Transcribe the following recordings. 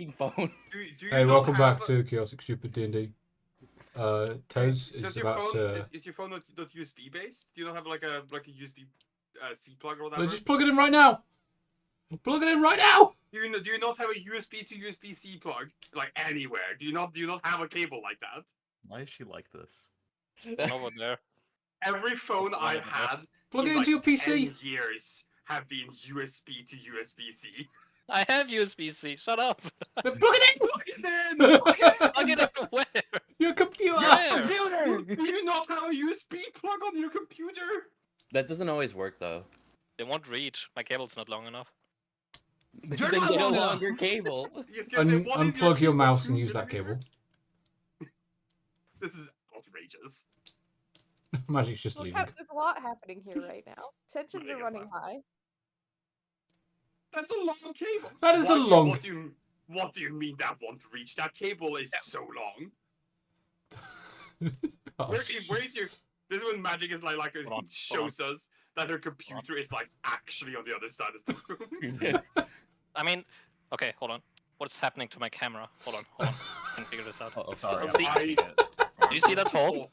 fucking phone. Do you Hey, not welcome have back to Chaotic Stupid D&D. Tez is Does your about phone to... is your phone not USB based? Do you not have like a USB C plug or No, whatever? just plug it in right now! Plug it in right now! Do you not have a USB to USB C plug like anywhere? Do you not have a cable like that? Why is she like this? One over there. Every phone One I've over there. had Plug in it into like your PC. 10 years have been USB to USB C. I have USB-C. Shut up. Then plug it Plug it in! Plug it in where? Your computer! Where? Do you not have a USB plug on your computer? That doesn't always work though. They won't reach. My cable's not long enough. Then get a longer cable. Yes, 'cause say, what is Unplug your keyboard mouse and 2 use that millimeter? cable. This is outrageous. Magic's just Well, leaving. There's a lot happening here right now. Tensions Magic are is running left. high. That's a long cable. That is a long- What do you mean that won't reach? That cable is so long. Oh, Where is your? This is when Magic is like Hold on, shows us that her computer is like actually on the other side of the room. I mean, okay, hold on. What's happening to my camera? Hold on. I can figure this out. Uh-oh. Sorry, I'm See- hiding it. Do you see that hole?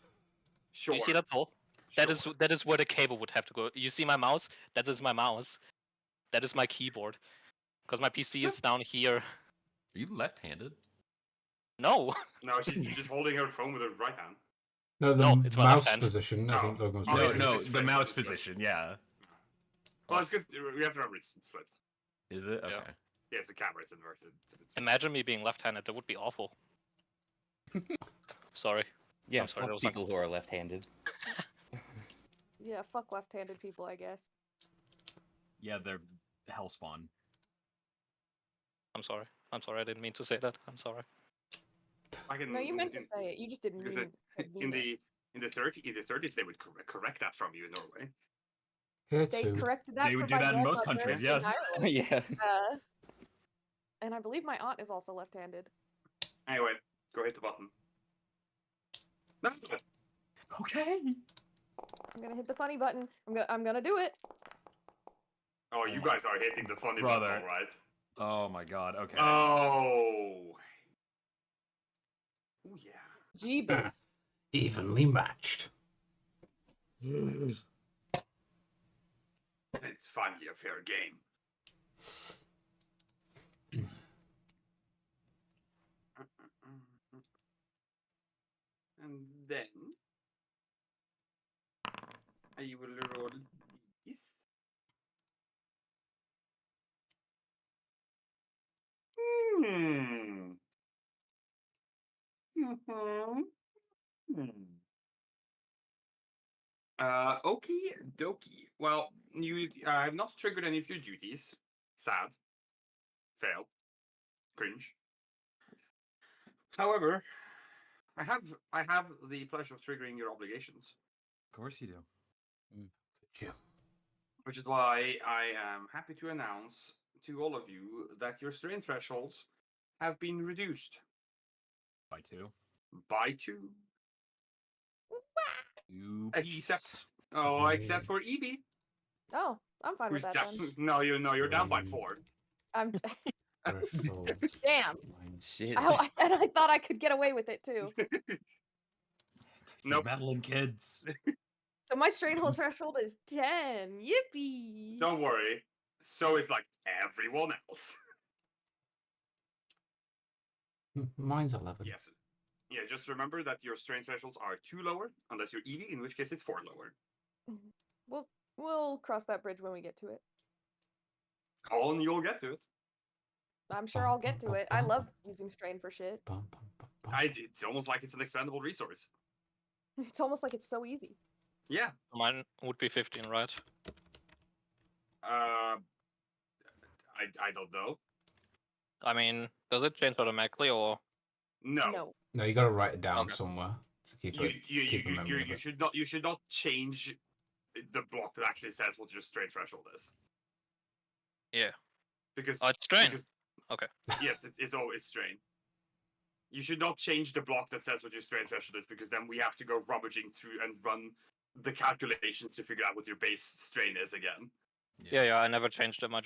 Sure. Do you see that hole? That Sure. is where the cable would have to go. You see my mouse? That is my mouse. That is my keyboard. Because my PC is down here. Are you left-handed? No. No, she's just holding her phone with her right hand. No, the No, it's my left mouse hand. position, I Oh. think Logan's Oh, No, yeah, right. because no, it's the flipped, mouse it's flipped. position, yeah. Well, it's because we have to remember it's flipped. Is it? Okay. Yeah. Yeah, it's a camera. It's inverted. Imagine me being left-handed. That would be awful. Sorry. Yeah, I'm sorry, that fuck was people who are left-handed. Yeah, fuck left-handed people, I guess. Yeah, they're hellspawn. I'm sorry. I'm sorry. I didn't mean to say that. I'm sorry. I can, No, you meant to say it. You just didn't because mean in it. the 30s they would correct that from you in Norway. Here They too. corrected that They would for do my that in most grandmother countries, in yes. Ireland. Yeah. And I believe my aunt is also left-handed. Anyway, go hit the button. No. Okay. I'm gonna hit the funny button. I'm gonna do it. Oh, you guys are hitting the funny Brother. button, all right? Oh my god, okay. Oh. Oh yeah. Jeebus. Evenly matched. It's finally a fair game. And then I will roll this. Hmm. Okie dokie. Well, you have not triggered any of your duties. Sad. Fail. Cringe. However, I have the pleasure of triggering your obligations, Of course you do. Yeah. which is why I am happy to announce to all of you that your strain thresholds have been reduced By two. by 2. Two Except, piece. except for Evie, Oh, I'm fine with who's that down. then. No, you're down by 4. I'm Threshold. damn. Shit. And I thought I could get away with it too. You're Nope. meddling kids. So my strain hold threshold is 10. Yippee! Don't worry. So is like everyone else. Mine's 11. Yes. Yeah, just remember that your strain thresholds are 2 lower, unless you're Eevee, in which case it's 4 lower. We'll cross that bridge when we get to it. Colin, you'll get to it. I'm sure I'll get to it. I love using strain for shit. Bum, bum, bum, bum. It's almost like it's an expendable resource. It's almost like it's so easy. Yeah. Mine would be 15, right? I don't know. I mean, does it change automatically or? No. No. No, you gotta write it down Okay. somewhere to keep You, it. keep a memory of you it. should not change the block that actually says what your strain threshold is. Yeah. Because Oh, it's strain. because- Okay. Yes, it's strain. You should not change the block that says what your strain threshold is, because then we have to go rummaging through and run the calculations to figure out what your base strain is again. Yeah, I never changed them. I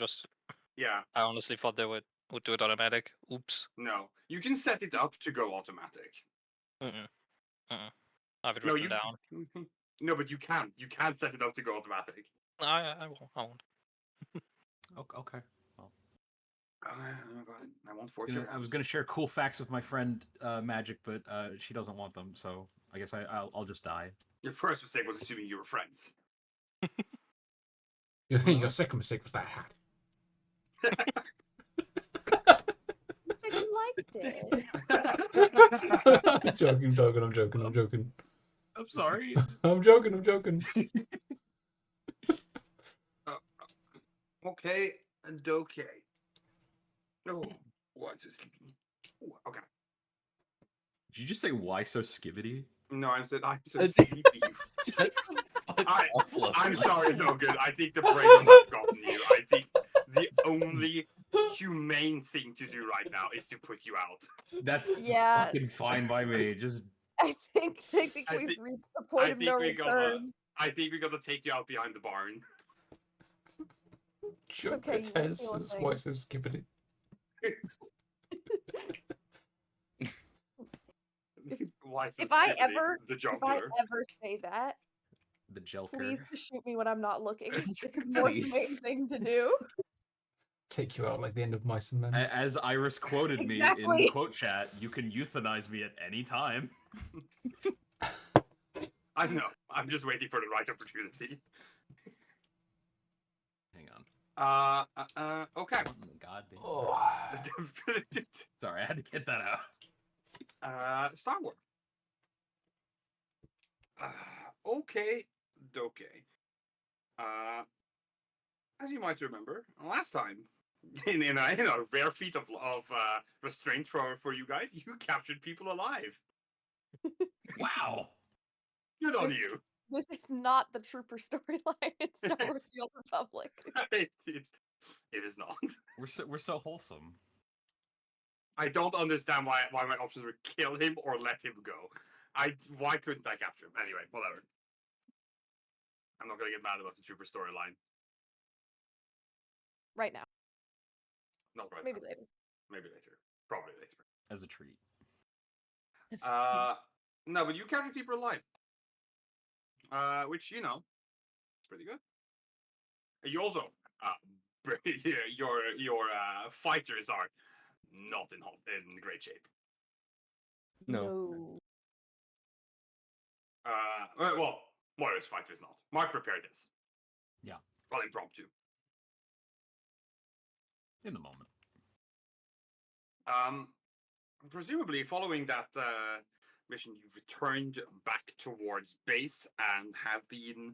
Yeah. honestly thought they would would do it automatic. Oops. No, you can set it up to go automatic. Mm-mm. Mm-mm. I have it No, written you down. no, but you can't. You can't set it up to go automatic. I won't. I won't. Okay. I won't force you. I was gonna share cool facts with my friend Magic, but she doesn't want them, so I guess I'll just die. Your first mistake was assuming you were friends. Your second mistake was that hat. You said you liked it. I'm joking. I'm sorry. I'm joking. Okay, and okay. Oh, what's this? Okay. Did you just say why so skibbity? No, I'm so Uh, sleepy. Shut the fuck up, Logan. I'm sorry, Logan. I think the breakup has gotten you. I think the only humane thing to do right now is to put you out. That's Yeah. fucking fine by me. Just I think I we've think- reached the point of no return. I think we're gonna take you out behind the barn. Joker okay, you won't feel a Tez, thing. why so skippity? Why so If I stupid, ever- the If I juggler? ever say that, the Jelker. please just shoot me when I'm not looking. It's a more humane thing to do. Take you out like the end of Mice and Men. As Iris quoted me Exactly. in quote chat, you can euthanize me at any time. I know. I'm just waiting for the right opportunity. Hang on. Okay. God damn. Oh. Sorry, I had to get that out. Star Wars. Okay. As you might remember, last time, in a rare feat of restraint for you guys, you captured people alive. Wow. Good on This- you. This is not the Trooper storyline in Star Wars: The Old Republic. it is not. We're so wholesome. I don't understand why my options were kill him or let him go. Why couldn't I capture him? Anyway, whatever. I'm not gonna get mad about the Trooper storyline. Right now. Not right Maybe now. later. Maybe later. Probably later. As a treat. No, but you capture people alive. Which, is pretty good. You also, your fighters are not in great shape. No. Well, Morris fighter is not. Mark prepared this. Yeah. Well, impromptu. In the moment. Presumably, following that mission, you returned back towards base and have been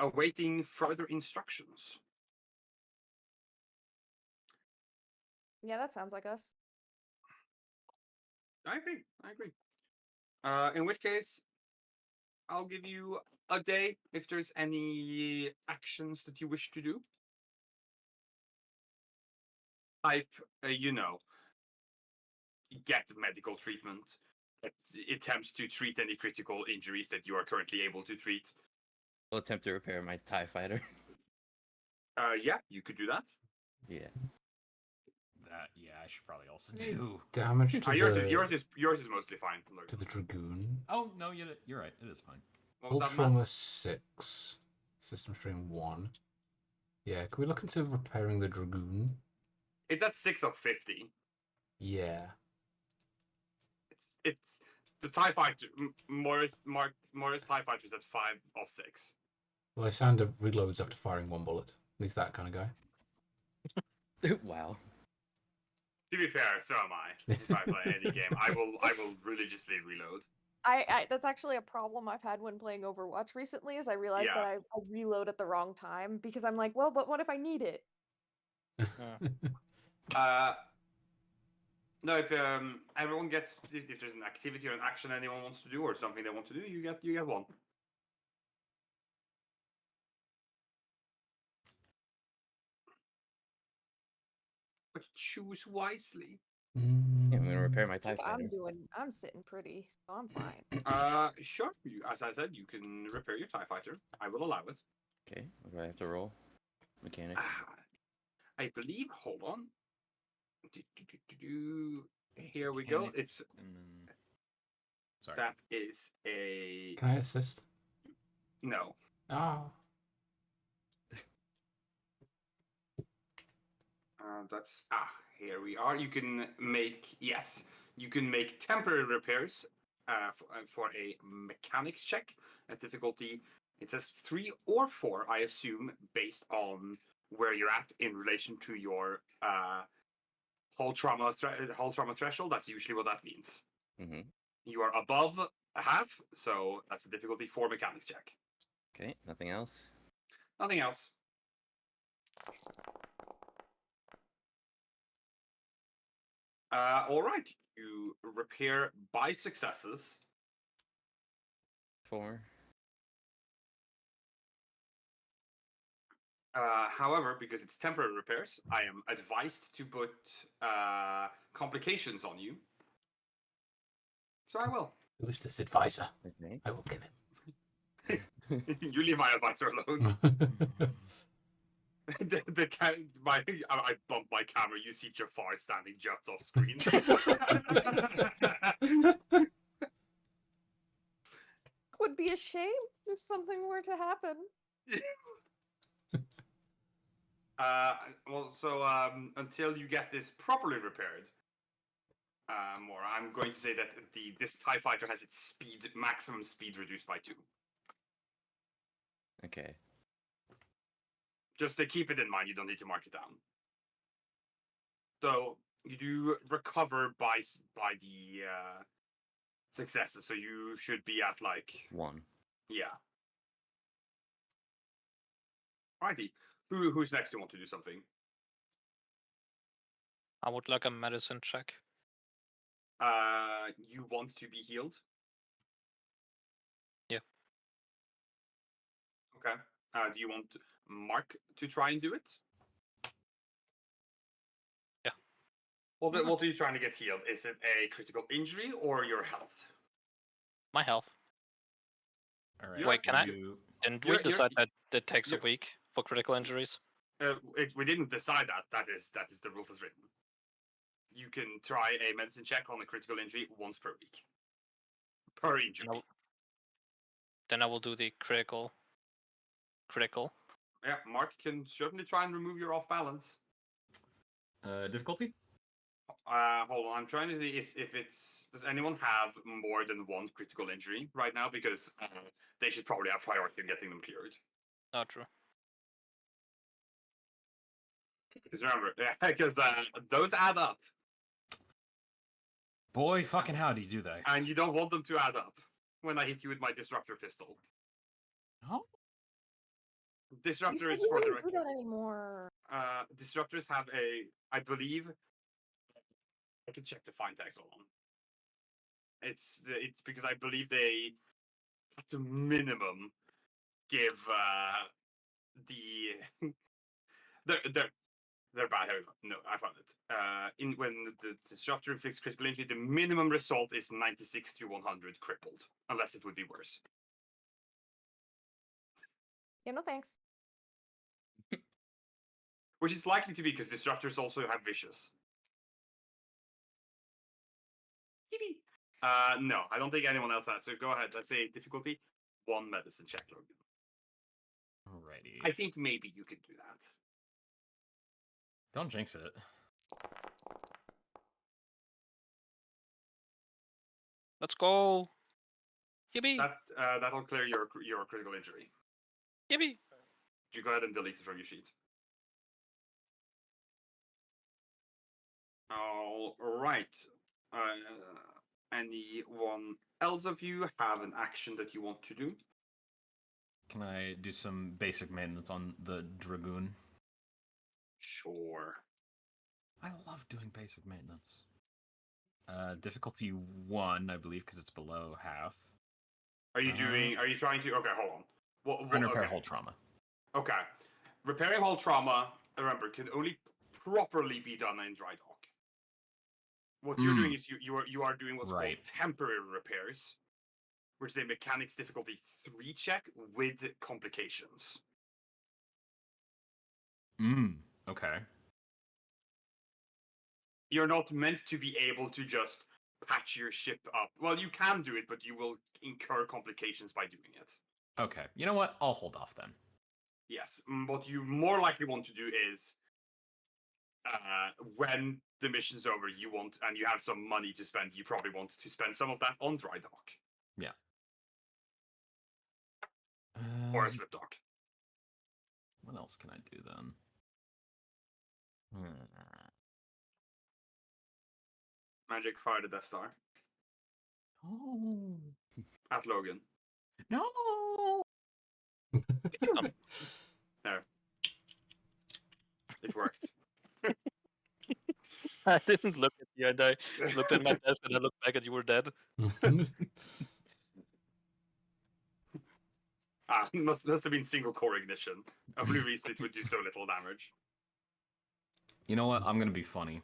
awaiting further instructions. Yeah, that sounds like us. I agree. In which case, I'll give you a day if there's any actions that you wish to do. Type, get medical treatment. Attempt to treat any critical injuries that you are currently able to treat. I'll attempt to repair my TIE fighter. Yeah, you could do that. Yeah. Yeah, I should probably also do. Damage to Yours the is mostly fine. to the Dragoon. Oh no, you're right. It is fine. What was Hull that, Trauma Matt? 6. System Stream 1. Yeah, can we look into repairing the Dragoon? It's at 6 of 50. Yeah. It's the TIE fighter. Morris TIE fighter is at 5 of 6. Well, Lysander reloads after firing one bullet. He's that kind of guy. Wow. To be fair, so am I. If I play any game, I will religiously reload. I that's actually a problem I've had when playing Overwatch recently, is I realized Yeah. that I reload at the wrong time because I'm like, well, but what if I need it? No, if everyone gets if there's an activity or an action anyone wants to do or something they want to do, you get one. But choose wisely. Yeah, I'm gonna repair my TIE fighter. I'm sitting pretty, so I'm fine. Sure. As I said, you can repair your TIE fighter. I will allow it. Okay, what do I have to roll? Mechanics. I believe. Hold on. Here we go. Mechanics It's and then... Sorry. that is a Can I assist? no. Ah. That's here we are. You can make you can make temporary repairs for a mechanics check at difficulty. It says 3 or 4, I assume, based on where you're at in relation to your whole trauma threshold. That's usually what that means. Mm-hmm. You are above a half, so that's a difficulty 4 mechanics check. Okay, nothing else. Nothing else. All right. You repair by successes. 4. However, because it's temporary repairs, I am advised to put complications on you. So I will. Who is this advisor? Okay. I will kill him. You leave my advisor alone. I bump my camera. You see Jafar standing just off screen. Would be a shame if something were to happen. Until you get this properly repaired, or I'm going to say that this TIE fighter has its maximum speed reduced by 2. Okay. Just to keep it in mind, you don't need to mark it down. So you do recover by the successes, so you should be at like 1. yeah. Alrighty, who's next to want to do something? I would like a medicine check. You want to be healed? Yeah. Okay. Do you want Mark to try and do it? Yeah. Well, then, what are you trying to get healed? Is it a critical injury or your health? My health. All right. Wait, can I? you... Didn't we You're- decide that it takes a you're- week for critical injuries? We didn't decide that. That is the rules as written. You can try a medicine check on a critical injury once per week. Per injury. Then I will do the critical. Yeah, Mark can certainly try and remove your off balance. Difficulty? Hold on, I'm trying to see if it's. Does anyone have more than 1 critical injury right now? Because they should probably have priority in getting them cleared. Not true. Because remember, because those add up, Boy, fucking howdy, do they? and you don't want them to add up when I hit you with my disruptor pistol. No? You Disruptor said is you for the wouldn't do that anymore. disruptors have I believe. I can check the fine text. Hold on. It's because I believe they, at the minimum, give the they're bad. Here we go. No, I found it. When the disruptor inflicts critical injury, the minimum result is 96 to 100 crippled, unless it would be worse. Yeah, no thanks. Which is likely to be because disruptors also have vicious. Yippee. No, I don't think anyone else has. So go ahead. Let's say difficulty 1 medicine check, Logan. Alrighty. I think maybe you could do that. Don't jinx it. Let's go. Yippee! That'll clear your critical injury. Yippee! You go ahead and delete it from your sheet. All right. Anyone else of you have an action that you want to do? Can I do some basic maintenance on the Dragoon? Sure. I love doing basic maintenance. Difficulty 1, I believe, because it's below half. Are you doing? Are you trying to? Okay, hold on. What Repair okay. whole trauma. Okay. Repairing hull trauma, remember, can only properly be done in dry dock. What you're doing is you are doing what's called temporary repairs, which is a mechanics difficulty 3 check with complications. Okay. you're not meant to be able to just patch your ship up. Well, you can do it, but you will incur complications by doing it. Okay, you know what? I'll hold off then. Yes, what you more likely want to do is when the mission's over, and you have some money to spend, you probably want to spend some of that on dry dock or a slip dock. What else can I do then? Magic fire the Death Star Oh at Logan. no! There, it worked. I didn't look at you, and I looked at my desk, and I looked back, and you were dead. Must have been single core ignition. Only reason it would do so little damage. You know what? I'm gonna be funny.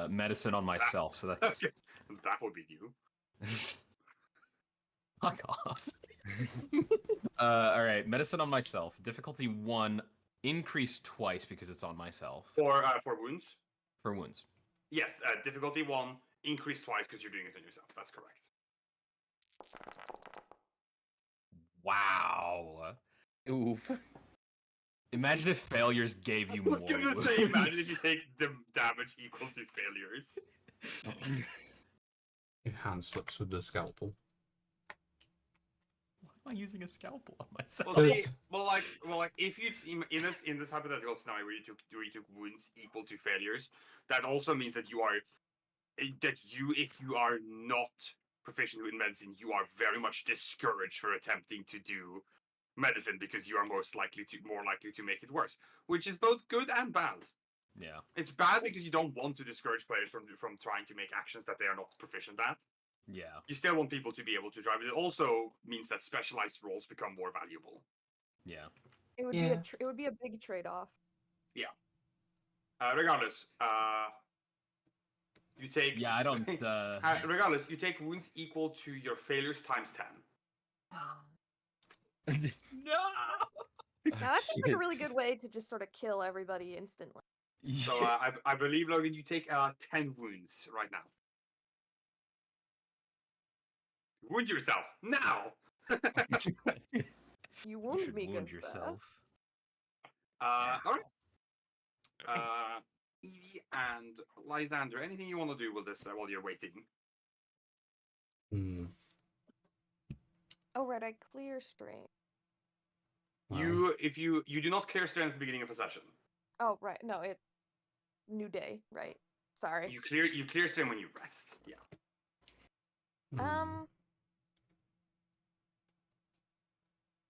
Medicine on myself, so that's That would be new. fuck off. All right, medicine on myself. Difficulty 1, increased twice because it's on myself For wounds. for wounds. Yes, difficulty 1 increased twice because you're doing it on yourself. That's correct. Wow. Oof. Imagine if failures gave you I more. was gonna say, imagine if you take the damage equal to failures. Your hand slips with the scalpel. Why am I using a scalpel on myself? Well, So see, it's- well, like if you in this hypothetical scenario where you took wounds equal to failures, that also means that if you are not proficient in medicine, you are very much discouraged for attempting to do medicine because you are more likely to make it worse, which is both good and bad. Yeah. It's bad because you don't want to discourage players from trying to make actions that they are not proficient at. Yeah. You still want people to be able to drive. It also means that specialized roles become more valuable. Yeah. It would Yeah. it would be a big trade-off. Regardless, you take. Yeah, I don't. Regardless, you take wounds equal to your failures times 10. No. Now that seems like a Shit. really good way to just sort of kill everybody instantly. So I believe, Logan, you take 10 wounds right now. Wound yourself now. You You wound should me, wound good yourself. All right. Evie and Lysander, anything you want to do with this while you're waiting? Hmm. Oh right, I clear strain. Well, If you do not clear strain at the beginning of a session. Oh right, no, it new day, right? Sorry. You clear strain when you rest. Yeah.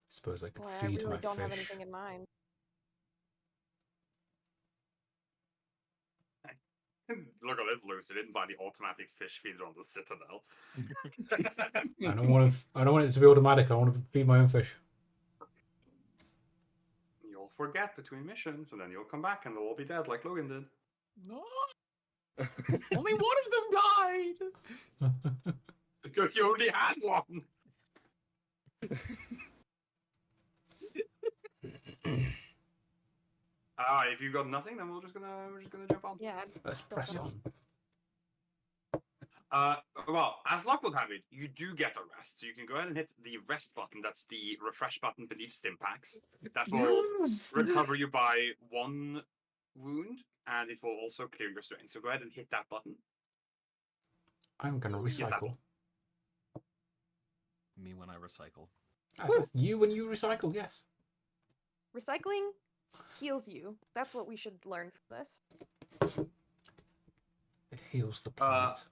Suppose I could Well, I feed really my don't have fish. anything in mind. Look at this, Lucy. Didn't buy the automatic fish feeder on the Citadel. I don't want to. I don't want it to be automatic. I want to feed my own fish. You'll forget between missions, and then you'll come back, and they'll all be dead, like Logan did. No. Only one of them died. Because you only had one. If you got nothing, then we're just gonna jump on. Yeah. Let's press on. Well, as luck would have it, you do get a rest, so you can go ahead and hit the rest button. That's the refresh button beneath stim packs. That will recover you by 1 wound, and it will also clear your strain. So go ahead and hit that button. I'm gonna Yes, that recycle. Me when I recycle. That's you when you recycle. Yes. Recycling heals you. That's what we should learn from this. It heals the planet.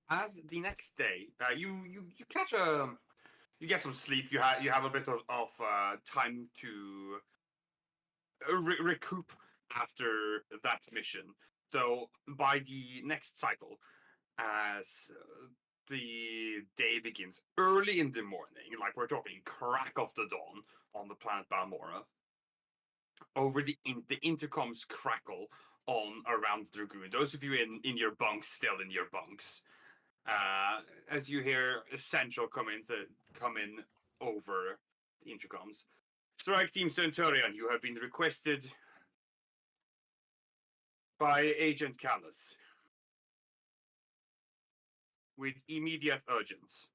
As the next day, you catch you get some sleep. You have a bit of time to recoup after that mission. So by the next cycle, as the day begins early in the morning, like we're talking crack of the dawn on the planet Balmora, over the intercoms crackle on around Dragoon. Those of you in your bunks, still in your bunks, as you hear Essential come in over the intercoms. Strike Team Centurion, you have been requested by Agent Callus. With immediate urgence.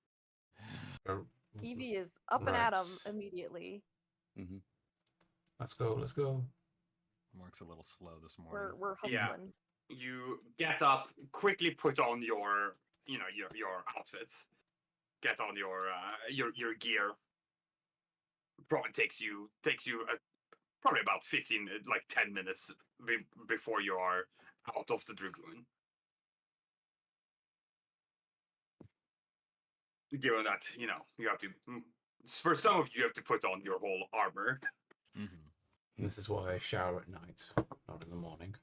Evie is up and at 'em Right. immediately. Mm-hmm. Let's go. Let's go. Mark's a little slow this morning. We're Yeah. hustling. You get up, quickly put on your your outfits, get on your gear. Probably takes you probably about 15 like 10 minutes before you are out of the dragoon. Given that you have to, for some of you have to put on your whole armor. Mm-hmm. This is why I shower at night, not in the morning.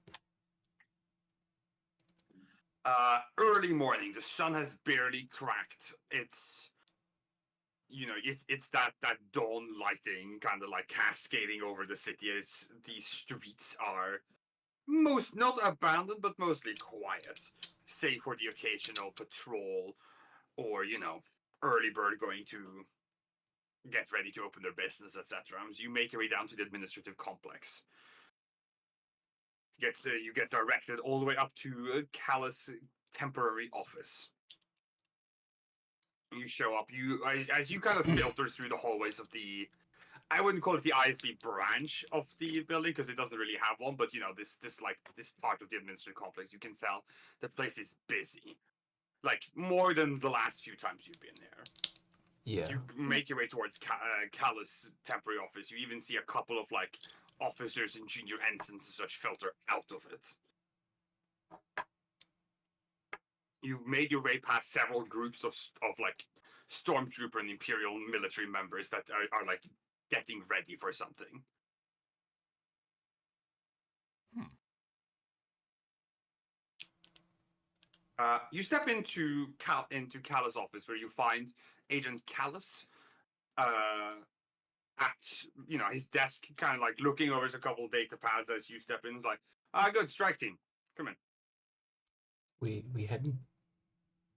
Early morning, the sun has barely cracked. It's it's that dawn lighting kind of like cascading over the city. These streets are not abandoned, but mostly quiet, save for the occasional patrol or early bird going to get ready to open their business, etc. As you make your way down to the administrative complex, you get directed all the way up to Callus' temporary office. You show up. As you kind of filter through the hallways of the, I wouldn't call it the ISB branch of the building because it doesn't really have one, but this part of the administrative complex, you can tell the place is busy, like more than the last few times you've been there. Yeah. You make your way towards Callus' temporary office. You even see a couple of like officers and junior ensigns and such filter out of it. You made your way past several groups of like stormtrooper and imperial military members that are like getting ready for something. You step into Callus' office where you find Agent Callus at his desk, kind of like looking over a couple of data pads as you step in. He's like, good, strike team, come in. We heading?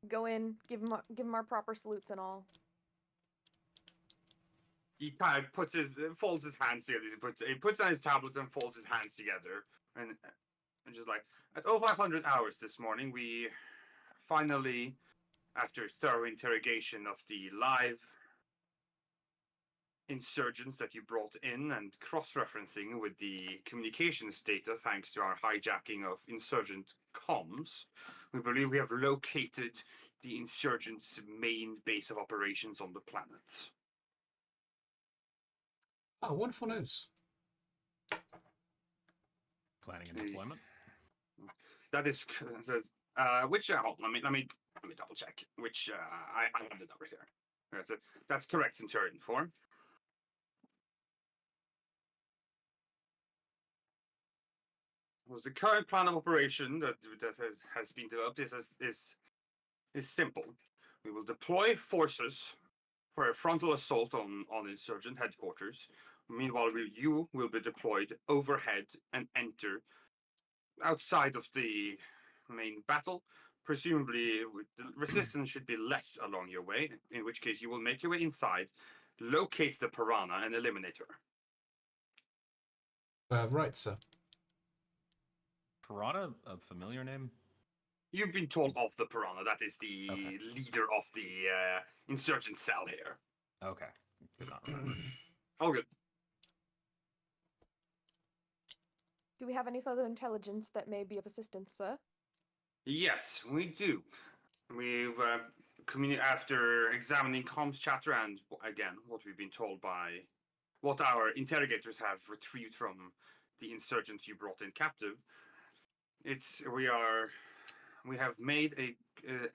Go in, give him our proper salutes and all. He kind of folds his hands together. He puts on his tablet and folds his hands together, and just like at 0500 hours this morning, we finally, after thorough interrogation of the live insurgents that you brought in and cross-referencing with the communications data thanks to our hijacking of insurgent comms, we believe we have located the insurgents' main base of operations on the planet. Oh, wonderful news. Planning and deployment. That is says which let me double check which I have the numbers here. That's correct, Centurion 4. Was the current plan of operation that has been developed is simple. We will deploy forces for a frontal assault on insurgent headquarters. Meanwhile, you will be deployed overhead and enter outside of the main battle. Presumably, the resistance should be less along your way, in which case you will make your way inside, locate the piranha, and eliminate her. Right, sir. Piranha, a familiar name? You've been told of the piranha. That is the Okay. leader of the insurgent cell here. Okay. Did not remember. Oh, good. Do we have any further intelligence that may be of assistance, sir? Yes, we do. We've after examining comms chatter and again what we've been told by what our interrogators have retrieved from the insurgents you brought in captive. We have made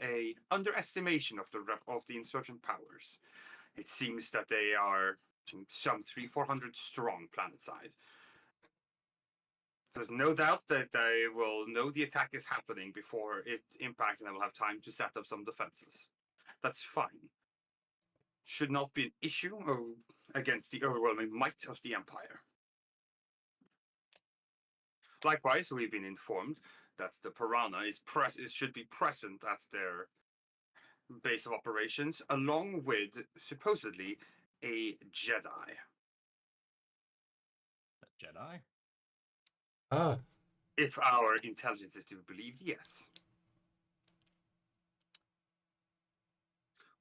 a underestimation of the insurgent powers. It seems that they are some 300-400 strong planetside. There's no doubt that they will know the attack is happening before it impacts, and they will have time to set up some defenses. That's fine. Should not be an issue against the overwhelming might of the Empire. Likewise, we've been informed that the piranha should be present at their base of operations, along with supposedly a Jedi. Jedi? Ah, If our intelligence is to be believed, yes.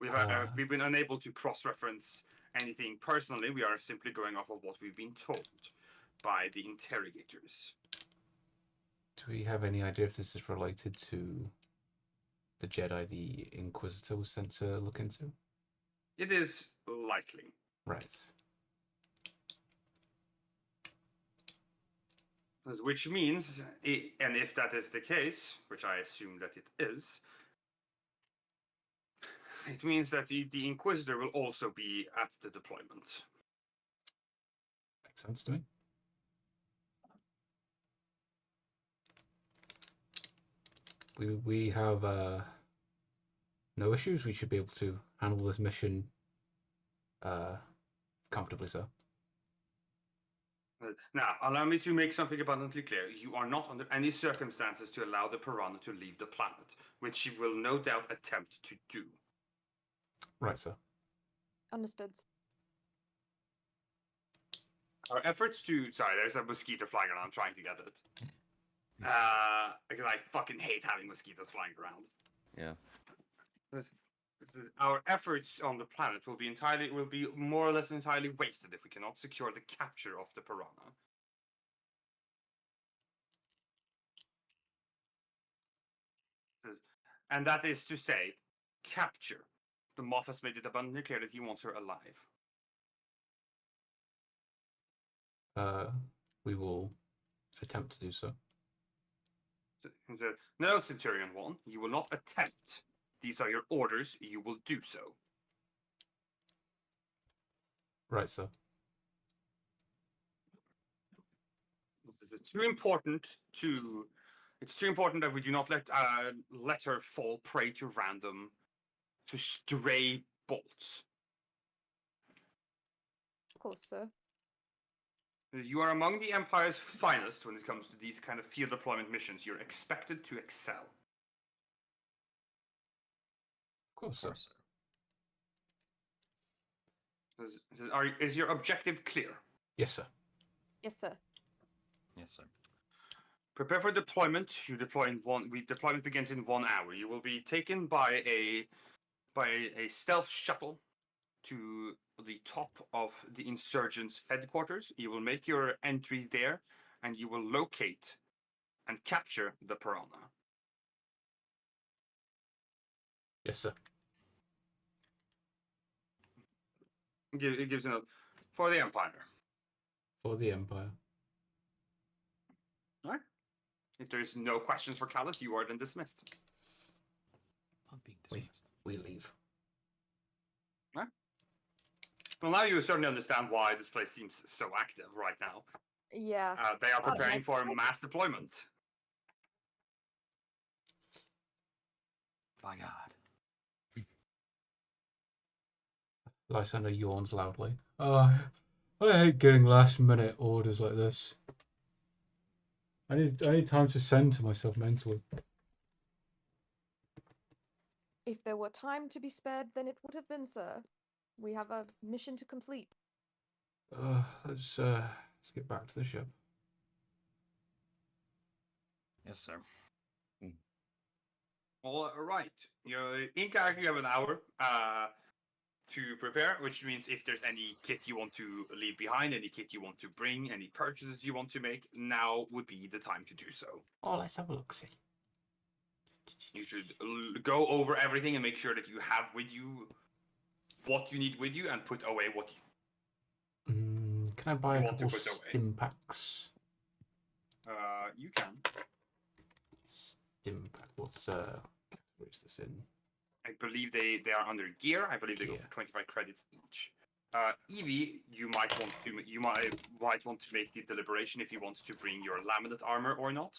We've been unable to cross-reference anything personally. We are simply going off of what we've been told by the interrogators. Do we have any idea if this is related to the Jedi the Inquisitor was sent to look into? It is likely. Right. Which means, and if that is the case, which I assume that it is, it means that the Inquisitor will also be at the deployment. Makes sense to me. We have no issues. We should be able to handle this mission comfortably so. Now, allow me to make something abundantly clear. You are not under any circumstances to allow the Piranha to leave the planet, which she will no doubt attempt to do. Right, sir. Understood. Our efforts to... Sorry, there's a mosquito flying around. I'm trying to get it. Because I fucking hate having mosquitoes flying around. Yeah. Our efforts on the planet will be more or less entirely wasted if we cannot secure the capture of the Piranha. And that is to say, capture. The Moff has made it abundantly clear that he wants her alive. We will attempt to do so. He said, no, Centurion 1, you will not attempt. These are your orders, you will do so. Right, sir. This is too important to... It's too important that we do not let her fall prey to stray bolts. Of course, sir. You are among the Empire's finest when it comes to these kind of field deployment missions. You're expected to excel. Of course, sir. Is your objective clear? Yes, sir. Yes, sir. Yes, sir. Prepare for deployment. Deployment begins in 1 hour. You will be taken by a stealth shuttle to the top of the insurgents' headquarters. You will make your entry there, and you will locate and capture the Piranha. Yes, sir. It gives a note for the Empire. For the Empire. All right. If there's no questions for Callus, you are then dismissed. Not being dismissed. We leave. Right. Well, now you certainly understand why this place seems so active right now. Yeah. They are Oh, preparing my for God. mass deployment. By God. Lysander yawns loudly. I hate getting last minute orders like this. I need time to send to myself mentally. If there were time to be spared, then it would have been, sir. We have a mission to complete. Let's get back to the ship. Yes, sir. All right. In character, you have an hour to prepare, which means if there's any kit you want to leave behind, any kit you want to bring, any purchases you want to make, now would be the time to do so. Oh, let's have a look. See. You should go over everything and make sure that you have with you what you need with you and put away what you Can I buy You a want to couple put away. stim packs? you can. Stim pack. What's this in? I believe they are under gear. I believe they go Gear. for 25 credits each. Evie, you might want to make the deliberation if you want to bring your laminate armor or not.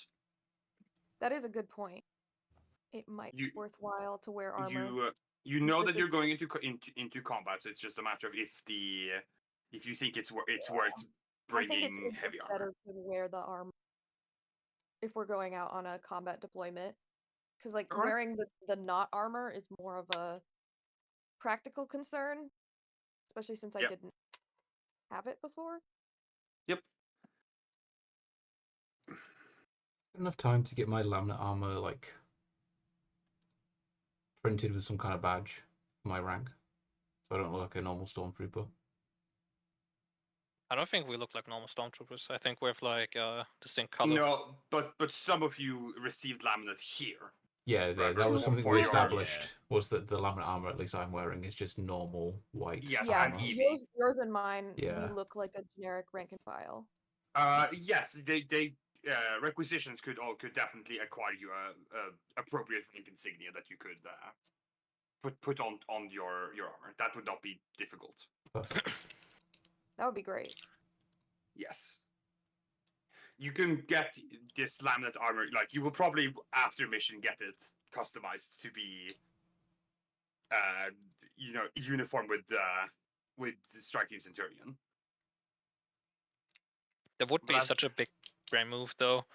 That is a good point. It might be worthwhile to wear armor. You know that you're going into combat, so it's just a matter of if you think it's worth I think it's bringing heavy armor. better to wear the armor if we're going out on a combat deployment. Because, like, Alright. wearing the not armor is more of a practical concern, especially since I Yep. didn't have it before. Yep. enough time to get my laminate armor like printed with some kind of badge for my rank, so I don't look like a normal stormtrooper. I don't think we look like normal stormtroopers. I think we have like distinct color. No, but some of you received laminate here. Yeah, Right, that was for- something for we your- established. Was that the laminate armor, at least I'm wearing, is just normal white Yes, Yeah, and armor. Evie. yours and mine, Yeah. we look like a generic rank and file. Yes, they requisitions could definitely acquire you a appropriate rank insignia that you could put on your armor. That would not be difficult. Perfect. That would be great. Yes. You can get this laminate armor, like you will probably after mission get it customized to be uniform with the Strike Team Centurion. That would be But such a big brain move, though.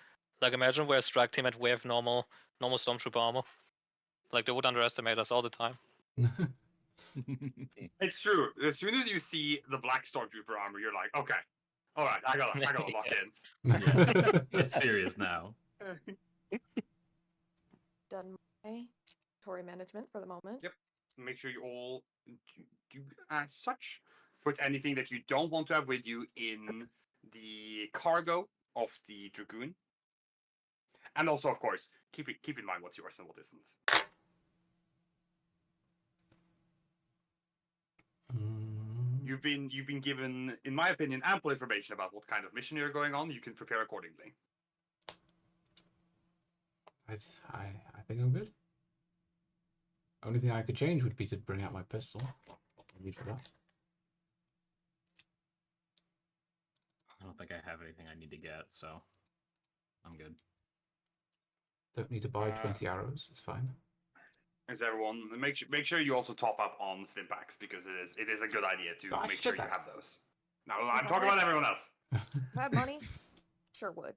Like, imagine we're a strike team and we have normal stormtrooper armor. Like, they would underestimate us all the time. It's true. As soon as you see the black stormtrooper armor, you're like, okay, all right, I gotta lock in. It's serious now. Done my inventory management for the moment. Yep. Make sure you all do as such. Put anything that you don't want to have with you in the cargo of the Dragoon. And also, of course, keep in mind what's yours and what isn't. You've been given, in my opinion, ample information about what kind of mission you're going on. You can prepare accordingly. I think I'm good. Only thing I could change would be to bring out my pistol. I need for that. I don't think I have anything I need to get, so I'm good. Don't need to buy 20 arrows. It's fine. As everyone, make sure you also top up on stim packs because it is a good idea to I make should sure you have. have those. Now I'm talking about everyone else. If I had money, sure would.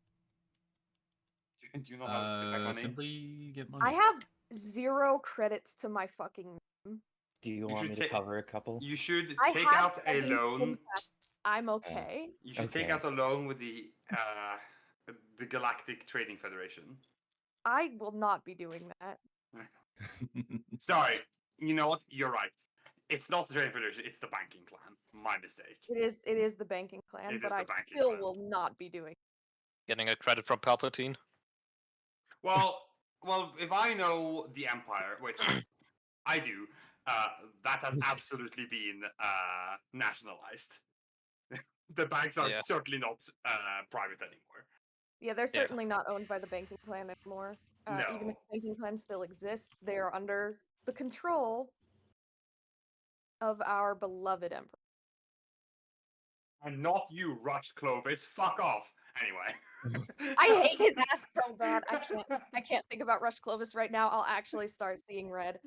Do you not have stim pack money? Simply get money. I have 0 credits to my fucking name. Do you want should me to take- cover a couple? You should I take have out a 7 loan. stim packs. I'm okay. You should take Okay. out a loan with the Galactic Trading Federation. I will not be doing that. Sorry, you know what? You're right. It's not the Trading Federation. It's the Banking Clan. My mistake. It is the banking clan, It but is I the banking still clan. will not be doing. Getting a credit from Palpatine. Well, if I know the Empire, which I do, that has absolutely been nationalized. The banks are Yeah. certainly not private anymore. Yeah, they're Yeah. certainly not owned by the banking clan anymore. Even if No. the banking clan still exists, they are under the control of our beloved emperor. And not you, Rush Clovis. Fuck off. Anyway. I hate his ass so bad. I can't think about Rush Clovis right now. I'll actually start seeing red.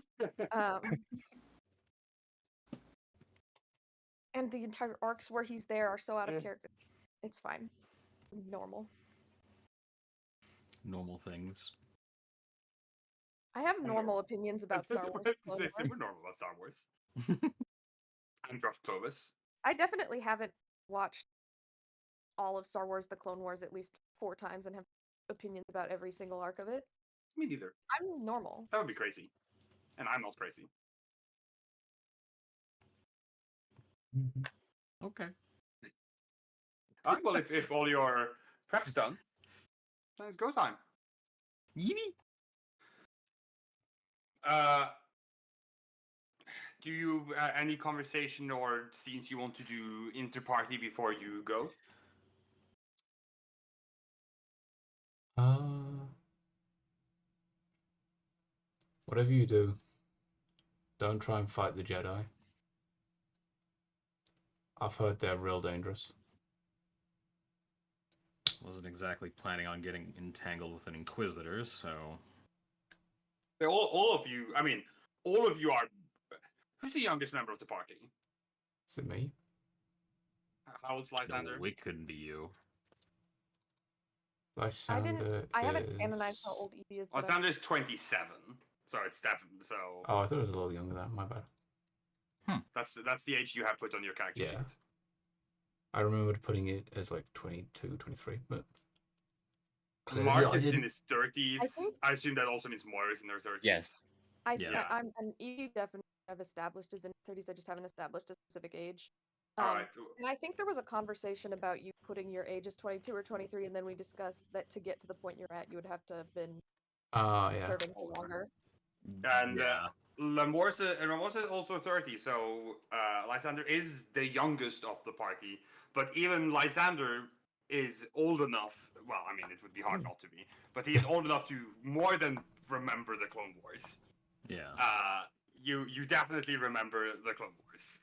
And the entire arcs where he's there are so out of character. It's fine. Normal. Normal things. I have I'm normal opinions about Star Wars. Clone Wars. We're normal about Star Wars. I'm Rush Clovis. I definitely haven't watched all of Star Wars: The Clone Wars at least 4 times and have opinions about every single arc of it. Me neither. I'm normal. That would be crazy. And I'm not crazy. Okay. Alright, well, if all your prep's done, then it's go time. Yeebee. Do you any conversation or scenes you want to do inter-party before you go? Whatever you do, don't try and fight the Jedi. I've heard they're real dangerous. Wasn't exactly planning on getting entangled with an Inquisitor, so... All of you, I mean, all of you are... Who's the youngest member of the party? Is it me? How old's No, Lysander? it couldn't be you. Lysander I haven't is... canonized how old Evie is. But I- Lysander is 27. So it's definitely... So Oh, I thought it was a little younger than that. My bad. that's the age you have put on your character Yeah. sheet. I remembered putting it as like 22, 23, but... Clearly, Mark I is in didn't. his 30s. think- I assume that also means Moira is in her 30s. Yes. Yeah. I'm and you definitely have established as in 30s. I just haven't established a specific age. All right. And I think there was a conversation about you putting your age as 22 or 23, and then we discussed that to get to the point you're at, you would have to have been Yeah. serving for longer. And yeah. Lamorsa is also 30, so Lysander is the youngest of the party. But even Lysander is old enough. Well, I mean, it would be hard not to be, but he's old enough to more than remember the Clone Wars. Yeah. You definitely remember the Clone Wars.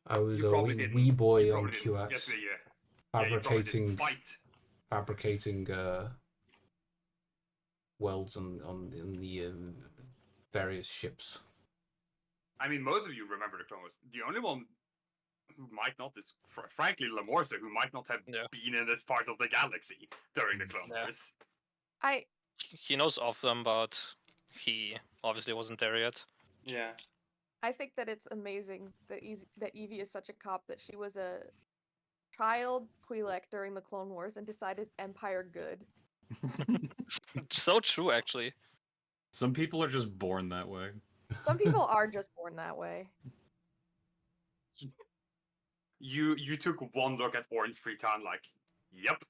I was You a probably didn't. wee boy You on probably didn't. QX Yes, yeah, you probably didn't fight. fabricating welds on the various ships. I mean, most of you remember the Clone Wars. The only one who might not is, frankly, Lamorsa, who might not have Yeah. been in this part of the galaxy during the Clone Yeah. Wars. He knows of them, but he obviously wasn't there yet. Yeah. I think that it's amazing that Evie is such a cop that she was a child Twi'lek during the Clone Wars and decided Empire good. So true, actually. Some people are just born that way. Some people are just born that way. You took one look at Orange Freetown like, yep.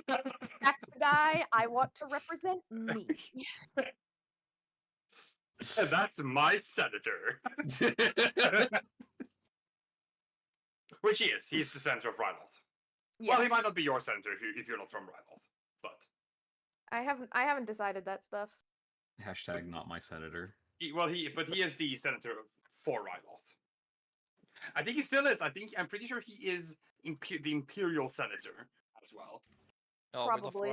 That's the guy I want to represent me. That's my senator. Which he is. He's the senator of Ryloth. Yeah, Well, he might not be your senator if you're not from Ryloth, but I haven't decided that stuff. Hashtag not my senator. he is the senator for Ryloth. I think he still is. I'm pretty sure he is the imperial senator as well. Oh, Probably.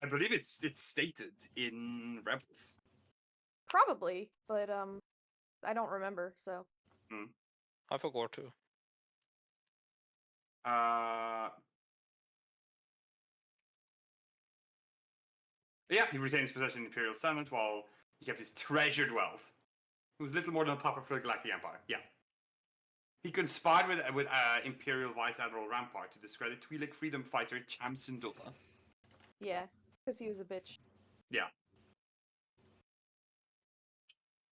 I believe it's stated in Rebels. Probably, but I don't remember. So I forgot to. Yeah, he retained his possession in the Imperial Senate while he kept his treasured wealth. It was little more than a puppet for the Galactic Empire. Yeah. He conspired with Imperial Vice Admiral Rampart to discredit Twi'lek freedom fighter Cham Syndulla. yeah, because he was a bitch. Yeah.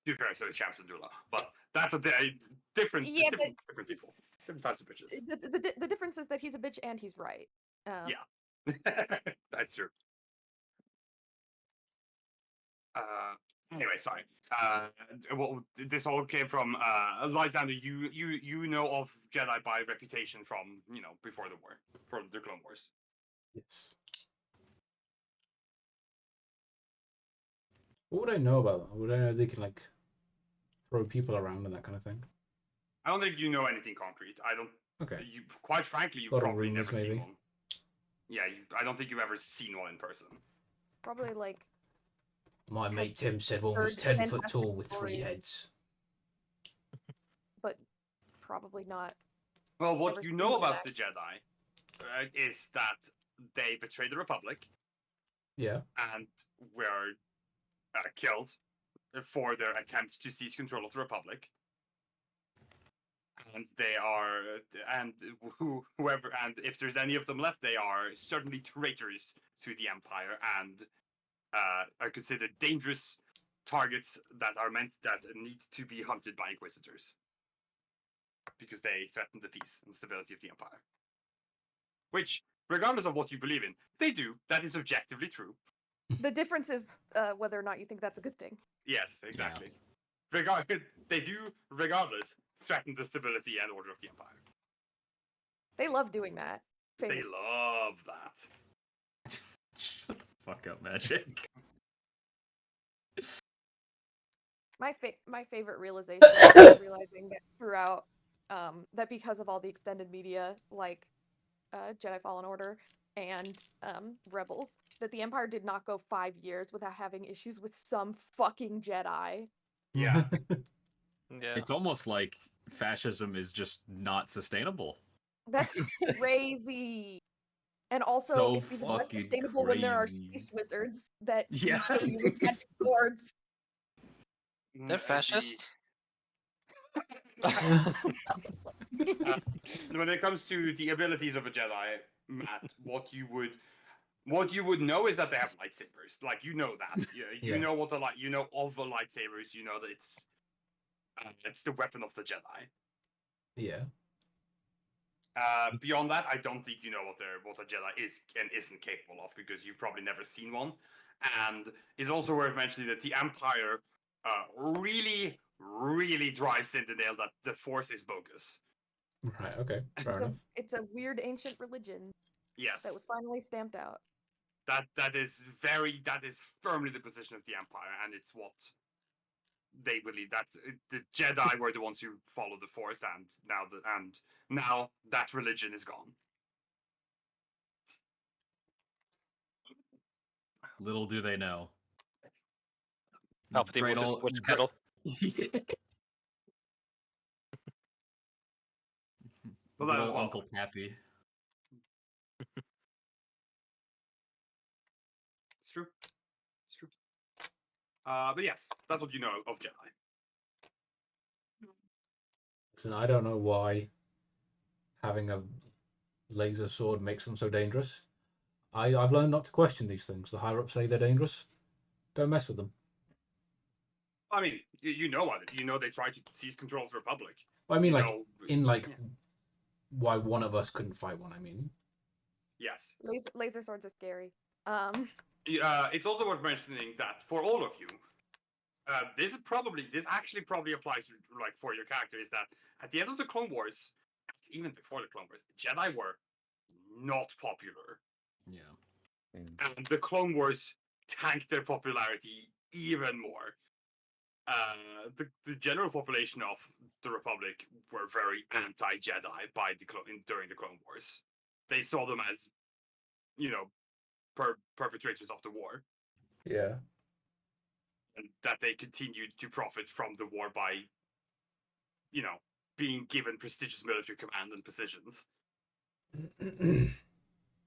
To be fair, so is Cham Syndulla, but that's different Yeah, different people, different types of bitches. The difference is that he's a bitch and he's right. Yeah. That's true. Anyway, sorry. Well, this all came from Lysander. You know of Jedi by reputation from before the war, from the Clone Wars. Yes. What would I know about them? Would I know they can like throw people around and that kind of thing? I don't think you know anything concrete. I don't. Okay. You quite frankly, you've Lot of probably rumors, never seen maybe. one. Yeah, I don't think you've ever seen one in person. Probably like My Have mate Tim said one was heard 10 foot fantastic tall with 3 stories. heads. but probably not. Well, what Never you seen know one about the Jedi is that they betrayed the Republic Yeah. and were killed for their attempt to seize control of the Republic. And they are, and whoever, and if there's any of them left, they are certainly traitors to the Empire and are considered dangerous targets that need to be hunted by Inquisitors because they threaten the peace and stability of the Empire. Which, regardless of what you believe in, they do. That is objectively true. The difference is whether or not you think that's a good thing. Yes, exactly. They do, regardless, threaten the stability and order of the Empire. They love doing that. They Famous. love that. Shut the fuck up, Magic. My favorite realization is realizing that throughout that because of all the extended media like Jedi Fallen Order and Rebels, that the Empire did not go 5 years without having issues with some fucking Jedi. Yeah. Yeah. It's almost like fascism is just not sustainable. That's crazy. And also, So it's even less fucking sustainable when there are crazy. space wizards that Yeah. kill you with magic swords. They're fascists. When it comes to the abilities of a Jedi, Matt, what you would know is that they have lightsabers. Like you know that. You Yeah. know what the you know of the lightsabers. You know that it's the weapon of the Jedi. Yeah. Beyond that, I don't think you know what a Jedi is and isn't capable of because you've probably never seen one. And it's also worth mentioning that the Empire really, really drives in the nail that the Force is bogus. Right. Okay. Fair enough. It's a weird ancient religion Yes, that was finally stamped out. that is firmly the position of the Empire, and it's what they believe. That the Jedi were the ones who followed the Force, and now that religion is gone. Little do they know. Palpatine Great with his old- witch gre- kettle. Well, Good that- old well- Uncle Pappy. It's true. It's true. But yes, that's what you know of Jedi. Listen, I don't know why having a laser sword makes them so dangerous. I've learned not to question these things. The higher ups say they're dangerous. Don't mess with them. I mean, you know what? You know they tried to seize control of the Republic. I mean, You like, know- in like, Yeah. why one of us couldn't fight one. I mean, Yes. Laser swords are scary. It's also worth mentioning that for all of you, this actually probably applies to, like for your character is that at the end of the Clone Wars, even before the Clone Wars, Jedi were not popular, Yeah. and the Clone Wars tanked their popularity even more. The general population of the Republic were very anti-Jedi during the Clone Wars. They saw them as, perpetrators of the war, yeah. and that they continued to profit from the war by, being given prestigious military command and positions.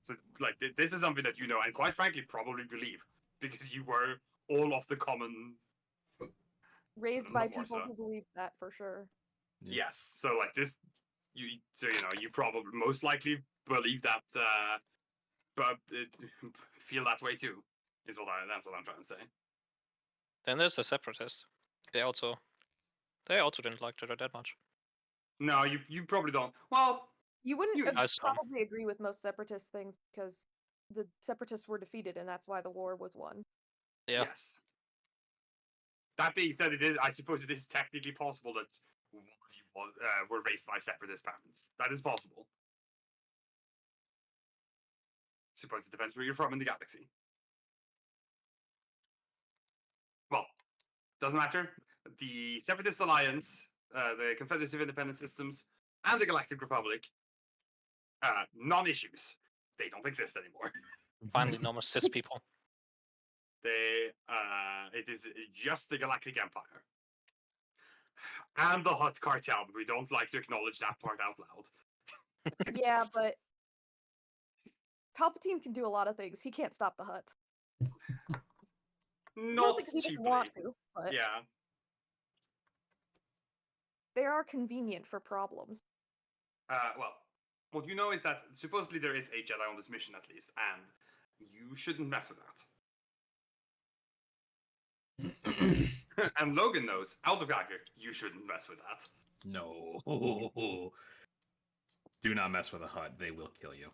So, like, this is something that you know, and quite frankly, probably believe because you were all of the common. Raised A by lot more people so. who believe that for sure. Yeah. Yes, so like this, you probably most likely believe that, but feel that way too. That's what I'm trying to say. Then there's the separatists. They also didn't like Jedi that much. No, you probably don't. Well, You wouldn't You- I saw 'em. probably agree with most separatist things because the separatists were defeated and that's why the war was won. Yeah. yes. That being said, I suppose it is technically possible that one of you were raised by separatist parents. That is possible. Suppose it depends where you're from in the galaxy. Well, doesn't matter. The Separatist Alliance, the Confederacy of Independent Systems, and the Galactic Republic, non-issues. They don't exist anymore. Finally, no more cis people. It is just the Galactic Empire. And the Hutt Cartel, but we don't like to acknowledge that part out loud. Yeah, but Palpatine can do a lot of things. He can't stop the Hutts. Not Mostly because he doesn't cheaply. want to, but Yeah. they are convenient for problems. Well, what you know is that supposedly there is a Jedi on this mission at least, and you shouldn't mess with that. And Logan knows, out of character, you shouldn't mess with that. No. Do not mess with a Hutt. They will kill you.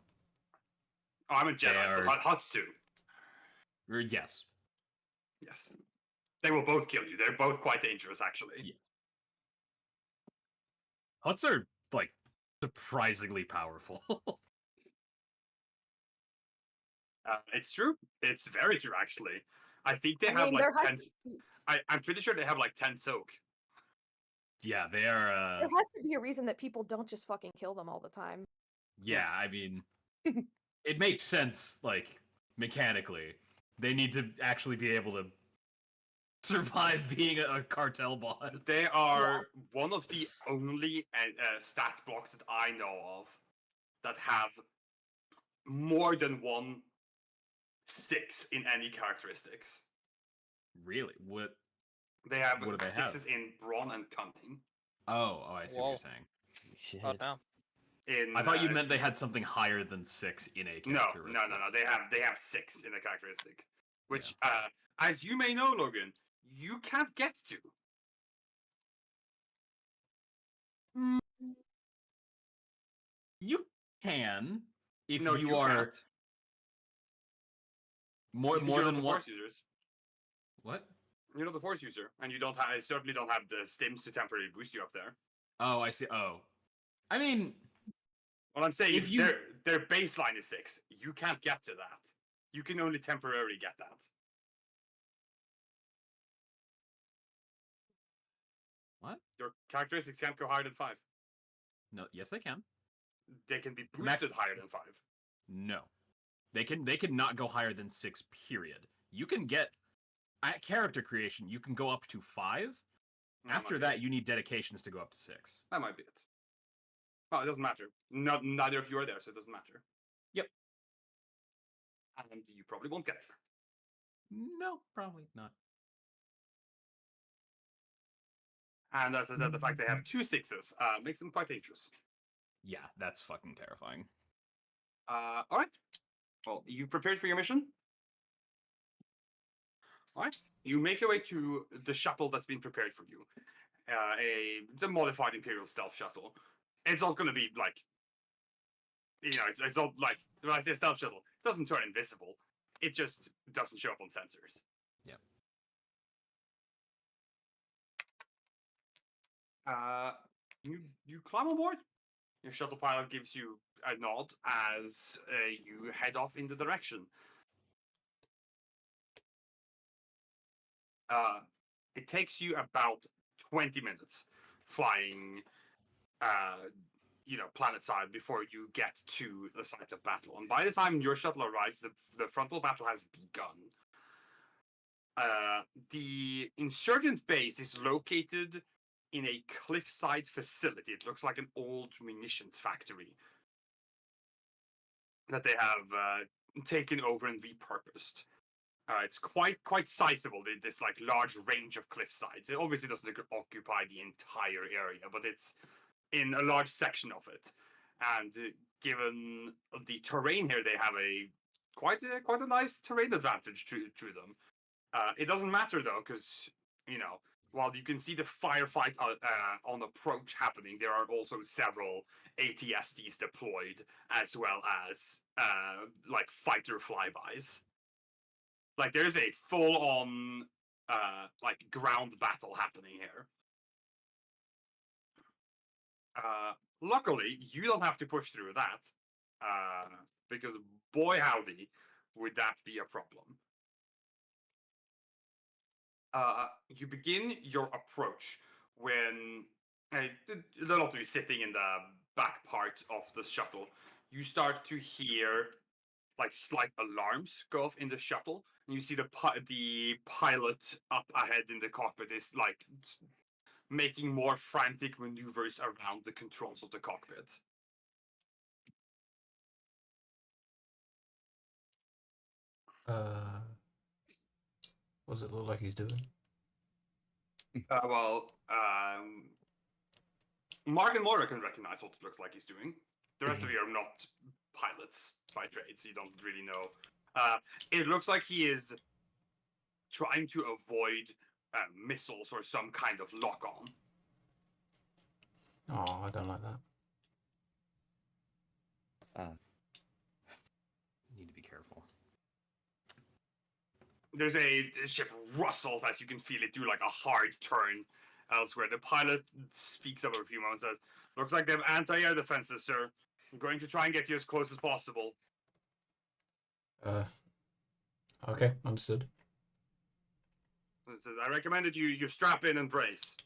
Oh, I'm a Jedi, are- but Hutts too. Yes. Yes. They will both kill you. They're both quite dangerous, actually. Yes. Hutts are like surprisingly powerful. It's true. It's very true, actually. I think they I have mean, like there 10. has, to be, I'm pretty sure they have like 10 soak. Yeah, they are. there has to be a reason that people don't just fucking kill them all the time. Yeah, I mean, it makes sense, like, mechanically. They need to actually be able to survive being a cartel boss. They are one of the only stat blocks that I know of that have more than 1/6 in any characteristics. Really? What? They have What do they have? 6s in brawn and cunning. Oh, I see what Whoa. you're saying. Shit. Oh damn. In I thought you meant they had soming higher than 6 in a no, characteristic. no. They have 6 in a characteristic, which, as you may know, Logan, you can't get to. You can if No, you are can't. more You're not than the one. force users. What? You're not the force user, and you don't have. Certainly don't have the stims to temporarily boost you up there. Oh, I see. Oh, I mean, What I'm saying If is you- their baseline is 6. You can't get to that. You can only temporarily get that. what? Your characteristics can't go higher than 5. No. Yes, they can. They can be Max- boosted higher than 5. No, they can. They can not go higher than 6. Period. You can get at character creation. You can go up to 5. After that, you need dedications to go up to 6. That might be it. Oh, it doesn't matter. Neither of you are there, so it doesn't matter. Yep. And you probably won't get it. No, probably not. And as I said, the fact they have 2 6s makes them quite dangerous. Yeah, that's fucking terrifying. All right. Well, you prepared for your mission? All right. You make your way to the shuttle that's been prepared for you. It's a modified Imperial stealth shuttle. It's not going to be like, it's all like, when I say stealth shuttle, it doesn't turn invisible. It just doesn't show up on sensors. Yep. You climb on board. Your shuttle pilot gives you a nod as you head off in the direction. It takes you about 20 minutes flying, planet side before you get to the site of battle. And by the time your shuttle arrives, the frontal battle has begun. The insurgent base is located in a cliffside facility. It looks like an old munitions factory that they have taken over and repurposed. It's quite sizable. This like large range of cliff sides. It obviously doesn't occupy the entire area, but it's in a large section of it. And given the terrain here, they have quite a nice terrain advantage to them. It doesn't matter though, because while you can see the firefight on approach happening, there are also several ATSTs deployed, as well as like fighter flybys. Like there's a full-on like ground battle happening here. Luckily, you don't have to push through that, because boy howdy, would that be a problem. You begin your approach when the lot of you sitting in the back part of the shuttle. You start to hear like slight alarms go off in the shuttle, and you see the pilot up ahead in the cockpit is like making more frantic maneuvers around the controls of the cockpit. What does it look like he's doing? Mark and Moira can recognize what it looks like he's doing. The rest of you are not pilots by trade, so you don't really know. It looks like he is trying to avoid missiles or some kind of lock-on. Oh, I don't like that. Need to be careful. There's the ship rustles as you can feel it do like a hard turn elsewhere. The pilot speaks up a few moments, says, "Looks like they have anti-air defenses, sir. I'm going to try and get you as close as possible." Okay, understood. It says, "I recommended you strap in and brace."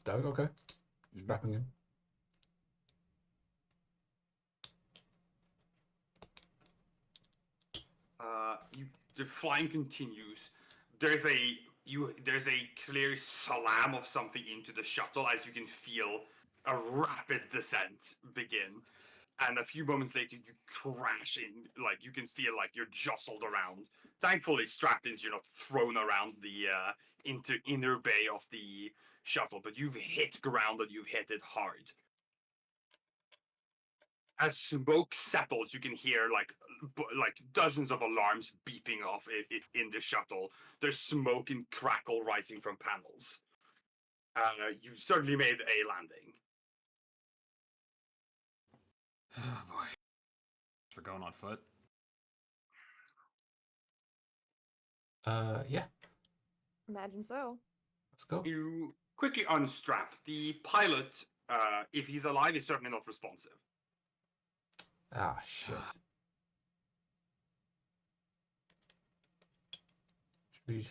Okay. Strapping in. The flying continues. There's a clear slam of something into the shuttle as you can feel a rapid descent begin. And a few moments later, you crash in. Like, you can feel like you're jostled around. Thankfully, strapped in, so you're not thrown around the inner bay of the shuttle, but you've hit ground and you've hit it hard. As smoke settles, you can hear like dozens of alarms beeping off in the shuttle. There's smoke and crackle rising from panels. You've certainly made a landing. Oh boy. We're going on foot. Yeah, Imagine so. let's go. You quickly unstrap. The pilot, if he's alive, is certainly not responsive. Ah, shit. Should we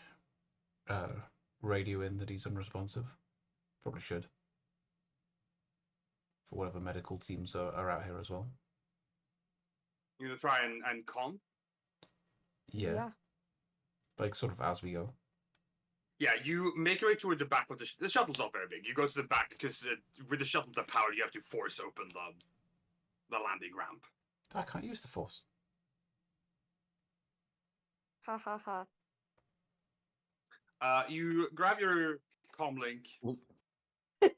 radio in that he's unresponsive? Probably should. For whatever medical teams are out here as well. You're gonna try and calm? Yeah. Like, sort of as we go. Yeah, you make your way toward the back of the shuttle's not very big. You go to the back because with the shuttle to power, you have to force open the landing ramp. I can't use the force. Ha ha ha. You grab your comm link. Oop. Oh,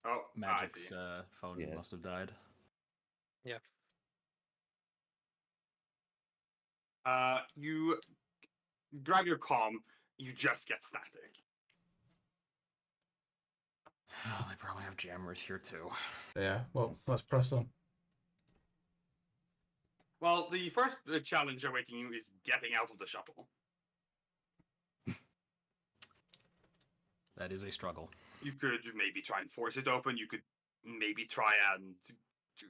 I Magic's see. phone Yeah. must have died. You grab your comm. You just get static. Oh, they probably have jammers here too. Yeah, well, let's press on. Well, the first challenge awaiting you is getting out of the shuttle. That is a struggle. You could maybe try and force it open. You could maybe try and to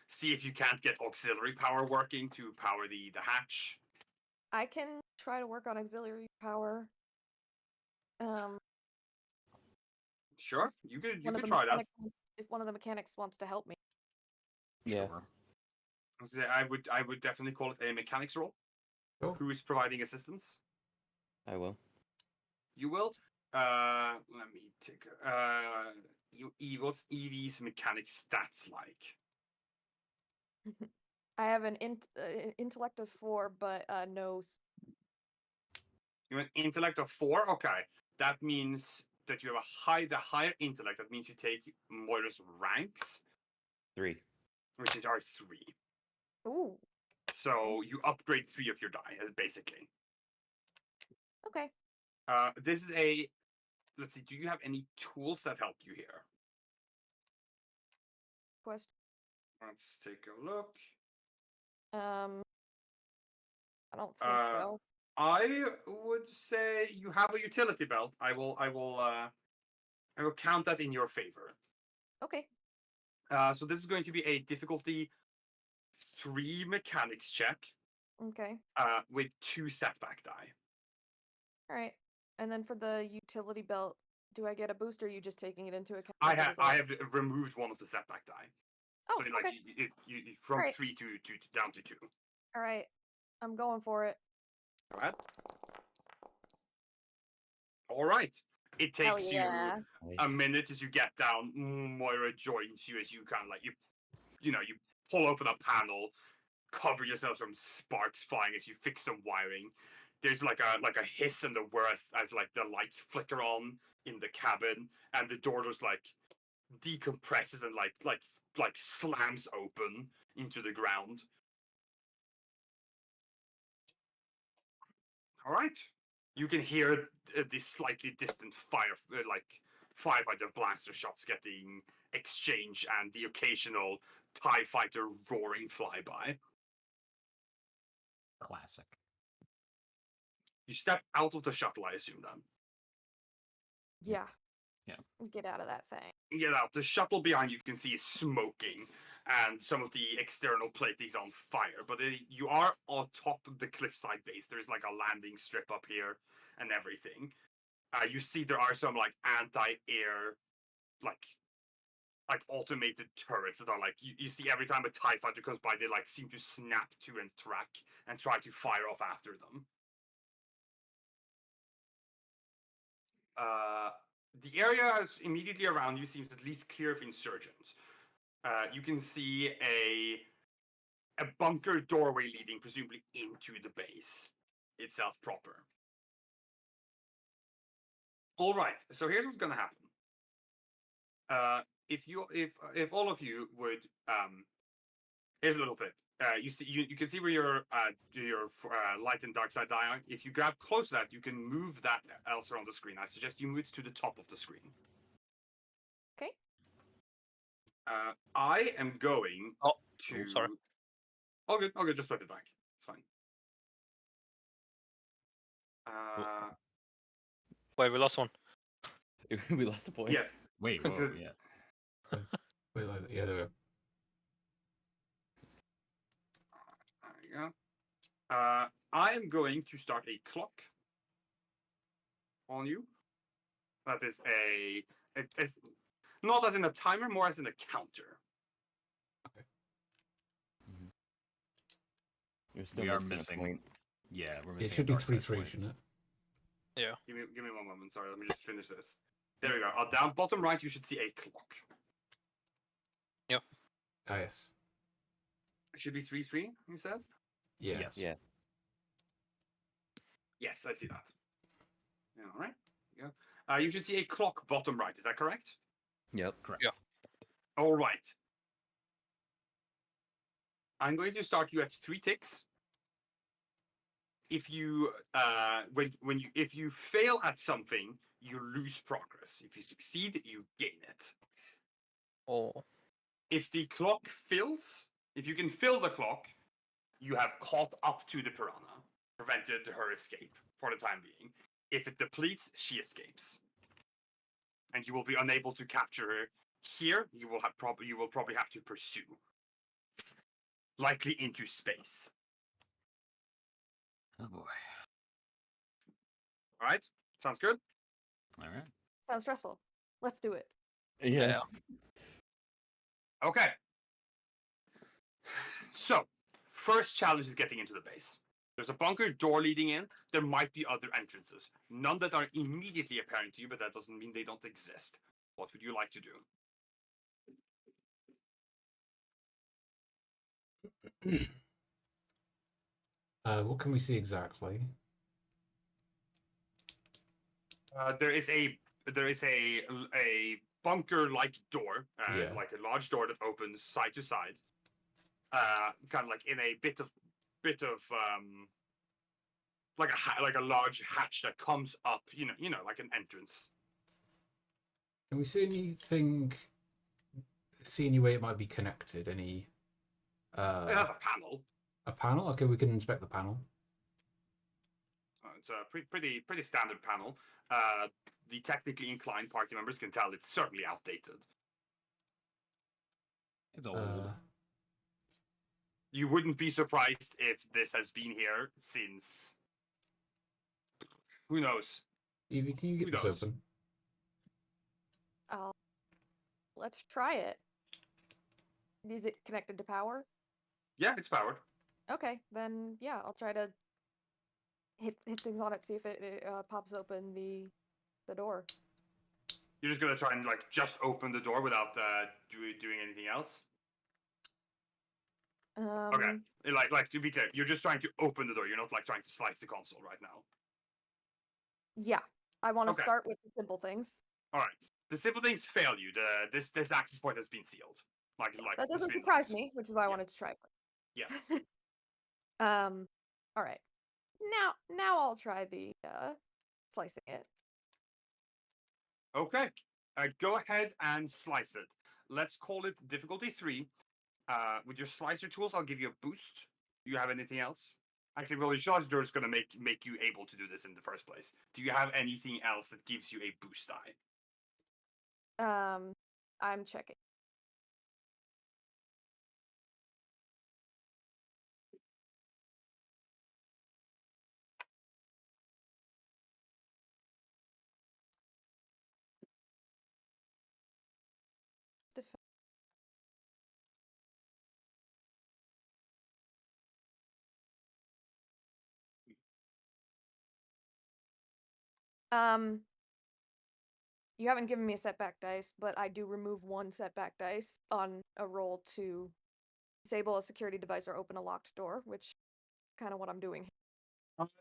see if you can't get auxiliary power working to power the hatch. I can try to work on auxiliary power. Sure, you could One of the try that. mechanics if one of the mechanics wants to help me. Yeah. Sure. I would definitely call it a mechanics role. Oh. Who is providing assistance? I will. You will. Let me take. What's Evie's mechanic stats like? I have an intellect of 4, but no. You have an intellect of 4. Okay, that means that you have the higher intellect. That means you take Moira's ranks, 3. which is R3. Ooh. So you upgrade 3 of your die, basically. Okay. This is a. Let's see. Do you have any tools that help you here? Question. Let's take a look. I don't think so. I would say you have a utility belt. I will count that in your favor. Okay. So this is going to be a difficulty 3 mechanics check. Okay. With 2 setback die. All right. And then for the utility belt, do I get a boost, or are you just taking it into account? I as a have result? removed one of the setback die. Oh, So like okay. you from Alright. 3 to down to 2. All right. I'm going for it. Go ahead. All right. It Hell takes yeah. you a minute as you get down. Moira joins you as you kind of like you pull open a panel, cover yourself from sparks flying as you fix some wiring. There's like a hiss and a whir as like the lights flicker on in the cabin, and the door just like decompresses and like slams open into the ground. All right. You can hear this slightly distant firefighter blaster shots getting exchanged and the occasional TIE fighter roaring flyby. Classic. You step out of the shuttle, I assume, then. Yeah. Yeah. Get out of that thing. You get out. The shuttle behind you can see is smoking, and some of the external plating is on fire. But you are on top of the cliffside base. There's like a landing strip up here and everything. You see there are some like anti-air, like automated turrets that are like you see every time a TIE fighter comes by, they like seem to snap to and track and try to fire off after them. The area immediately around you seems at least clear of insurgents. You can see a bunker doorway leading presumably into the base itself proper. All right, so here's what's gonna happen. if all of you would here's a little tip. You can see where your light and dark side die are. If you grab close to that, you can move that elsewhere on the screen. I suggest you move it to the top of the screen. Okay. I am going Oh, to. sorry. All good. Just flip it back. It's fine. Wait, we lost one. We lost the point. Yes. Wait, It's whoa, a- yeah. Wait, yeah, there we go. There you go. I am going to start a clock on you. That is it's not as in a timer, more as in a counter. You're still We are missing a missing. point. Yeah, we're It missing. should be a dark side 3-3, point. shouldn't it? Yeah. Give me one moment. Sorry, let me just finish this. There we go. Down bottom right, you should see a clock. Ah, yes. It should be 3-3. You said? Yeah. Yes. Yeah. Yes, I see that. Yeah, all right. Yeah. You should see a clock bottom right. Is that correct? Yep. Correct. Yeah. All right. I'm going to start you at 3 ticks. If you if you fail at something, you lose progress. If you succeed, you gain it. Oh. If the clock fills, if you can fill the clock, you have caught up to the piranha, prevented her escape for the time being. If it depletes, she escapes, and you will be unable to capture her. Here, you will probably have to pursue, likely into space. Oh boy. All right, sounds good. All right. Sounds stressful. Let's do it. Yeah. Okay. So, first challenge is getting into the base. There's a bunker door leading in. There might be other entrances. None that are immediately apparent to you, but that doesn't mean they don't exist. What would you like to do? What can we see exactly? There is a bunker-like door, Yeah. like a large door that opens side to side, kind of like in a bit of like a large hatch that comes up, you know, like an entrance. Can we see anything? See any way it might be connected? Any? It has a panel. A panel? Okay, we can inspect the panel. It's a pretty standard panel. The technically inclined party members can tell it's certainly outdated. It's old. You wouldn't be surprised if this has been here since. Who knows? Evie, can you get Who this knows? open? Let's try it. Is it connected to power? Yeah, it's powered. Okay, then yeah, I'll try to hit things on it, see if it pops open the door. You're just gonna try and like just open the door without doing anything else. Okay, like to be clear, you're just trying to open the door. You're not like trying to slice the console right now. Yeah, I want to Okay. start with the simple things. All right, the simple things fail you. This access point has been sealed. Like That it's doesn't been surprise locked. me, which is why I wanted to try it. Yes. All right. Now I'll try the slicing it. Okay. Go ahead and slice it. Let's call it difficulty 3. With your slicer tools, I'll give you a boost. Do you have anything else? Actually, well, your slicer is going to make you able to do this in the first place. Do you have anything else that gives you a boost die? I'm checking. You haven't given me a setback dice, but I do remove 1 setback dice on a roll to disable a security device or open a locked door, which is kind of what I'm doing.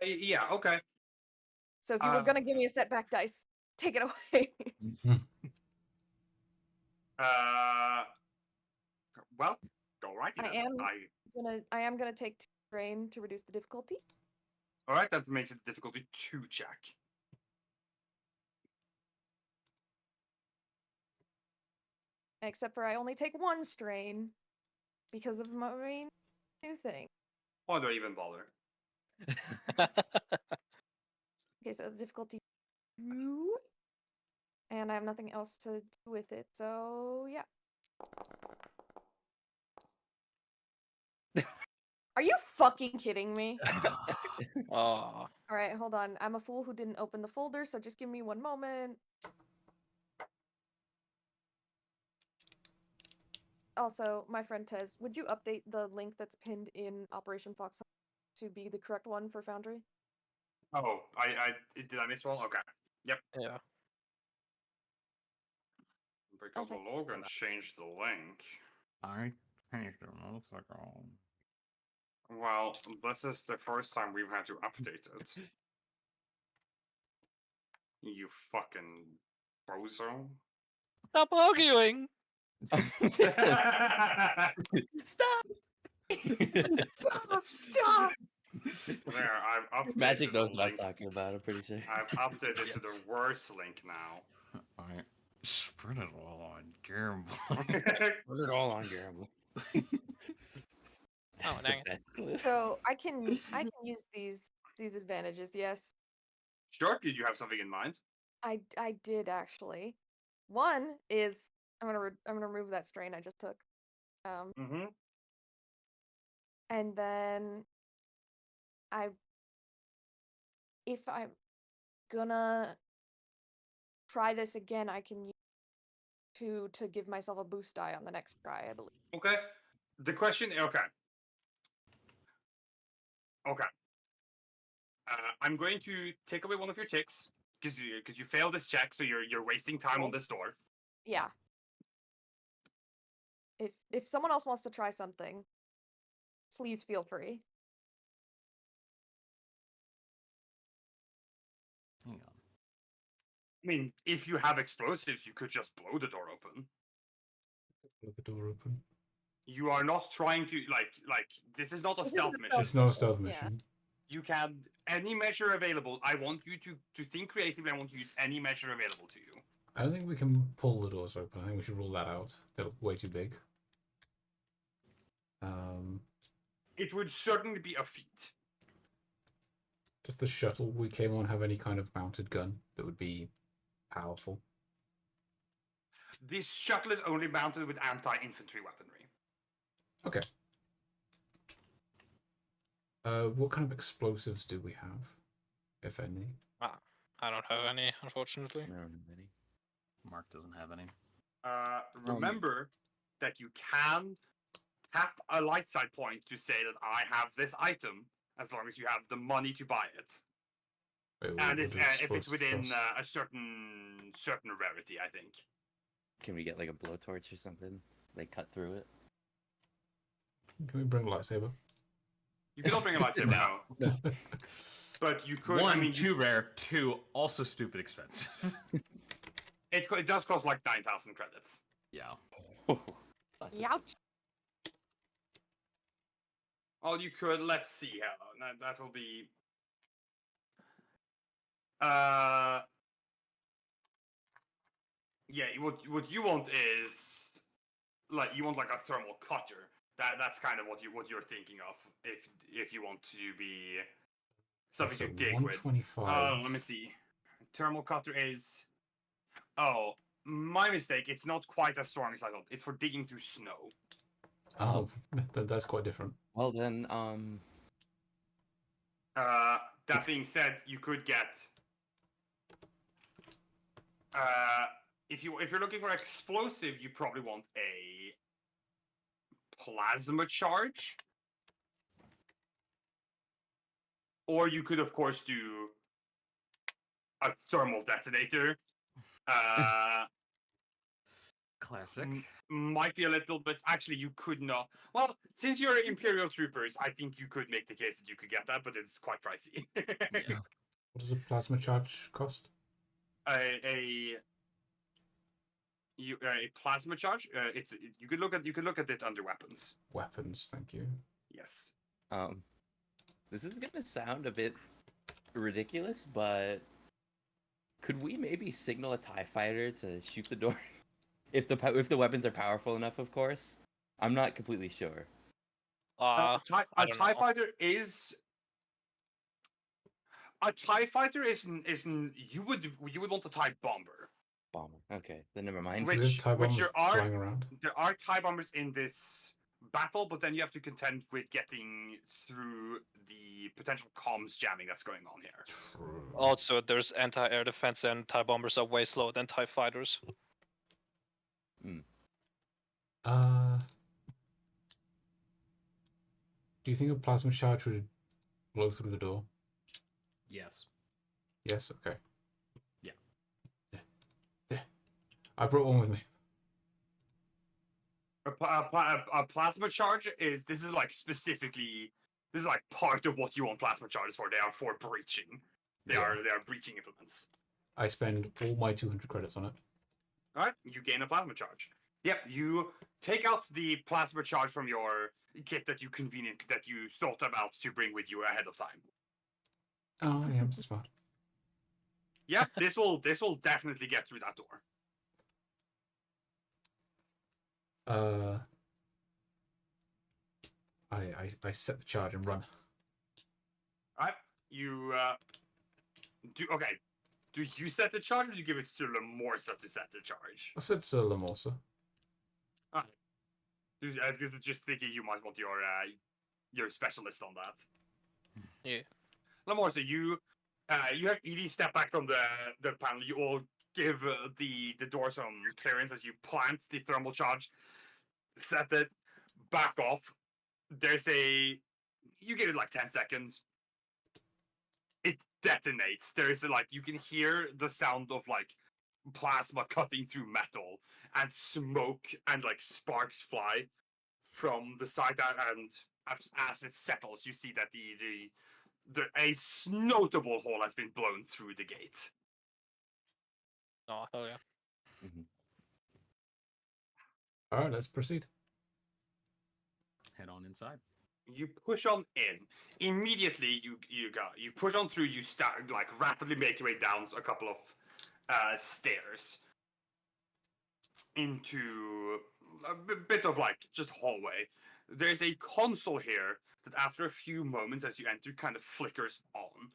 Yeah, okay. So if you were gonna give me a setback dice, take it away. Well, go right I then. am gonna take 2 strain to reduce the difficulty. All right, that makes it a difficulty 2 check. Except for I only take 1 strain because of my new thing. Why do I even bother? Okay, so it's difficulty 2. And I have nothing else to do with it, so yeah. Are you fucking kidding me? Oh, Alright, hold on. I'm a fool who didn't open the folder, so just give me 1 moment. Also, my friend Tez, would you update the link that's pinned in Operation Foxhunt to be the correct one for Foundry? Oh, did I miss one? Okay. Yep. yeah. Because think Logan changed the link. I changed it. Let's like, oh. Well, this is the first time we've had to update it. You fucking bozo. Stop arguing. Stop! Stop! There, I've updated Magic knows the what I'm link. talking about, I'm pretty sure. I've updated to the worst link now. I spread it all on Gamble. Put it all on Gamble. That's the dang it. best clue. So I can use these advantages, yes. Sure, did you have something in mind? I did actually. One is I'm gonna remove that strain I just took. Mm-hmm. And then if I'm gonna try this again, I can use to give myself a boost die on the next try, I believe. Okay. The question, okay. Okay. I'm going to take away one of your ticks because you failed this check, so you're wasting time on this door. Yeah. If someone else wants to try something, please feel free. Hang on. I mean, if you have explosives, you could just blow the door open. Blow the door open. You are not trying to like this is not a This stealth isn't a mission. It's not a stealth Yeah. mission. You can any measure available. I want you to think creatively. I want to use any measure available to you. I don't think we can pull the doors open. I think we should rule that out. They're way too big. It would certainly be a feat. Does the shuttle we came on have any kind of mounted gun that would be powerful? This shuttle is only mounted with anti-infantry weaponry. Okay. What kind of explosives do we have, if any? I don't have any, unfortunately. I don't know any. Mark doesn't have any. Remember that you can tap a light side point to say that I have this item, as long as you have the money to buy it. Wait, And what if do it's explosives within cost? a certain rarity, I think. Can we get like a blowtorch or something? Like cut through it? Can we bring a lightsaber? You cannot bring a lightsaber now, No. but you could. One, I mean, too rare. Two, also stupid expensive. it does cost like 9,000 credits. Yeah. Youch. Oh, you could. Let's see how that will be. Yeah. What you want is like you want like a thermal cutter. That's kind of what you're thinking of if you want to be something So to dig with. 125. Let me see. Thermal cutter is. Oh, my mistake. It's not quite as strong as I thought. It's for digging through snow. Oh, that's quite different. Well then, That being said, you could get. If you're looking for explosive, you probably want a plasma charge, or you could of course do a thermal detonator. Classic. Might be a little bit. Actually, you could not. Well, since you're Imperial troopers, I think you could make the case that you could get that, but it's quite pricey. Yeah. What does a plasma charge cost? a plasma charge. You could look at it under weapons. Weapons, thank you. Yes. This is gonna sound a bit ridiculous, but could we maybe signal a TIE fighter to shoot the door? If the weapons are powerful enough, of course. I'm not completely sure. I A don't TIE know. fighter is. A TIE fighter is you would want a TIE bomber. Bomber. Okay, then never mind. Which- There's TIE bombs there are- flying around. There are TIE bombers in this battle, but then you have to contend with getting through the potential comms jamming that's going on here. True. Also, there's anti-air defense, and TIE bombers are way slower than TIE fighters. Do you think a plasma charge would blow through the door? Yes. Yes. Okay. Yeah. Yeah. I brought one with me. A plasma charge is specifically part of what you want plasma charges for. They are for breaching. They Yeah. are breaching implements. I spend all my 200 credits on it. All right, you gain a plasma charge. Yep, you take out the plasma charge from your kit that you thought about to bring with you ahead of time. Oh, I am so smart. Yep, this will definitely get through that door. I set the charge and run. All right, you do okay. Do you set the charge, or do you give it to Lamorsa to set the charge? I said to Lamorsa. I was just thinking you might want your specialist on that. Yeah. Lamorsa, you have Edie step back from the panel. You all give the door some clearance as you plant the thermal charge, set it, back off. You give it like 10 seconds. It detonates. You can hear the sound of plasma cutting through metal, and smoke and sparks fly from the side. And as it settles, you see that a notable hole has been blown through the gate. Oh, hell yeah. All right, let's proceed. Head on inside. You push on in. Immediately, you push on through. You start rapidly make your way down a couple of stairs into a bit of just hallway. There's a console here that after a few moments as you enter kind of flickers on.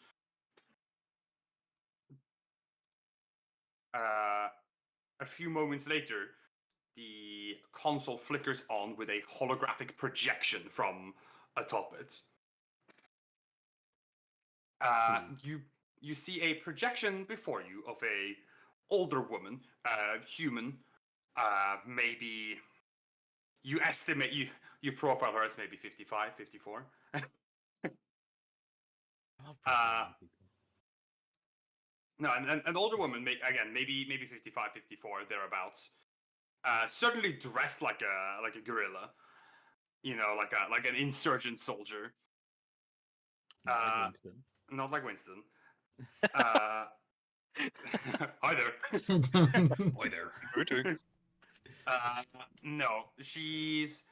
A few moments later, the console flickers on with a holographic projection from atop it. You see a projection before you of a older woman, human, maybe you estimate you profile her as maybe 55, 54. No, an older woman, maybe 55, 54 thereabouts. Certainly dressed like a gorilla, like an insurgent soldier. Not like Winston. Not like Winston. Either. Boy there. No, she's.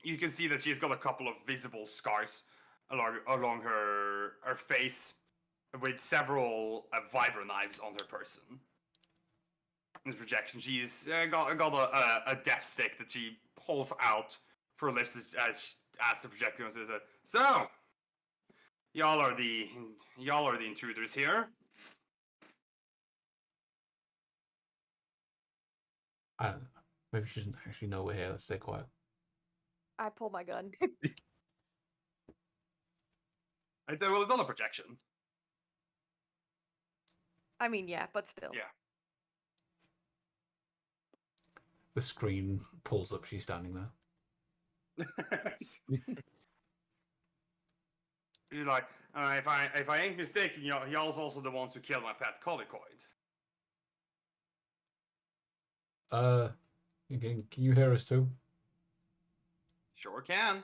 You can see that she's got a couple of visible scars along her face, with several vibro knives on her person. In this projection, she's got a death stick that she pulls out for her lips as the projector says, "So, y'all are the intruders here." I don't know. Maybe she doesn't actually know we're here. Let's stay quiet. I pull my gun. I'd say, well, it's on a projection. I mean, yeah, but still. Yeah. The screen pulls up. She's standing there. You're like, if I ain't mistaken, y'all's also the ones who killed my pet Colicoid. Can you hear us too? Sure can.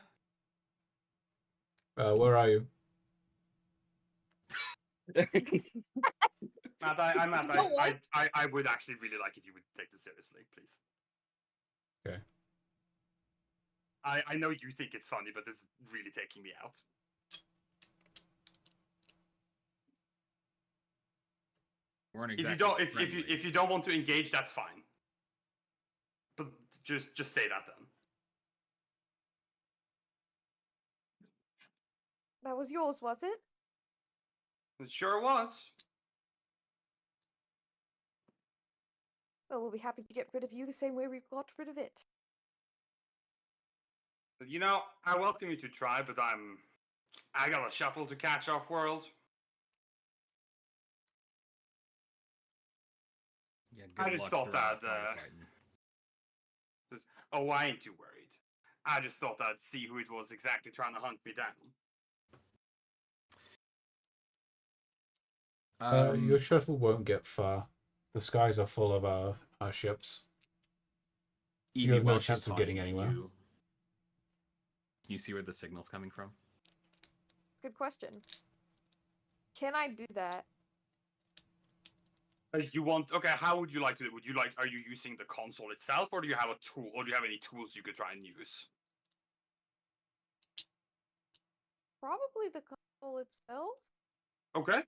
Where are you? Matt, You know what? I would actually really like if you would take this seriously, please. Okay. I know you think it's funny, but this is really taking me out. Weren't If you exactly don't, friendly. if you don't want to engage, that's fine. But just say that then. That was yours, was it? It sure was. Well, we'll be happy to get rid of you the same way we got rid of it. You know, I welcome you to try, but I got a shuttle to catch off world. Yeah, I good just luck thought that, firefighting. Oh, I ain't too worried. I just thought I'd see who it was exactly trying to hunt me down. Your shuttle won't get far. The skies are full of our ships. Evie, You have no while she's chance of getting talking to anywhere. you, can you see where the signal's coming from? Good question. Can I do that? You want? Okay, how would you like to do it? Would you like? Are you using the console itself, or do you have a tool, or do you have any tools you could try and use? Probably the console itself. Okay.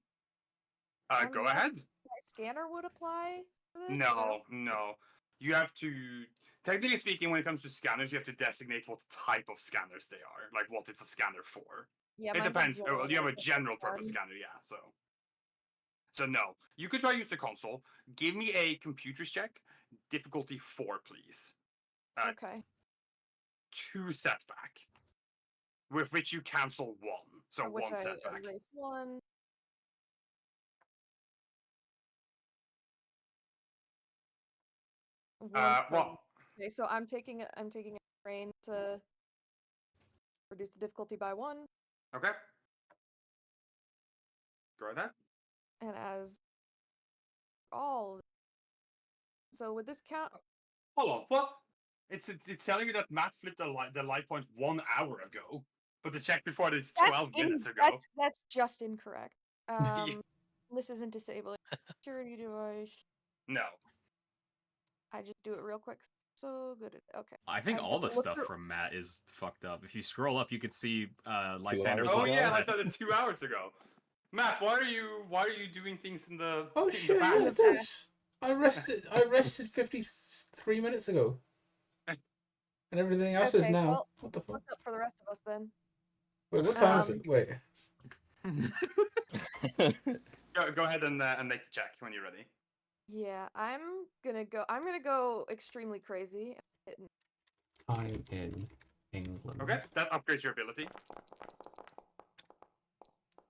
Go Unless ahead. my scanner would apply for this. No. You have to. Technically speaking, when it comes to scanners, you have to designate what type of scanners they are, like what it's a scanner for. Yeah, It mine's a depends. general You have a purpose general purpose one. scanner, yeah. So no, you could try use the console. Give me a computers check, difficulty 4, please. Okay. 2 setback, with which you cancel 1. So Which 1 I setback. erase 1. Well, Okay, so I'm taking a train to reduce the difficulty by 1, okay. Go ahead. and as all. So would this count? Hold on, what? It's telling you that Matt flipped the light point 1 hour ago, but the check before it is 12 minutes ago. That's just incorrect. Yeah. This isn't disabling security device. No. I just do it real quick. So good at okay. I think just all the have to look stuff through- from Matt is fucked up. If you scroll up, you can see Lysander's hours Oh ago? yeah, I said it 2 hours ago. Matt, why are you doing things in the Oh in shit! the Yeah, past? it does. I rested 53 minutes ago, and everything else is Okay, now. well, What the fuck? fucked up for the rest of us then. Wait, what time is it? Wait. Go ahead and make the check when you're ready. Yeah, I'm gonna go extremely crazy. Time in England. Okay, that upgrades your ability.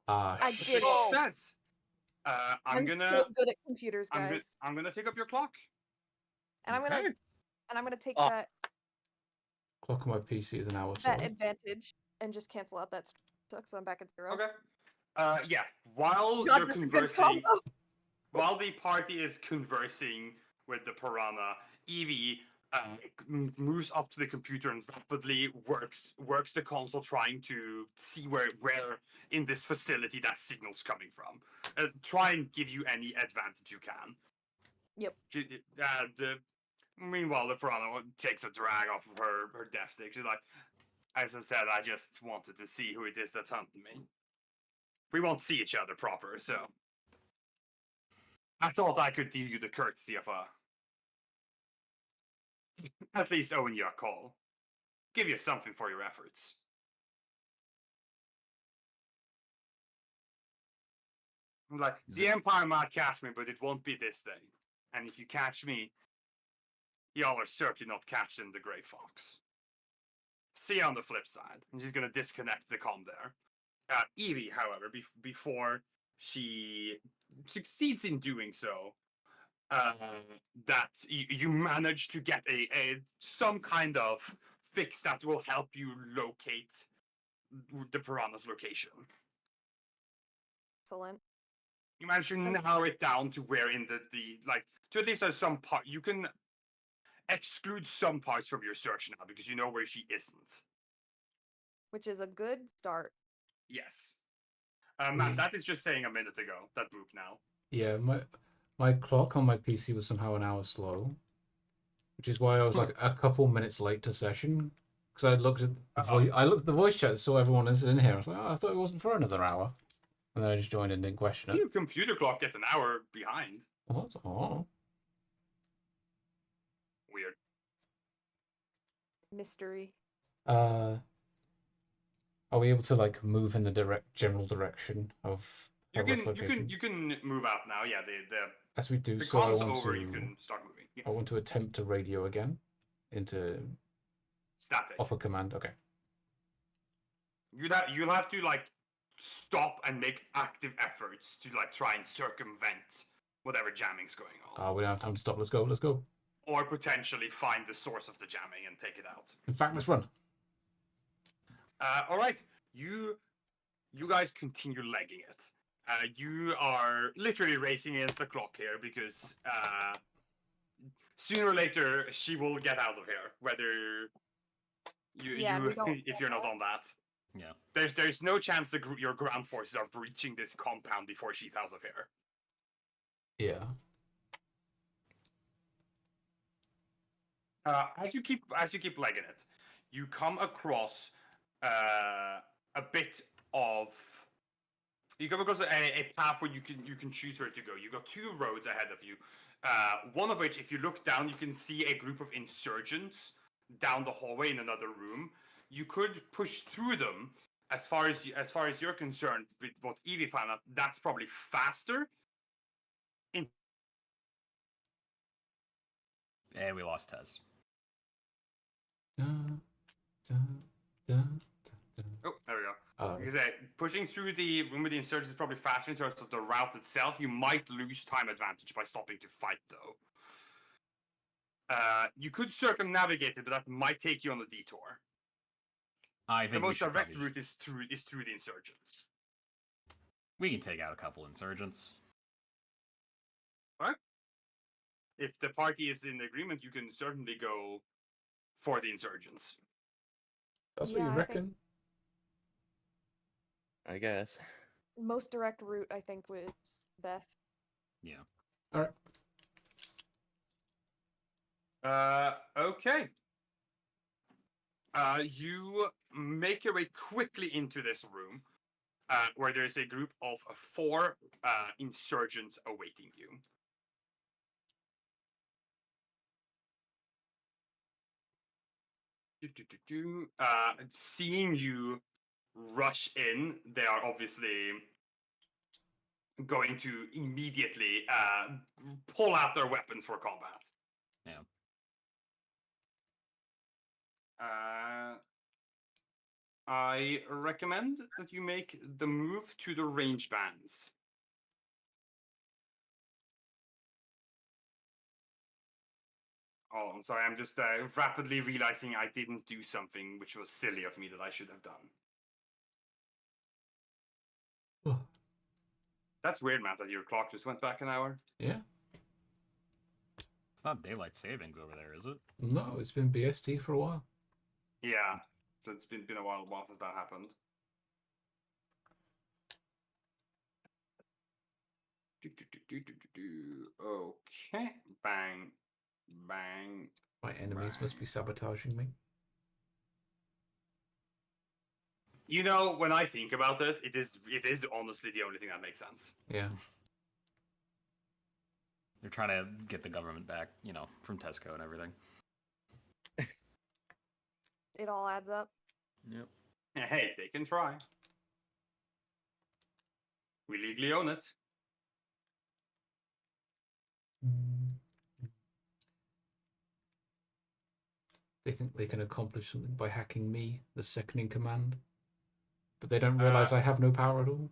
Ah, I shit. did it. Success. I'm so gonna good at computers, guys. I'm gonna take up your clock. And I'm Okay. gonna take Oh. Clock on my PC is an hour that slow. advantage and just cancel out that stuck, so I'm back at 0. Okay. Yeah. While God, you're that's a good conversing, combo. while the party is conversing with the piranha, Evie moves up to the computer and rapidly works the console, trying to see where in this facility that signal's coming from. Try and give you any advantage you can. Yep. Meanwhile, the piranha takes a drag off of her death stick. She's like, as I said, I just wanted to see who it is that's hunting me. We won't see each other proper, so I thought I could do you the courtesy of at least owing you a call. Give you something for your efforts. Like, the Empire might catch me, but it won't be this day. And if you catch me, y'all are certainly not catching the Grey Fox. See you on the flip side. And she's gonna disconnect the comm there. Evie, however, before she succeeds in doing so, that you manage to get some kind of fix that will help you locate the piranha's location. Excellent. You manage to narrow it down to where in the like, to at least have some part. You can exclude some parts from your search now because you know where she isn't. Which is a good start. Matt, that is just saying a minute ago. That boop now. Yeah, my clock on my PC was somehow an hour slow, which is why I was like a couple minutes late to session. Because I looked at the voice chat, saw everyone is in here. I was like, oh, I thought it wasn't for another hour, and then I just joined and didn't question it. Your computer clock gets an hour behind. What? Oh, Weird. Mystery. are we able to like move in the general direction of You our rough location? you can move out now. Yeah, As we do the so, com's over. You can start moving. Yeah. I want to attempt to radio again into Static. offer command. Okay. You'll have to like stop and make active efforts to like try and circumvent whatever jamming's going on, We don't have time to stop. Let's go. Let's go. or potentially find the source of the jamming and take it out. In fact, let's run. All right, you guys continue legging it. You are literally racing against the clock here because sooner or later she will get out of here. Whether if you're not on that, Yeah. there's no chance your ground forces are breaching this compound before she's out of here. Yeah. As you keep legging it, you come across a bit of. You come across a path where you can choose where to go. You got two roads ahead of you. One of which, if you look down, you can see a group of insurgents down the hallway in another room. You could push through them. As far as you're concerned, with what Evie found out, that's probably faster. And we lost Tez. Oh, there we go. Oh, Because pushing through the room with the insurgents is probably faster in terms of the route itself. You might lose time advantage by stopping to fight, though. You could circumnavigate it, but that might take you on a detour. I think The we most should direct probably route is through the insurgents. we can take out a couple insurgents. Right? If the party is in agreement, you can certainly go for the insurgents. that's Yeah, what you I think- reckon? I guess. Most direct route, I think, was best. Yeah. All right. Okay. You make your way quickly into this room, where there is a group of 4 insurgents awaiting you. Seeing you rush in, they are obviously going to immediately pull out their weapons for combat. Yeah. I recommend that you make the move to the range bands. Oh, I'm sorry. I'm just rapidly realizing I didn't do something which was silly of me that I should have done. That's weird, Matt, that your clock just went back an hour. Yeah. It's not daylight savings over there, is it? No, it's been BST for a while. Yeah, so it's been a while since that happened. Okay, bang, bang. My enemies must be sabotaging me. You know, when I think about it, it is honestly the only thing that makes sense. Yeah. They're trying to get the government back, you know, from Tesco and everything. It all adds up. Yep. Hey, they can try. We legally own it. They think they can accomplish something by hacking me, the second in command. But they don't realize I have no power at all.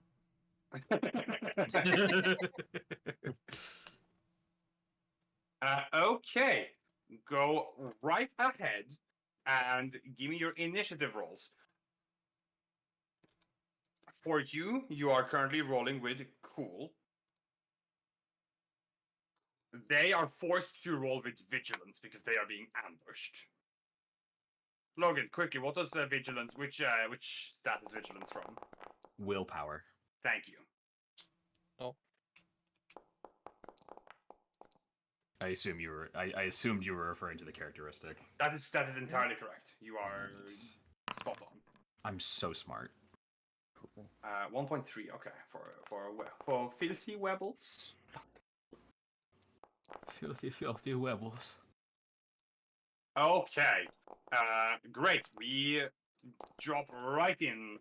Okay, go right ahead and give me your initiative rolls. For you, you are currently rolling with Cool. They are forced to roll with Vigilance because they are being ambushed. Logan, quickly, what does Vigilance, which stat is Vigilance from? Willpower. Thank you. Oh. I assume you were. I assumed you were referring to the characteristic. That is entirely correct. You are spot on. I'm so smart. 1.3. Okay, for filthy webbles. Filthy werewolves. Okay, great. We drop right in.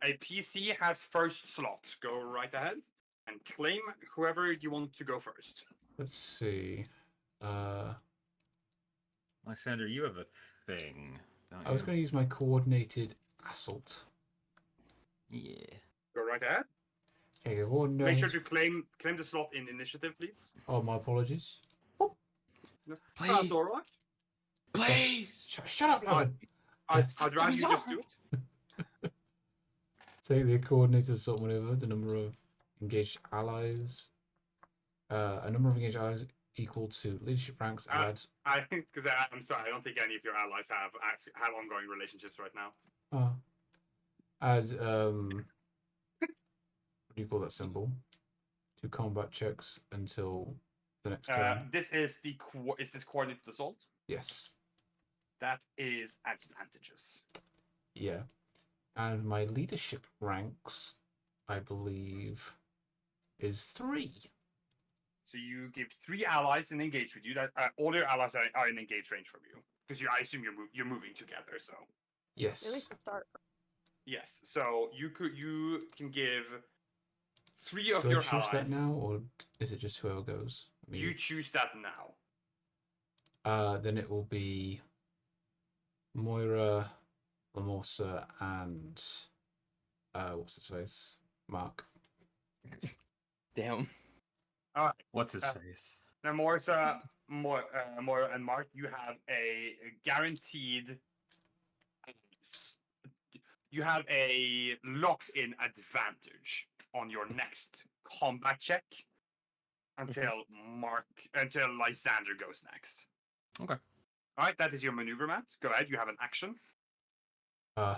A PC has first slot. Go right ahead and claim whoever you want to go first. Let's see. Lysander, you have a thing, don't you? I was going to use my coordinated assault. Yeah. Go right ahead. Okay, Make coordinated. sure to claim the slot in initiative, please. Oh, my apologies. Please. That's all right. Please. Shut up, Logan. I'd rather you just do it. Take the coordinated assault maneuver. The number of engaged allies. A number of engaged allies equal to leadership ranks. Add. I think because I'm sorry, I don't think any of your allies have ongoing relationships right now. Add what do you call that symbol? To combat checks until the next turn. This is this coordinated assault? Yes. That is advantages. Yeah. And my leadership ranks, I believe, is 3. So you give 3 allies an engage with you. That all your allies are in engage range from you because I assume you're moving together. So Yes. At least to start. yes. So you can give 3 of Do your I choose allies. that now, or is it just whoever goes? You choose that now. Then it will be Moira, Lamorsa, and what's his face? Mark. Damn. All right. What's his face? Now, Moira and Mark, you have a guaranteed. You have a locked-in advantage on your next combat check until Lysander goes next. Okay. All right, that is your maneuver, Matt. Go ahead. You have an action. I'm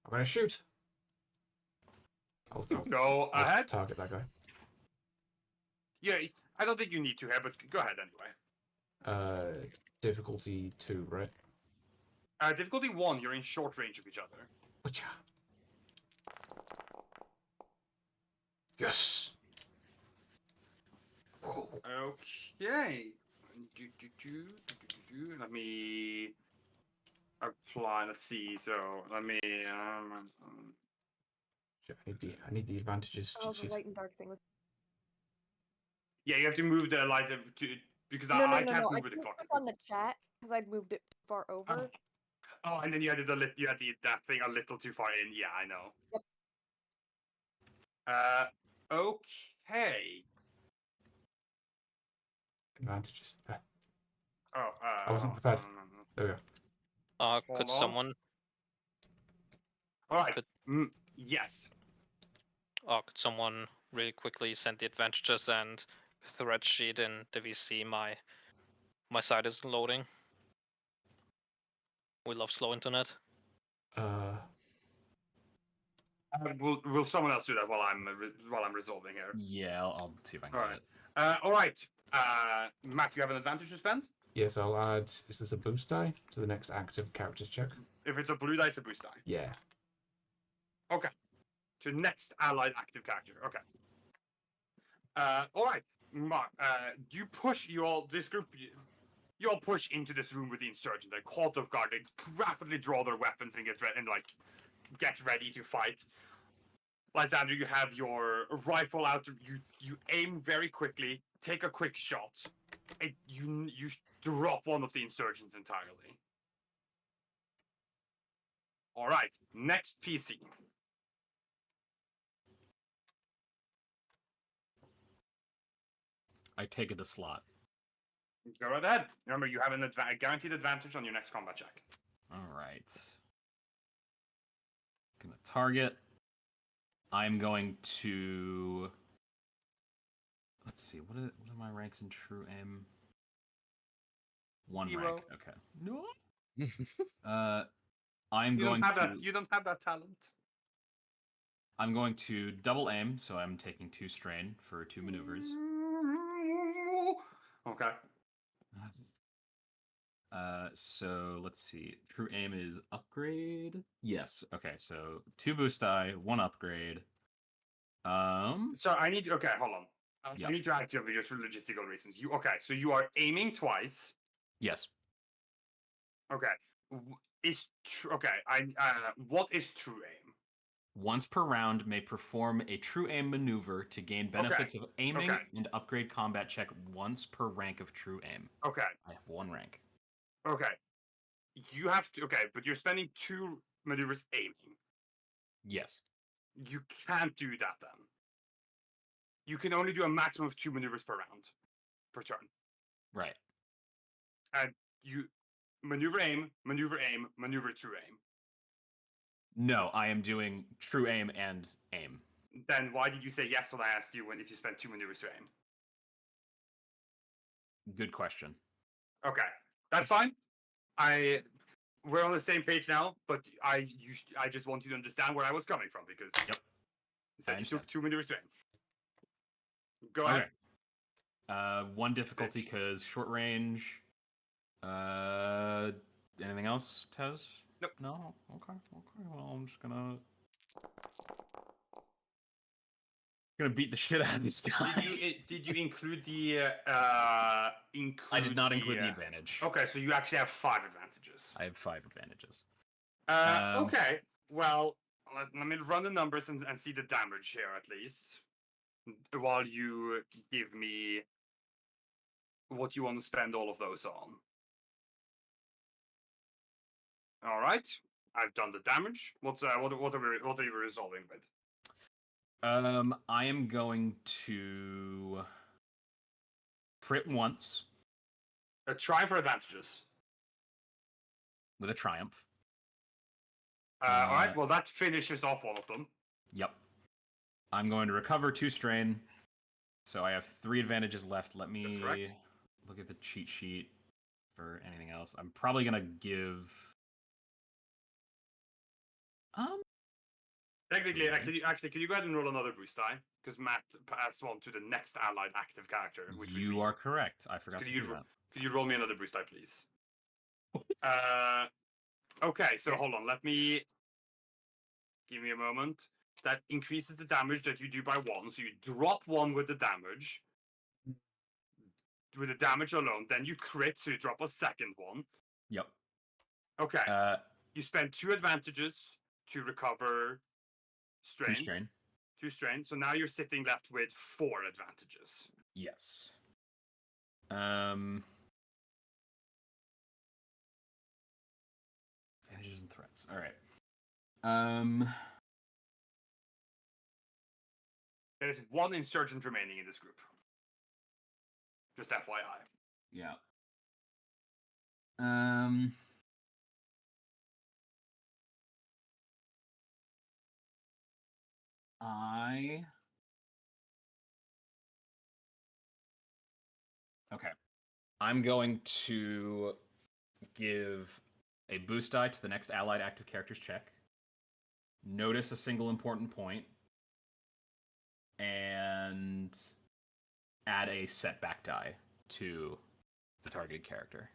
gonna shoot. I'll Go ahead. target that guy. Yeah, I don't think you need to here, but go ahead anyway. Difficulty 2, right? Difficulty 1. You're in short range of each other. Whatcha? Yes. Whoa. Okay. Let me apply. Let's see. So let me. Shit, I need the advantages. Oh, the Shit. light and dark thing was. Yeah, you have to move the light because No, I can't I move with the couldn't clock. click on the chat because I'd moved it too far over. Oh, and then you had that thing a little too far in. Yeah, I know. Yep. Okay. Advantages. Oh, I wasn't prepared. There we go. Hold Could on. someone? All right. Could- Yes. Could someone really quickly send the advantages and thread sheet in the VC? My site is loading. We love slow internet. Will someone else do that while I'm resolving here? Yeah, I'll see if I can All get right. it. All right. Matt, you have an advantage to spend. Yes, I'll add. Is this a boost die to the next active character's check? If it's a blue die, it's a boost die. Yeah. Okay. To next allied active character. Okay. All right. Mark, you push this group. You all push into this room with the insurgent. They're caught off guard. They rapidly draw their weapons and get ready to fight. Lysander, you have your rifle out. You aim very quickly. Take a quick shot. And you drop one of the insurgents entirely. All right. Next PC. I take it a slot. Go right ahead. Remember, you have a guaranteed advantage on your next combat check. All right. Gonna target. I'm going to. Let's see. What are my ranks in true aim? 1 0. rank. Okay. No. I'm You going don't have to. that. You don't have that talent. I'm going to double aim, so I'm taking 2 strain for 2 maneuvers. Okay. So let's see. True aim is upgrade. Yes. Okay. So 2 boost die, 1 upgrade. So I need. Okay, hold on. Yeah. I need to activate just for logistical reasons. So you are aiming twice. Yes. Okay. Okay. What is true aim? Once per round, may perform a true aim maneuver to gain benefits of aiming Okay. and upgrade combat check once per rank of true aim. Okay. I have 1 rank. Okay. You have to. Okay, but you're spending 2 maneuvers aiming. Yes. You can't do that then. You can only do a maximum of 2 maneuvers per round, per turn. Right. And you maneuver aim, maneuver aim, maneuver true aim. No, I am doing true aim and aim. Then why did you say yes when I asked you if you spent 2 maneuvers to aim? Good question. Okay, that's fine. We're on the same page now, but I just want you to understand where I was coming from because Yep. you said I you took 2 maneuvers to aim. Go Okay. ahead. 1 difficulty because short range. Anything else, Tez? Nope. No? Okay. Well, I'm just gonna beat the shit out of this guy. Did you include the I did not include the advantage. Okay, so you actually have 5 advantages. I have 5 advantages. Okay. Well, let me run the numbers and see the damage here at least, while you give me what you want to spend all of those on. All right. I've done the damage. What are you resolving with? I am going to crit once Try for advantages. with a triumph. All right. Well, that finishes off one of them. Yep. I'm going to recover 2 strain. So I have 3 advantages left. Let me That's correct. look at the cheat sheet for anything else. I'm probably gonna give. Technically, Okay. can you go ahead and roll another boost die? Because Matt passed one to the next allied active character, which would You be. are correct. I forgot Could to you do that. Could you roll me another boost die, please? Okay, so hold on. Give me a moment. That increases the damage that you do by 1. So you drop 1 with the damage. With the damage alone. Then you crit, so you drop a second one. Yep. Okay. You spend 2 advantages to recover 2 strain. strain. 2 strain. So now you're sitting left with 4 advantages. Yes. Advantages and threats. All right. There is 1 insurgent remaining in this group. Just FYI. Yeah. Okay. I'm going to give a boost die to the next allied active character's check. Notice a single important point. And add a setback die to the targeted character.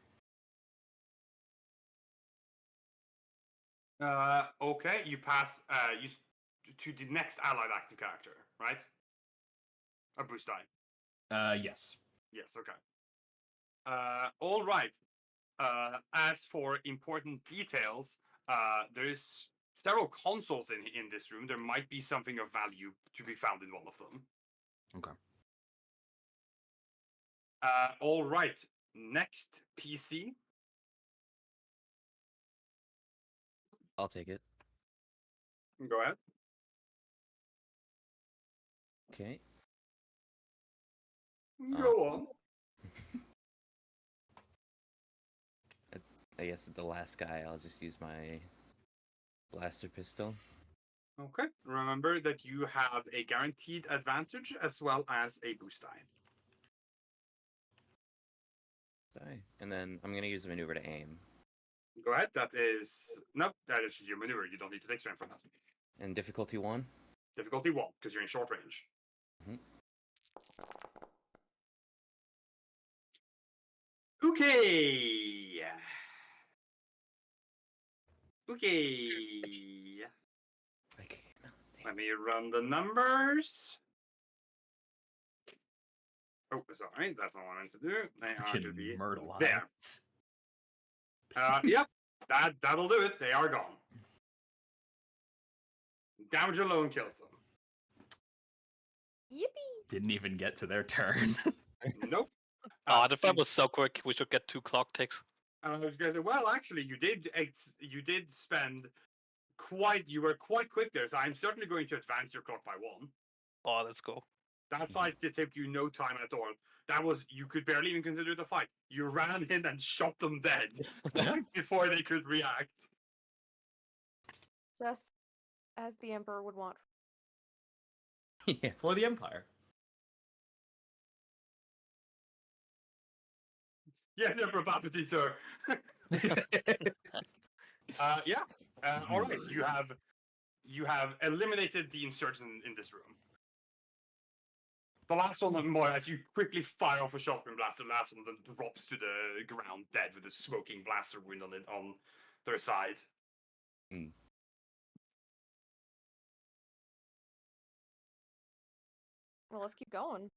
Okay, you pass to the next allied active character, right? A boost die. Yes. Yes, okay. All right. As for important details, there's several consoles in this room. There might be something of value to be found in one of them. Okay. All right. Next PC. I'll take it. Go ahead. Okay. Go on. I guess the last guy, I'll just use my blaster pistol. Okay. Remember that you have a guaranteed advantage as well as a boost die. Sorry. And then I'm gonna use a maneuver to aim. Go ahead. That is just your maneuver. You don't need to take strength for that. And difficulty 1. Difficulty 1 because you're in short range. Mhm. Okay. Okay. Like, Let me run the numbers. Oh, sorry, that's not what I wanted to do. They are to be there. Myrtleize. Yep, that'll do it. They are gone. Damage alone kills them. Yippee! Didn't even get to their turn. Nope. Oh, the fight was so quick. We should get 2 clock ticks. I was going to say, well, actually, you did spend you were quite quick there, so I'm certainly going to advance your clock by 1. Oh, let's go. That fight did take you no time at all. You could barely even consider it a fight. You ran in and shot them dead Yeah. before they could react. Just as the Emperor would want. yeah. For the Empire. Yes, Emperor Palpatine, sir. Yeah. All right. You have eliminated the insurgents in this room. The last one, more as you quickly fire off a shotgun blast, the last one that drops to the ground dead with a smoking blaster wound on their side. Well, let's keep going.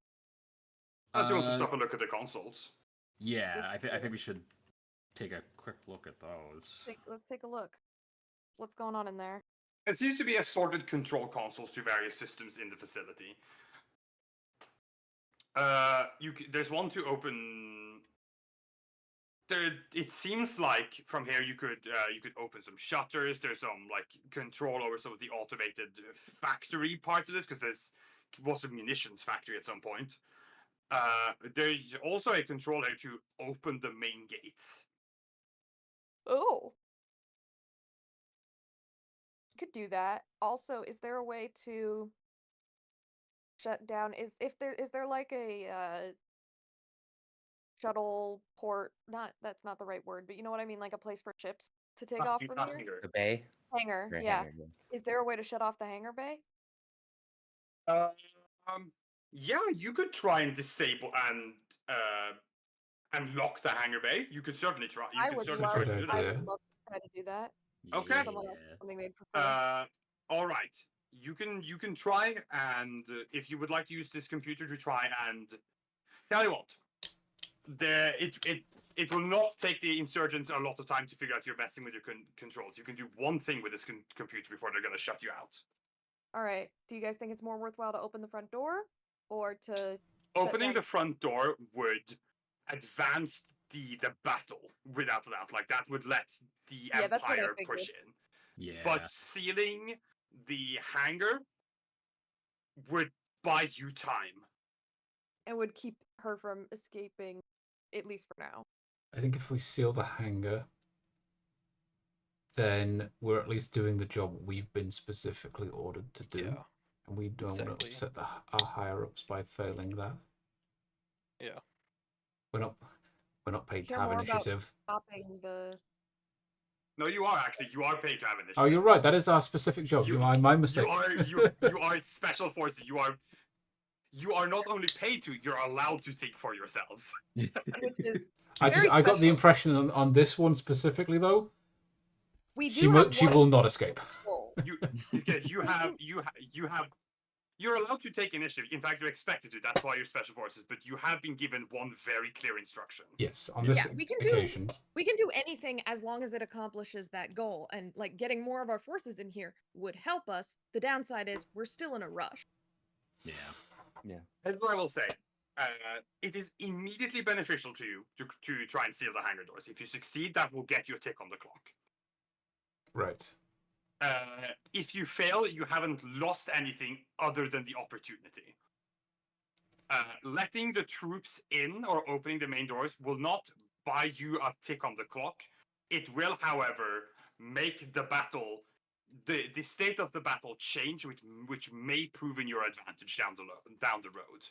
Unless you want to stop and look at the consoles. Yeah, I think we should take a quick look at those. Let's take a look. What's going on in there? It seems to be assorted control consoles to various systems in the facility. There's one to open. It seems like from here you could open some shutters. There's some like control over some of the automated factory parts of this because there was a munitions factory at some point. There's also a controller to open the main gates. Oh. Could do that. Also, is there a way to shut down is there like a shuttle port, that's not the right word, but you know what I mean, like a place for ships to take off from here? The bay. Hangar, Or yeah. hangar, yeah. Is there a way to shut off the hangar bay? Yeah, you could try and disable and lock the hangar bay. You could certainly try. I would love try to do Good that. I idea. would love to try to do that. Okay. Someone else something they'd prefer. All right. You can try, and if you would like to use this computer to try and tell you what, it will not take the insurgents a lot of time to figure out you're messing with your controls. You can do one thing with this computer before they're gonna shut you out. All right. Do you guys think it's more worthwhile to open the front door or to Opening down- the front door would advance the battle without a doubt. Like that would let the Yeah, that's what I Empire push figured. in. Yeah. But sealing the hangar would buy you time. and would keep her from escaping, at least for now? I think if we seal the hangar, then we're at least doing the job we've been specifically ordered to do. Yeah. And we don't want to Exactly. upset our higher ups by failing that. Yeah. We're not paid to Hear have more about initiative. stopping the No, you are actually. You are paid to have initiative. Oh, you're right. That is our specific job. My mistake. You are special forces. You are not only paid to, you're allowed to think for yourselves. which is I very got the special. impression on this one specifically though. we do She have she one will not escape. goal. You're allowed to take initiative. In fact, you're expected to. That's why you're special forces. But you have been given one very clear instruction. Yes, on this we can occasion. We can do anything as long as it accomplishes that goal, and like getting more of our forces in here would help us. The downside is we're still in a rush. Yeah. That's what I will say. It is immediately beneficial to you to try and seal the hangar doors. If you succeed, that will get you a tick on the clock. Right. If you fail, you haven't lost anything other than the opportunity. Letting the troops in or opening the main doors will not buy you a tick on the clock. It will, however, make the battle, the state of the battle change, which may prove in your advantage down the road.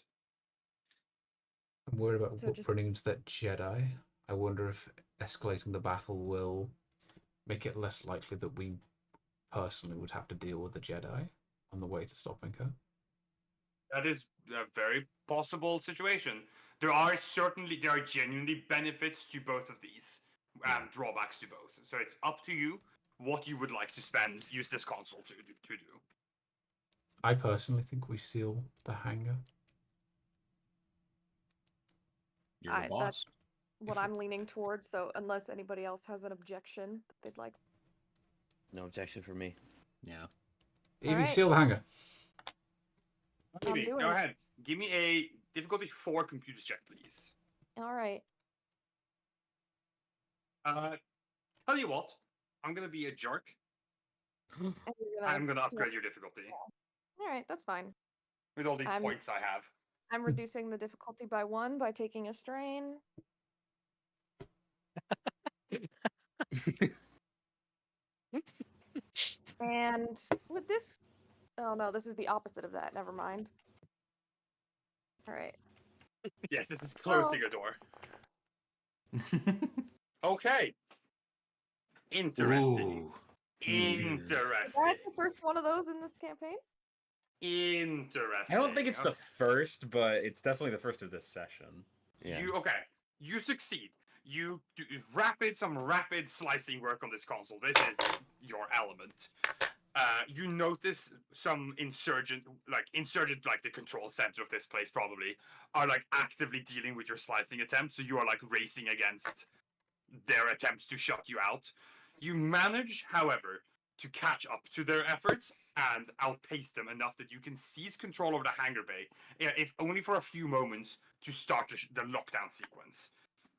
I'm worried about So just- running into that Jedi. I wonder if escalating the battle will make it less likely that we personally would have to deal with the Jedi on the way to stopping her. That is a very possible situation. There are genuinely benefits to both of these, Yeah. drawbacks to both. So it's up to you what you would like to use this console to do. I personally think we seal the hangar. You're the That's boss. what I'm leaning towards. So unless anybody else has an objection that they'd like, No objection for me. Yeah. Evie, right. seal the hangar. I'm Evie, doing go it. ahead. Give me a difficulty 4 computer check, please. All right. Tell you what, I'm gonna be a jerk. And you're gonna I'm gonna tell- upgrade your difficulty All right, that's fine. with all these I'm- points I have. I'm reducing the difficulty by 1 by taking a strain. And with this, oh no, this is the opposite of that. Never mind. All right. Yes, this is closing a door. Okay. Interesting. Ooh. Interesting. That's the first one of those in this campaign. Interesting. I don't think it's the Okay. first, but it's definitely the first of this session. Yeah. You succeed. You do some rapid slicing work on this console. This is your element. You notice some insurgent, like the control center of this place probably are like actively dealing with your slicing attempt. So you are like racing against their attempts to shut you out. You manage, however, to catch up to their efforts and outpace them enough that you can seize control over the hangar bay, if only for a few moments, to start the lockdown sequence.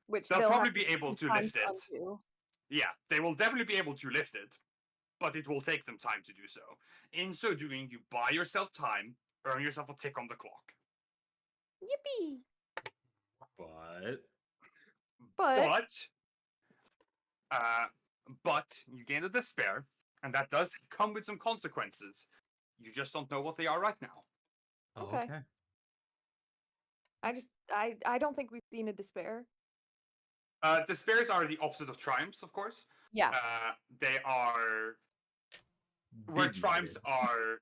Which They'll they'll probably have be able to time lift it. undo. Yeah, they will definitely be able to lift it, but it will take them time to do so. In so doing, you buy yourself time, earn yourself a tick on the clock. Yippee! But But you gain a despair, and that does come with some consequences. You just don't know what they are right now. Okay. I don't think we've seen a despair. Despairs are the opposite of triumphs, of course. Yeah. They are where Big triumphs moments.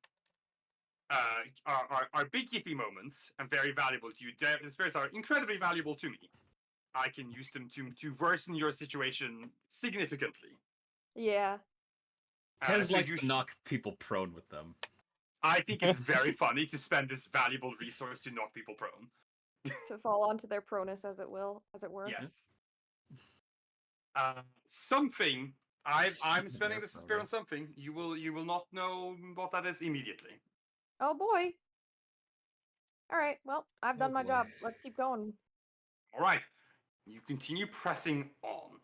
are big yippee moments and very valuable to you. Despairs are incredibly valuable to me. I can use them to worsen your situation significantly. Yeah. Tez So likes to knock people prone with them. I think it's very funny to spend this valuable resource to knock people prone. To fall onto their pronus, as it were. Yes. Something I'm spending Their this despair on pronus. something. You will not know what that is immediately. Oh boy. All right. Well, I've done my boy. job. Let's keep going. All right. You continue pressing on.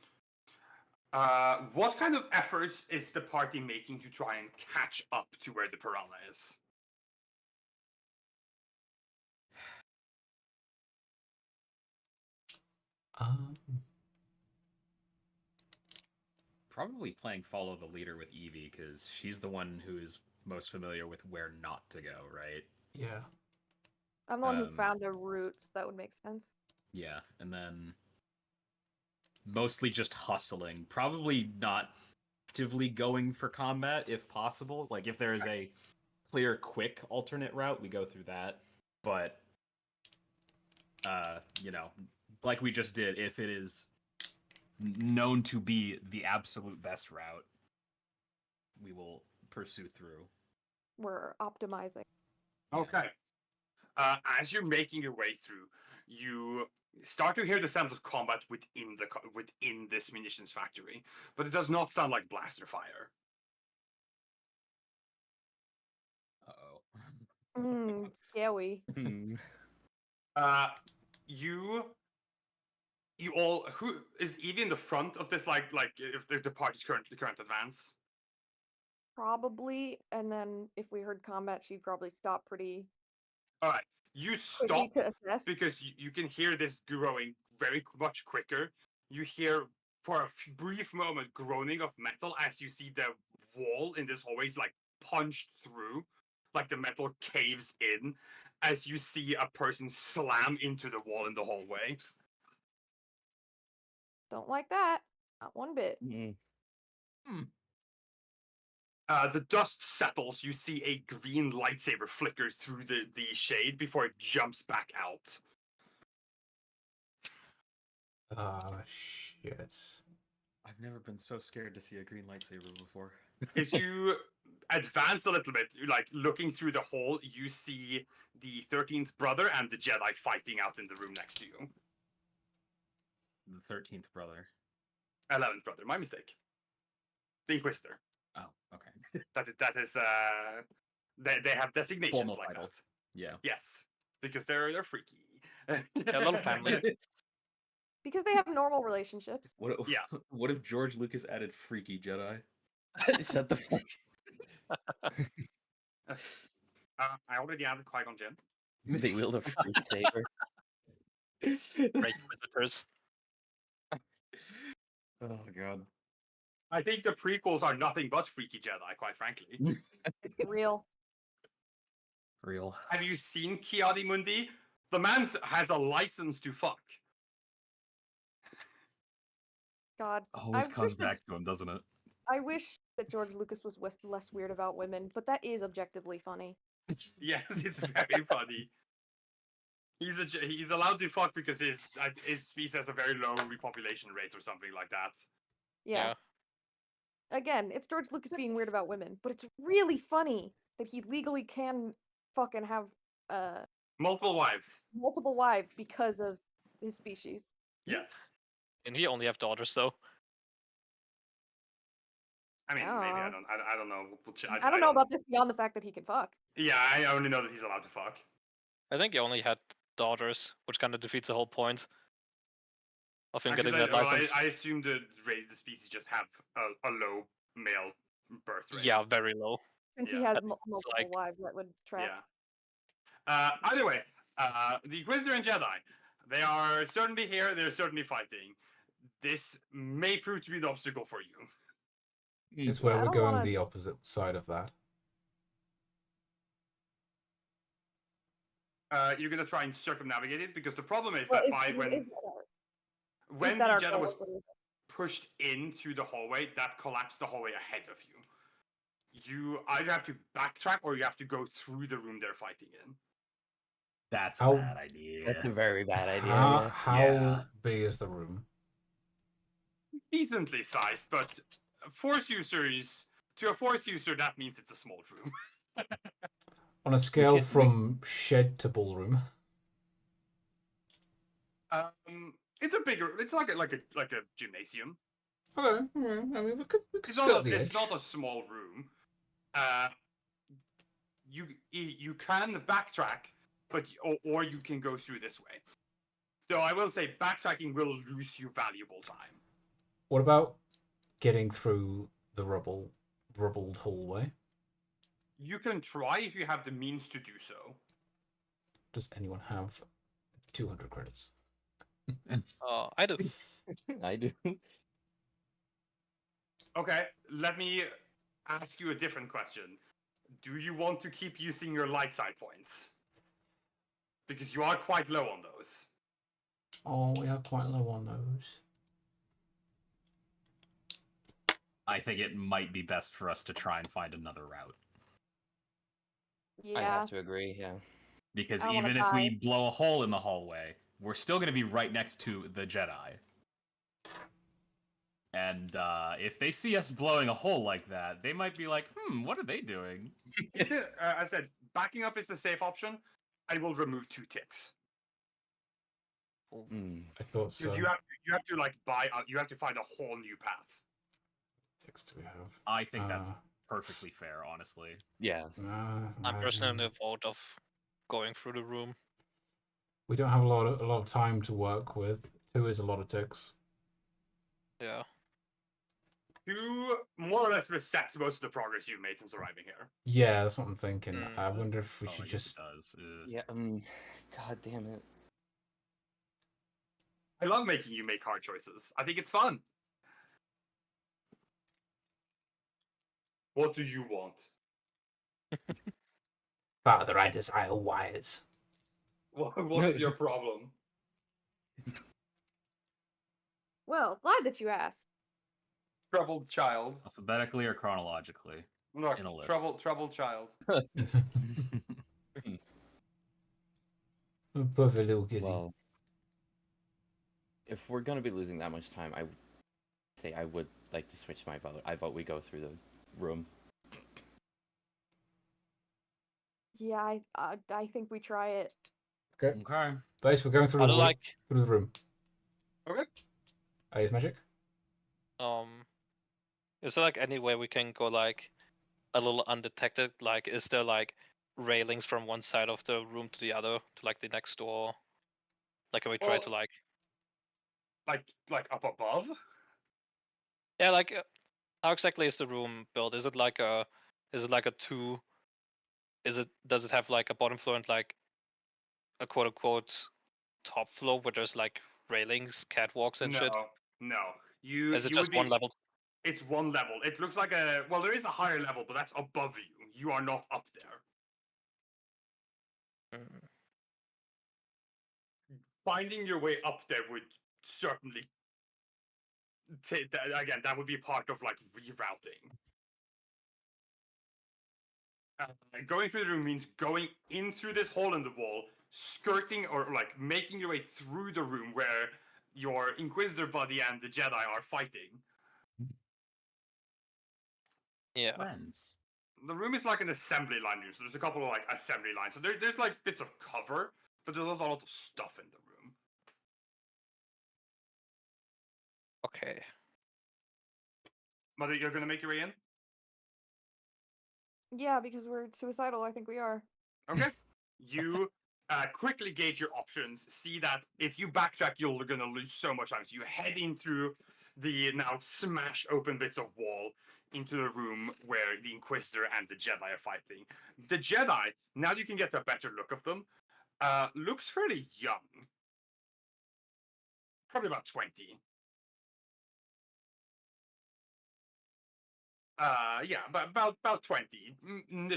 What kind of efforts is the party making to try and catch up to where the piranha is? Probably playing follow the leader with Evie because she's the one who is most familiar with where not to go, right? Yeah. I'm the one who Um, found a route, so that would make sense. Yeah, and then mostly just hustling. Probably not actively going for combat if possible. Like if there is a clear, quick alternate route, we go through that. But like we just did, if it is known to be the absolute best route, we will pursue through. We're optimizing. Okay. As you're making your way through, you start to hear the sounds of combat within this munitions factory, but it does not sound like blaster fire. Uh-oh. Scary. You all, who is Evie in the front of this, like if the party's current advance? Probably, and then if we heard combat, she'd probably stop pretty All right, you quickly stop to assess. because you can hear this growing very much quicker. You hear for a brief moment groaning of metal as you see the wall in this hallway is like punched through, like the metal caves in as you see a person slam into the wall in the hallway. Don't like that. Not one bit. The dust settles. You see a green lightsaber flicker through the shade before it jumps back out. Ah, shit. I've never been so scared to see a green lightsaber before. As you advance a little bit, like looking through the hole, you see the 13th brother and the Jedi fighting out in the room next to you. The 13th brother. 11th brother, my mistake. The Inquisitor. Oh, okay. That is they have designations Formal like title. that. Yeah. Yes, because they're freaky. A little family. Because they have normal relationships. What if, Yeah. What if George Lucas added freaky Jedi? Shut the fuck. I already added Qui-Gon Jinn. They wield a freak saber. Great visitors. Oh god. I think the prequels are nothing but freaky Jedi, quite frankly. Real. Real. Have you seen Kiadi Mundi? The man has a license to fuck. God. Always I comes wish that- back to him, doesn't it? I wish that George Lucas was less weird about women, but that is objectively funny. Yes, it's very funny. He's allowed to fuck because his species has a very low repopulation rate or something like that. Yeah. Again, it's George Lucas being weird about women, but it's really funny that he legally can fucking have Multiple wives. multiple wives because of his species. Yes. And he only have daughters though. I mean, maybe Yeah. I don't know. I don't know about this beyond the fact that he can fuck. Yeah, I only know that he's allowed to fuck. I think he only had daughters, which kind of defeats the whole point of him Because getting that license. I assume the species just have a low male birth rate. Yeah, very low. Since Yeah. he has It's multiple like- wives, that would track. Yeah. Either way, the Inquisitor and Jedi, they are certainly here. They're certainly fighting. This may prove to be an obstacle for you. It's where I we're don't going wanna- the opposite side of that. You're gonna try and circumnavigate it because the problem is Well, that is- by is- when is that our- when is the that our Jedi goal? was Is what it is? pushed into the hallway, that collapsed the hallway ahead of you. You either have to backtrack or you have to go through the room they're fighting in. That's How- a bad idea. That's a very bad idea. How, Yeah. how Yeah. big is the room? Decently sized, but force users to a force user that means it's a small room. On a scale could- we- from shed to ballroom. It's a bigger. It's like a gymnasium. Okay, I mean, we could It's skirt not. the It's edge. not a small room. You can backtrack, but or you can go through this way. So I will say backtracking will lose you valuable time. What about getting through the rubbled hallway? You can try if you have the means to do so. Does anyone have 200 credits? I do. I do. Okay, let me ask you a different question. Do you want to keep using your light side points? Because you are quite low on those. Oh, we are quite low on those. I think it might be best for us to try and find another route. I Yeah. have to agree. Yeah. Because I don't wanna even if we die. blow a hole in the hallway, we're still going to be right next to the Jedi. And if they see us blowing a hole like that, they might be like, what are they doing? I said backing up is the safe option. I will remove 2 ticks. Mm. I thought so. Because you have to like you have to find a whole new path. 6 do we have? I think that's Uh, perfectly fair, honestly. Yeah. I'm personally in the vote of going through the room. We don't have a lot of time to work with. 2 is a lot of ticks. Yeah. 2 more or less resets most of the progress you've made since arriving here. Yeah, that's what I'm thinking. Mm. I wonder if we Oh, I should guess just. it does. Yeah. God damn it. I love making you make hard choices. I think it's fun. What do you want? Father, I desire wires. What is your problem? Well, glad that you asked. Troubled child. Alphabetically or chronologically? Look, in a list. troubled child. Perfect little kitty. Well, if we're gonna be losing that much time, I would say I would like to switch my vote. I vote we go through the room. Yeah, I think we try it. Okay. Okay. Base, we're going through Are the there room. like Through the room. Okay. Is magic? is there like any way we can go like a little undetected? Like, is there like railings from one side of the room to the other to like the next door? Like, can we try to Well- Like up above? yeah, like how exactly is the room built? Is it like a two? Does it have like a bottom floor and like a quote unquote top floor where there's like railings, catwalks and shit? No. Is it You just would be. one level? It's one level. It looks like a. Well, there is a higher level, but that's above you. You are not up there. Mm. Finding your way up there would certainly. Again, that would be part of like rerouting. Going through the room means going in through this hole in the wall, skirting or like making your way through the room where your Inquisitor buddy and the Jedi are fighting. Yeah. Friends. The room is like an assembly line room, so there's a couple of like assembly lines. So there's like bits of cover, but there's also a lot of stuff in the room. Okay. Mother, you're gonna make your way in? Yeah, because we're suicidal. I think we are. Okay. You quickly gauge your options. See that if you backtrack, you're gonna lose so much time. So you head in through the now smash open bits of wall into the room where the Inquisitor and the Jedi are fighting. The Jedi, now you can get a better look of them, looks fairly young. Probably about 20. Yeah, but about 20.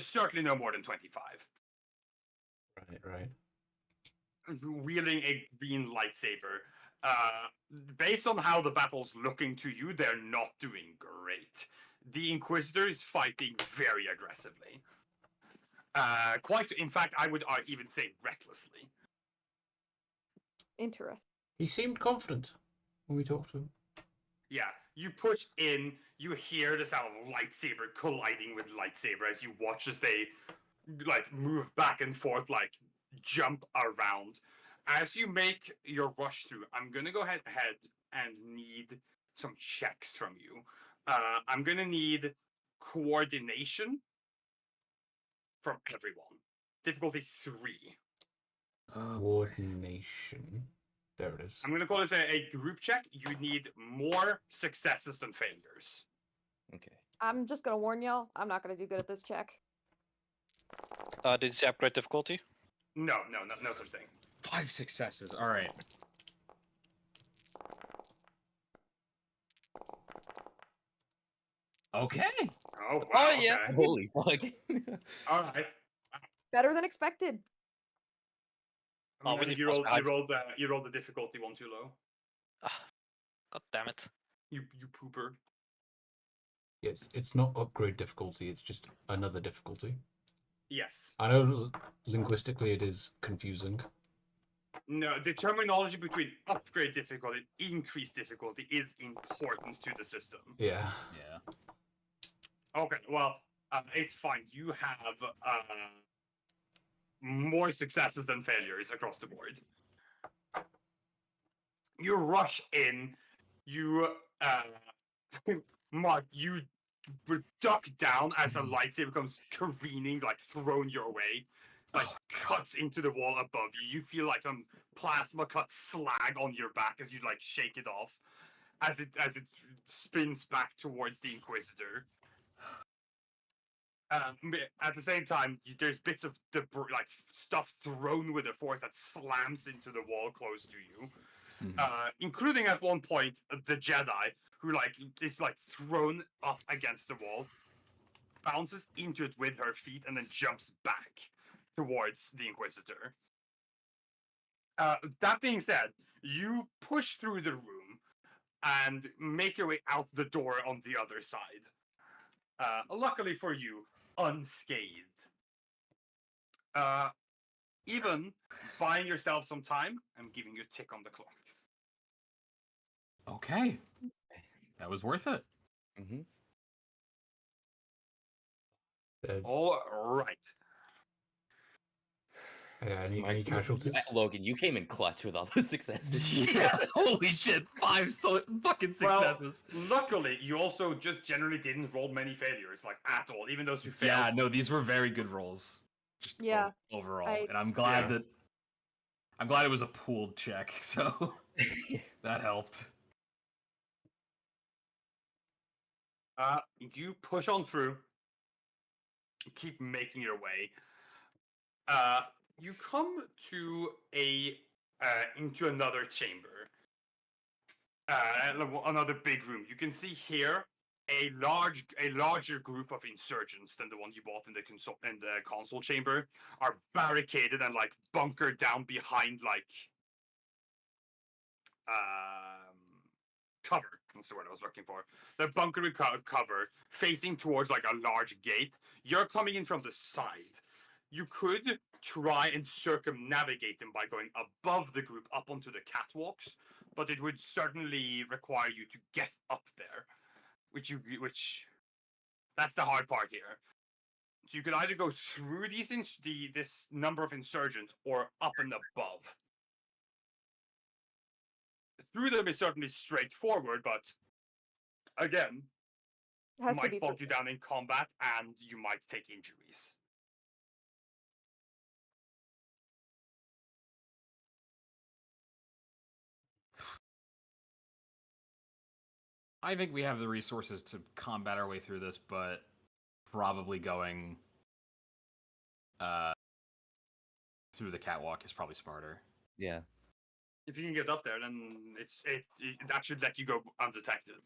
Certainly no more than 25. Right. Wielding a green lightsaber. Based on how the battle's looking to you, they're not doing great. The Inquisitor is fighting very aggressively. In fact, I would even say recklessly. Interesting. He seemed confident when we talked to him. Yeah, you push in, you hear the sound of lightsaber colliding with lightsaber as you watch as they like move back and forth, like jump around. As you make your rush through, I'm gonna go ahead and need some checks from you. I'm gonna need coordination from everyone. Difficulty 3. Coordination. There it is. I'm gonna call this a group check. You need more successes than failures. Okay. I'm just gonna warn y'all. I'm not gonna do good at this check. Did you say upgrade difficulty? No such thing. 5 successes. All right. Okay. Oh wow. Oh, yeah. Okay. Holy fuck. All right. Better than expected. Oh, we need you plus rolled behind. you rolled the difficulty one too low. Ah, God damn it. You pooper. It's not upgrade difficulty, it's just another difficulty. Yes. I know linguistically it is confusing. No, the terminology between upgrade difficulty and increased difficulty is important to the system. Yeah. Yeah. Okay, well, it's fine. You have more successes than failures across the board. You rush in. You, Mark, you duck down as a lightsaber comes careening, like thrown your way, like cuts into the wall above you. You feel like some plasma cut slag on your back as you like shake it off, as it spins back towards the Inquisitor. At the same time, there's bits of debris, like stuff thrown with the force that slams into the wall close to you. Including at one point the Jedi, who like is like thrown up against the wall, bounces into it with her feet, and then jumps back towards the Inquisitor. That being said, you push through the room and make your way out the door on the other side. luckily for you, unscathed. Even buying yourself some time, I'm giving you a tick on the clock. Okay. That was worth it. Mm-hmm. All right. Any casualties? Logan, you came in clutch with all those successes. Yeah. Holy shit. 5 fucking successes. Well, luckily, you also just generally didn't roll many failures, like at all, even those who failed. Yeah, no, these were very good rolls. Just Yeah, overall. And I'm glad it was a pooled check, so that helped. You push on through, keep making your way. You come to into another chamber, another big room. You can see here a larger group of insurgents than the one you bought in the console chamber are barricaded and like bunkered down behind cover. That's the word I was looking for. They're bunkered with cover, facing towards like a large gate. You're coming in from the side. You could try and circumnavigate them by going above the group up onto the catwalks, but it would certainly require you to get up there, which that's the hard part here. So you could either go through this number of insurgents or up and above. Through them is certainly straightforward, but again, It has to might be bog through. you down in combat and you might take injuries. I think we have the resources to combat our way through this, but probably going through the catwalk is probably smarter. Yeah. If you can get up there, then that should let you go undetected.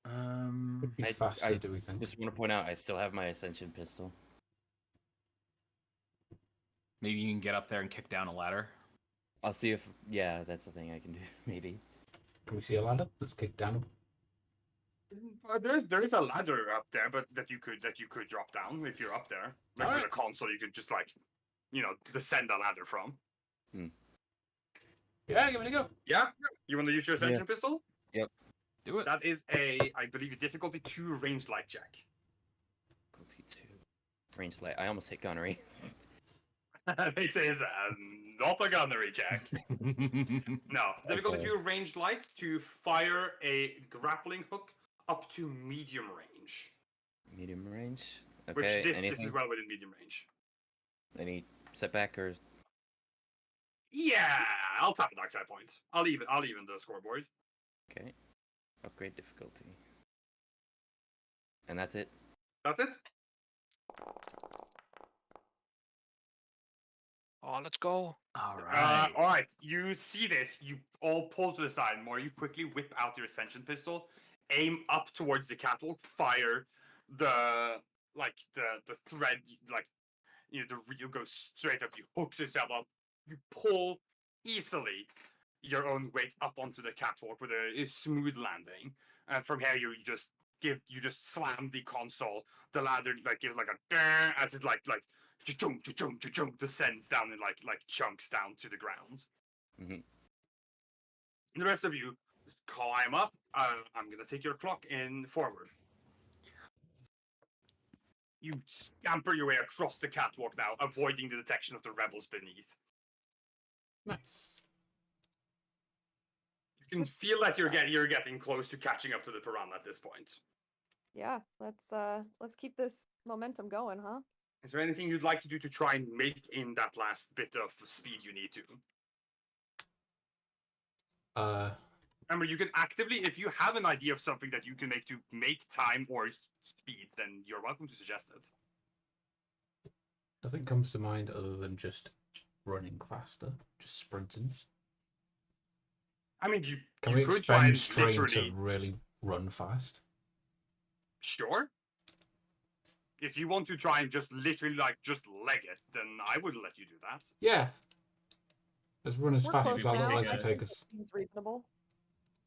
Would be I- faster, I do we think? Just want to point out, I still have my ascension pistol. Maybe you can get up there and kick down a ladder. I'll see if, yeah, that's the thing I can do. Maybe. Can we see a ladder that's kicked down? There is a ladder up there, but that you could drop down if you're up there. Like Alright. with a console, you could just descend a ladder from. Yeah, give it a go. Yeah, you want to use your ascension pistol? Do it. That is I believe, difficulty 2 ranged light check. Difficulty 2. Range light. I almost hit gunnery. It is not a gunnery check. No, difficulty Okay. 2 ranged light to fire a grappling hook up to medium range. Medium range. Which Okay. this Anything? is well within medium range. Any setback or? Yeah, I'll tap a dark side point. I'll even the scoreboard. Okay. Upgrade difficulty. And that's it. That's it. Oh, let's go. All right. All right. You see this? You all pull to the side. More, you quickly whip out your ascension pistol, aim up towards the catwalk, fire the thread. The reel goes straight up. You hook yourself up. You pull easily your own weight up onto the catwalk with a smooth landing. And from here, you just slam the console. The ladder gives a as it cha-chunk, cha-chunk, cha-chunk, descends down in chunks down to the ground. Mm-hmm. The rest of you climb up. I'm gonna take your clock in forward. You scamper your way across the catwalk now, avoiding the detection of the rebels beneath. Nice. You can feel like you're getting close to catching up to the piranha at this point. Yeah, let's keep this momentum going, huh? Is there anything you'd like to do to try and make in that last bit of speed you need to? Remember, you can actively, if you have an idea of something that you can make to make time or speed, then you're welcome to suggest it. Nothing comes to mind other than just running faster, just sprinting. I mean, you Can we could try and expend strain literally... to really run fast? Sure. If you want to try and just literally just leg it, then I would let you do that. Yeah. Let's run as We're fast close as our now. little I legs will think take us. Seems reasonable.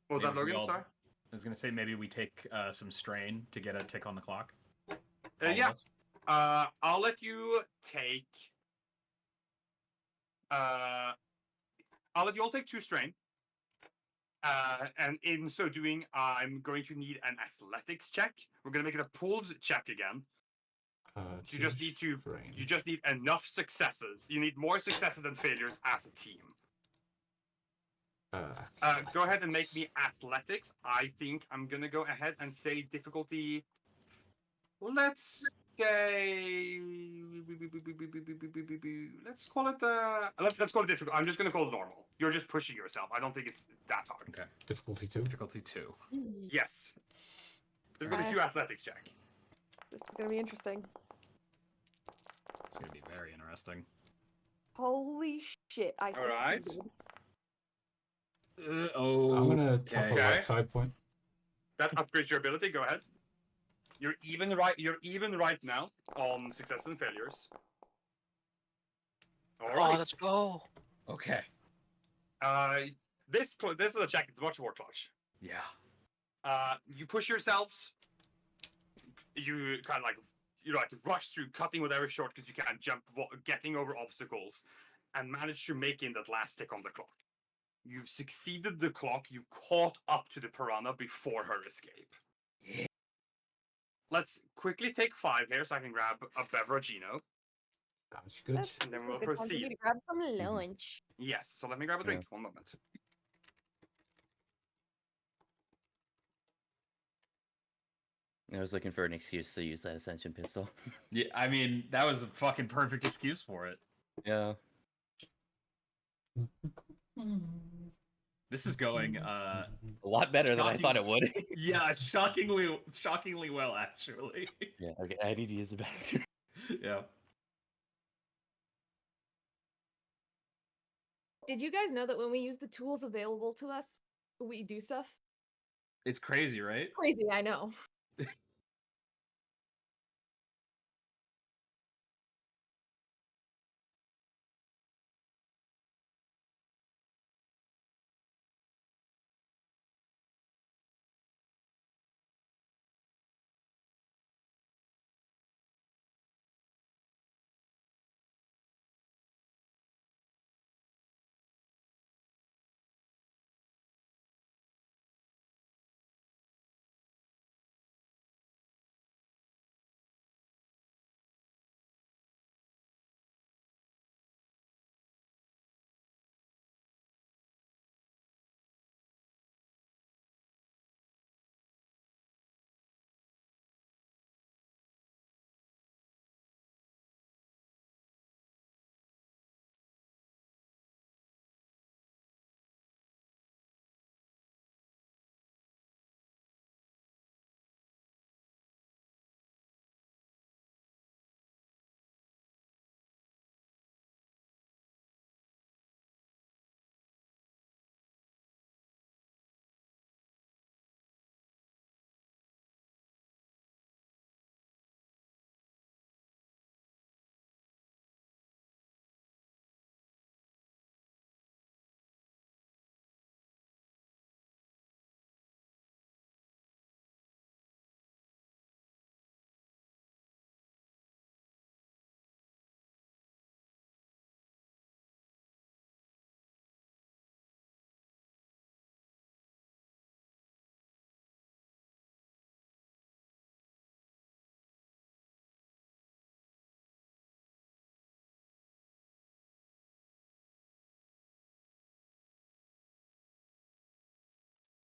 What was Maybe that, if we Logan? all- Sorry? was gonna say maybe we take some strain to get a tick on the clock. All of Yeah. us. I'll let you take. I'll let you all take 2 strain. And in so doing, I'm going to need an athletics check. We're gonna make it a pooled check again. You just need to. You just need enough successes. You need more successes than failures as a team. Go ahead and make me athletics. I think I'm gonna go ahead and say difficulty. Let's say. Let's call it. Let's call it difficult. I'm just gonna call it normal. You're just pushing yourself. I don't think it's that hard. Okay. Difficulty 2. Difficulty 2. Yes. Difficulty 2 athletics check. This is gonna be interesting. It's gonna be very interesting. Holy shit! I Alright. succeeded. I'm gonna tap a Okay. light side point. That upgrades your ability. Go ahead. You're even right now on successes and failures. All Oh, right. let's go. Okay. This is a check. It's much more clutch. Yeah. You push yourselves. You kind of like rush through, cutting whatever short because you can't jump, getting over obstacles, and manage to make in that last tick on the clock. You've succeeded the clock. You've caught up to the piranha before her escape. Yeah. Let's quickly take 5 here so I can grab a beveragino. That's good. And then This is we'll a good time for me proceed. to grab some lunch. Yes, so let me grab a drink. 1 moment. I was looking for an excuse to use that ascension pistol. Yeah. I mean, that was a fucking perfect excuse for it. Yeah. This is going A lot better than I thought it would. yeah, shockingly well actually. Yeah. Okay. I need to use the bathroom. Yeah. Did you guys know that when we use the tools available to us, we do stuff? It's crazy, right? Crazy, I know.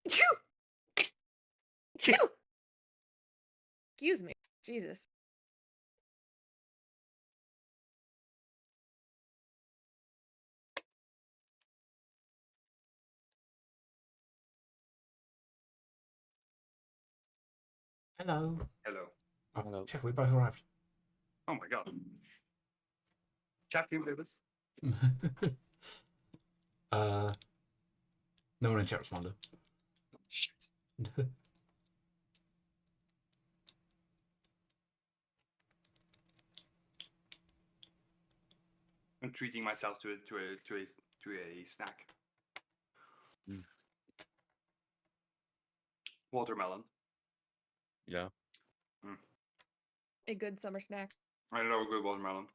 Chew! Chew! Excuse me. Jesus. Hello. Hello. Oh, Hello. Chef, we both arrived. Oh my god. Chat team members. No one in chat responded. Shit. I'm treating myself to a snack. Watermelon. Yeah. A good summer snack. I love a good watermelon.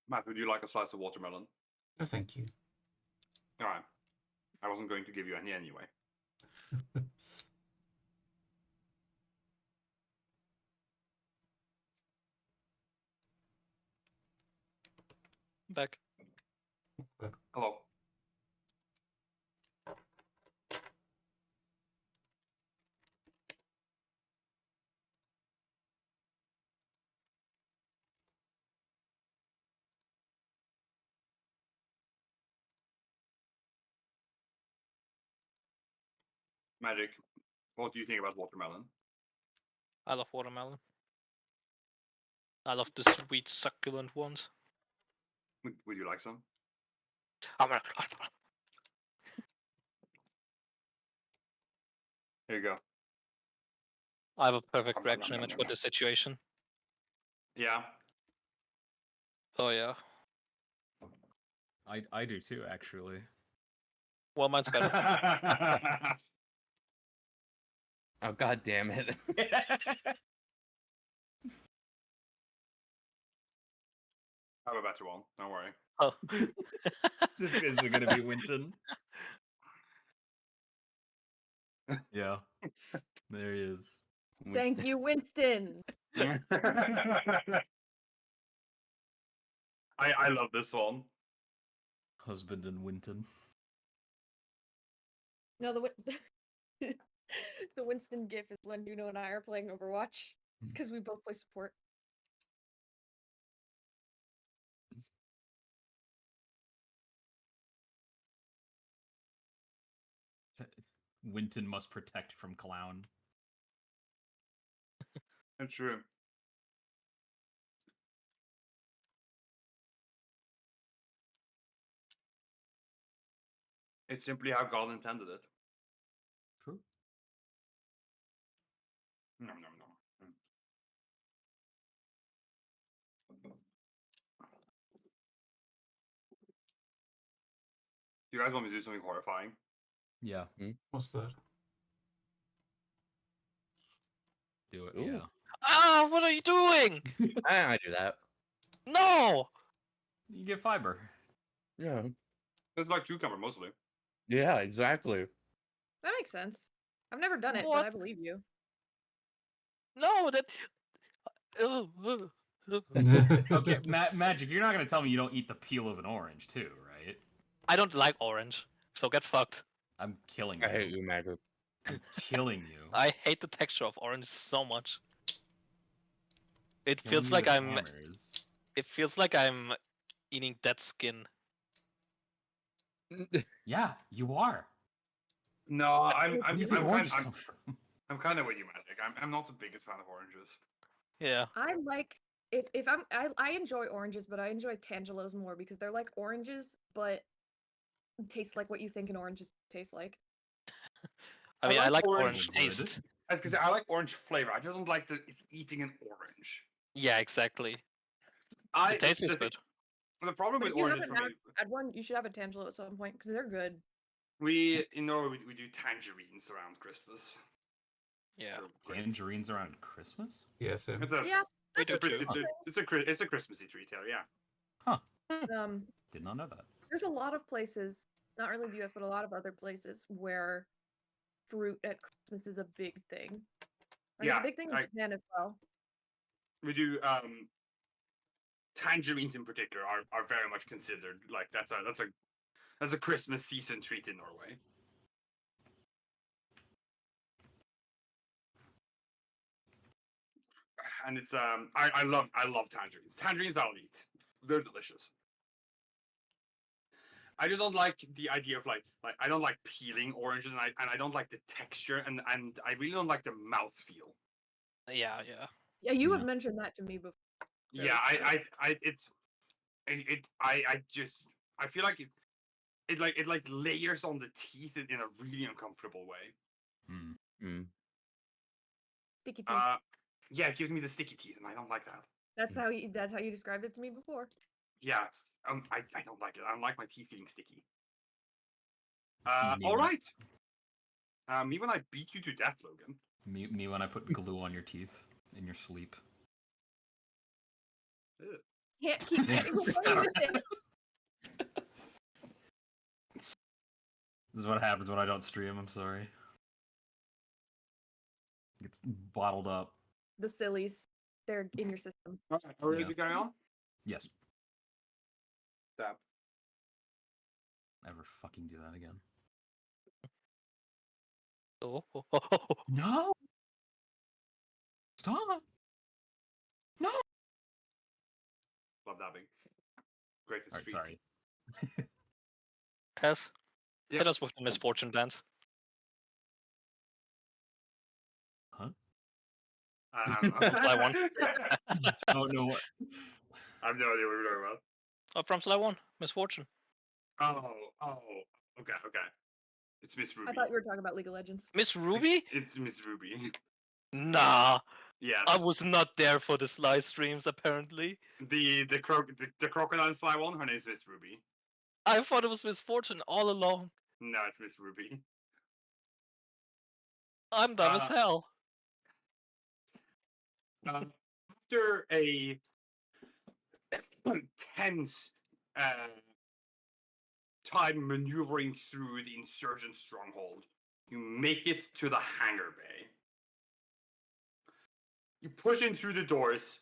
Matt, would you like a slice of watermelon? No, thank you. All right. I wasn't going to give you any anyway. Back. Hello. Magic, what do you think about watermelon? I love watermelon. I love the sweet, succulent ones. Would you like some? Here you go. I have a perfect Nom, nom, reaction nom, image nom, for nom. this situation. Yeah. Oh yeah. I do too, actually. Well, mine's better. Oh god damn it. I have a better one. Don't worry. Oh. Is it gonna be Winton? Yeah. There he is. Thank you, Winston. I love this one. Husband and Winton. No, the Winston gif is when Nuno and I are playing Overwatch because we both play support. Winton must protect from Clown. That's true. It's simply how God intended it. True. Nom, nom, nom. You guys want me to do something horrifying? Yeah. What's that? Do it. Ooh. Yeah. Ah, what are you doing? I do that. No! You get fiber. Yeah. It's like cucumber mostly. Yeah, exactly. That makes sense. I've never done it, but What? I believe you. No, that. Oh, Okay, Magic, you're not gonna tell me you don't eat the peel of an orange too, right? I don't like orange, so get fucked. I'm killing I you. hate you, Magic. I'm killing you. I hate the texture of orange so much. It Killing feels you like with I'm. hammers. It feels like I'm eating dead skin. Yeah, you are. No, I'm Where do you I'm think kind oranges I'm, come from? I'm kind of with you, Magic. I'm not the biggest fan of oranges. Yeah. I like if I enjoy oranges, but I enjoy Tangelos more because they're like oranges, but taste like what you think an orange tastes like. I mean, I like orange orange taste. I was gonna say I like orange flavor. I just don't like eating an orange. Yeah, exactly. The The taste is good. The problem But with if you oranges haven't for me, had one, you should have a Tangelo at some point because they're good. we in Norway we do tangerines around Christmas. Yeah. So, Tangerines around Christmas? Yeah, same. It's a Yeah, We that's do a too. it's a Christmassy treat here, yeah. Huh. Did not know that. There's a lot of places, not really the US, but a lot of other places where fruit at Christmas is a big thing. Like, it's a big thing in Japan as well. We do tangerines in particular are very much considered like that's a Christmas season treat in Norway. And it's I love tangerines. Tangerines I'll eat. They're delicious. I just don't like the idea of like I don't like peeling oranges and I don't like the texture and I really don't like the mouthfeel. Yeah, yeah. Yeah, you Yeah. have mentioned that to me before. Yeah, I feel like it layers on the teeth in a really uncomfortable way. Sticky teeth. Yeah, it gives me the sticky teeth, and I don't like that. That's how you described it to me before. Yeah, I don't like it. I don't like my teeth feeling sticky. Me All when- right. Me when I beat you to death, Logan. Me when I put glue on your teeth in your sleep. Ugh. Can't keep getting away with it. This is what happens when I don't stream. I'm sorry. It gets bottled up. The sillies, they're in your system. All right, are we ready Yeah. to carry on? Yes. Stab. Never fucking do that again. Oh. No. Stop. No. Love dabbing. Great for All right. streets. Sorry. Tess, Yep. hit us with the misfortune dance. Huh? Fly one. Don't know what. I have no idea what we're talking about. Oh, from Sly 1, misfortune. Oh, okay. It's Miss Ruby. I thought you were talking about League of Legends. Miss Ruby? It's Miss Ruby. Nah, Yes. I was not there for the Sly streams, apparently. The crocodile Sly one. Her name's Miss Ruby. I thought it was misfortune all along. No, it's Miss Ruby. I'm dumb as hell. After a tense time maneuvering through the insurgent stronghold, you make it to the hangar bay. You push in through the doors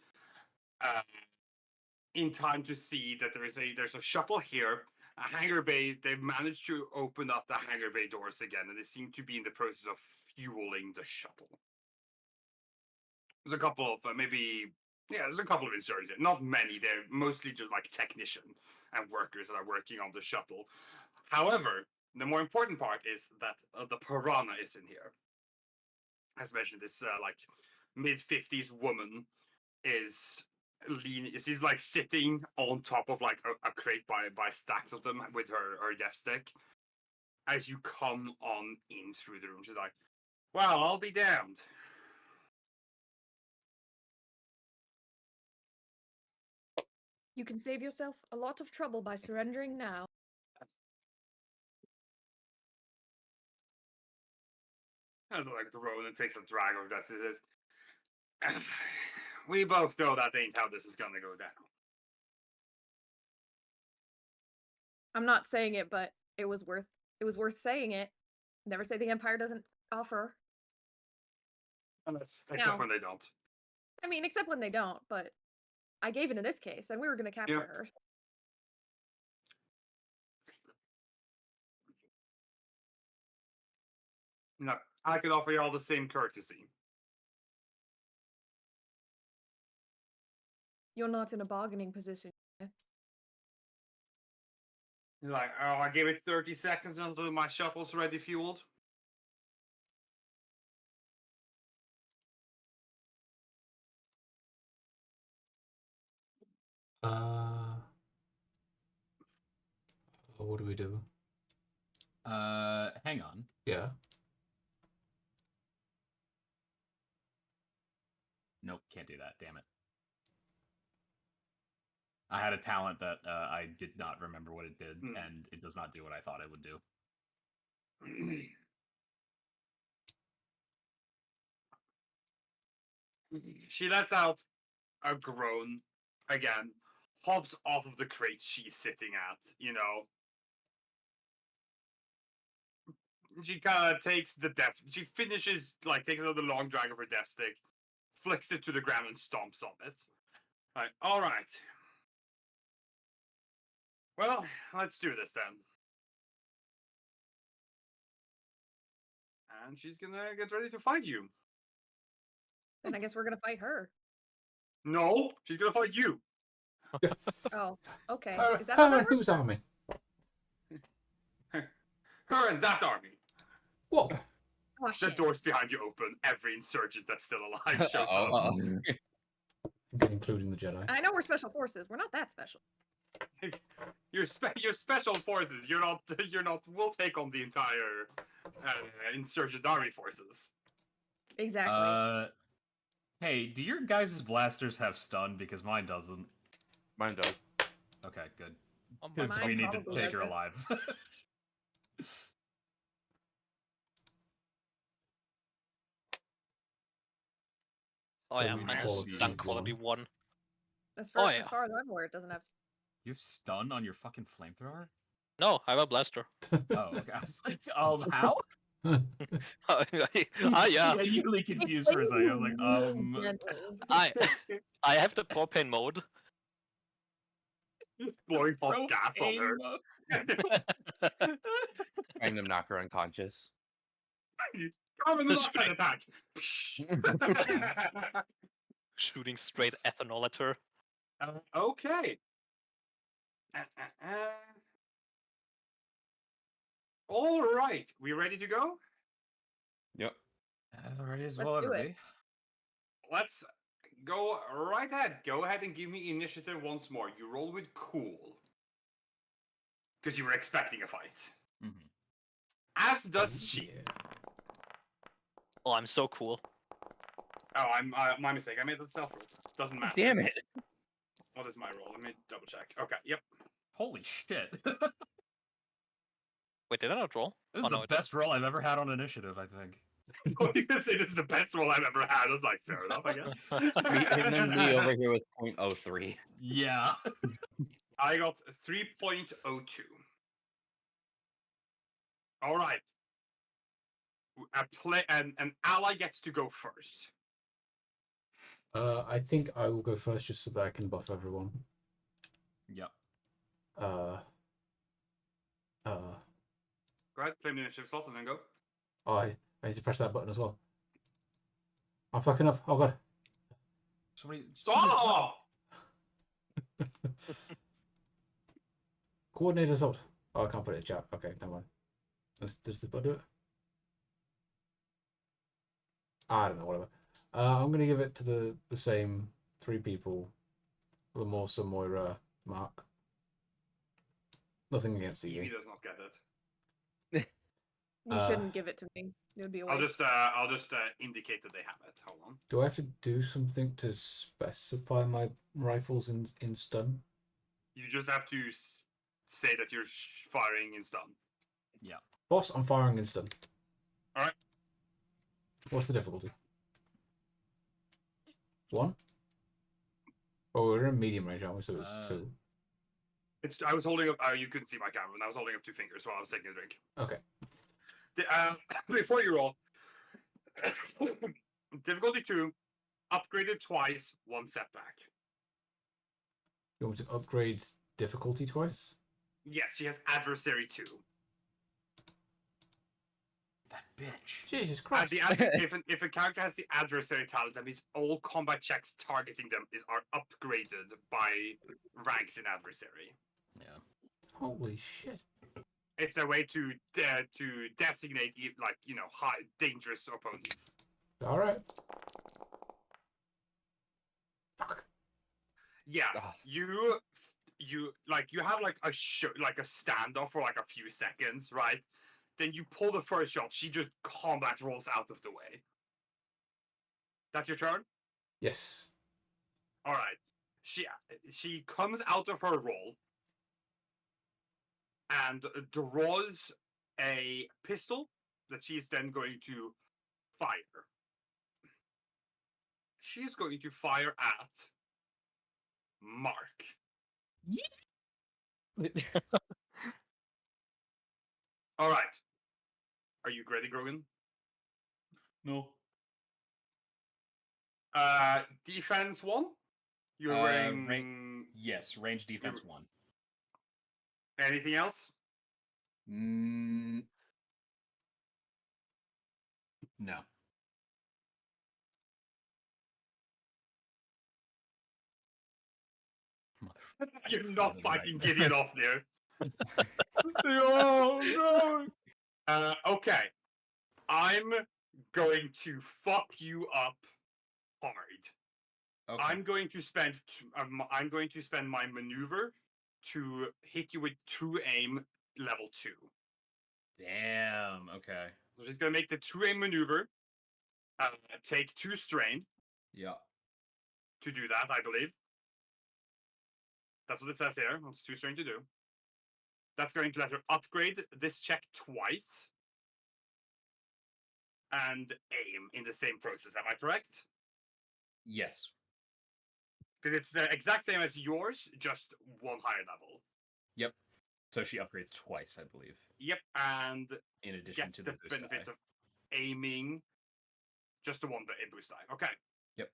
in time to see that there's a shuttle here, a hangar bay. They've managed to open up the hangar bay doors again, and they seem to be in the process of fueling the shuttle. There's a couple of there's a couple of insurgents. Not many. They're mostly just like technician and workers that are working on the shuttle. However, the more important part is that the piranha is in here. As mentioned, this like mid-50s woman is leaning. She's like sitting on top of like a crate by stacks of them with her death stick. As you come on in through the room, she's like, "Well, I'll be damned." You can save yourself a lot of trouble by surrendering now. As like groan and takes a drag of dust, it says, "We both know that ain't how this is gonna go down." I'm not saying it, but it was worth saying it. Never say the Empire doesn't offer. Except No. when they don't. I mean, except when they don't, but I gave it in this case, and we were going to capture Yeah. her. No, I could offer you all the same courtesy. You're not in a bargaining position. He's like, "Oh, I gave it 30 seconds until my shuttle's ready fueled." What do we do? Hang on. Yeah. Nope, can't do that. Damn it. I had a talent that I did not remember what it did, and it does not do what I thought it would do. She lets out a groan again, hops off of the crate she's sitting at, She kind of takes she finishes, like, takes another long drag of her death stick, flicks it to the ground and stomps on it. Like, all right. Well, let's do this then. And she's gonna get ready to fight you. Then I guess we're going to fight her. No, she's gonna fight you. Oh, okay. Her, Is that her how that and works? whose army? Her and that army. What? Oh, The shit. doors behind you open. Every insurgent that's still alive shows up. Including the Jedi. I know we're special forces. We're not that special. Your special forces. You're not. We'll take on the entire insurgent army forces. Exactly. Hey, do your guys' blasters have stun? Because mine doesn't. Mine does. Okay, good. Oh, Because Mine we need to probably take her doesn't. alive. Oh yeah, Food mine has quality stun is quality one. 1. As Oh, far yeah. as far as I'm aware, it doesn't have. You have stun on your fucking flamethrower? No, I have a blaster. Oh, okay. I was like, how? Ah, yeah. Genuinely confused for a second. I was like, I have the propane mode. Just blowing hot gas on her. propane Trying to knock her unconscious. Carbon monoxide attack. Shooting straight ethanol at her. Okay. All right, we ready to go? Yep. Ready as Let's well, do it. everybody. Let's go right ahead. Go ahead and give me initiative once more. You roll with cool. Because you were expecting a fight. Mm-hmm. As does she. Yeah. Oh, I'm so cool. Oh, I'm my mistake. I made the self roll. Doesn't matter. Damn it. What is my roll? Let me double check. Okay, yep. Holy shit. Wait, did I not roll? This is Oh, the no, it best roll I've ever had on initiative, I think. You can say this is the best roll I've ever had. I was like, fair enough, I guess. And then me over here with 0.03. Yeah. I got 3.02. All right. An ally gets to go first. I think I will go first just so that I can buff everyone. Yep. Go ahead, claim the initiative slot, and then go. Oh, I need to press that button as well. I'm fucking up. Oh god. Stop! Coordinate assault. Oh, I can't put it in chat. Okay, never mind. Does this button do it? I don't know, whatever. I'm going to give it to the same 3 people. Lamorsa, Moira, Mark. Nothing against Evie Evie. does not get it. You shouldn't give it to me. It would be a I'll waste. just indicate that they have it. Hold on. Do I have to do something to specify my rifles in stun? You just have to say that you're firing in stun. Yeah. Boss, I'm firing in stun. All right. What's the difficulty? 1? Oh, we're in medium range, aren't we? So it's 2. I was holding up. You couldn't see my camera, and I was holding up 2 fingers while I was taking a drink. Okay. Before you roll, difficulty 2, upgraded twice, 1 setback. You want me to upgrade difficulty twice? Yes, she has adversary 2. That bitch. Jesus And Christ. if a character has the adversary talent, that means all combat checks targeting them are upgraded by ranks in adversary. Yeah. Holy shit. It's a way to designate high dangerous opponents. Alright. Fuck. Yeah, Ugh. you have like a standoff for like a few seconds, right? Then you pull the first shot. She just combat rolls out of the way. That's your turn. Yes. All right. She comes out of her roll and draws a pistol that she's then going to fire. She's going to fire at Mark. All right. Are you ready, Grogan? No. Defense 1? You're wearing... Yes, range defense 1. Anything else? No. Motherfucker. You're not Frozen fighting right. Gideon off there. Oh, no! Okay. I'm going to fuck you up hard. Okay. I'm going to spend my maneuver to hit you with true aim level 2. Damn. Okay. So she's gonna make the true aim maneuver. Take 2 strain Yeah. to do that, I believe. That's what it says here. It's 2 strain to do. That's going to let her upgrade this check twice. And aim in the same process. Am I correct? Yes. Because it's the exact same as yours, just 1 higher level. Yep. So she upgrades twice, I believe, Yep, and in addition gets to the the boost benefits die. of aiming just the 1 boost die. Okay. Yep.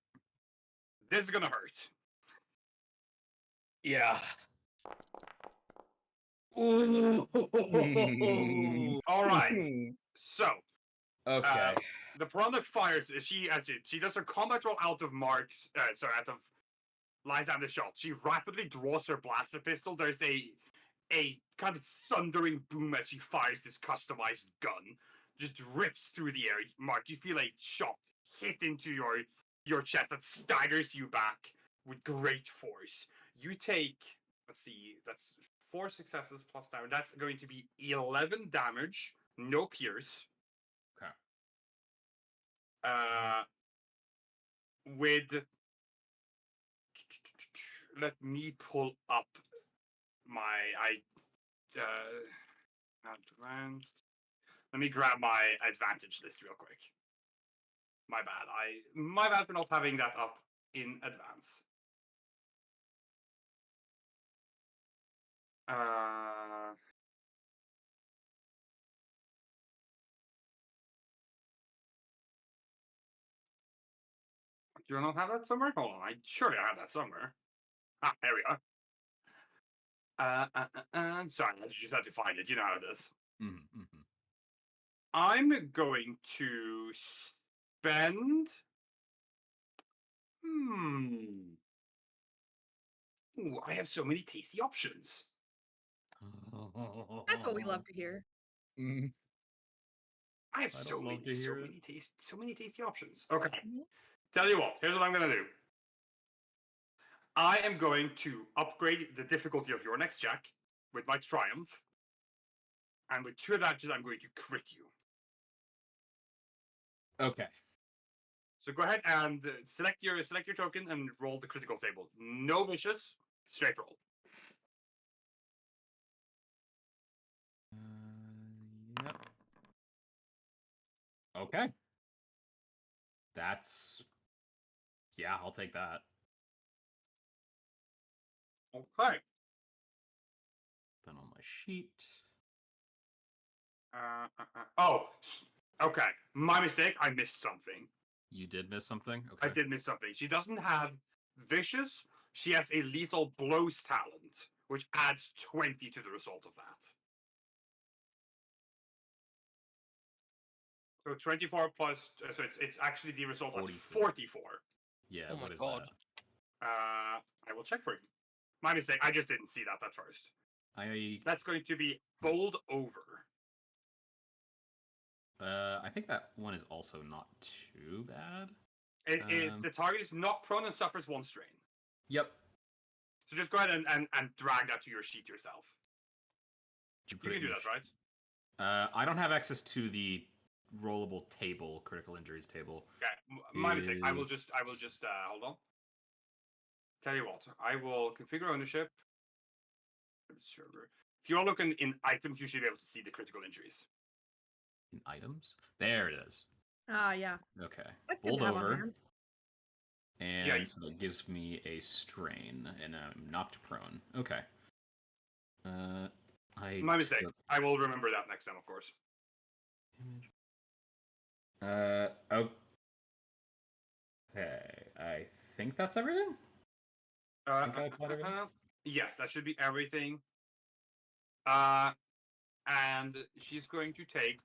This is gonna hurt. Yeah. All right. So, Okay. the piranha fires. She does her combat roll out of marks. Out of Lysander's shot. She rapidly draws her blaster pistol. There's a kind of thundering boom as she fires this customized gun. Just rips through the air. Mark, you feel a shot hit into your chest that staggers you back with great force. You take, let's see, that's 4 successes plus damage. That's going to be 11 damage, no pierce. Okay. With, let me pull up advanced. Let me grab my advantage list real quick. My bad for not having that up in advance. Do I not have that somewhere? Hold on, I surely have that somewhere. Ah, there we are. Sorry, I just had to find it. You know how it is. Mm-hmm. I'm going to spend. Ooh, I have so many tasty options. That's what we love to hear. I have I so don't love to hear it. many tasty options. Okay. Tell you what, here's what I'm gonna do. I am going to upgrade the difficulty of your next check with my triumph. And with 2 advantages, I'm going to crit you. Okay. So go ahead and select your token and roll the critical table. No vicious, straight roll. Yep. Okay. That's. Yeah, I'll take that. Okay. Then on my sheet. Okay. My mistake. I missed something. You did miss something? Okay. I did miss something. She doesn't have vicious. She has a lethal blows talent, which adds 20 to the result of that. So 24 plus. So it's actually the result at 44. Yeah, Oh my what is God. that? I will check for you. My mistake. I just didn't see that at first. I That's going to be bowled over. I think that one is also not too bad. It is the target is knocked prone and suffers 1 strain. Yep. So just go ahead and drag that to your sheet yourself. You can do that, right? I don't have access to the rollable table, critical injuries table. Okay, my mistake. I will just hold on. Tell you what, I will configure ownership. Server. If you all look in items, you should be able to see the critical injuries. In items? There it is. Ah, yeah. Okay. That's good Bowled to have on over. hand. And Yeah. so that gives me a strain, and I'm knocked prone. Okay. My mistake. I will remember that next time, of course. Okay. I think that's everything? Yes, that should be everything. And she's going to take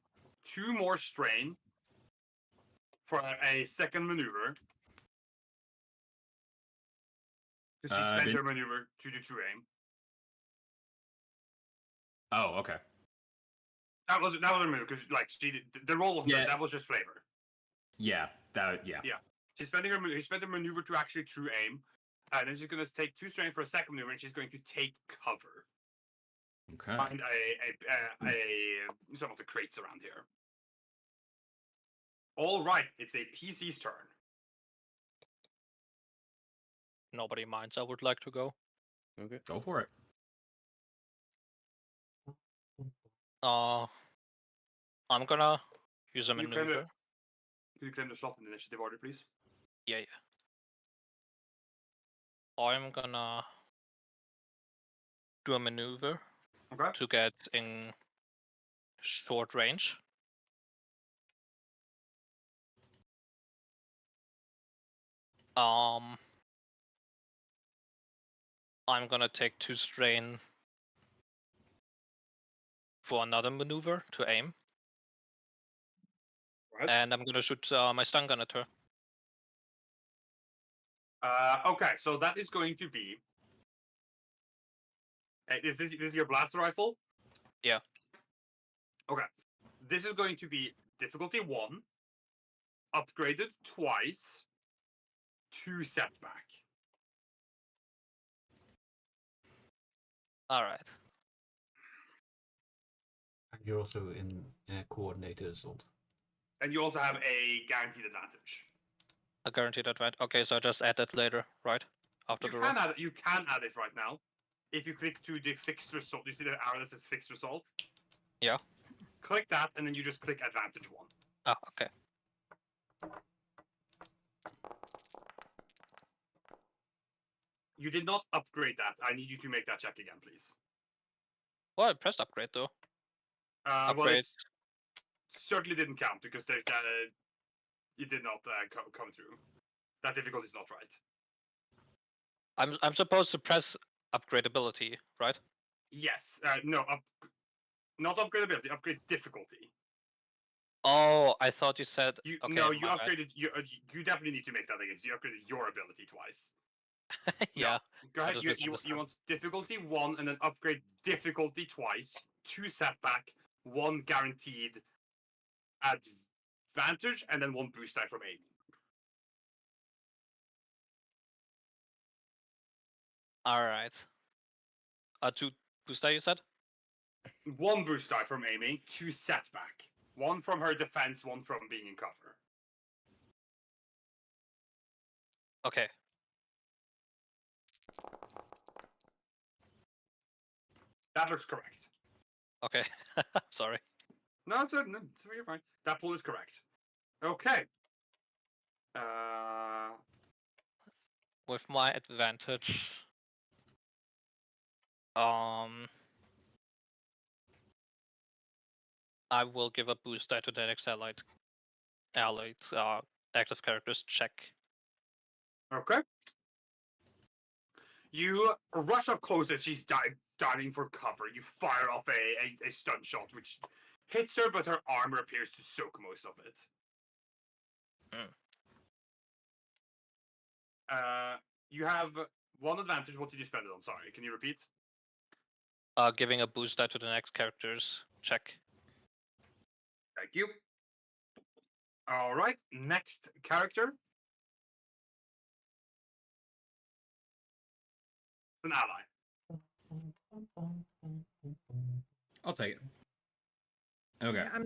2 more strain for a second maneuver. Because she spent her maneuver to do true aim. Oh, okay. That was a move because the roll wasn't that was just flavor. Yeah. Yeah. She's spent her maneuver to actually true aim. And then she's going to take 2 strain for a second maneuver, and she's going to take cover Okay. behind some of the crates around here. All right, it's a PC's turn. Nobody minds. I would like to go. Okay. Go for it. I'm gonna use a Can you claim maneuver. Can you claim the shot in the initiative order, please? Yeah. I'm gonna do a maneuver Okay. to get in short range. I'm gonna take 2 strain for another maneuver to aim, Right. and I'm gonna shoot my stun gun at her. Okay, so that is going to be. Is this your blaster rifle? Yeah. Okay. This is going to be difficulty 1, upgraded twice, 2 setback. All right. And you're also in coordinated assault. And you also have a guaranteed advantage. A guaranteed advantage. Okay, so I just add that later, right? After You the can roll. add it right now. If you click to the fixed result, you see the arrow that says fixed result? Yeah. Click that, and then you just click advantage 1. Ah, okay. You did not upgrade that. I need you to make that check again, please. Well, I pressed upgrade though. Well, Upgrade. it certainly didn't count because it did not come through. That difficulty is not right. I'm supposed to press upgrade ability, right? Yes. No. Not upgrade ability. Upgrade difficulty. Oh, I thought you said. You Okay, no. You my bad. upgraded. You definitely need to make that again. You upgraded your ability twice. Yeah. Go I ahead. just You misunderstood. want difficulty 1 and then upgrade difficulty twice. 2 setback. 1 guaranteed advantage, and then 1 boost die from aiming. All right. 2 boost die, you said? 1 boost die from aiming. 2 setback. 1 from her defense. 1 from being in cover. Okay. That looks correct. Okay. Sorry. No, you're fine. That pool is correct. Okay. With my advantage. I will give a boost die to the next allied active characters check. Okay. You rush up close as she's diving for cover. You fire off a stun shot, which hits her, but her armor appears to soak most of it. You have 1 advantage. What did you spend it on? Sorry, can you repeat? Giving a boost die to the next characters check. Thank you. All right, next character. An ally. I'll take it. Okay. Yeah,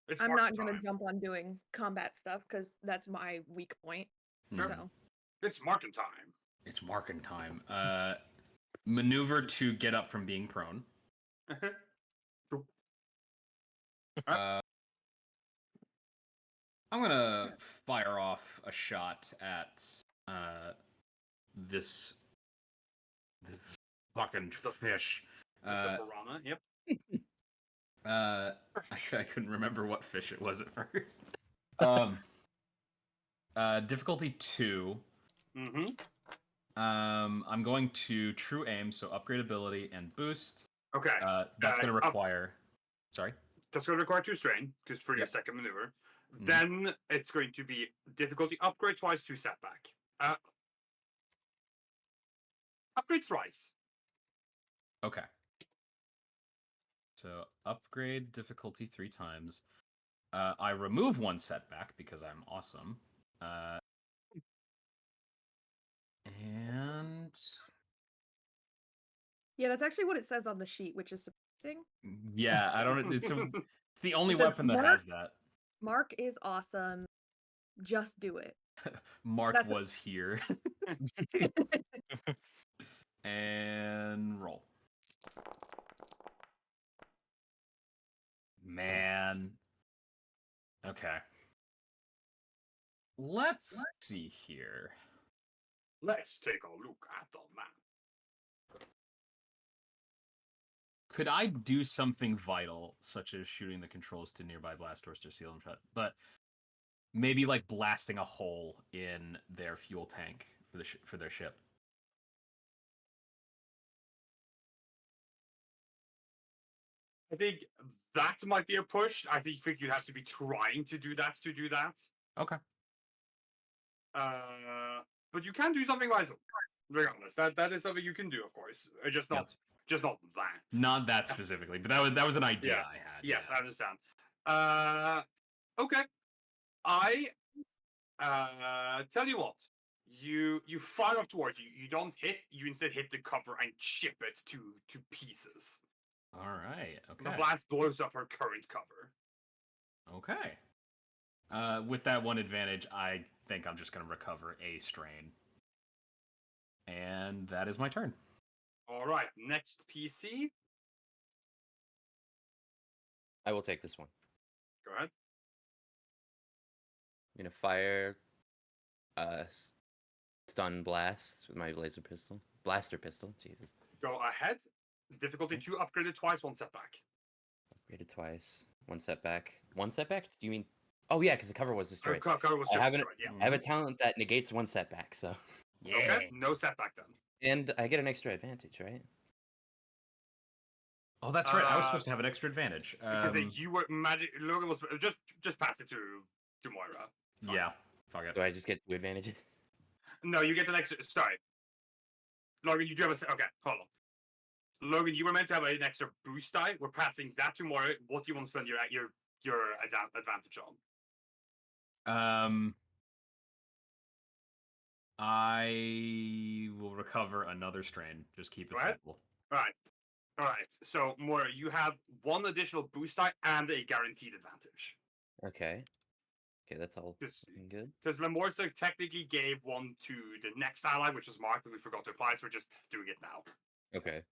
It's I'm Martin not gonna time. jump on doing combat stuff because that's my weak point. Mhm. So It's Martin time. It's marking time. Maneuver to get up from being prone. I'm gonna fire off a shot at this fucking fish. The piranha. Yep. I couldn't remember what fish it was at first. Difficulty 2. Mm-hmm. I'm going to true aim, so upgrade ability and boost. Okay. That's going to require. Sorry. That's going to require 2 strain because for your Yep. second maneuver. Mhm. Then it's going to be difficulty upgrade twice, 2 setback. Upgrade thrice. Okay. So upgrade difficulty 3 times. I remove 1 setback because I'm awesome. And Yeah, that's actually what it says on the sheet, which is surprising. yeah, I don't. It's the only It says, weapon that "Mark- has that. Mark is awesome. Just do it." Mark That's- was here. And roll. Man. Okay. Let's see here. Let's take a look at the map. Could I do something vital, such as shooting the controls to nearby blast doors to seal them shut? But maybe like blasting a hole in their fuel tank for their ship. I think that might be a push. I think you'd have to be trying to do that to do that. Okay. But you can do something vital. Regardless, that is something you can do, of course. Just not that. Not that specifically, but that was an idea I had. Yes, yeah. I understand. Okay. I tell you what. You fire off towards you. You don't hit. You instead hit the cover and chip it to pieces. All right. Okay. The blast blows up her current cover. Okay. With that one advantage, I think I'm just going to recover a strain. And that is my turn. All right. Next PC. I will take this one. Go ahead. I'm gonna fire stun blast with my blaster pistol. Jesus. Go ahead. Difficulty 2 upgraded twice, 1 setback. Upgraded twice. 1 setback. 1 setback? Do you mean? Oh yeah, because the cover was destroyed. Cover was I just haven't- destroyed, yeah. I have a talent that negates 1 setback, so. Yeah. Okay, no setback then. And I get an extra advantage, right? Oh, that's right. I was supposed to have an extra advantage. Because you were magic. Logan was just pass it to Moira. It's fine. Yeah. Fuck it. Do I just get 2 advantages? No, you get an extra. Sorry, Logan, you do have a. Okay, hold on. Logan, you were meant to have an extra boost die. We're passing that to Moira. What do you want to spend your advantage on? I will recover another strain. Just keep it Go ahead. simple. All right. So Moira, you have 1 additional boost die and a guaranteed advantage. Okay. Okay, that's all Because looking good. Lemorsa technically gave 1 to the next ally, which was Mark, but we forgot to apply, so we're just doing it now. Okay.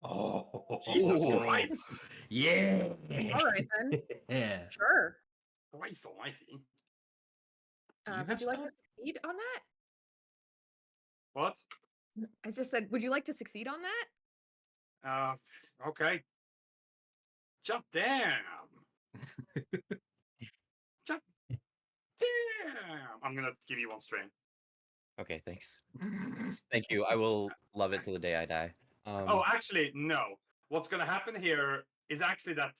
Oh, Jesus Christ! Yeah. All right then. Yeah. Sure. Christ almighty. Do you Would have you like to stuff? succeed on that? What? I just said, would you like to succeed on that? Okay. Jump damn. Jump damn. I'm gonna give you 1 strain. Okay, thanks. Thank you. I will love it till the day I die. Oh, actually, no. What's gonna happen here is actually that.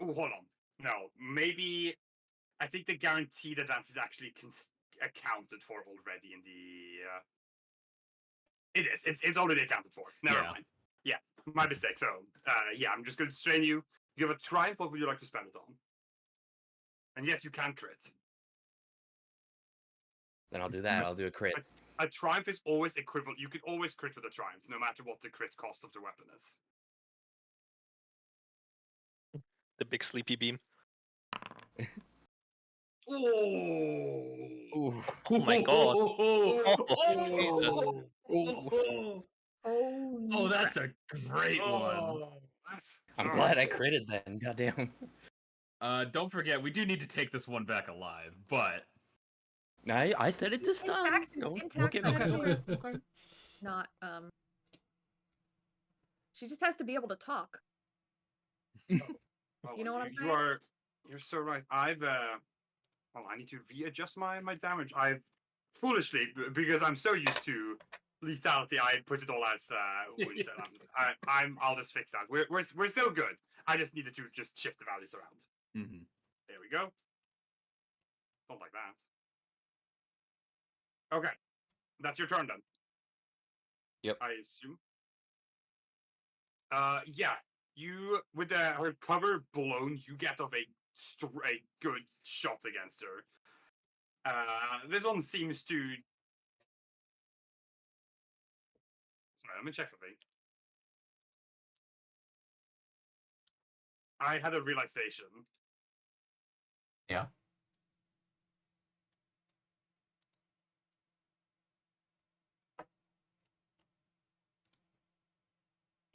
Oh, hold on. No, maybe. I think the guaranteed advance is actually accounted for already in the. It is. It's already accounted for. Never mind. Yeah, my mistake. So, yeah, I'm just going to strain you. You have a triumph. What would you like to spend it on? And yes, you can crit. Then I'll do that. I'll do a crit. A triumph is always equivalent. You can always crit with a triumph, no matter what the crit cost of the weapon is. The big sleepy beam. Oh! Ooh. Oh my god. Oh, that's a great one. I'm glad I critted then. Goddamn. Don't forget, we do need to take this one back alive, but I said it to stun. Don't get mad. Okay. Not She just has to be able to talk. You know what I'm saying? You're so right. I've well, I need to readjust my damage. I've foolishly, because I'm so used to lethality, I put it all as wounds. I'll just fix that. We're still good. I just needed to just shift the values around. Mm-hmm. There we go. Not like that. Okay, that's your turn then. Yep. I assume. Yeah. You with her cover blown, you get off a good shot against her. This one seems to. Sorry, let me check something. I had a realization. Yeah.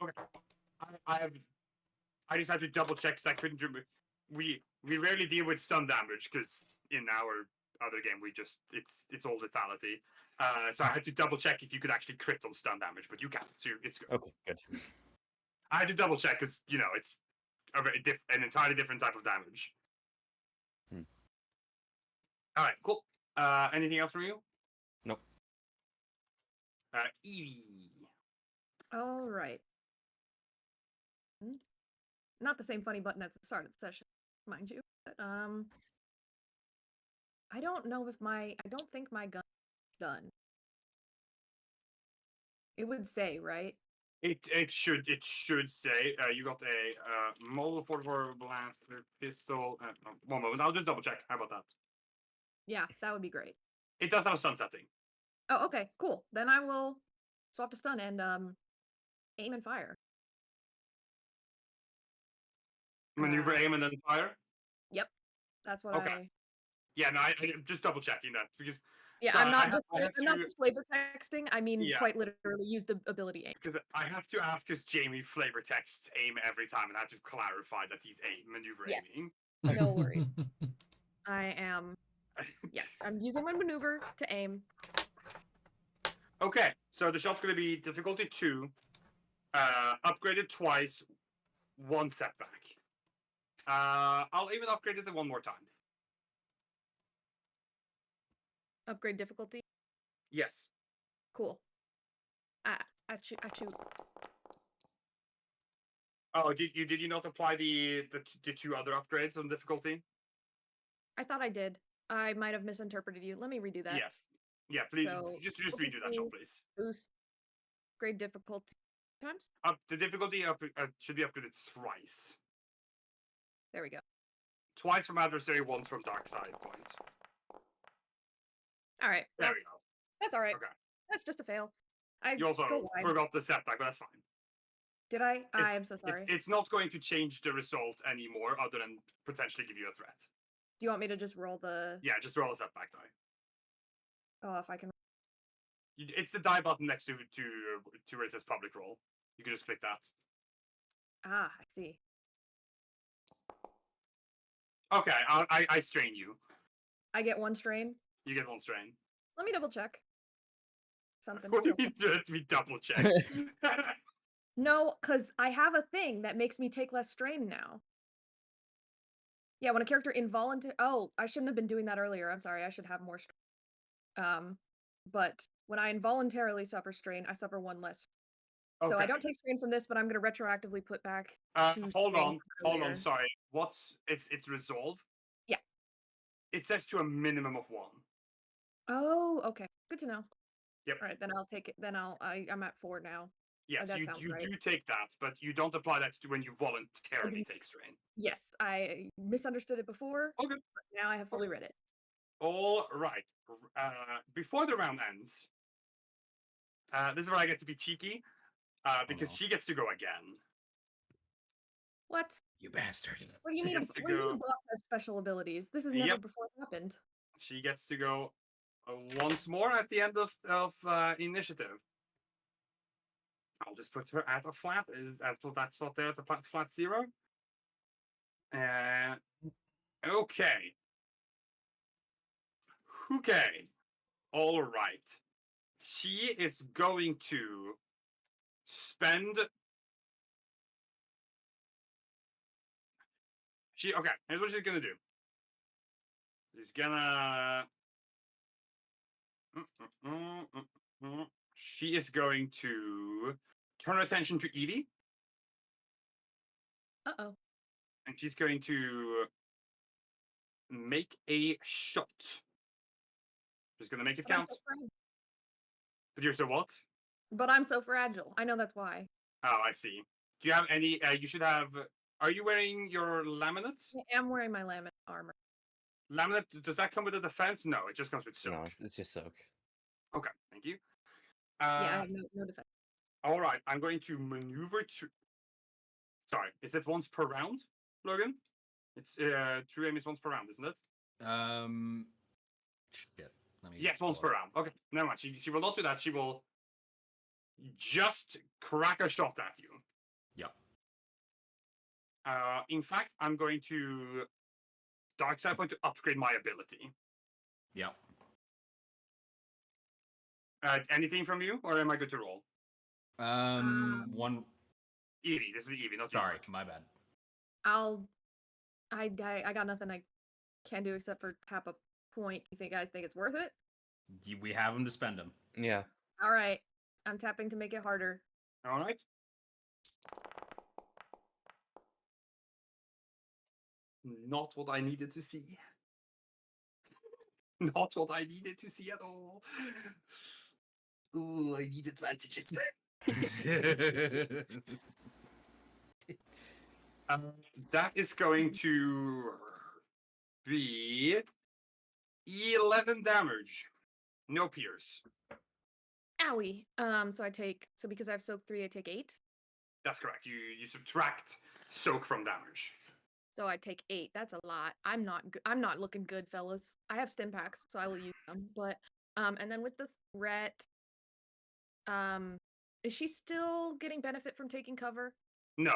Okay. I just had to double check because I couldn't remember. We rarely deal with stun damage because in our other game it's all lethality. So I had to double check if you could actually crit on stun damage, but you can. So it's good. Okay, good. I had to double check because it's an entirely different type of damage. Hmm. All right, cool. Anything else from you? Nope. Evie. All right. Not the same funny button at the start of the session, mind you. But I don't know if I don't think my gun's done. It would say, right? It should say you got a Model 44 blaster pistol. One moment, I'll just double check. How about that? Yeah, that would be great. It does have a stun setting. Oh, okay, cool. Then I will swap to stun and aim and fire. Maneuver, aim, and then fire. Yep, that's what Okay. Yeah, no, I'm just double checking that because Yeah, so I'm not I not just flavor texting. I mean, Yeah. quite literally use the ability aim. because I have to ask because Jamie flavor texts aim every time, and I have to clarify that he's maneuver Yes. aiming. No worries. I am. Yeah, I'm using my maneuver to aim. Okay, so the shot's going to be difficulty 2, upgraded twice, 1 setback. I'll even upgrade it one more time. Upgrade difficulty. Yes. Cool. I shoot. Oh, did you not apply the 2 other upgrades on difficulty? I thought I did. I might have misinterpreted you. Let me redo that. Yes. Yeah, please So, just redo that shot, please. Boost. Grade difficulty times. The difficulty should be upgraded thrice. There we go. Twice from adversary, once from dark side point. All right. There well, we go. That's all right. Okay. That's just a fail. I You also go wide. forgot the setback, but that's fine. Did I? I am so sorry. It's not going to change the result anymore, other than potentially give you a threat. Do you want me to just roll the? Yeah, just roll a setback die. Oh, if I can. It's the die button next to where it says public roll. You can just click that. Ah, I see. Okay, I strain you. I get 1 strain. You get 1 strain. Let me double check. Something. What do you mean to be double checked? No, because I have a thing that makes me take less strain now. Yeah, when a character involuntarily. Oh, I shouldn't have been doing that earlier. I'm sorry. I should have more strain. But when I involuntarily suffer strain, I suffer 1 less. So I don't take strain from this, but I'm going to retroactively put back. Hold on. Sorry. It's resolve? Yeah. It says to a minimum of 1. Oh, okay. Good to know. Yep. All right, then I'll take it. Then I'm at 4 now. Yes, that you sounds right. do take that, but you don't apply that to when you voluntarily take strain. Yes, I misunderstood it before. Okay. But now I have fully read it. All right. Before the round ends, this is where I get to be cheeky, because she gets to go again. What? You bastard. What do you mean? What do you mean a boss has special abilities? This has never before happened. She gets to go once more at the end of initiative. I'll just put her at a flat. That's not there at the flat 0. Okay. Okay. All right. She is going to spend. Okay. Here's what she's gonna do. She's gonna. She is going to turn her attention to Evie. Uh-oh. And she's going to make a shot. She's going to make it count. But you're so what? But I'm so fragile. I know that's why. Oh, I see. Do you have any? You should have. Are you wearing your laminate? I am wearing my laminate armor. Laminate, does that come with a defense? No, it just comes with soak. No, it's just soak. Okay, thank you. Yeah, I have no defense. All right, I'm going to maneuver to. Sorry, is it once per round, Logan? It's true aim is once per round, isn't it? Shit. Let me Yes, once pull per it up. round. Okay, never mind. She will not do that. She will just crack a shot at you. Yep. In fact, I'm going to dark side point to upgrade my ability. Yep. Anything from you, or am I good to roll? One. Evie, this is Evie, not Sorry, you. my bad. I got nothing I can do except for tap a point. You guys think it's worth it? We have him to spend him. Yeah. All right, I'm tapping to make it harder. All right. Not what I needed to see. Not what I needed to see at all. Ooh, I need advantages. That is going to be 11 damage. No pierce. Owie. So because I have soak 3, I take 8. That's correct. You subtract soak from damage. So I take 8. That's a lot. I'm not looking good, fellas. I have stim packs, so I will use them. But and then with the threat, is she still getting benefit from taking cover? No.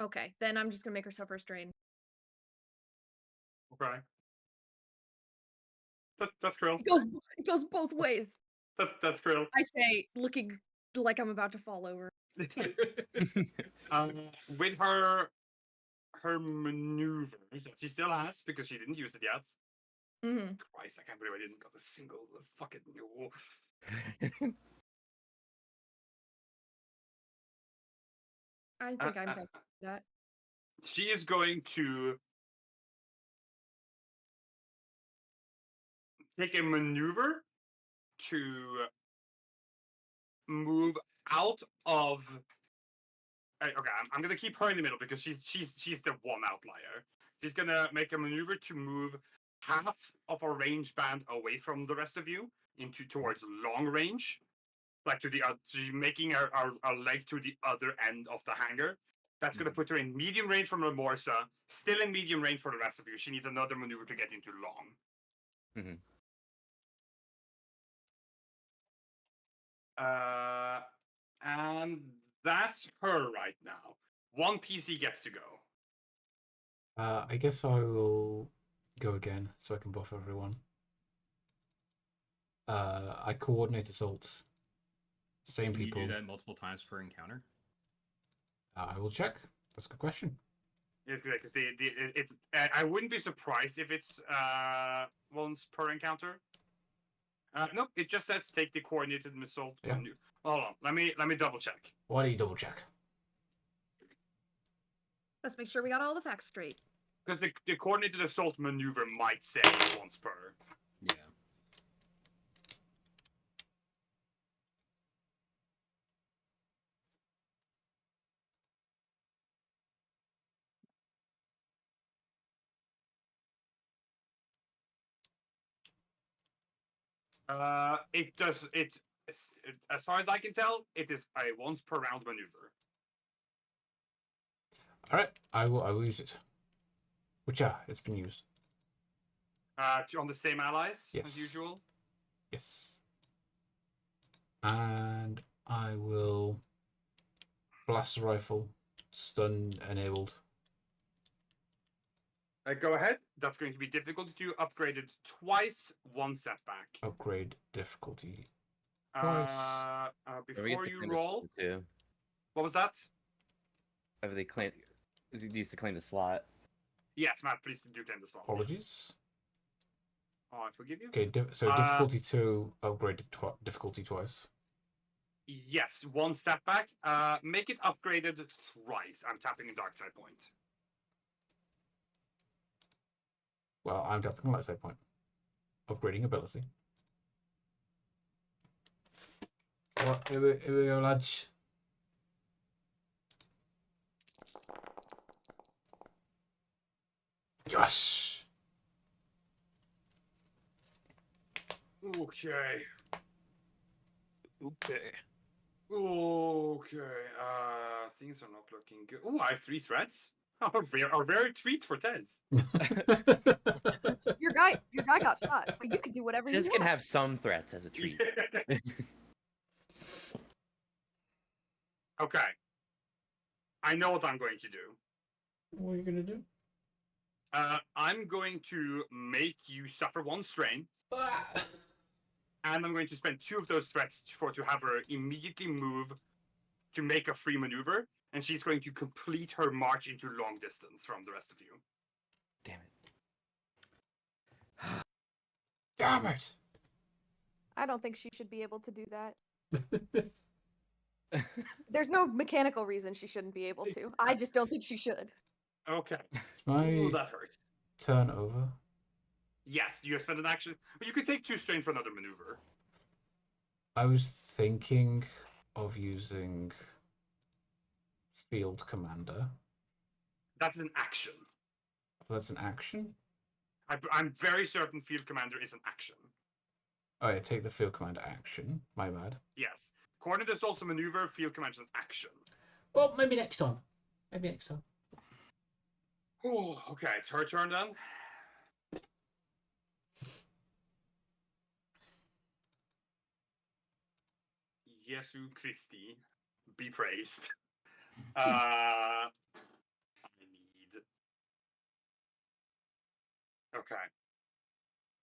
Okay, then I'm just gonna make her suffer a strain. Okay. That's cruel. It goes both ways. That's cruel. I say, looking like I'm about to fall over. With her maneuvers that she still has because she didn't use it yet. Mm-hmm. Christ, I can't believe I didn't got a single fucking. I think I'm thinking that. She is going to take a maneuver to move out of. Okay, I'm gonna keep her in the middle because she's the one outlier. She's gonna make a maneuver to move half of our range band away from the rest of you towards long range, like to the other, making our leg to the other end of the hangar. That's gonna put her in medium range from Lamorsa, still in medium range for the rest of you. She needs another maneuver to get into long. And that's her right now. One PC gets to go. I guess I will go again so I can buff everyone. I coordinate assaults. Same Can people. you do that multiple times per encounter? I will check. That's a good question. Yes, because I wouldn't be surprised if it's once per encounter. Nope, it just says take the coordinated missile. Yeah. Hold on, let me double check. Why do you double check? Let's make sure we got all the facts straight. Because the coordinated assault maneuver might say once per. Yeah. It does it. As far as I can tell, it is a once per round maneuver. All right, I will use it. Which it's been used. On the same allies Yes. as usual. Yes. And I will blast rifle, stun enabled. Go ahead. That's going to be difficult to upgrade it twice, one setback. Upgrade difficulty. Before you roll, too. what was that? Have they claimed? He needs to claim the slot. Yes, Matt, please do claim the slot. Apologies. Oh, I forgive you. Okay, so difficulty 2, upgraded difficulty twice. Yes, one setback. Make it upgraded thrice. I'm tapping a dark side point. Well, I'm tapping a light side point. Upgrading ability. Well, here we go, lads. Yes! Okay. Okay. Okay. Things are not looking good. Oh, I have 3 threats. Our very treat for Tez. Your guy got shot, but you could do whatever you Tiz can want. have some threats as a treat. Okay. I know what I'm going to do. What are you gonna do? I'm going to make you suffer 1 strain, and I'm going to spend 2 of those threats to have her immediately move to make a free maneuver, and she's going to complete her march into long distance from the rest of you. Damn it. Damn it! I don't think she should be able to do that. There's no mechanical reason she shouldn't be able to. I just don't think she should. Okay. It's my Ooh, that hurts. turn over. Yes, you have spent an action, but you could take 2 strain for another maneuver. I was thinking of using Field Commander. That's an action. That's an action? I'm very certain Field Commander is an action. Oh, yeah, take the Field Commander action. My bad. Yes. Coordinate Assault's a maneuver, Field Commander is an action. Well, maybe next time. Maybe next time. Oh, okay, it's her turn then. Jesu Christi, be praised. I need. Okay.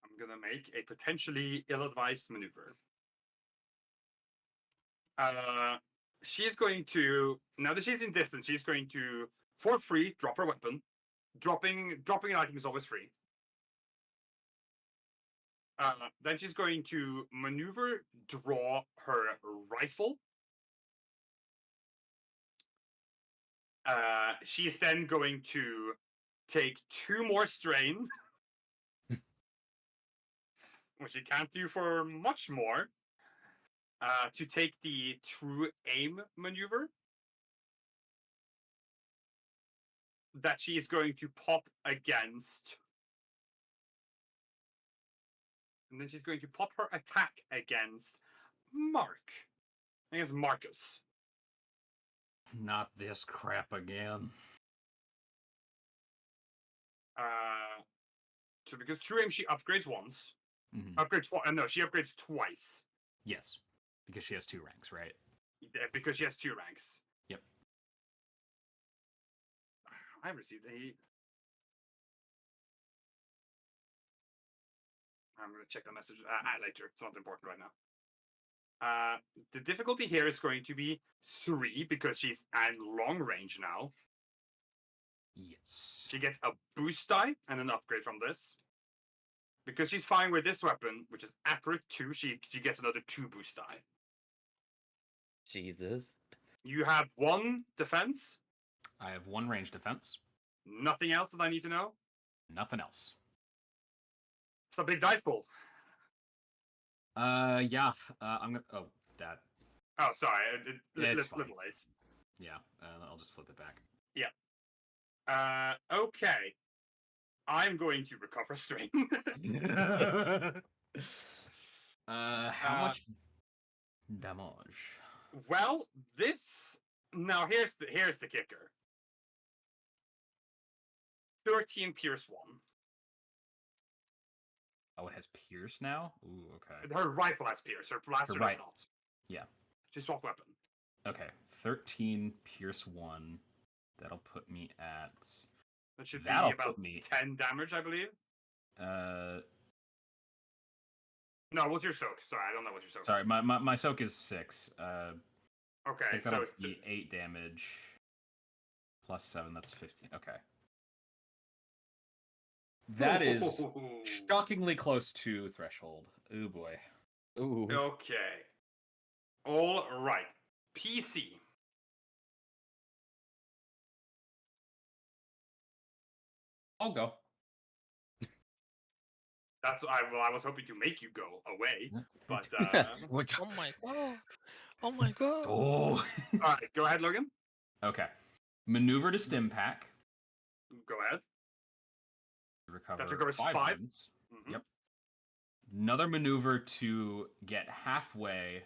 I'm gonna make a potentially ill-advised maneuver. She's going to, now that she's in distance, she's going to, for free, drop her weapon. Dropping an item is always free. Then she's going to maneuver, draw her rifle. She's then going to take 2 more strain, which she can't do for much more, to take the true aim maneuver that she is going to pop against. And then she's going to pop her attack against Marcus. Not this crap again. So because true aim she upgrades once. Mhm. No, she upgrades twice. Yes, because she has 2 ranks, right? Because she has 2 ranks. Yep. I received a. I'm going to check the message later. It's not important right now. The difficulty here is going to be 3 because she's at long range now. Yes. She gets a boost die and an upgrade from this. Because she's firing with this weapon, which is accurate 2, she gets another 2 boost die. Jesus. You have 1 defense. I have 1 range defense. Nothing else that I need to know. Nothing else. It's a big dice pool. Yeah. I'm gonna. Oh, that. Oh, sorry. It's Little fine. late. Yeah. I'll just flip it back. Okay. I'm going to recover strain. How much damage? Well, this now here's the kicker. 13 Pierce 1. Oh, it has Pierce now? Ooh, okay. Her rifle has Pierce. Her blaster does not. Yeah. She's swap weapon. Okay. 13 Pierce 1. That'll put me at. That should be That'll about put me. 10 damage, I believe. No, what's your soak? Sorry, I don't know what your soak Sorry, is. my soak is 6. Okay, I think that'll so be 8 damage. Plus 7, that's 15. Okay. That is shockingly close to threshold. Oh boy. Ooh. Okay. All right. PC. I'll go. That's I was hoping to make you go away, but Oh my god. Oh my god. Oh. all right. Go ahead, Logan. Okay. Maneuver to stim pack. Go ahead. Recover That recovers 5 5? wounds. Mhm. Yep. another maneuver to get halfway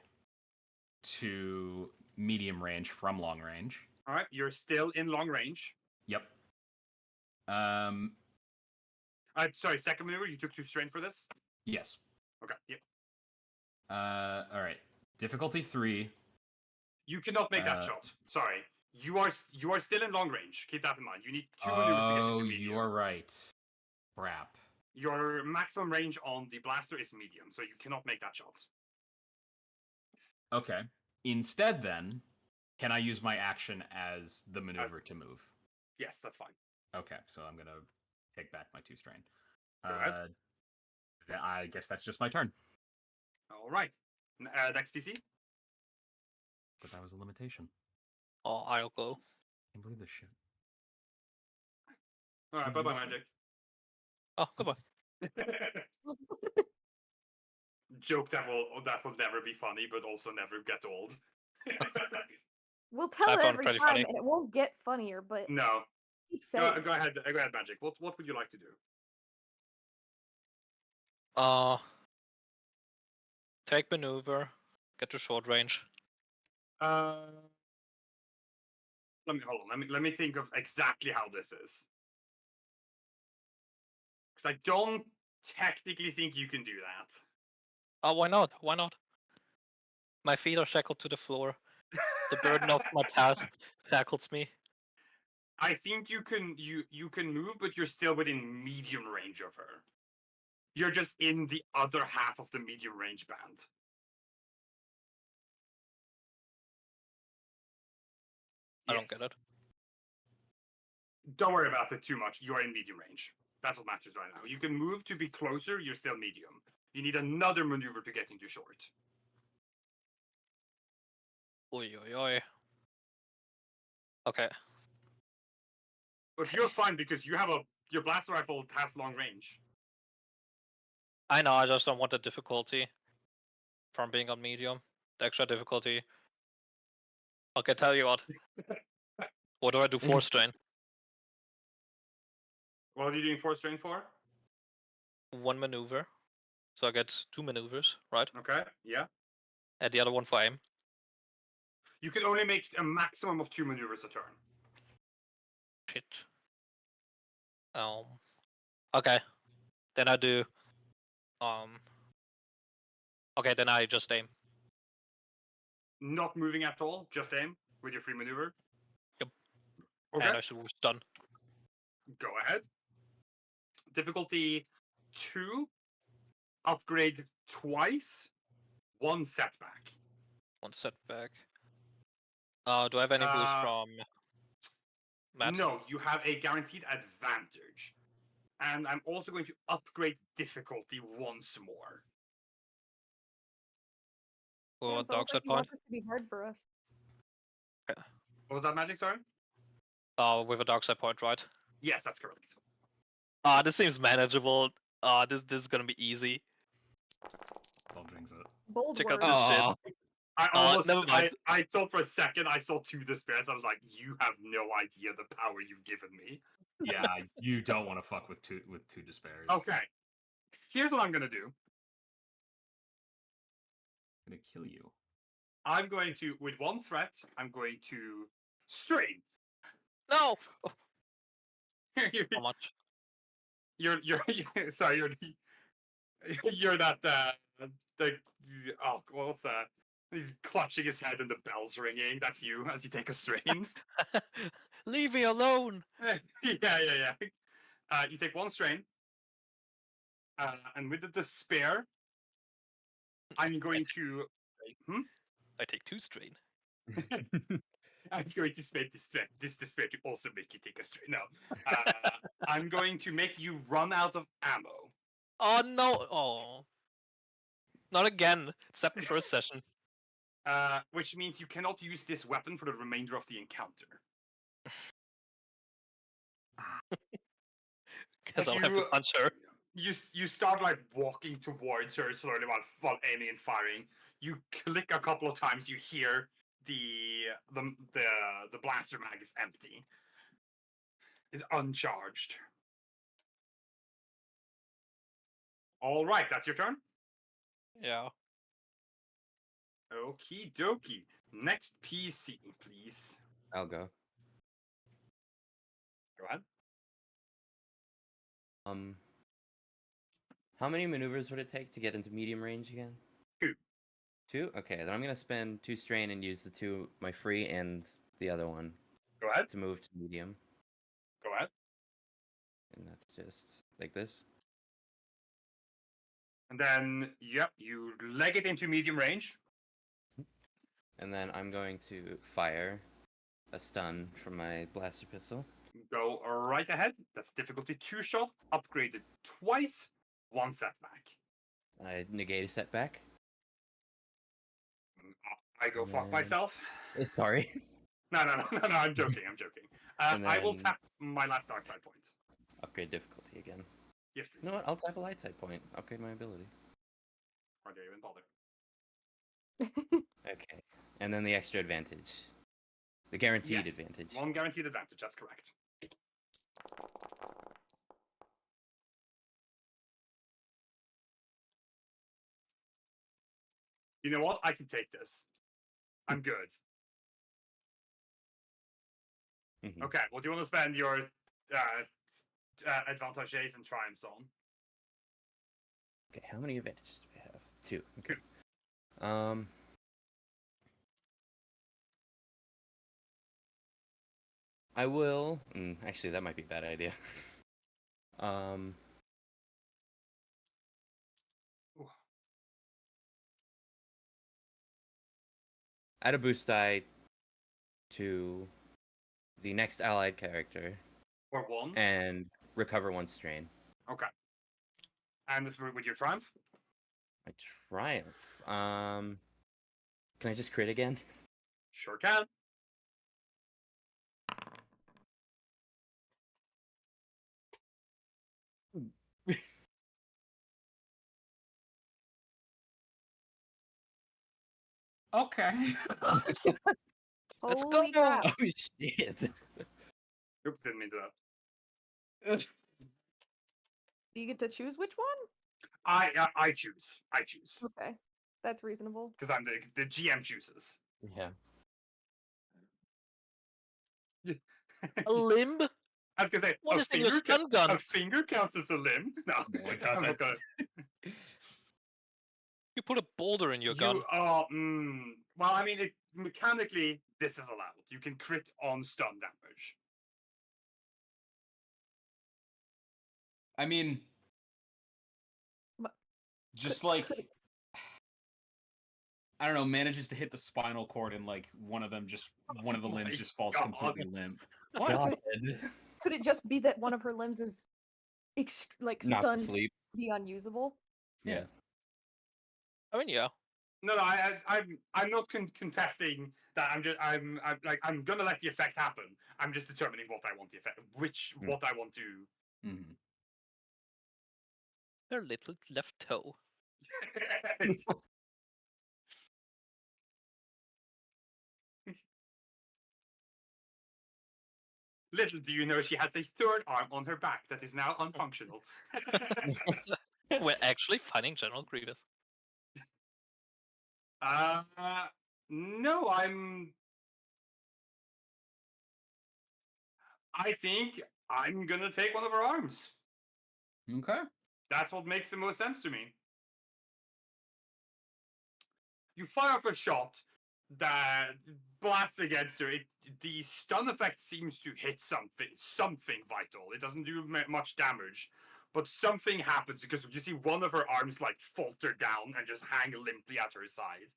to medium range from long range. All right, you're still in long range. Yep. Sorry, second maneuver. You took 2 strain for this. Yes. Okay. Yep. All right. Difficulty 3. You cannot make that shot. Sorry. You are still in long range. Keep that in mind. You need 2 maneuvers to get into medium. You are right. Crap. Your maximum range on the blaster is medium, so you cannot make that shot. Okay. Instead, then, can I use my action as the maneuver to move? Yes, that's fine. Okay, so I'm gonna take back my 2 strain. Go ahead. I guess that's just my turn. All right. Next PC. But that was a limitation. Oh, I'll go. I can't believe this shit. All right. Bye-bye, Magic. Oh, goodbye. Joke that will never be funny, but also never get old. We'll tell I it found it every pretty time, funny. and it won't get funnier. But No. keep saying. Go ahead, Magic. What would you like to do? Take maneuver, get to short range. Let me hold on. Let me think of exactly how this is. Because I don't technically think you can do that. Oh, why not? Why not? My feet are shackled to the floor. The burden of my task shackles me. I think you can move, but you're still within medium range of her. You're just in the other half of the medium range band. I don't get it. Don't worry about it too much. You're in medium range. That's what matters right now. You can move to be closer. You're still medium. You need another maneuver to get into short. Oi, oi, oi. Okay. But you're fine because you have your blaster rifle has long range. I know, I just don't want the difficulty from being on medium. The extra difficulty. Okay, tell you what. What do I do? 4 strain. What are you doing 4 strain for? 1 maneuver. So I get 2 maneuvers, right? Okay, yeah. And the other one for aim. You can only make a maximum of 2 maneuvers a turn. Shit. Okay. Then I do. Okay, then I just aim. Not moving at all, just aim with your free maneuver. Yep. Okay. And I should stun. Go ahead. Difficulty 2. Upgrade twice. 1 setback. 1 setback. Do I have any boost from Matt? No, you have a guaranteed advantage. And I'm also going to upgrade difficulty once more. Or It's dark almost side like you point? want this to be hard for us. What was that, Magic, sorry? With a dark side point, right? Yes, that's correct. This seems manageable. This is gonna be easy. I'll jinx it. Bold Check out words. this shit. Aw. I almost, never mind. I thought for a second I saw 2 despairs. I was like, you have no idea the power you've given me. Yeah, you don't want to fuck with two despairs. Okay. Here's what I'm going to do. I'm gonna kill you. I'm going to, with 1 threat, I'm going to strain. No! How much? you're sorry, you're that what's that? He's clutching his head and the bell's ringing. That's you as you take a strain. Leave me alone! yeah. You take 1 strain. And with the despair, I'm going to I take 2 strain. I'm going to spend this despair to also make you take a strain. No. I'm going to make you run out of ammo. Oh no! Oh. Not again. Except the first session. Which means you cannot use this weapon for the remainder of the encounter. Because I'll have to punch her. You start like walking towards her slowly while aiming and firing. You click a couple of times. You hear the blaster mag is empty. Is uncharged. All right, that's your turn. Yeah. Okie dokie. Next PC, please. I'll go. Go ahead. How many maneuvers would it take to get into medium range again? 2. 2? Okay, then I'm gonna spend 2 strain and use the 2, my free and the other one, Go ahead. to move to medium. Go ahead. And that's just like this. And then, yep, you leg it into medium range. And then I'm going to fire a stun from my blaster pistol. Go right ahead. That's difficulty 2 shot, upgraded twice, 1 setback. I negate a setback. I go fuck Man. myself. Sorry. No, I'm joking, I'm joking. I will then- tap my last dark side point. Upgrade difficulty again. Yes, please. You know what? I'll tap a light side point. Upgrade my ability. Why do you even bother? Okay. And then the extra advantage. The guaranteed Yes, advantage. 1 guaranteed advantage, that's correct. You know what? I can take this. I'm good. Mhm. Okay, what do you want to spend your advantages and triumphs on? Okay, how many advantages do we have? 2. Okay. 2. I will. Actually, that might be a bad idea. Ooh. Add a boost die to the next allied character Or 1. and recover 1 strain. Okay. And with your triumph? My triumph. Can I just crit again? Sure can. Okay. Let's Holy go! crap. Oh shit! Oop, didn't mean to do that. Do you get to choose which one? I choose. I choose. Okay. That's reasonable. Because I'm the GM chooses. Yeah. A limb? I was gonna say, What a is in your finger, stun gun? a finger counts as a limb. No, No, it I'm doesn't. not gonna. You put a boulder in your gun. Well, I mean, mechanically, this is allowed. You can crit on stun damage. I mean, But just could- like could- I don't know, manages to hit the spinal cord and like one of the Oh limbs my just falls God. completely limp. God. Could it just be that one of her limbs is like Not to stunned to sleep. be unusable? Yeah. I mean, yeah. No, I'm not contesting that. I'm gonna let the effect happen. I'm just determining what I want the effect, what I want to. Mm-hmm. Her little left toe. Little do you know, she has a third arm on her back that is now unfunctional. We're actually fighting General Grievous. No, I think I'm gonna take one of her arms. Okay. That's what makes the most sense to me. You fire off a shot that blasts against her. The stun effect seems to hit something vital. It doesn't do much damage, but something happens because you see one of her arms like falter down and just hang limply at her side.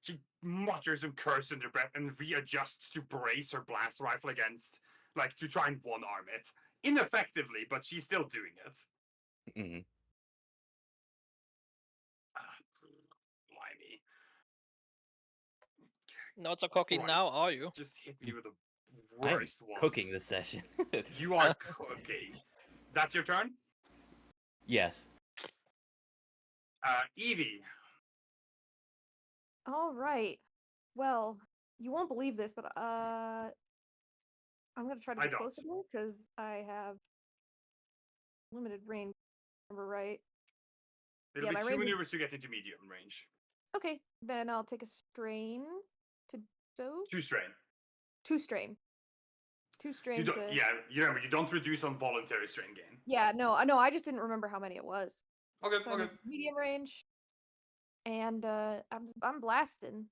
She mutters and curses under breath and readjusts to brace her blast rifle against, like, to try and one-arm it. Ineffectively, but she's still doing it. Mhm. Blimey. Not so cocky Christ. now, are you? Just hit me with the I'm worst ones. cooking this session. You are cooking. That's your turn? Yes. Evie. All right. Well, you won't believe this, but I'm gonna try to I get don't. closer to her because I have limited range. Remember, right? It'll Yeah, be my 2 range is- maneuvers to get into medium range. Okay, then I'll take a strain to do 2 strain. 2 strain. 2 You strain don't, to. yeah, you remember, you don't reduce on voluntary strain gain. Yeah, no, I know. I just didn't remember how many it was. Okay, So I'm okay. medium range, and I'm blasting.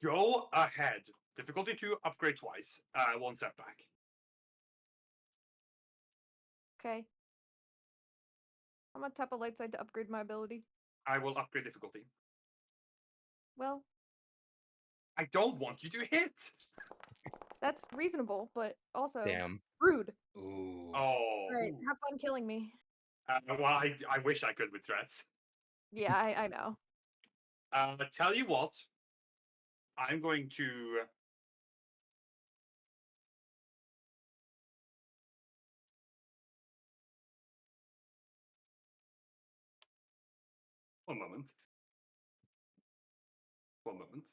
Go ahead. Difficulty 2, upgrade twice. 1 setback. Okay. I'm gonna tap a light side to upgrade my ability. I will upgrade difficulty. Well, I don't want you to hit. that's reasonable, but also Damn. rude. Ooh. Oh. Alright, have fun killing me. Well, I wish I could with threats. Yeah, I know. Tell you what. I'm going to. One moment. One moment.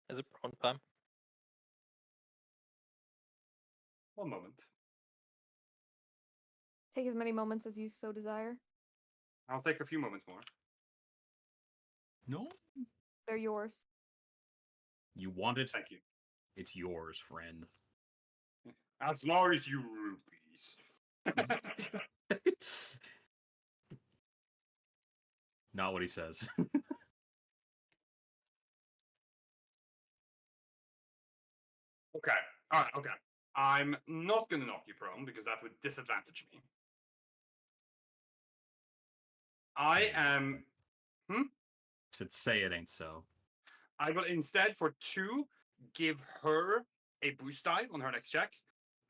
Is it prone time? One moment. Take as many moments as you so desire. I'll take a few moments more. No, They're yours. you want it. Thank you. It's yours, friend. As long as you rupees. Not what he says. Okay. All right. Okay. I'm not gonna knock you prone because that would disadvantage me. I am. Said say it ain't so. I will instead for 2 give her a boost die on her next check,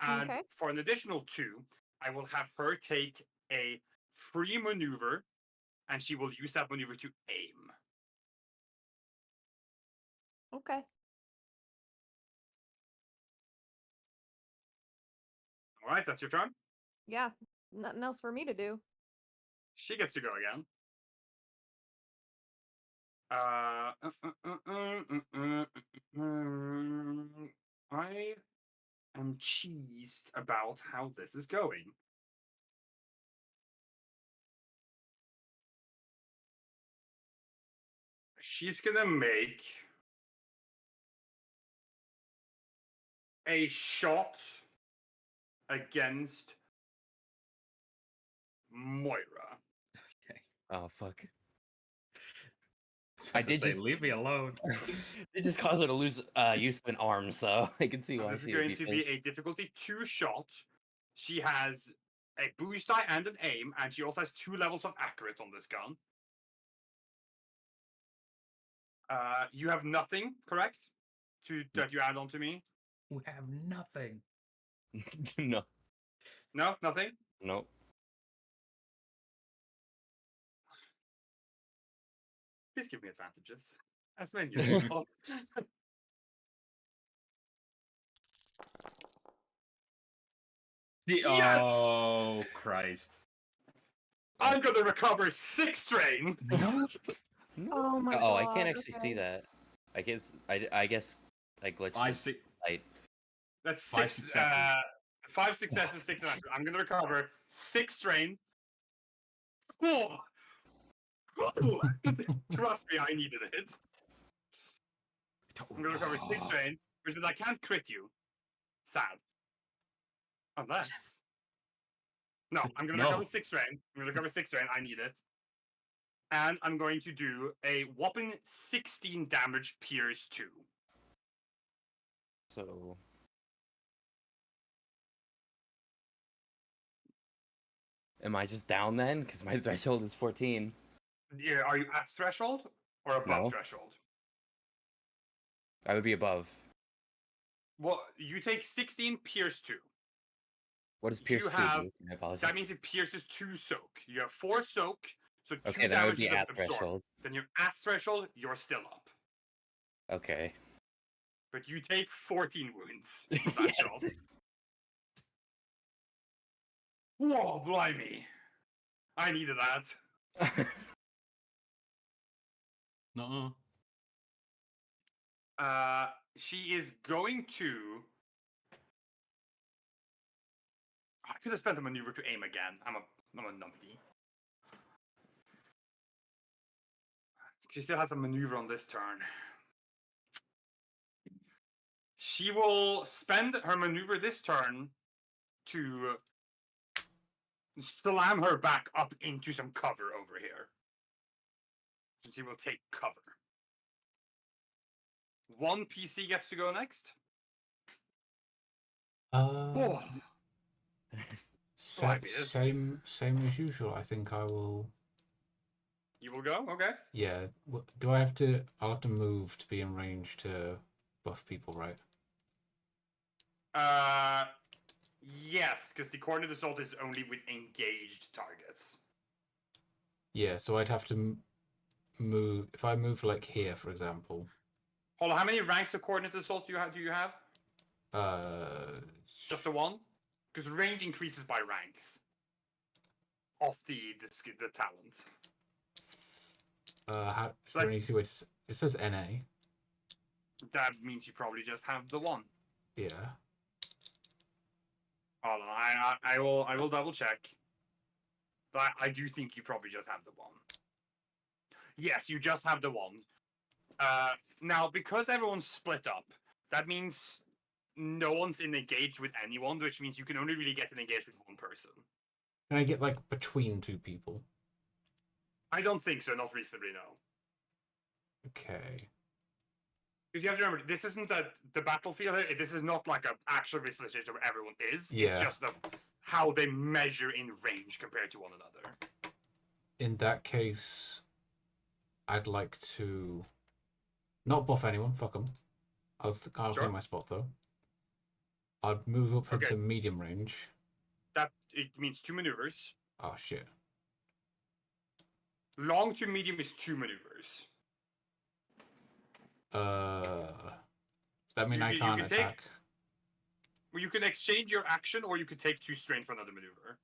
and Okay. for an additional 2, I will have her take a free maneuver, and she will use that maneuver to aim. Okay. All right, that's your turn. Yeah. Nothing else for me to do. She gets to go again. I am cheesed about how this is going. She's gonna make a shot against Moira. Okay. Oh fuck. I I did say, just leave me alone. it just caused her to lose use of an arm, so I can see why This is she would going be to be pissed. a difficulty 2 shot. She has a boost die and an aim, and she also has 2 levels of accurate on this gun. You have nothing, correct? That you add on to me? We have nothing. No, No, nothing. no. Please give me advantages. As many as possible. Yes! Oh Christ. I'm gonna recover 6 strain. No. Oh my Oh, god. I can't actually see okay. that. I guess I guess I glitched. Five, this six, light. That's 5 6 successes. 5 successes, 6 and I'm gonna recover 6 strain. Oh. Oh. Trust me, I needed it. I'm gonna recover 6 strain, which means I can't crit you. Sad. Unless. No, I'm gonna No. recover 6 strain. I'm gonna recover 6 strain. I need it. And I'm going to do a whopping 16 damage pierce 2. So am I just down then? Because my threshold is 14. Yeah, are you at threshold or above No. threshold? I would be above. Well, you take 16 pierce 2. What does You Pierce have- do? I apologize. That means it pierces 2 soak. You have 4 soak, so 2 Okay, then I would damage be is at absorbed. threshold. Then you're at threshold, you're still up. Okay. But you take 14 wounds from that shot. Yes. Whoa, blimey. I needed that. No. She is going to. could have spent a maneuver to aim again. I'm a numpty. She still has a maneuver on this turn. She will spend her maneuver this turn to slam her back up into some cover over here. So she will take cover. One PC gets to go next. Oh, might be this. Same as usual. I think I will. You will go? Okay. Yeah. Do I have to? I'll have to move to be in range to buff people, right? Yes, because the coordinate assault is only with engaged targets. Yeah. So I'd have to move. If I move like here, for example. Hold on, how many ranks of coordinate assault do you have? Just the one? Because range increases by ranks of the talent. Is there an easy way to? It says NA. That means you probably just have the one. Yeah. Hold on, I will double check. But I do think you probably just have the one. Yes, you just have the one. Now, because everyone's split up, that means no one's engaged with anyone, which means you can only really get engaged with one person. Can I get like between two people? I don't think so, not recently, no. Okay. Because you have to remember, this isn't the battlefield. This is not like an actual situation where everyone is. Yeah. It's just how they measure in range compared to one another. In that case, I'd like to not buff anyone. Fuck them. I'll Sure. claim my spot though. I'd move up Okay. into medium range. That it means 2 maneuvers. Oh shit. Long to medium is 2 maneuvers. Does that mean I you can't can take- attack? Well, you can exchange your action, or you could take 2 strain for another maneuver.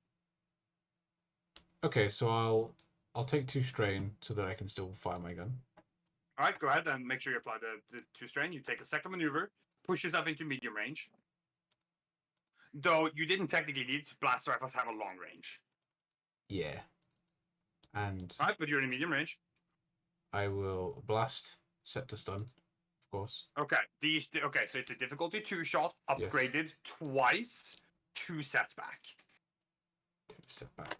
Okay, so I'll take 2 strain so that I can still fire my gun. All right, go ahead and make sure you apply the 2 strain. You take a second maneuver, push yourself into medium range. Though you didn't technically need to. Blaster rifles have a long range. Yeah. And All right, but you're in medium range. I will blast, set to stun, of course. Okay, okay, so it's a difficulty 2 shot, upgraded twice, 2 setback. 2 setback.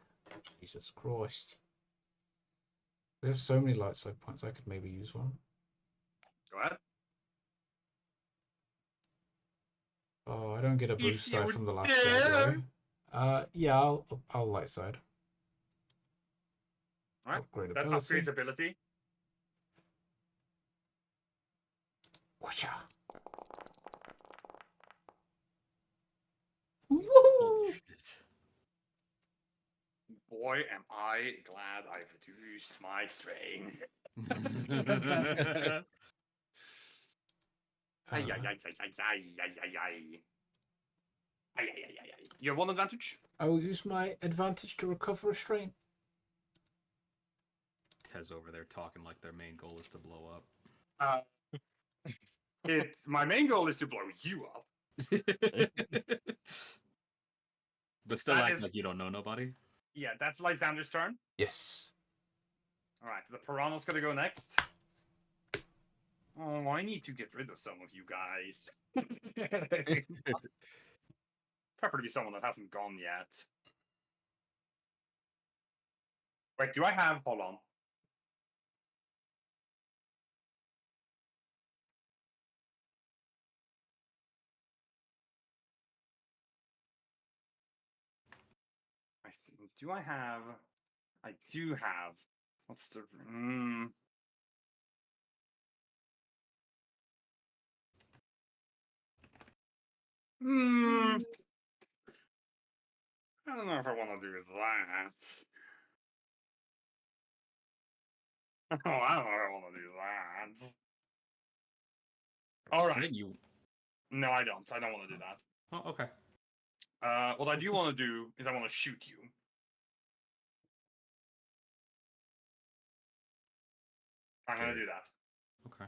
Jesus Christ. We have so many light side points, I could maybe use one. Go ahead. Oh, I don't get a If boost die you from the last dare. shot, do I? Yeah, I'll light side. All right, Upgrade that ability. upgrades ability. Whatcha? Holy Woohoo! shit. Boy, am I glad I reduced my strain. Ay, ay, ay, ay, ay, ay, ay, ay, ay. Ay, ay, ay, ay, ay. You have 1 advantage? I will use my advantage to recover a strain. Tez over there talking like their main goal is to blow up. My main goal is to blow you up. But still That acting is- like you don't know nobody. Yeah, that's Lysander's turn. Yes. All right, the Piranha's gonna go next. Oh, I need to get rid of some of you guys. Preferably someone that hasn't gone yet. Wait, do I have... Hold on. Do I have... I do have... What's the... I don't know if I want to do that. Oh, I don't know if I want to do that. All I right. think you. No, I don't. I don't want to do that. Oh, okay. What I do want to do is I want to shoot you. I'm going to do that. Okay.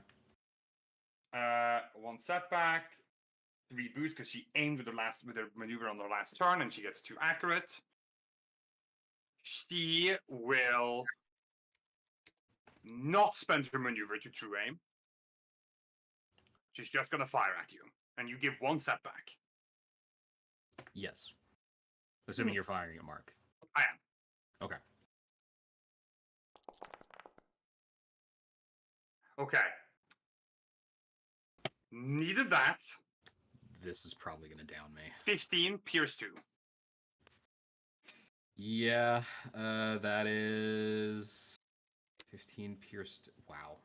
1 setback. 3 boost because she aimed with her maneuver on the last turn, and she gets 2 accurate. She will not spend her maneuver to true aim. She's just gonna fire at you, and you give 1 setback. Yes. Assuming you're firing at Mark. I am. Okay. Okay. Needed that. This is probably gonna down me. 15, pierce 2. Yeah, that is 15 pierced. Wow.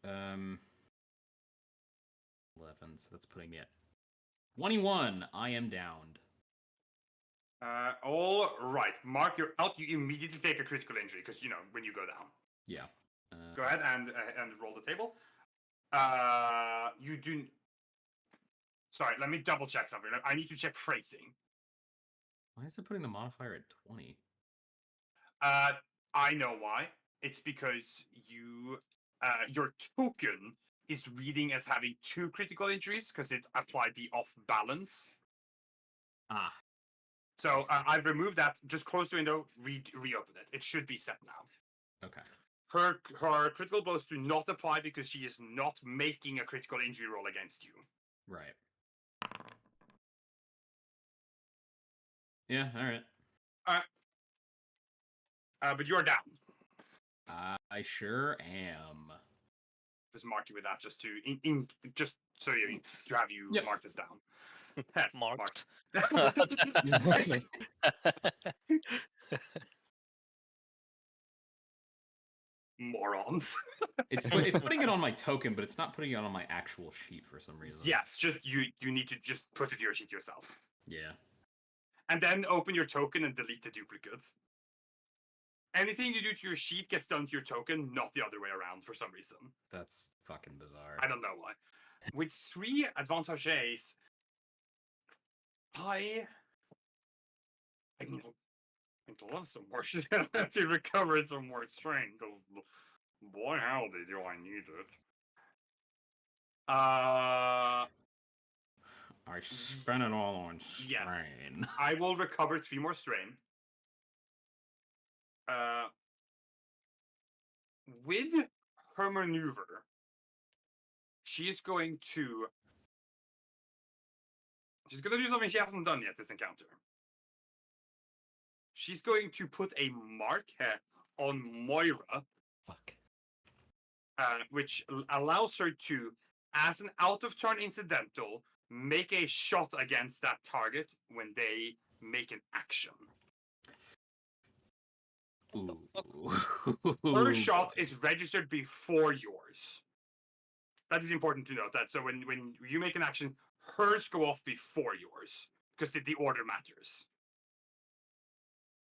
11. So that's putting me at 21. I am downed. All right. Mark, you're out. You immediately take a critical injury because, when you go down. Yeah. Go ahead and roll the table. You do... Sorry, let me double check something. I need to check phrasing. Why is it putting the modifier at 20? I know why. It's because your token is reading as having 2 critical injuries because it applied the off balance. Ah. So I've removed that. Just close the window, reopen it. It should be set now. Okay. Her critical blows do not apply because she is not making a critical injury roll against you. Right. Yeah, alright. But you're down. I sure am. Just mark you with that, just to just so you have you Yep. marked this down. Marked. Morons. It's putting it on my token, but it's not putting it on my actual sheet for some reason. Yes, just you need to just put it to your sheet yourself. Yeah. And then open your token and delete the duplicates. Anything you do to your sheet gets done to your token, not the other way around for some reason. That's fucking bizarre. I don't know why. With 3 advantages, I mean, I'd love some more to recover some more strain, because boy howdy do I need it. I spent it all on strain. Yes. I will recover 3 more strain. With her maneuver, she is going to do something she hasn't done yet this encounter. She's going to put a mark on Moira. Fuck. Which allows her to, as an out-of-turn incidental, make a shot against that target when they make an action. Ooh. Her shot is registered before yours. That is important to note that. So when you make an action, hers go off before yours because the order matters.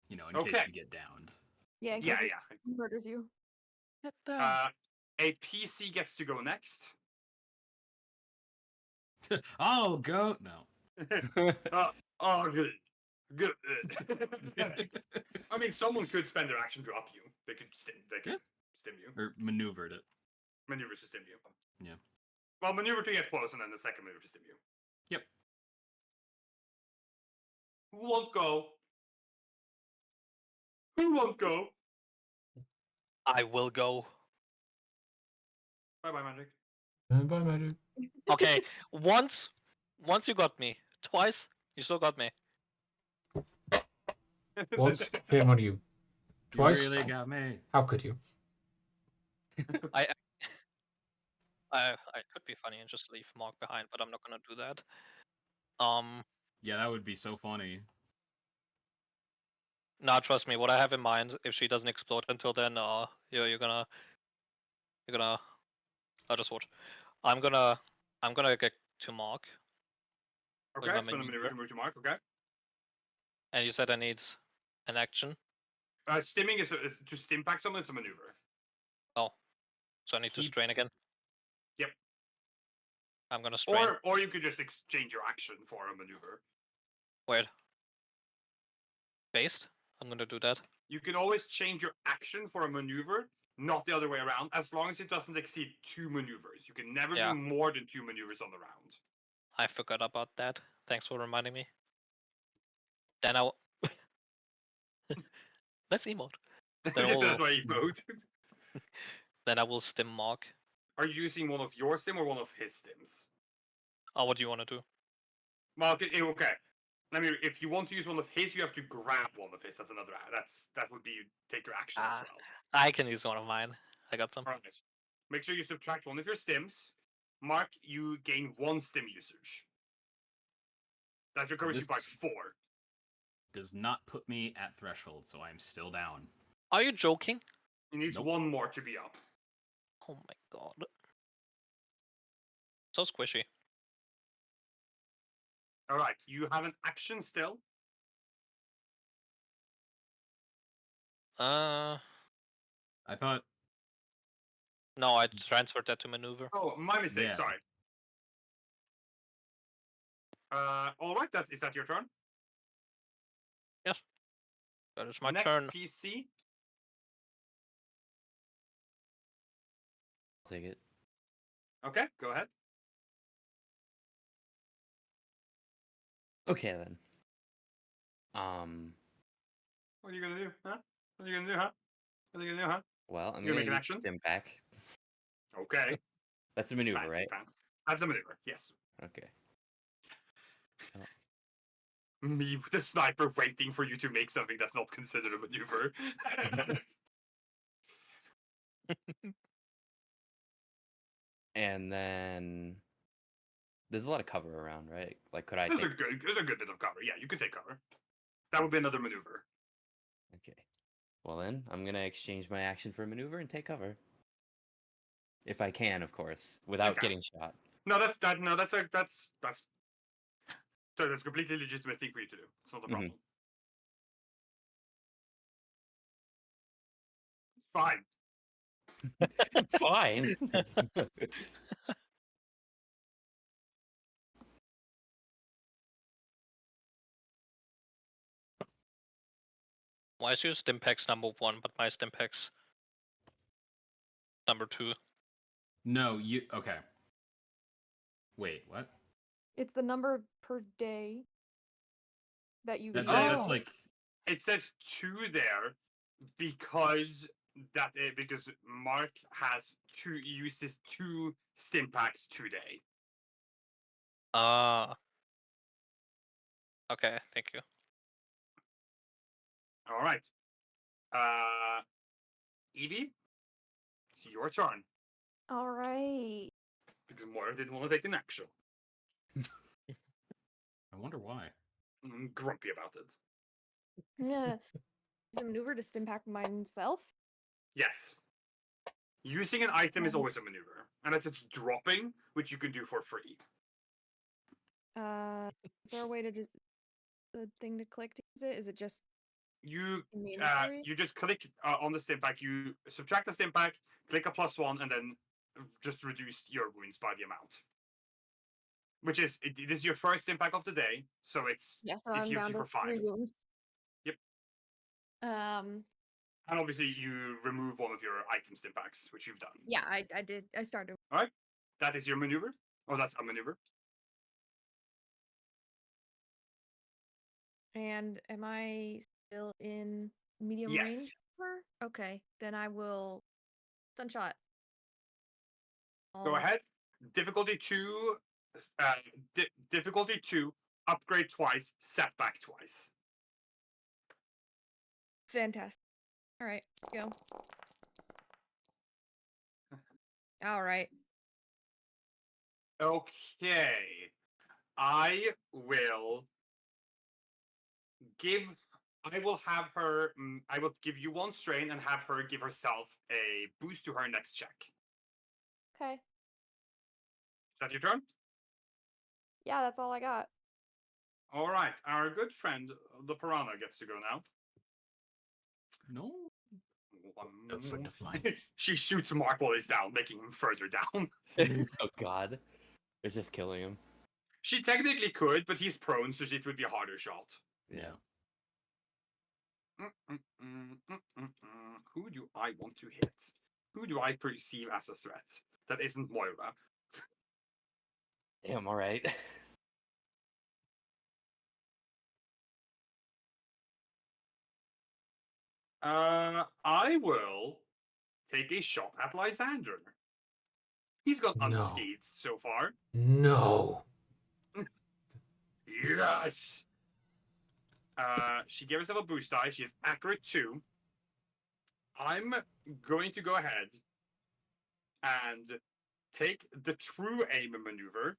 In case you get downed. Yeah, in Yeah, case yeah. it murders you. Get down. A PC gets to go next. Oh, go no. Oh, good. Good. I mean, someone could spend their action to up you. They could stim you. Or maneuvered it. Maneuver to stim you. Yeah. Well, maneuver to get close, and then the second maneuver to stim you. Yep. Who won't go? Who won't go? I will go. Bye-bye, Magic. Bye, Magic. Okay, once you got me. Twice, you still got me. Once, shame on you. Twice, You really got me. how could you? I could be funny and just leave Mark behind, but I'm not gonna do that. Yeah, that would be so funny. Nah, trust me. What I have in mind, if she doesn't explode until then, you're gonna. I'll just watch. I'm gonna get to Mark. Okay, my spend a maneuver maneuver. to move to Mark, okay? And you said I need an action. Stimming is to stim pack someone is a maneuver. Oh, so I need to strain again. Yep. I'm gonna strain. Or you could just exchange your action for a maneuver. Wait. Based? I'm gonna do that. You can always change your action for a maneuver, not the other way around, as long as it doesn't exceed 2 maneuvers. You can never do more than 2 maneuvers on the round. I forgot about that. Thanks for reminding me. Then I'll let's emote. Then I will That's why you vote. then I will stim Mark. Are you using one of your stim or one of his stims? Oh, what do you want to do? Well, okay. Let me. If you want to use one of his, you have to grab one of his. That's another. That would be take your action as Ah. well. I can use one of mine. I got some. All right. Make sure you subtract one of your stims. Mark, you gain 1 stim usage. That recovers you by This- 4. Does not put me at threshold, so I'm still down. Are you joking? You need Nope. 1 more to be up. Oh my god. So squishy. All right. You have an action still. Uh, I thought, no, I transferred that to maneuver. Oh, my mistake. Yeah. Sorry. All right. Is that your turn? That is my Next turn. PC. I'll take it. Okay, go ahead. Okay then. What are you gonna do, huh? What are you gonna do, huh? What are you gonna do, huh? Well, I'm You gonna make an use action? Stim back. Okay. That's a maneuver, Fancy right? pants. That's a maneuver. Yes. Okay. Me, the sniper, waiting for you to make something that's not considered a maneuver. And then there's a lot of cover around, right? Like, could I There's take? a good bit of cover. Yeah, you can take cover. That would be another maneuver. Okay. Well then, I'm gonna exchange my action for a maneuver and take cover. If I can, of course, without can. getting shot. No, that's a completely legitimate thing for you to do. It's not a problem. It's fine. Fine. Why is your Stimpak's #1, but my Stimpak's #2? no, you okay. Wait, what? It's the number per day that you That's use. that's Oh. like It says 2 there because because Mark has uses 2 stim packs today. Ah. Okay, thank you. All right. Evie, it's your turn All right. because Moira didn't want to take an action. I wonder why. I'm grumpy about it. Yeah. Use a maneuver to stim pack myself. Yes. Using an item is Um, always a maneuver, unless it's dropping, which you can do for free. Is there a way to just the thing to click to use it? Is it just You in the inventory? you just click on the stim pack. You subtract the stim pack, click a +1, and then just reduce your wounds by the amount. Which is this is your first stim pack of the day, so Yes, so it I'm heals down you to for 3 5. wounds. Yep. Um. And obviously you remove one of your item stim packs, which you've done. Yeah, I did. I started. All right, that is your maneuver. Oh, that's a maneuver. And am I still in medium Yes. range? Okay, then I will stun shot. Go I'll- ahead. Difficulty 2. Difficulty 2. Upgrade twice. Setback twice. Fantastic. All right, go. All right. Okay. I will give. I will have her. I will give you 1 strain and have her give herself a boost to her next check. Okay. Is that your turn? Yeah, that's all I got. All right. Our good friend, the piranha, gets to go now. No. Don't so define. She shoots Mark while he's down, making him further down. Oh God, it's just killing him. She technically could, but he's prone, so it would be a harder shot. Yeah. Who do I want to hit? Who do I perceive as a threat? That isn't Moira. Damn. All right. I will take a shot at Lysander. He's gone No. unscathed so far. No. Yes. She gave herself a boost die. She is accurate 2. I'm going to go ahead and take the true aim maneuver.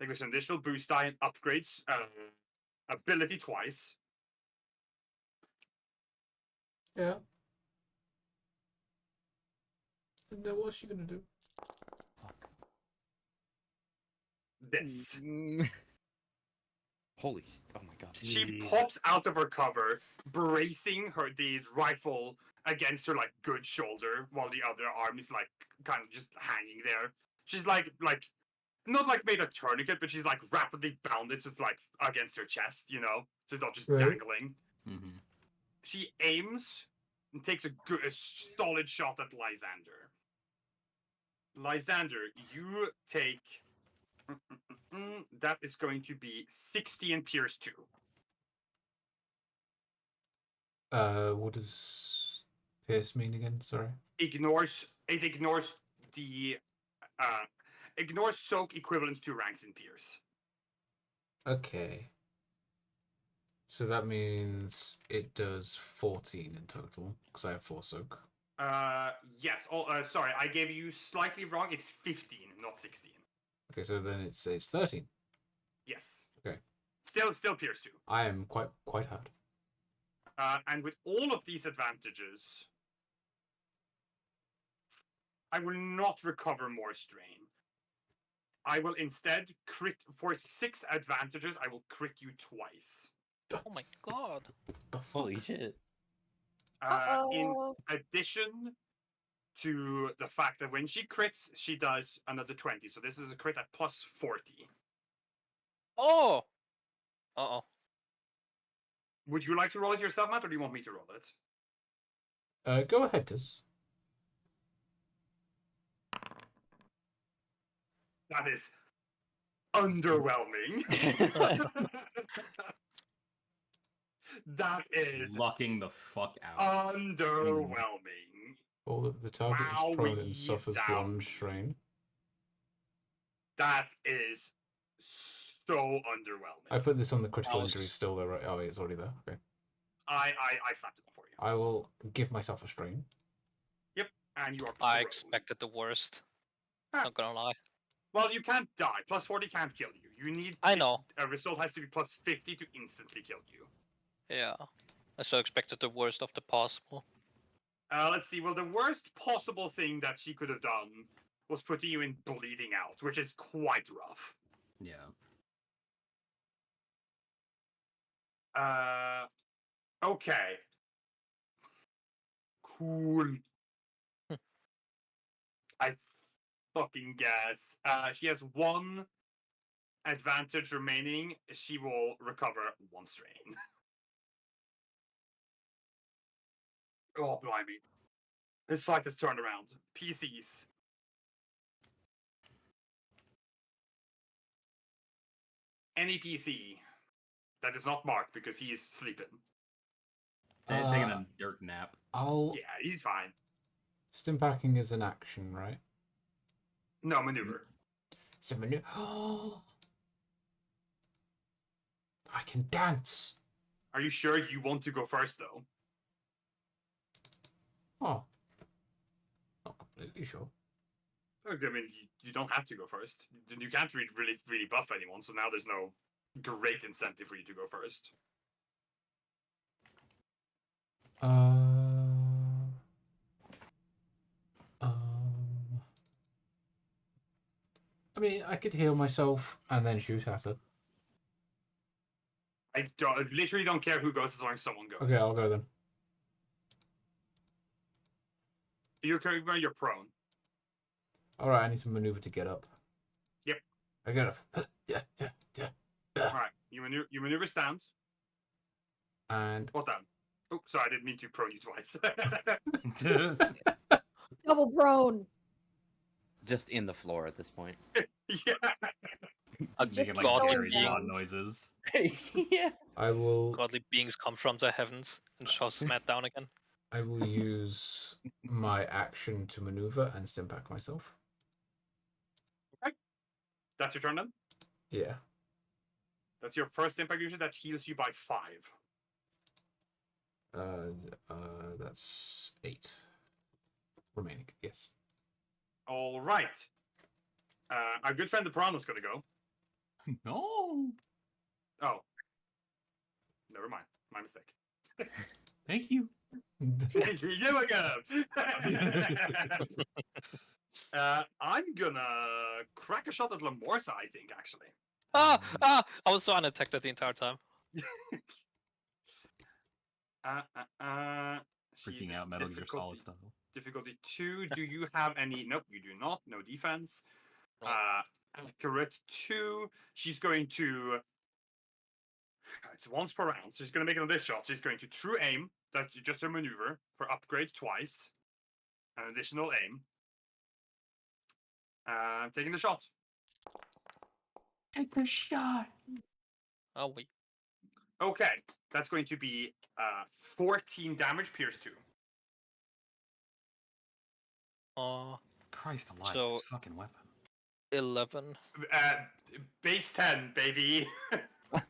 Take this additional boost die and upgrades ability twice. Yeah. And then what's she gonna do? This. Holy! Oh my god! She Jeez. pops out of her cover, bracing the rifle against her like good shoulder, while the other arm is like kind of just hanging there. She's like not like made a tourniquet, but she's like rapidly bounded, so it's like against her chest, you know, so it's not just Right. dangling. Mhm. She aims and takes a solid shot at Lysander. Lysander, you take. That is going to be 60 and Pierce 2. What does Pierce mean again? Sorry. Ignores the ignores soak equivalent to ranks in Pierce. Okay. So that means it does 14 in total, because I have 4 soak. Yes. Oh, sorry, I gave you slightly wrong. It's 15, not 16. Okay, so then it's 13. Yes. Okay. Still Pierce 2. I am quite hurt. And with all of these advantages, I will not recover more strain. I will instead crit for 6 advantages. I will crit you twice. Oh my god. The fuck? Holy shit! In Uh-oh. addition to the fact that when she crits, she does another 20. So this is a crit at plus 40. Oh. Uh-oh. Would you like to roll it yourself, Matt, or do you want me to roll it? Go ahead, Tess. That is underwhelming. That is Lucking the fuck out. underwhelming. All the target is prone and suffers 1 Wowie-zowie. strain. That is so underwhelming. I put this on the critical I was- injury still though, right? Oh, it's already there. Okay. I slapped it on for you. I will give myself a strain. And you are I prone. expected the worst. Ah. Not gonna lie. Well, you can't die. Plus 40 can't kill you. You need. I know. A result has to be plus 50 to instantly kill you. Yeah. I so expected the worst of the possible. Let's see. Well, the worst possible thing that she could have done was putting you in bleeding out, which is quite rough. Yeah. Okay. Cool. I fucking guess. She has 1 advantage remaining. She will recover 1 strain. Oh, blimey. This fight has turned around. PCs. Any PC that is not marked because he is sleeping. Taking a dirt nap. I'll. Yeah, he's fine. Stim packing is an action, right? No maneuver. It's a manu- I can dance. Are you sure you want to go first, though? Oh. Not completely sure. I mean, you don't have to go first. You can't really buff anyone, so now there's no great incentive for you to go first. I mean, I could heal myself and then shoot at her. I literally don't care who goes as long as someone goes. Okay, I'll go then. You're prone. All right, I need to maneuver to get up. Yep. I get up. All right, you maneuver stand. And What down? Oh, sorry, I didn't mean to prone you twice. Double prone. Just in the floor at this point. Yeah. Just Making like godly Jerry being, Swan noises. Yeah. I will godly beings come from the heavens and shoves Matt down again. I will use my action to maneuver and stim pack myself. That's your turn then. Yeah. That's your first impact usually that heals you by 5. That's 8 remaining. Yes. All right. Our good friend the Piranha's gonna go. No. Oh. Never mind. My mistake. Thank you. You're welcome. I'm gonna crack a shot at Lamorsa, I think, actually. I was so unattacked the entire time. Freaking out Metal Gear Solid style. Difficulty 2. Do you have any? Nope, you do not. No defense. No. Accurate 2. She's going to. It's once per round. So she's going to make it on this shot. She's going to true aim. That's just her maneuver for upgrade twice. An additional aim. Taking the shot. Take the shot. Oh wait. Okay, that's going to be 14 damage, pierce 2. Christ alive, So- this fucking weapon. 11. Base 10, baby.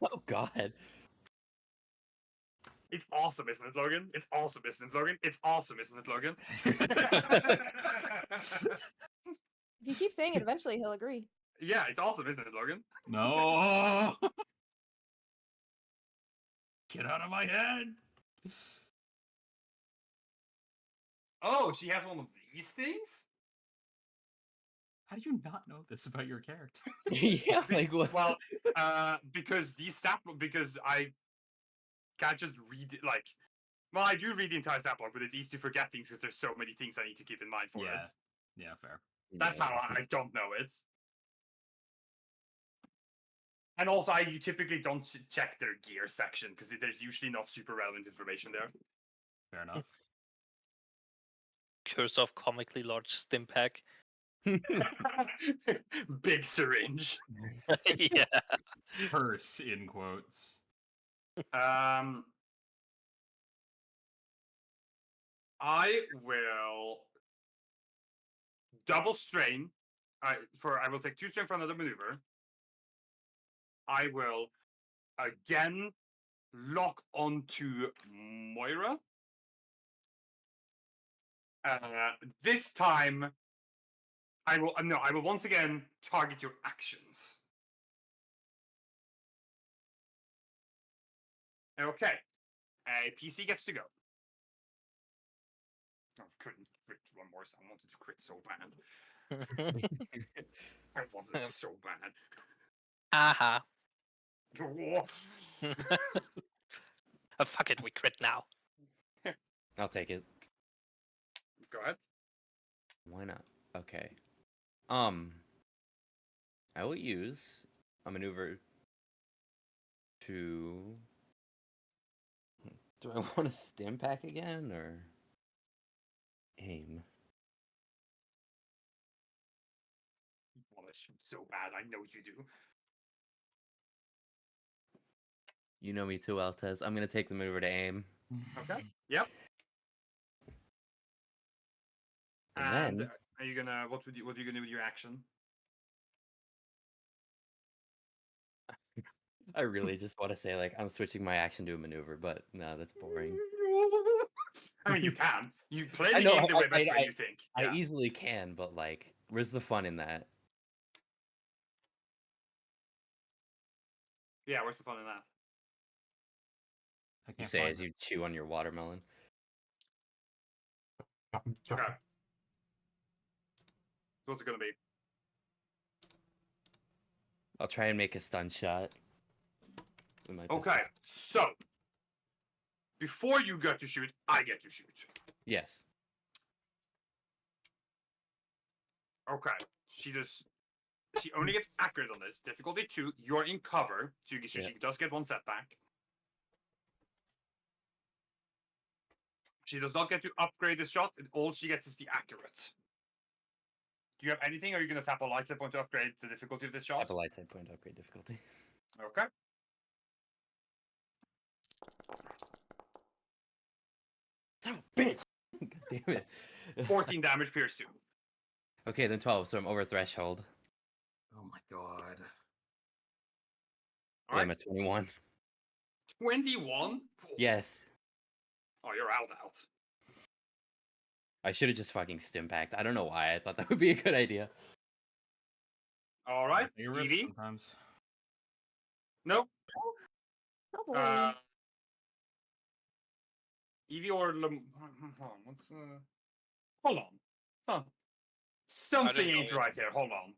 Oh God. It's awesome, isn't it, Logan? It's awesome, isn't it, Logan? It's awesome, isn't it, Logan? If you keep saying it, eventually he'll agree. Yeah, it's awesome, isn't it, Logan? No. Get out of my head. Oh, she has one of these things? How do you not know this about your character? Yeah, like what? Well, because I can't just read it, like, well, I do read the entire stat block, but it's easy to forget things because there's so many things I need to keep in mind for Yeah. it. Yeah, fair. That's Yeah, how I don't know it. And also, you typically don't check their gear section because there's usually not super relevant information there. Fair enough. Curse of comically large stim pack. Big syringe. Yeah. Curse in quotes. I will double strain. I will take 2 strain for another maneuver. I will again lock onto Moira. This time, I will once again target your actions. Okay, a PC gets to go. I couldn't crit one more. I wanted to crit so bad. I wanted it so bad. Aha. Oh. Fuck it, we crit now. I'll take it. Go ahead. Why not? Okay. I will use a maneuver to. Do I want to stim pack again or aim? You want to shoot so bad. I know you do. You know me too well, Tez. I'm gonna take the maneuver to aim. Okay. Yep. And then are you gonna? What are you gonna do with your action? I really just want to say like I'm switching my action to a maneuver, but no, that's boring. I mean, you can. You play I the know, game the way best way I- you think. I Yeah. easily can, but like, where's the fun in that? Yeah. What's the fun in that? I You can't say find as it. you chew on your watermelon. Okay. What's it gonna be? I'll try and make a stun shot. with my pistol. Okay. So before you get to shoot, I get to shoot. Yes. Okay. She only gets accurate on this. Difficulty 2. You're in cover, so she Yeah. does get 1 setback. She does not get to upgrade this shot. All she gets is the accurate. Do you have anything, or are you going to tap a light set point to upgrade the difficulty of this shot? Tap a light side point to upgrade difficulty. Okay. Son of a bitch! God damn it. 14 damage, pierce 2. Okay, then 12, so I'm over threshold. Oh my god. Yeah, I'm at 21. 21? Yes. Oh, you're out. I should have just fucking stim packed. I don't know why I thought that would be a good idea. All right, Take a risk Evie. sometimes. Nope. Oh boy. Evie or hold on. What's Hold on. Huh. Something go ain't in. right here. Hold on.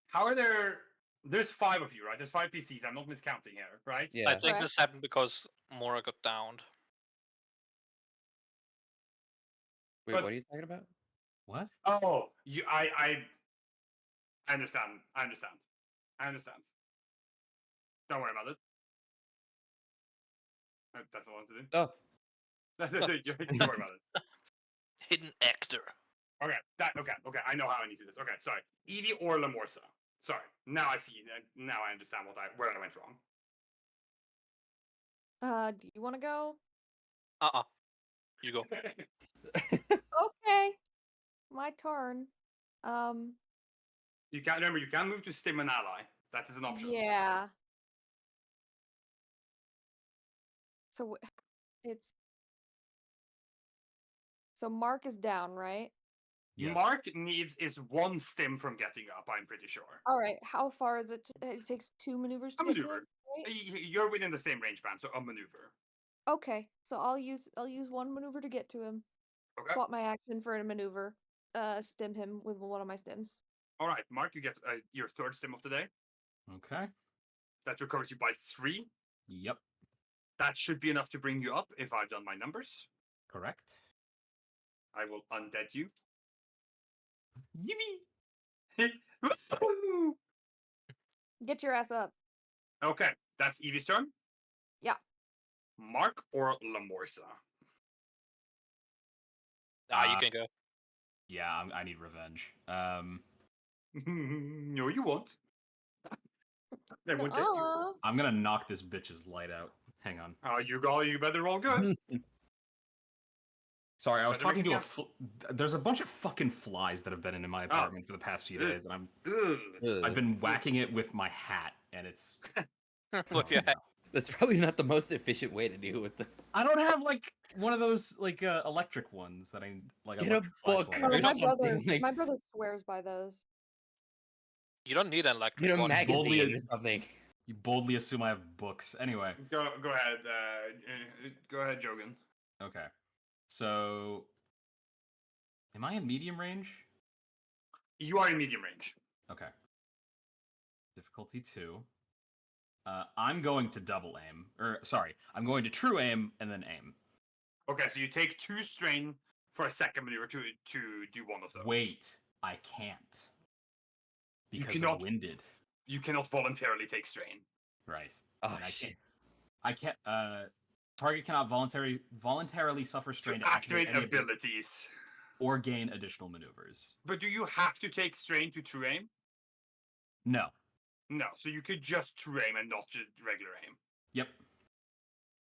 How are there? There's 5 of you, right? There's 5 PCs. I'm not miscounting here, right? Yeah. I think Correct. this happened because Mora got downed. Wait, But- what are you talking about? What? Oh, I understand. I understand. Don't worry about it. That's all I want to do. Oh, Don't worry about it. Hidden actor. Okay, okay. I know how I need to do this. Okay, sorry. Evie or Lamorsa. Sorry. Now I see. Now I understand where I went wrong. Do you want to go? You go. Okay. My turn. You can remember. You can move to stim an ally. That is an option. Yeah. So it's so Mark is down, right? Yes. Mark is 1 stim from getting up. I'm pretty sure. All right. How far is it? It takes 2 maneuvers to A get to maneuver. him, right? You're within the same range band, so a maneuver. Okay. So I'll use 1 maneuver to get to him. Okay. Swap my action for a maneuver. Stim him with one of my stims. All right, Mark. You get your 3rd stim of the day. Okay. That recovers you by 3. Yep. That should be enough to bring you up if I've done my numbers. Correct. I will undead you. Get your ass up. Okay, that's Evie's turn. Yeah. Mark or Lamorsa? You can go. Yeah, I need revenge. No, you won't. They won't get you. Nuh-uh. I'm gonna knock this bitch's light out. Hang on. Oh, you better roll good. Sorry, I was Better talking make to there's a bunch of fucking flies that have been in my apartment for the past few Ugh. days, and Ugh. I've been whacking it with my hat, and it's. With your Oh, no. that's probably not the most efficient way to deal with the. I don't have like one of those like electric ones that I like. Get a electric fly book swatter. or My something, brother, like- my brother swears by those. You don't need an electric Get a one. magazine or something. You boldly assume I have books. Anyway, Go ahead. Go ahead, Jogan. okay. So, am I in medium range? You are in medium range. Okay. Difficulty 2. I'm going to double aim. Or, sorry, I'm going to true aim and then aim. Okay, so you take 2 strain for a second maneuver to do one of those. Wait, I can't. You Because cannot. I'm winded. You cannot voluntarily take strain. Right. Oh And shit. I can't. Target cannot voluntarily suffer strain To activate any abilities. or gain additional maneuvers. But do you have to take strain to true aim? No. No, so you could just true aim and not just regular aim. Yep.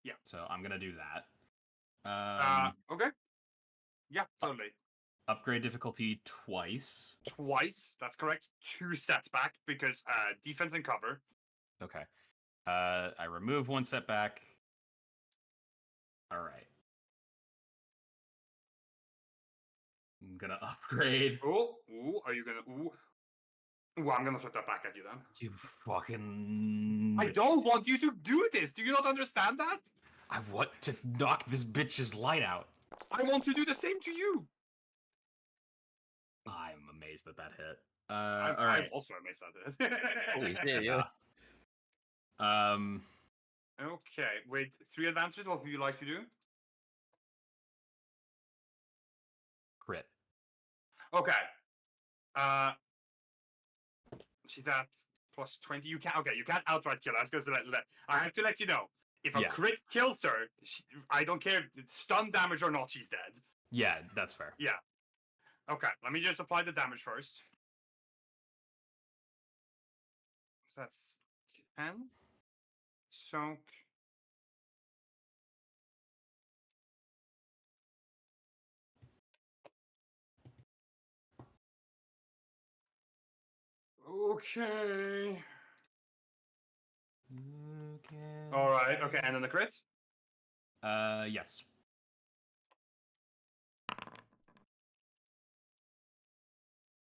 Yeah. So I'm gonna do that. Okay. Yeah, totally. Upgrade difficulty twice. Twice, that's correct. 2 setback because defense and cover. Okay. I remove 1 setback. All right. I'm gonna upgrade. Ooh, are you gonna ooh? Ooh, I'm gonna flip that back at you then. You fucking. I don't want you to do this. Do you not understand that? I want to knock this bitch's light out. I want to do the same to you. I'm amazed that hit. I'm Alright. also amazed at it. Holy shit, yeah. Okay, wait. 3 advantages. What would you like to do? Crit. Okay. She's at plus 20. You can't. Okay, you can't outright kill. That's because I have to let you know. If a Yeah. crit kills her, I don't care. It's stun damage or not, she's dead. Yeah, that's fair. Yeah. Okay, let me just apply the damage first. So that's 10. Soak. Okay. All right. Okay, and then the crit. Yes.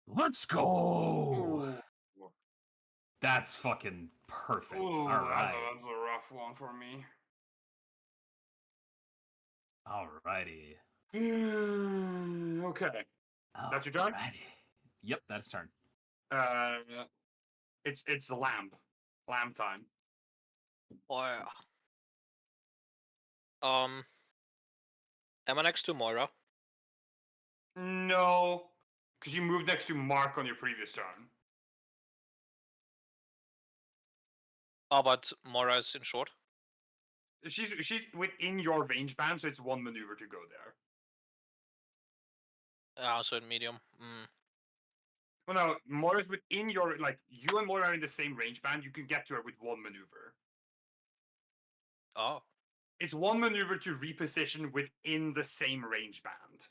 Let's go. Ooh. That's fucking perfect. Ooh, All right. that's a rough one for me. Alrighty. Okay. That's your turn? Alrighty. Yep, that's turn. It's lamb. Lamb time. Oh yeah. Am I next to Moira? No, because you moved next to Mark on your previous turn. Oh, but Moira is in short. She's within your range band, so it's one maneuver to go there. Ah, so in medium. Well, no, Moira's within your you and Moira are in the same range band. You can get to her with one maneuver. Oh. It's one maneuver to reposition within the same range band.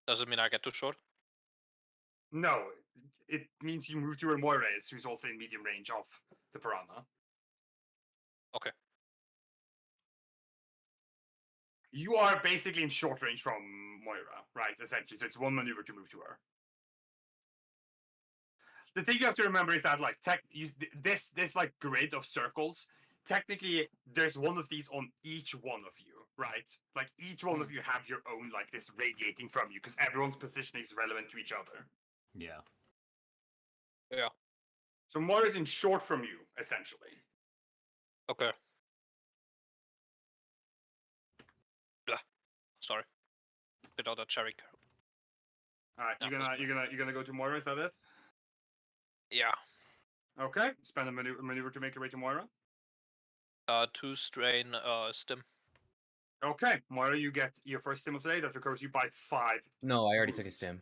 Does it mean I get too short? No, it means you move to where Moira is, who's also in medium range of the Piranha. Okay. You are basically in short range from Moira, right? Essentially, so it's one maneuver to move to her. The thing you have to remember is that this grid of circles, technically there's one of these on each one of you, right? Like each one of you have your own this radiating from you because everyone's positioning is relevant to each other. Yeah. Yeah. So Moira's in short from you, essentially. Okay. Blah. Sorry. Without a cherry. All right, Yeah, you're gonna go to Moira. Is that it? Yeah. Okay. Spend a maneuver to make your way to Moira. 2 strain stim. Okay, Moira, you get your first stim of the day. That recovers you by 5. No, I already took a wounds. stim.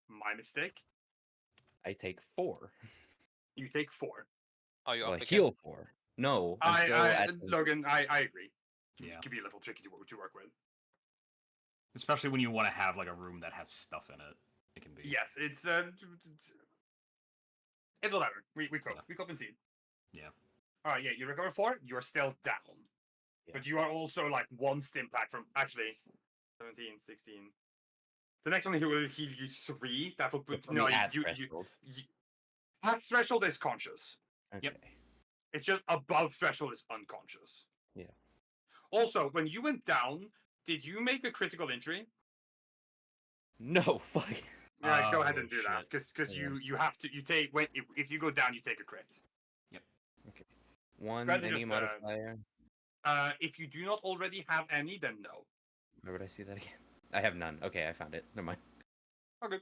My mistake. I take 4. You take 4. Are you Well, up again? heal 4. No, I'm still at. Logan, I agree. Yeah. It can be a little tricky to work with. Especially when you want to have a room that has stuff in it. It can be. Yes, it's whatever. We cope. Yeah. We cope and see. Yeah. All right, yeah, you recover 4. You are still down, but you are also 1 stim pack from actually 17, 16. The next one he will heal you 3. That will put Threshold. At threshold is conscious. Okay. Yep. It's just above threshold is unconscious. Yeah. Also, when you went down, did you make a critical injury? No, fuck. Yeah, go ahead Oh, and do that because Yeah. you have to take if you go down you take a crit. Okay. 1, Rather any just, modifier? If you do not already have any, then no. Where would I see that again? I have none. Okay, I found it. Never mind. Okay.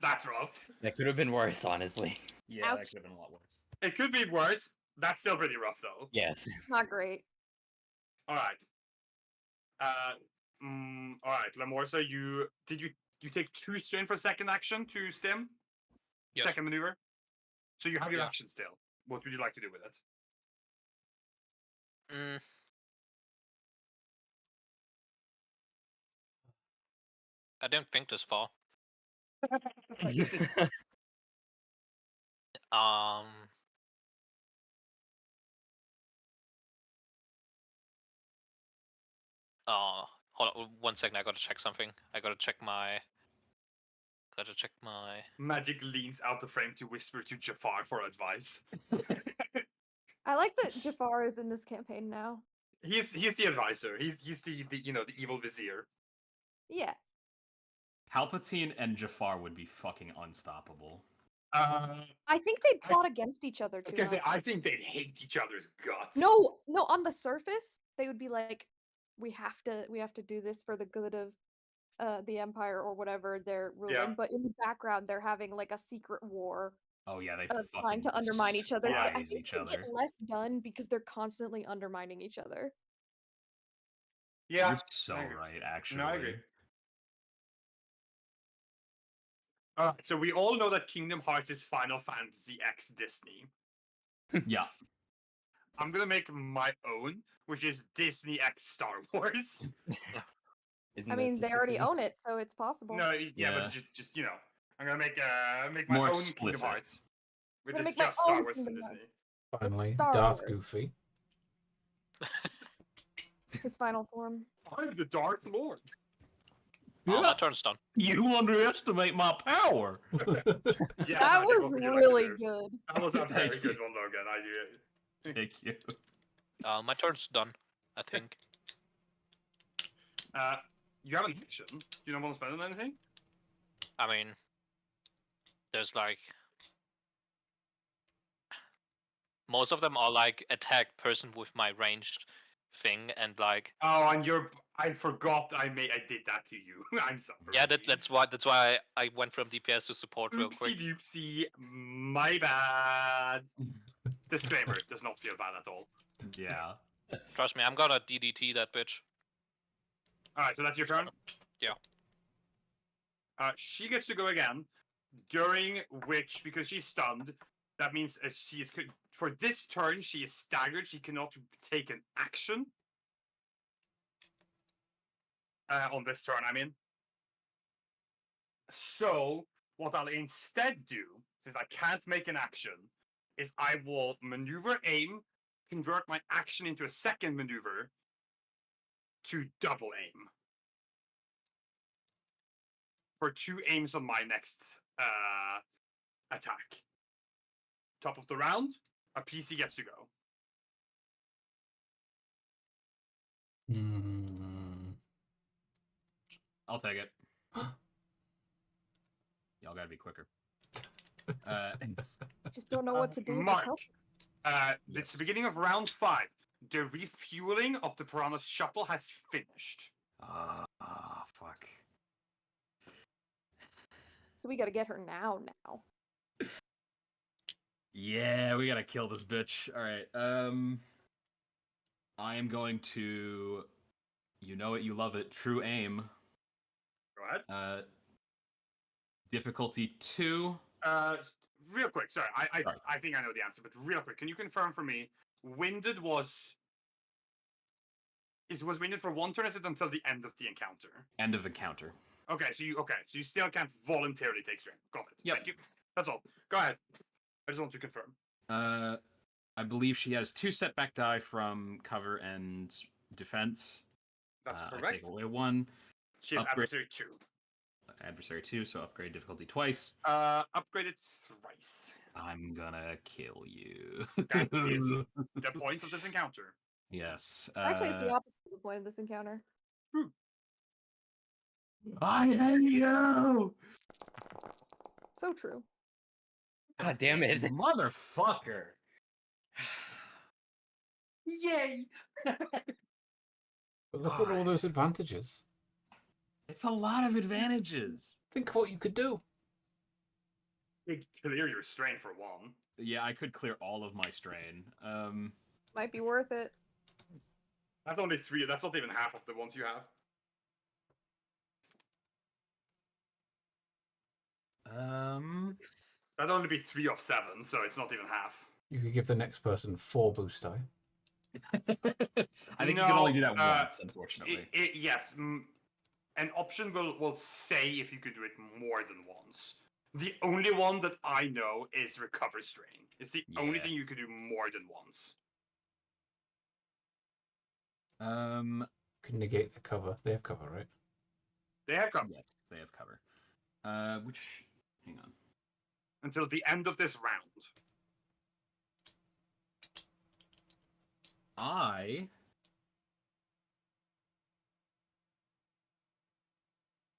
That's rough. That could have been worse, honestly. Yeah, that Ouch. could have been a lot worse. It could be worse. That's still pretty rough though. Yes. Not great. All right. All right, Lamorsa, you take 2 strain for second action to stim? Yes. Second maneuver? So you have your Yeah. action still. What would you like to do with it? I didn't think this far. Hold on 1 second. I gotta check something. I gotta check my. Magic leans out the frame to whisper to Jafar for advice. I like that Jafar is in this campaign now. He's the advisor. He's the the evil vizier. Yeah. Palpatine and Jafar would be fucking unstoppable. I think they'd plot against each other I was too gonna say, much. I think they'd hate each other's guts. No, on the surface, they would be like, we have to do this for the good of the empire or whatever they're ruling, Yeah. but in the background they're having like a secret war Oh yeah, they of trying fucking to undermine each other. Yeah. But I despise think each they get other. less done because they're constantly undermining each other. Yeah. You're so I agree. right, actually. No, I agree. So we all know that Kingdom Hearts is Final Fantasy X Disney. Yeah. I'm gonna make my own, which is Disney X Star Wars. Isn't I that mean, just they a already thing? own it, so it's possible. No, yeah, but Yeah. just I'm gonna make my More own Kingdom explicit. Hearts, which gonna is make my just Star own Wars and Kingdom Hearts. Disney. Finally, Star Darth Wars. Goofy. His final form. I'm the Darth Lord. Oh, my turn's done. You underestimate my power. Yes, That I was think what would you like to really do? good. That was a very Thank good you. one, Logan. I do. Thank you. My turn's done, I think. You have an action. You don't want to spend on anything? I mean, there's like most of them are like attack person with my ranged thing, and like Oh, and I forgot I did that to you. I'm sorry. yeah, that's why I went from DPS to support real quick. Oopsie doopsie. My bad. Disclaimer: does not feel bad at all. Yeah. Trust me, I'm gonna DDT that bitch. All right, so that's your turn. Yeah. She gets to go again, during which, because she's stunned, that means for this turn she is staggered. She cannot take an action. On this turn, I mean. So what I'll instead do, since I can't make an action, is I will maneuver aim, convert my action into a second maneuver to double aim. For 2 aims on my next attack. Top of the round, a PC gets to go. I'll take it. Y'all gotta be quicker. Just don't know what to do with Mark, this help. It's the beginning of round 5. The refueling of the Piranha's shuttle has finished. Fuck. So we gotta get her now. Yeah, we gotta kill this bitch. Alright, I am going to... You know it, you love it. True aim. Go ahead. Difficulty 2. Real quick, sorry, Sorry. I think I know the answer, but real quick, can you confirm for me, winded was winded for 1 turn, is it until the end of the encounter? End of encounter. Okay, so you still can't voluntarily take strain. Got it. Yep. Thank you. That's all. Go ahead. I just want to confirm. I believe she has 2 setback die from cover and defense. That's I correct. take away 1. She has upgrade- adversary 2. Adversary 2, so upgrade difficulty twice. Upgraded thrice. I'm gonna kill you. That is the point of this encounter. Yes. Actually, it's the opposite of the point of this encounter. I hate you! So true. God damn it. Motherfucker! Yay! But look at all those advantages. It's a lot of advantages. Think of what you could do. Big clear your strain for 1. Yeah, I could clear all of my strain. Might be worth it. That's only 3. That's not even half of the ones you have. That'd only be 3 of 7, so it's not even half. You could give the next person 4 boost die. I think you can only do that once, unfortunately. Yes. An option will say if you could do it more than once. The only one that I know is recover strain. It's the only Yeah. thing you could do more than once. Could negate the cover. They have cover, right? They have cover Yes, they have cover. Hang on. until the end of this round.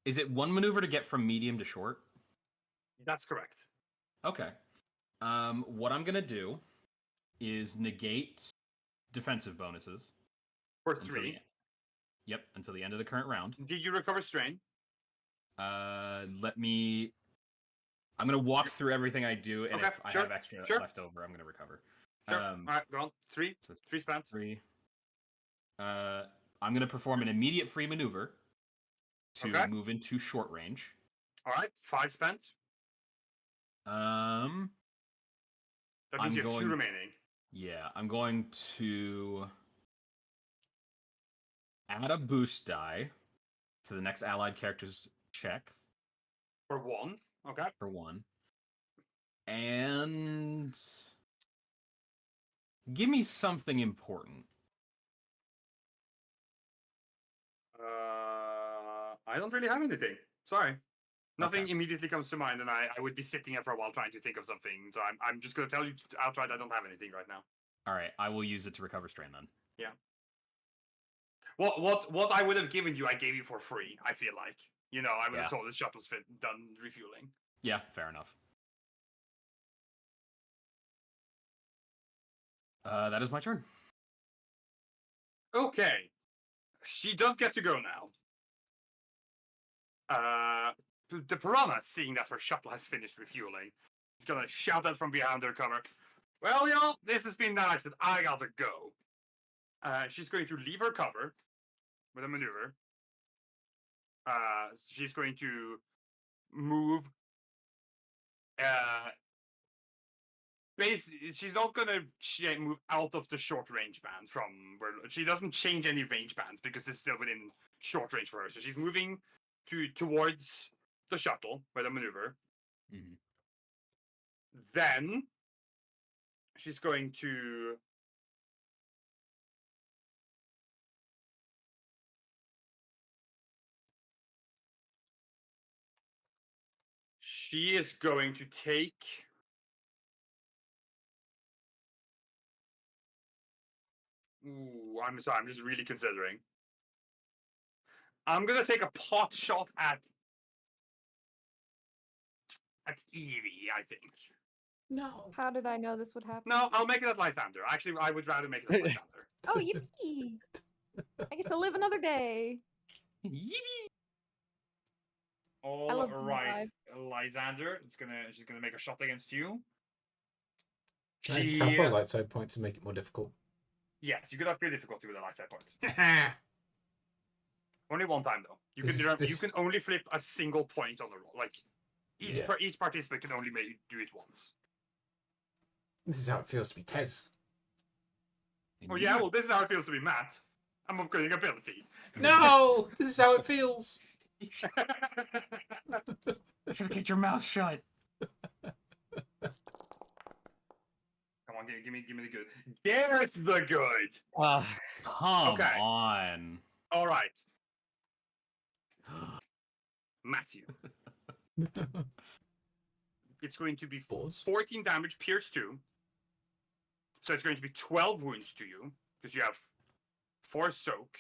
Is it 1 maneuver to get from medium to short? That's correct. Okay. What I'm gonna do is negate defensive bonuses. For until 3. Yep, until the end of the current round. Did you recover strain? Let me. I'm gonna walk through everything I do, and Okay, if I sure, have extra sure. left over, I'm gonna recover. Sure. All right, go on. Three. So it's 3 spent. 3. I'm gonna perform an immediate free maneuver to Okay. move into short range. All right, 5 spent. That That means you have 2 remaining. Yeah, I'm going to add a boost die to the next allied character's check For 1. Okay. for 1. And give me something important. I don't really have anything. Sorry. Nothing Okay. immediately comes to mind, and I would be sitting here for a while trying to think of something. So I'm just gonna tell you outright I don't have anything right now. All right, I will use it to recover strain then. Yeah. What I would have given you, I gave you for free. I feel like, you know, I would have Yeah. told the shuttle's done refueling. Yeah, fair enough. That is my turn. Okay, she does get to go now. The piranha, seeing that her shuttle has finished refueling, is gonna shout out from behind her cover. Well, y'all, this has been nice, but I gotta go. She's going to leave her cover with a maneuver. She's going to move. Basically, she's not gonna move out of the short range band from where she doesn't change any range bands because it's still within short range for her. So she's moving towards the shuttle with a maneuver. Mm-hmm. Then she's going to take ooh, I'm sorry, I'm just really considering. I'm gonna take a pot shot at Evie, I think. No. How did I know this would happen? No, I'll make it at Lysander. Actually, I would rather make it at Lysander. Oh, yippee! I get to live another day. All love being right, Lysander. She's gonna make a shot against you. Can I tap a light side point to make it more difficult? Yes, you could upgrade difficulty with a light side point. Only one time though. You can only flip a single point on the roll. Like each participant can only do it once. This is how it feels to be Tez. Oh yeah, well this is how it feels to be Matt. I'm upgrading ability. No, this is how it feels. You should keep your mouth shut. Come on, give me the good. There's the good. Come on. All right. Matthew. It's going to be 14 damage, pierce 2. So it's going to be 12 wounds to you, because you have 4 soak.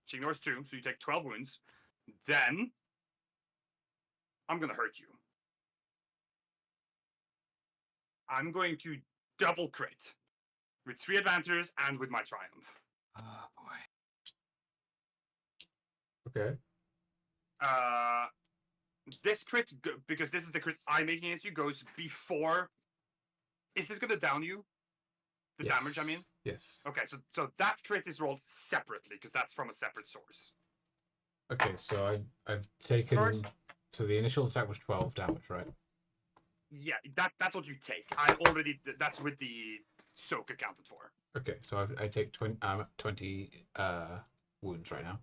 She ignores 2, so you take 12 wounds. Then, I'm going to hurt you. I'm going to double crit. With 3 advantages and with my triumph. Oh, boy. Okay. This crit, because this is the crit I'm making against you, goes before. Is this going to down you? The damage, I mean? Yes. Okay, so that crit is rolled separately, because that's from a separate source. Okay, so I've taken. First- So the initial attack was 12 damage, right? Yeah, that's what you take. That's with the soak accounted for. Okay, so I take 20 wounds right now.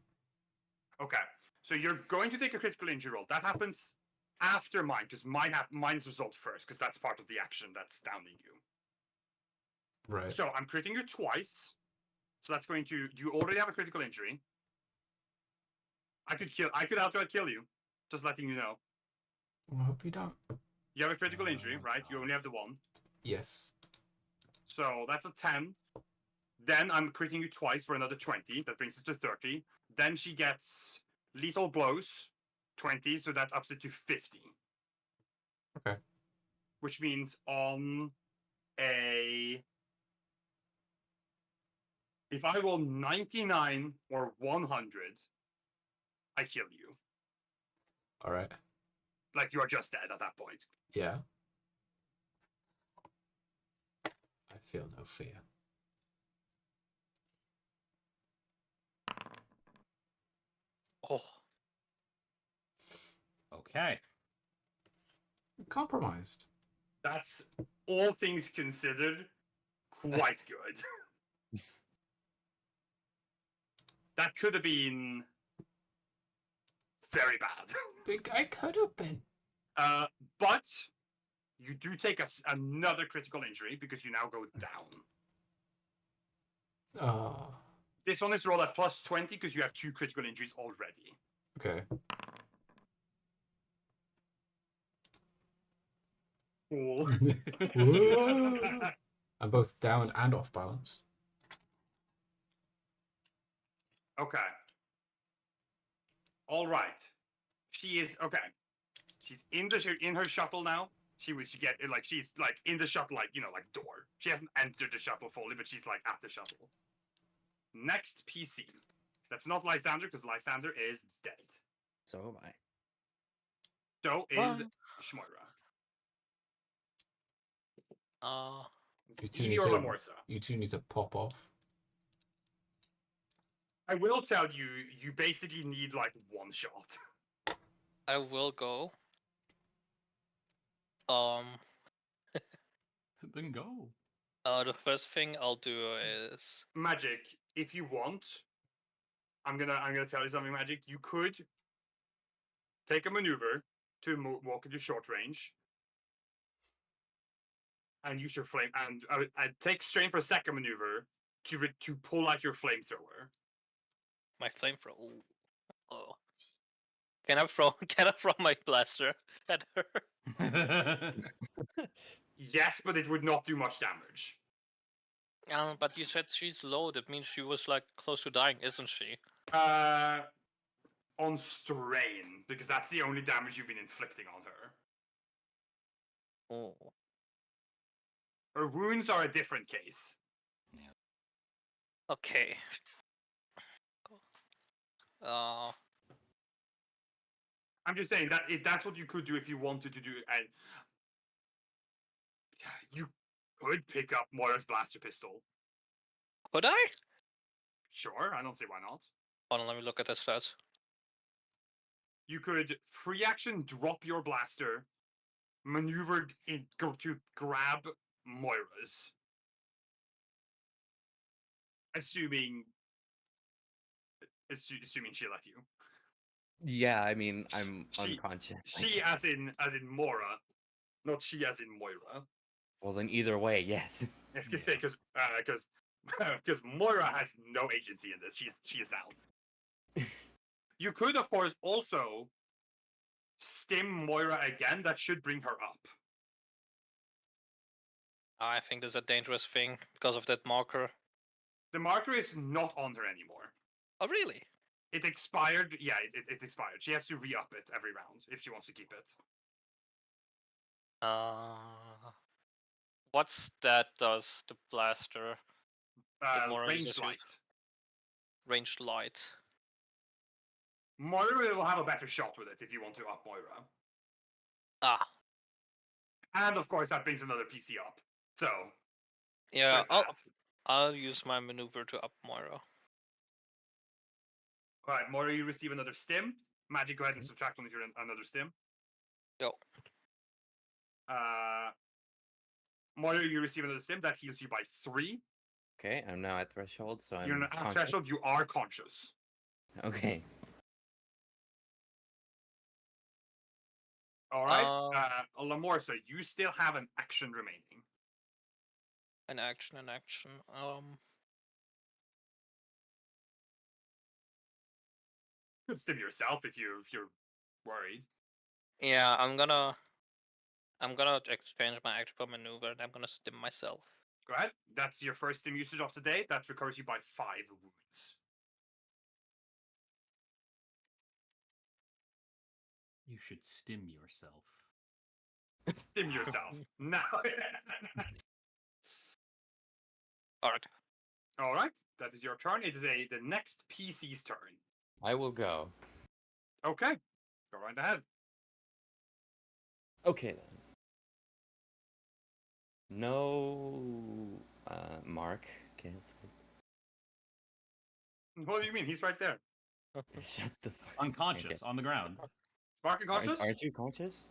Okay, so you're going to take a critical injury roll. That happens after mine, because mine is resolved first, because that's part of the action that's downing you. Right. So I'm critting you twice. So that's going to. You already have a critical injury. I could outright kill you. Just letting you know. I hope you don't. You have a critical injury, right? You only have the 1. Yes. So that's a 10. Then I'm critting you twice for another 20. That brings it to 30. Then she gets lethal blows, 20. So that ups it to 50. Okay. Which means on a. If I roll 99 or 100, I kill you. All right. Like, you are just dead at that point. Yeah. I feel no fear. Oh, Okay. Compromised. That's, all things considered, quite good. That could have been very bad. I could have been. But you do take another critical injury because you now go down. This one is rolled at plus 20 because you have 2 critical injuries already. Okay. Cool. Whoa. I'm both down and off balance. Okay. All right. She is okay. She's in her shuttle now. She's like in the shuttle, like, you know, like door. She hasn't entered the shuttle fully, but she's like at the shuttle. Next PC. That's not Lysander because Lysander is dead. So am I. So is Shmoira. You It's two Evie need or to. Lamorsa. You two need to pop off. I will tell you, you basically need like one shot. I will go. Then go. The first thing I'll do is Magic, if you want, I'm gonna tell you something, Magic. You could take a maneuver to walk into short range and use your flame, and take strain for a second maneuver to pull out your flamethrower. my flamethrower. Ooh. Oh. Can I throw my blaster at her? Yes, but it would not do much damage. But you said she's low. That means she was like close to dying, isn't she? On strain, because that's the only damage you've been inflicting on her. Oh. Her wounds are a different case. Okay. I'm just saying that that's what you could do if you wanted to do, and you could pick up Moira's blaster pistol. Could I? Sure, I don't see why not. Hold on, let me look at the stats. You could free action drop your blaster, maneuver go to grab Moira's, assuming she let you. Yeah, I mean, I'm She- unconscious. She as in Mora, not she as in Moira. Well, then either way, yes. I was gonna say because Moira has no agency in this. She is down. You could, of course, also stim Moira again. That should bring her up. I think this is a dangerous thing because of that marker. The marker is not on her anymore. Oh, really? It expired. Yeah, it expired. She has to re-up it every round if she wants to keep it. What stat does the blaster? Moira Ranged uses light. Ranged light. Moira will have a better shot with it if you want to up Moira. Ah. And of course, that brings another PC up. So Yeah, there's that. I'll use my maneuver to up Moira. Alright, Moira, you receive another stim. Magic, go ahead and Okay. subtract one of your another stim. Yo. Moira, you receive another stim. That heals you by 3. Okay, I'm now at threshold, so You're I'm not at conscious. threshold, you are conscious. Okay. Alright. Lamorsa, you still have an action remaining. An action. You could stim yourself if you're worried. Yeah, I'm gonna exchange my active maneuver and I'm gonna stim myself. Go ahead. That's your first stim usage of the day. That recovers you by 5 wounds. You should stim yourself. Stim yourself. Now. Alright. Alright. That is your turn. It is the next PC's turn. I will go. Okay. Go right ahead. Okay then. No, Mark. Okay, that's good. What do you mean? He's right there. Shut the fuck. Unconscious on the ground. Spark unconscious? Aren't you conscious?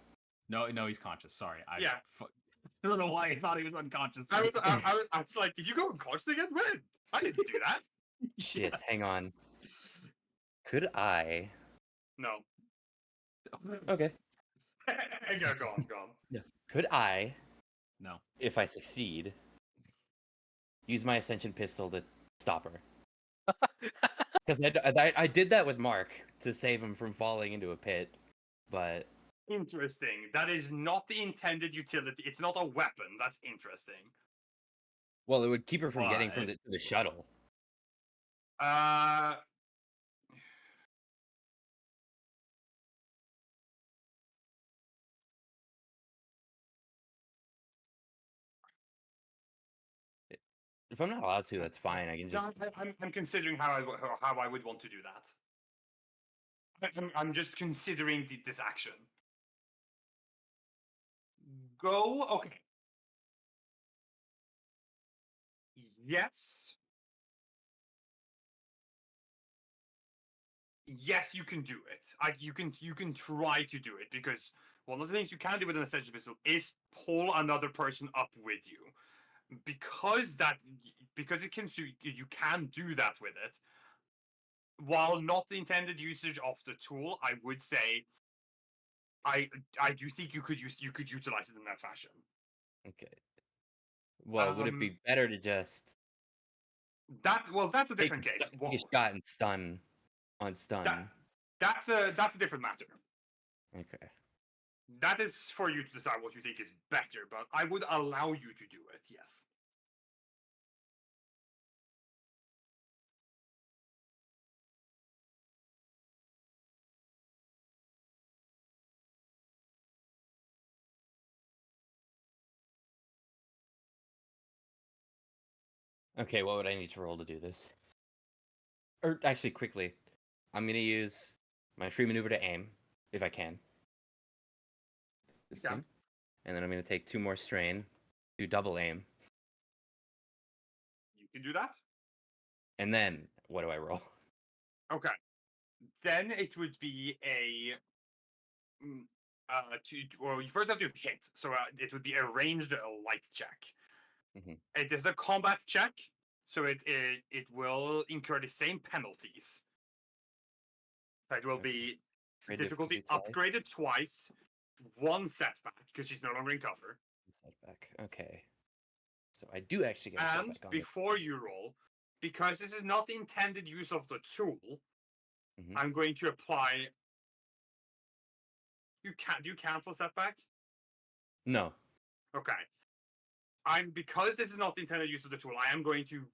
No, he's conscious. Sorry. Yeah. I don't know why I thought he was unconscious. I was like, did you go unconscious again? When? I didn't do that. Shit, hang on. Could I? No. Okay. Yeah, go on. Could I, No. if I succeed, use my ascension pistol to stop her? Because I did that with Mark to save him from falling into a pit, but Interesting. That is not the intended utility. It's not a weapon. That's interesting. well, it would keep her from getting from Why? the shuttle. Uh, If I'm not allowed to, that's fine. I can just. I'm considering how I would want to do that. I'm just considering this action. Go. Okay. Yes. Yes, you can do it. You can try to do it because one of the things you can do with an ascension pistol is pull another person up with you. Because it can you can do that with it. While not the intended usage of the tool, I would say I do think you could utilize it in that fashion. Okay. Well, would it be better to just That's a different case. take a shot and stun on stun? That's a different matter. Okay. That is for you to decide what you think is better, but I would allow you to do it. Yes. Okay, what would I need to roll to do this? Or actually, quickly, I'm gonna use my free maneuver to aim, if I can. This Yeah. thing. And then I'm gonna take 2 more strain, do double aim, You can do that. and then what do I roll? Okay. Then it would be a well, you first have to hit, so it would be a ranged light check. Mhm. It is a combat check, so it will incur the same penalties. It will be difficulty upgraded twice, 1 setback because she's no longer in cover. Setback. Okay. So I do actually get a And setback on before you roll, because this is not the intended use of the tool, Mhm. I'm going to apply. Do you cancel setback? No. Okay. Because this is not the intended use of the tool, I am going to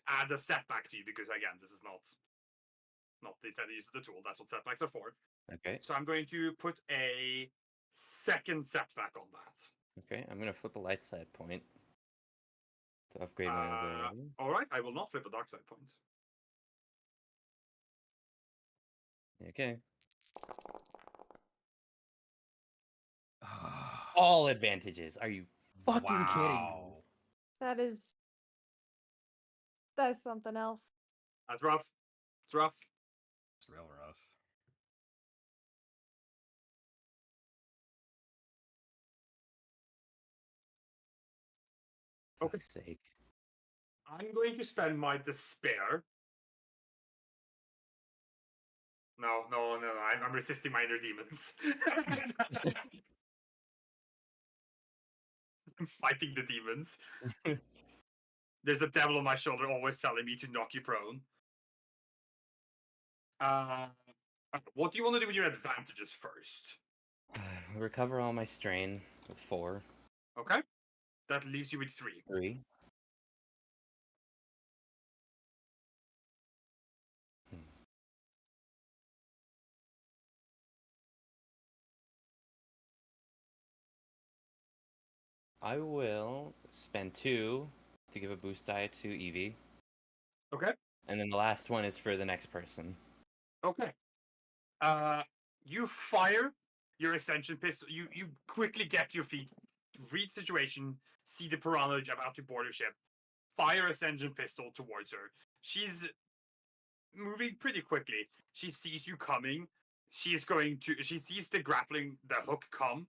add a setback to you because again, this is not the intended use of the tool. That's what setbacks are for. Okay. So I'm going to put a second setback on that. Okay. I'm gonna flip a light side point to upgrade my ability. All right, I will not flip a dark side point. Okay. All advantages. Are you fucking kidding me? That is something else. That's rough. It's rough. It's real rough. For Okay. fuck's sake. I'm going to spend my despair. No. I'm resisting my inner demons. I'm fighting the demons. There's a devil on my shoulder always telling me to knock you prone. What do you want to do with your advantages first? Recover all my strain with 4. Okay. That leaves you with 3. 3. I will spend 2 to give a boost die to Eevee. Okay. And then the last one is for the next person. Okay. You fire, your Ascension pistol. You quickly get to your feet, read situation, see the piranha about to board your ship, fire Ascension pistol towards her. She's moving pretty quickly. She sees you coming. She sees the hook come.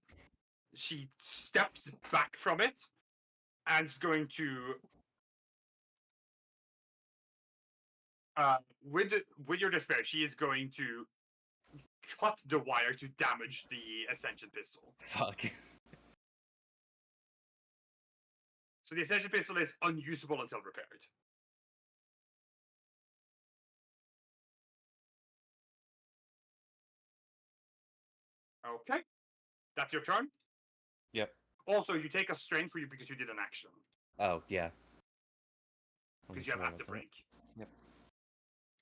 She steps back from it and is going to with your despair, she is going to cut the wire to damage the Ascension pistol. Fuck. So the Ascension pistol is unusable until repaired. Okay. That's your turn? Yep. Also, you take a strain for you because you did an action. Oh, yeah. Because you have active break. Yep.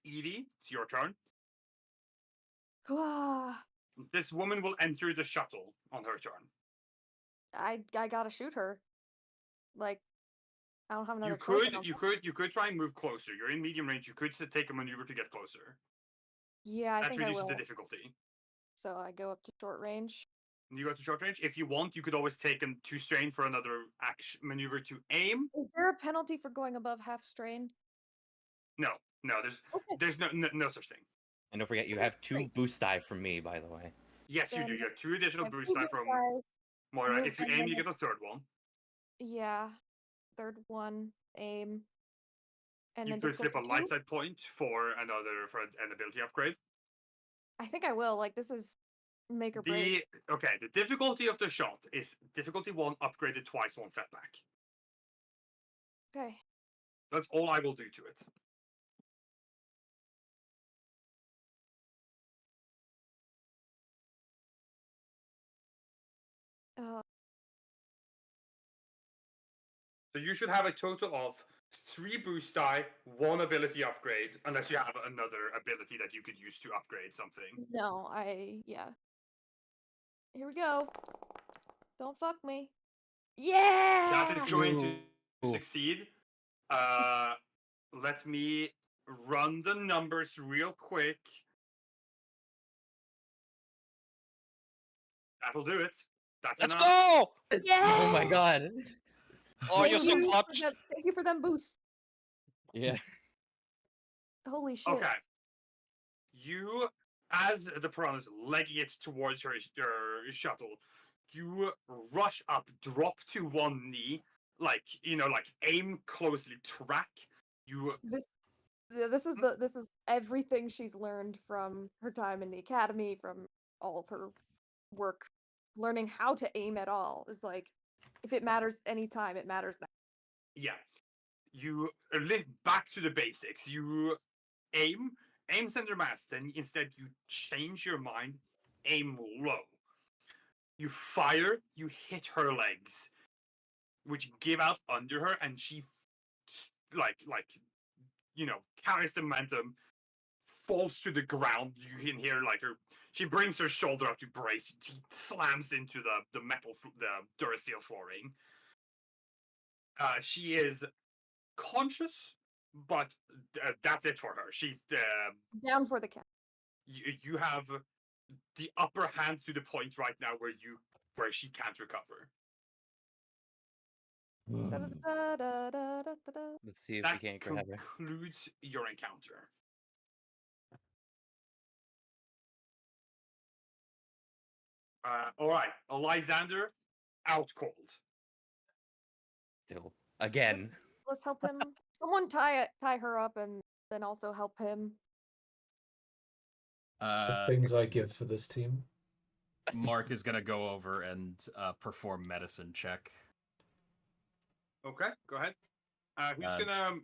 Evie, it's your turn. Ah, This woman will enter the shuttle on her turn. I gotta shoot her. Like, I don't have another You choice. could try and move closer. You're in medium range. You could take a maneuver to get closer. Yeah, I That think I reduces will. the difficulty. So I go up to short range. You go to short range. If you want, you could always take 2 strain for another action maneuver to aim. Is there a penalty for going above half strain? No, Okay. there's no such thing. And don't forget, you have 2 boost die from me, by the way. Yes, you do. Then You have 2 additional I boost die boost from die, Moira. move, If you and aim, then you get a third one. Yeah, third one, aim, and You then could flip a difficulty light 2? side point for an ability upgrade. I think I will. Like, this is make or break. The difficulty of the shot is difficulty 1 upgraded twice, 1 setback. Okay. That's all I will do to it. So you should have a total of 3 boost die, 1 ability upgrade, unless you have another ability that you could use to upgrade something. No, yeah. Here we go. Don't fuck me. Yeah! That is going to Ooh. succeed. Let me run the numbers real quick. That'll do it. That's Let's enough. go! Yeah! Oh my god. Oh, you're so Thank you for clutch. Thank you for them boosts. Yeah. Holy shit. Okay. You, as the piranha's legging it towards her shuttle, you rush up, drop to one knee, like aim closely, track. You This is everything she's learned from her time in the academy, from all of her work, learning how to aim at all. Is like, if it matters anytime, it matters now. Yeah. You live back to the basics. You aim center mass, then instead you change your mind, aim low. You fire, you hit her legs, which give out under her, and she carries the momentum, falls to the ground. You can hear she brings her shoulder up to brace. She slams into the Duracell flooring. She is conscious, but that's it for her. She's Down for the count. you have the upper hand to the point right now where she can't recover. Da-da-da-da-da-da-da. Let's see if That we can't grab her. concludes your encounter. All right, Lysander, out cold. Still. Again. Let's help him. Someone tie her up and then also help him. The things I give for this team. Mark is gonna go over and perform medicine check. Okay, go ahead.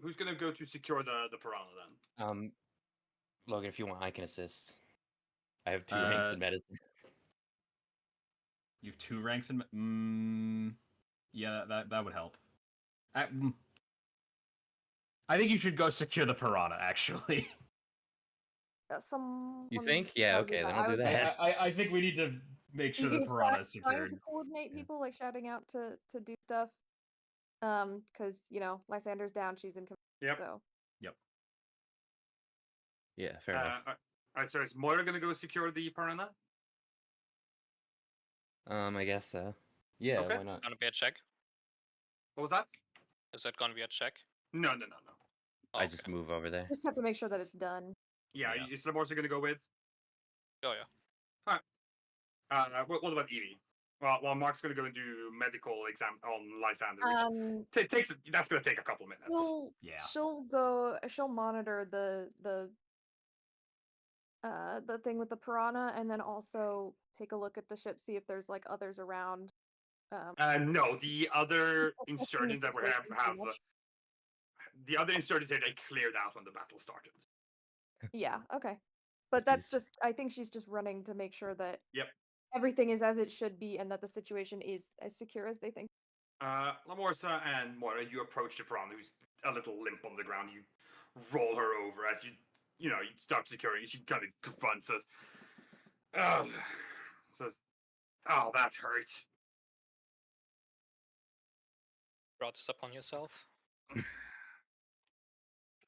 Who's gonna go to secure the piranha then? Logan, if you want, I can assist. I have 2 ranks in medicine. You have 2 ranks in. Yeah, that would help. I think you should go secure the piranha. Actually. You think? Yeah. Okay, then I'll do that. I think we need to make sure the piranha is trying secured. to coordinate Yeah. people, like shouting out to do stuff. Because Lysander's down, she's in command. Yep. So Yeah, fair enough. Alright, so is Moira gonna go secure the piranha? I guess so. Yeah, Okay. why not? Gonna be a check. What was that? Is that gonna be a check? No. I just move over there. Just have to make sure that it's done. Yeah, Yeah. is Lamorsa gonna go with? Oh yeah. What about Evie? Well, Mark's gonna go and do medical exam on Lysander, which that's gonna take a couple minutes. Yeah. She'll monitor the thing with the piranha, and then also take a look at the ship, see if there's like others around. No, the other Just assessing the insurgents that we situation have pretty much. the other insurgents here, they cleared out when the battle started. Yeah, okay. But that's Jeez. just, I think she's just running to make sure that Yep. everything is as it should be and that the situation is as secure as they think. Lamorsa and Moira, you approach the piranha, who's a little limp on the ground. You roll her over as you start securing. She kind of grunts, says, "Oh, that hurt." Brought this upon yourself.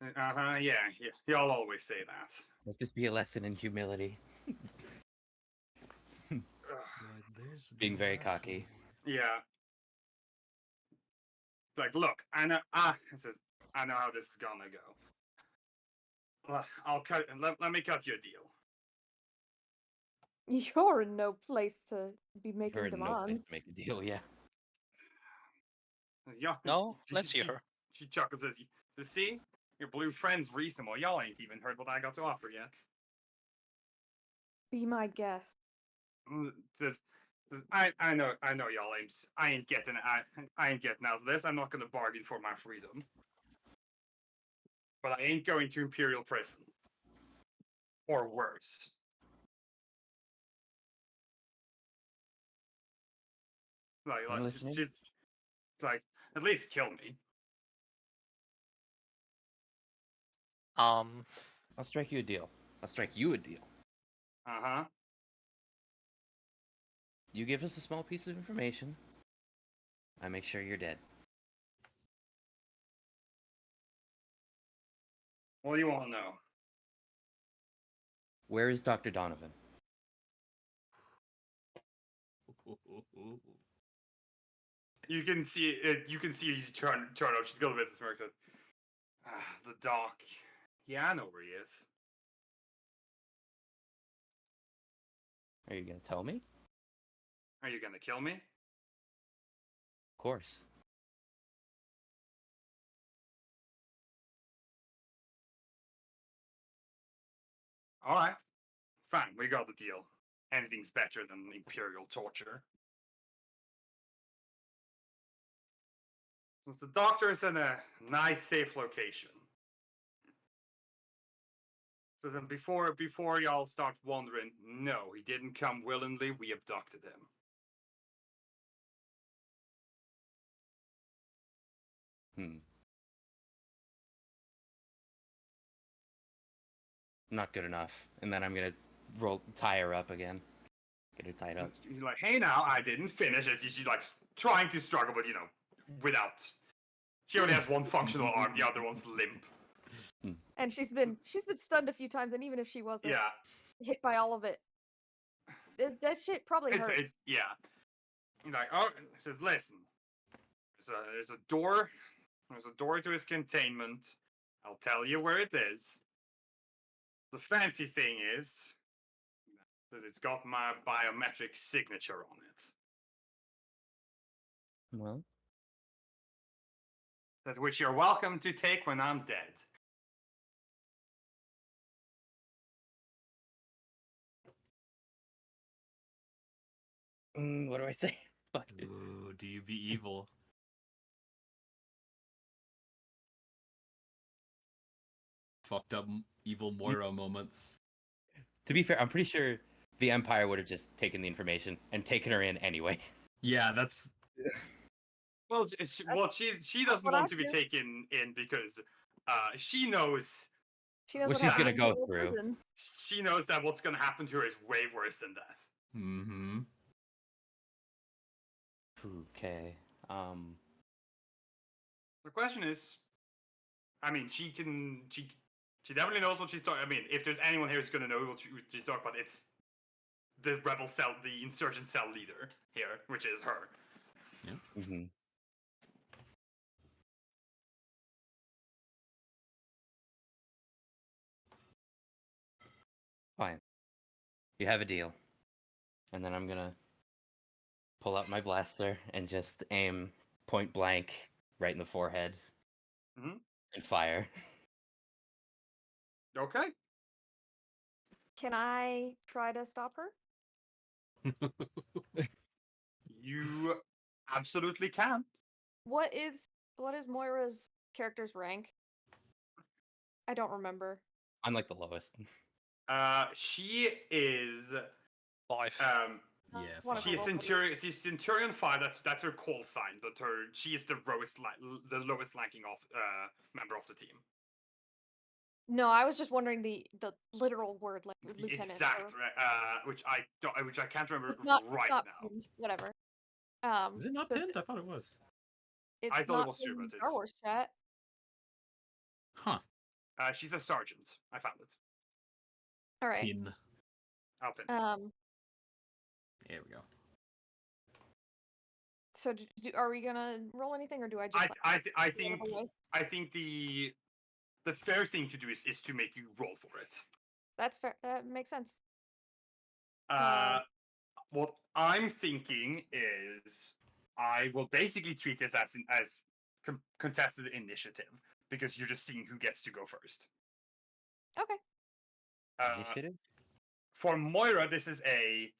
Yeah. Y'all always say that. Let this be a lesson in humility. Ugh. Being very cocky. Yeah. Like, look, I know. It says, I know how this is gonna go. I'll cut. Let me cut you a deal. You're in no place to be You're making in no place demands. to make a deal, yeah. Yeah. No, let's hear her. She chuckles as you see your blue friend's reasonable. Y'all ain't even heard what I got to offer yet. Be my guest. Says, I know y'all aims. I ain't getting out of this. I'm not gonna bargain for my freedom. But I ain't going to Imperial prison. Or worse. I'm listening. Just like, at least kill me. I'll strike you a deal. I'll strike you a deal. Uh-huh. You give us a small piece of information. I make sure you're dead. What do you want to know? Where is Dr. Donovan? You can see it. You can see you turn up. She's got a bit of smirk. Says, the doc. Yeah, I know where he is. Are you gonna tell me? Are you gonna kill me? Of course. All right. Fine, we got the deal. Anything's better than Imperial torture. Since the doctor is in a nice, safe location. So then before y'all start wondering, no, he didn't come willingly, we abducted him. Not good enough. And then I'm gonna tie her up again. Get her tied up. You're like, hey now, I didn't finish, as she's like trying to struggle, but without. She only has one functional arm, the other one's limp. And she's been stunned a few times, and even if she wasn't Yeah. hit by all of it, that shit probably hurts. Yeah. He's like, oh, it says, listen, there's a door. There's a door to his containment. I'll tell you where it is. The fancy thing is that it's got my biometric signature on it. Well, That which you're welcome to take when I'm dead. what do I say? Fuck. Ooh, do you be evil? Fucked up evil Moira moments. To be fair, I'm pretty sure the Empire would have just taken the information and taken her in anyway. Yeah, that's Well, she doesn't what want I to be do. taken in because she knows She knows What what she's happens gonna in go the through. prisons. that what's going to happen to her is way worse than death. mm-hmm. Okay. The question is, I mean, she definitely knows what she's talking. I mean, if there's anyone here who's going to know what she's talking about, it's the rebel cell, the insurgent cell leader here, which is her. Mm-hmm. Fine. You have a deal. And then I'm gonna pull out my blaster and just aim point blank right in the forehead Mhm. and fire. Okay. Can I try to stop her? You absolutely can. What is Moira's character's rank? I don't remember. I'm like the lowest. She is 5. Yeah, Wanna she is roll for this. Centurion. She's Centurion 5. That's her call sign, but she is the lowest ranking member of the team. No, I was just wondering the literal word, like The lieutenant. exact, or, which I can't remember it's not now. pinned, whatever. Is it not does pinned? I thought it was. It's I thought it not was too, in but Star it's- Wars chat. Huh. She's a sergeant. I found it. All right. Pin. I'll pin it. There we go. So are we gonna roll anything, or do I just? I get out of think the way? I think the fair thing to do is to make you roll for it. That's fair. That makes sense. What I'm thinking is I will basically treat this as contested initiative because you're just seeing who gets to go first. Okay. Initiative? For Moira, this is a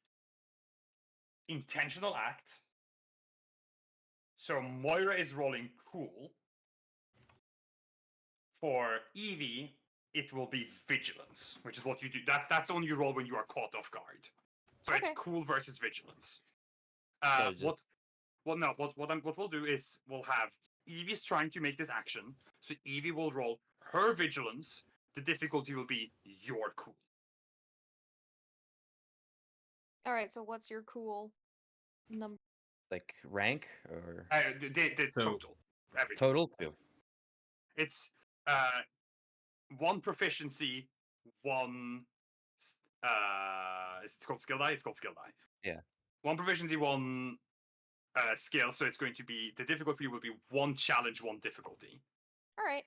intentional act. So Moira is rolling cool. For Evie, it will be vigilance, which is what you do. That's only you roll when you are caught off guard. So Okay. it's cool versus vigilance. So just- What we'll do is we'll have Evie's trying to make this action. So Evie will roll her vigilance. The difficulty will be your cool. All right. So what's your cool number? Like rank or The So- total. Everything. total? 2. It's one proficiency, one it's called skill die. It's called skill die. Yeah. One proficiency, one skill. So it's going to be the difficulty will be one challenge, one difficulty. All right.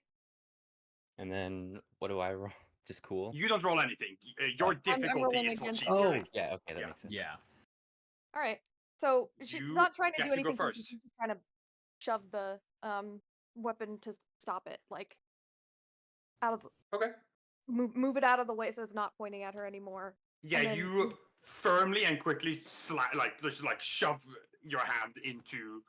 And then what do I roll? Just cool? You don't roll anything. Your Oh. difficulty rolling is what against she's you. Oh, using. yeah, okay, that Yeah. makes sense. Yeah. All right. So she's You not trying to get do to go anything. first. She's just trying to shove the weapon to stop it, like out of Okay. move it out of the way so it's not pointing at her anymore. Yeah, And then you firmly and quickly just shove your hand into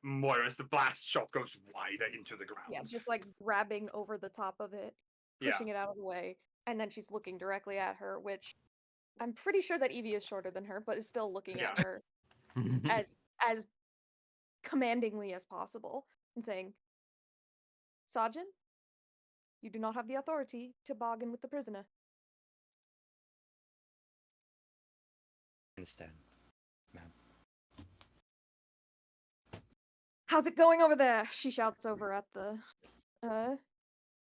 Moira's. The blast shot goes wider into the ground. Yeah, just like grabbing over the top of it, pushing it out of the way, and then she's looking directly at her, which I'm pretty sure that Evie is shorter than her, but is still looking at Yeah. her as commandingly as possible and saying, "Sergeant, you do not have the authority to bargain with the prisoner." Understand. Ma'am. "How's it going over there?" she shouts over at the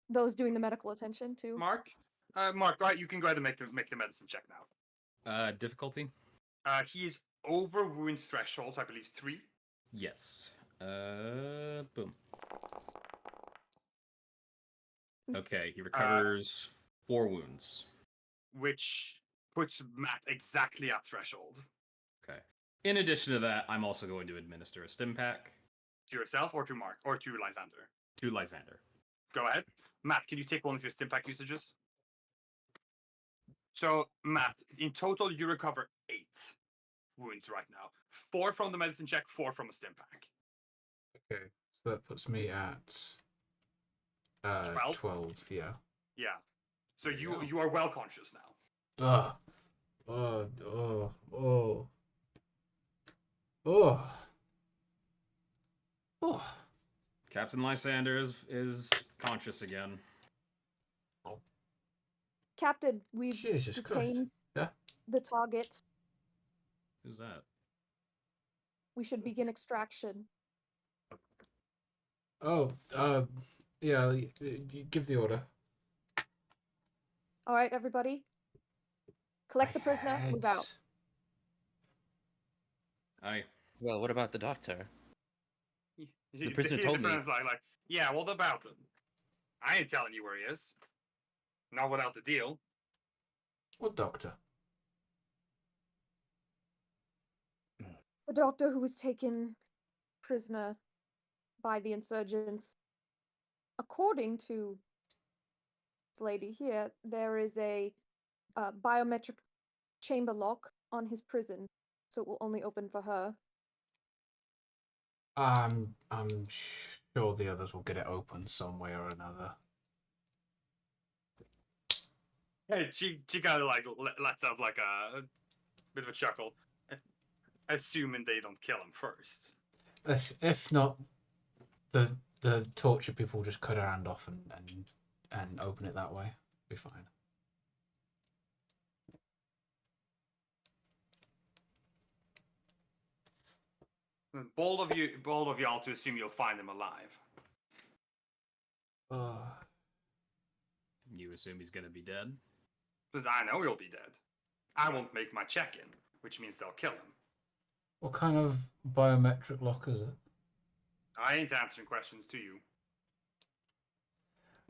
those doing the medical attention too. Mark, go ahead. You can go ahead and make the medicine check now. Difficulty? He is over wound threshold, so I believe 3. Yes. Boom. Okay, he recovers 4 wounds. Which puts Matt exactly at threshold. Okay. In addition to that, I'm also going to administer a stim pack To yourself or to Mark or to Lysander. to Lysander. Go ahead. Matt, can you take one of your stim pack usages? So, Matt, in total, you recover 8 wounds right now. 4 from the medicine check, 4 from a stim pack. Okay, so that puts me at 12? 12, yeah. Yeah. So Yeah. you are well conscious now. Oh, oh, oh, oh, oh. Captain Lysander is conscious again. Captain, we've Jesus Christ. detained Yeah. the target. Who's that? We should begin extraction. Oh, yeah, give the order. All right, everybody. Collect the prisoner. Move out. I Well, what about the doctor? The prisoner told me. friend's like, yeah, what about him? I ain't telling you where he is. Not without the deal. What doctor? The doctor who was taken prisoner by the insurgents. According to this lady here, there is a biometric chamber lock on his prison, so it will only open for her. I'm sure the others will get it open some way or another. Hey, she kind of like lets out like a bit of a chuckle, assuming they don't kill him first. If not, the torture people will just cut her hand off and open it that way. Be fine. Bold of y'all to assume you'll find him alive. You assume he's gonna be dead? Because I know he'll be dead. I won't make my check-in, which means they'll kill him. What kind of biometric lock is it? I ain't answering questions to you.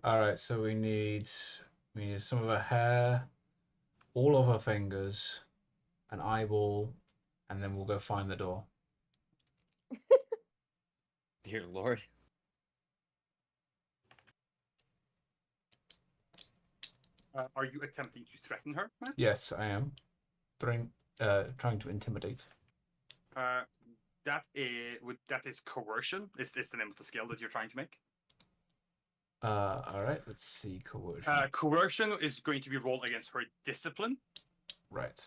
All right, so we need some of her hair, all of her fingers, an eyeball, and then we'll go find the door. Dear Lord. Are you attempting to threaten her, Matt? Yes, I am. Trying to intimidate. That is coercion. Is this the name of the skill that you're trying to make? All right, let's see coercion. Coercion is going to be rolled against her discipline. Right.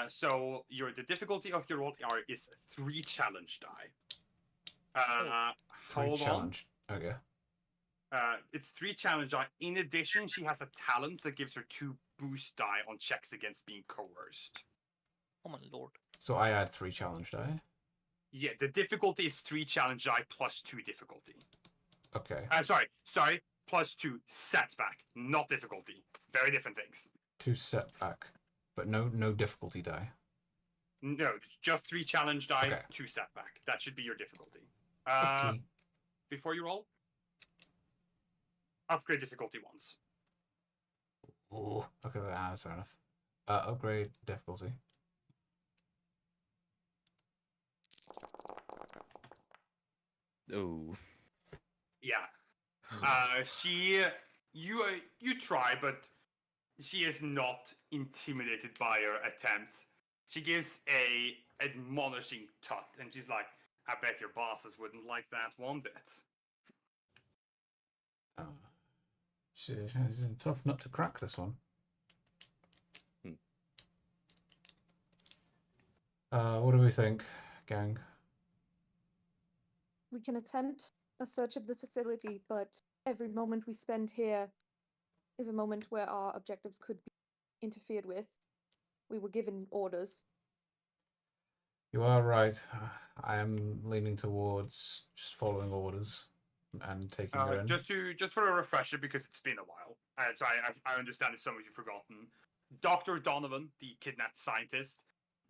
So the difficulty of your roll is 3 challenge die. Hold challenge. On. Okay. It's 3 challenge die. In addition, she has a talent that gives her 2 boost die on checks against being coerced. Oh my lord. So I add 3 challenge die. Yeah, the difficulty is 3 challenge die plus 2 difficulty. Okay. Sorry, plus 2 setback, not difficulty. Very different things. 2 setback, but no difficulty die. No, just 3 challenge die, Okay. 2 setback. That should be your difficulty. Okay. Before you roll, upgrade difficulty once. Ooh. Okay, that's fair enough. Upgrade difficulty. Oh. Yeah. You try, but she is not intimidated by your attempts. She gives a admonishing tut, and she's like, "I bet your bosses wouldn't like that one bit." She's a tough nut to crack, this one. What do we think, gang? We can attempt a search of the facility, but every moment we spend here is a moment where our objectives could be interfered with. We were given orders. You are right. I am leaning towards just following orders and taking her in. Just for a refresher, because it's been a while. So I understand if some of you've forgotten. Dr. Donovan, the kidnapped scientist,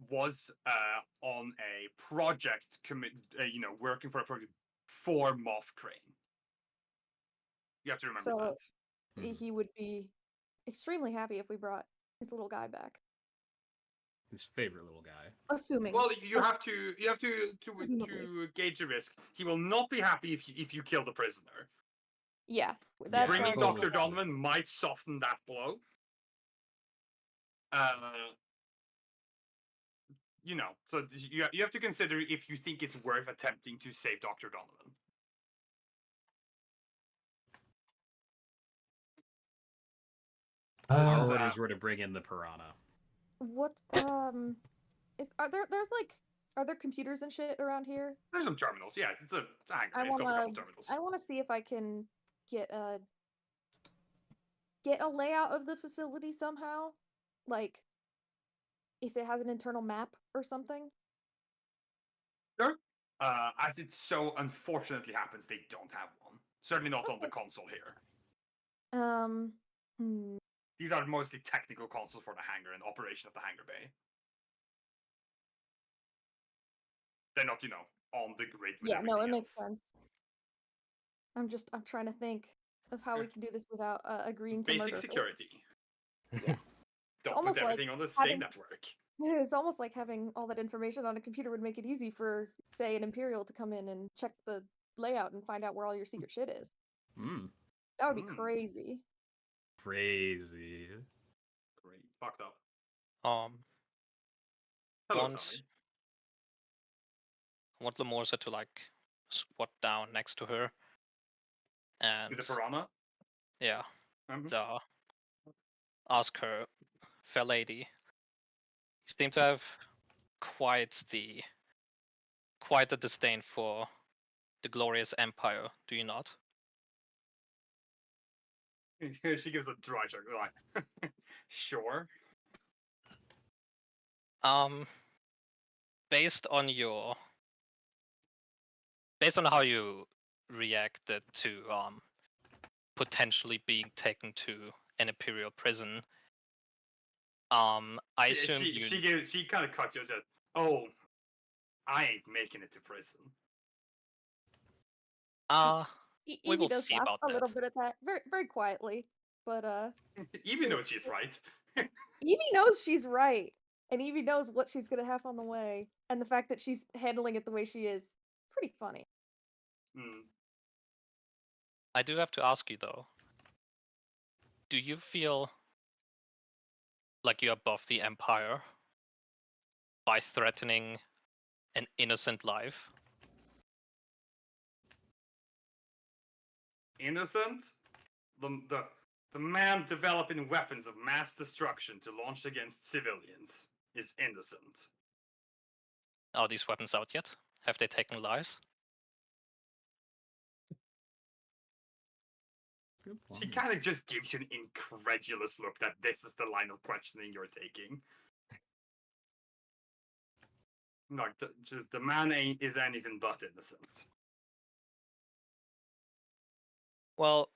was on a project, working for a project for Moth Crane. You have to remember So that. he would be extremely happy if we brought his little guy back. His favorite little guy. Assuming. Well, you have to gauge the risk. He will not be happy if you kill the prisoner. Yeah, that's Bringing our Dr. goal. Donovan might soften that blow. So you have to consider if you think it's worth attempting to save Dr. Donovan. Our orders were to bring in the piranha. What are there computers and shit around here? There's some terminals. Yeah, it's a hangar. It's got a couple terminals. I want to see if I can get a layout of the facility somehow, like if it has an internal map or something. Sure. As it so unfortunately happens, they don't have one. Certainly not on the console here. These are mostly technical consoles for the hangar and operation of the hangar bay. they're not, on the grid with Yeah, no, it everything makes else. sense. I'm trying to think of how we can do this without agreeing to Basic murder her. security. Yeah. Don't put almost like everything on the same having- network. It's almost like having all that information on a computer would make it easy for, say, an Imperial to come in and check the layout and find out where all your secret shit is. That would be crazy. Crazy. Great. Fucked up. Hello, Once Tommy. I want Lemorza to like squat down next to her, and With the piranha? yeah, Mhm. ask her, fair lady. You seem to have quite the disdain for the glorious empire, do you not? She gives a dry shrug. Like, sure. Based on how you reacted to potentially being taken to an imperial prison, I assume She kind of cuts you and says, "Oh, I ain't making it to prison." we Evie will does see laugh about a that. little bit at that, very very quietly, but Even though she's right. Evie knows she's right, and Evie knows what she's gonna have on the way, and the fact that she's handling it the way she is, pretty funny. I do have to ask you though, do you feel like you're above the empire by threatening an innocent life? Innocent? The man developing weapons of mass destruction to launch against civilians is innocent. Are these weapons out yet? Have they taken lives? Good She point. kind of just gives you an incredulous look that this is the line of questioning you're taking. Like, just the man is anything but innocent. Well,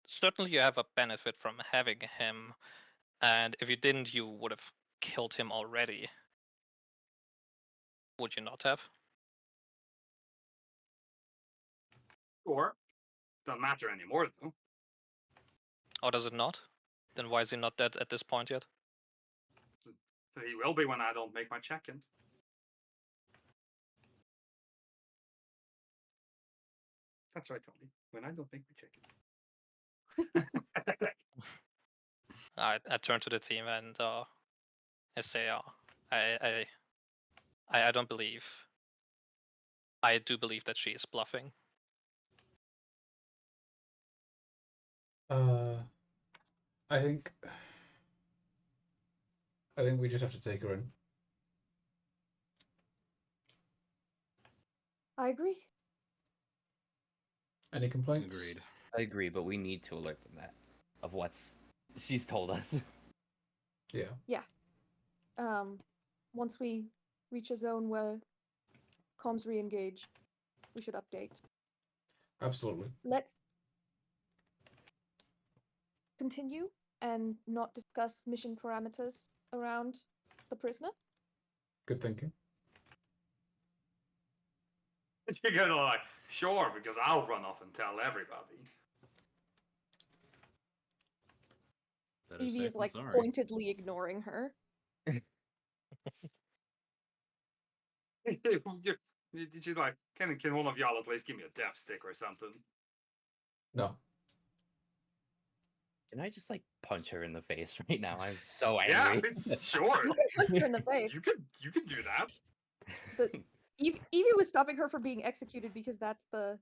certainly you have a benefit from having him, and if you didn't, you would have killed him already. Would you not have? Or, don't matter anymore though. Or does it not? Then why is he not dead at this point yet? So he will be when I don't make my check-in. That's right, Tony. When I don't make my check-in. I turn to the team and I say, I don't believe. I do believe that she is bluffing. I think we just have to take her in. I agree. Any complaints? Agreed. I agree, but we need to alert them of what's she's told us. Yeah. Once we reach a zone where comms re-engage, we should update. Absolutely. Let's continue and not discuss mission parameters around the prisoner. Good thinking. You're gonna like, sure, because I'll run off and tell everybody. Better Evie safe is than like sorry. pointedly ignoring her. Did you like, can one of y'all at least give me a death stick or something? No. Can I just like punch her in the face right now? I'm so Yeah, angry. sure. You can punch her in the face. You could do that. Evie was stopping her from being executed because that's the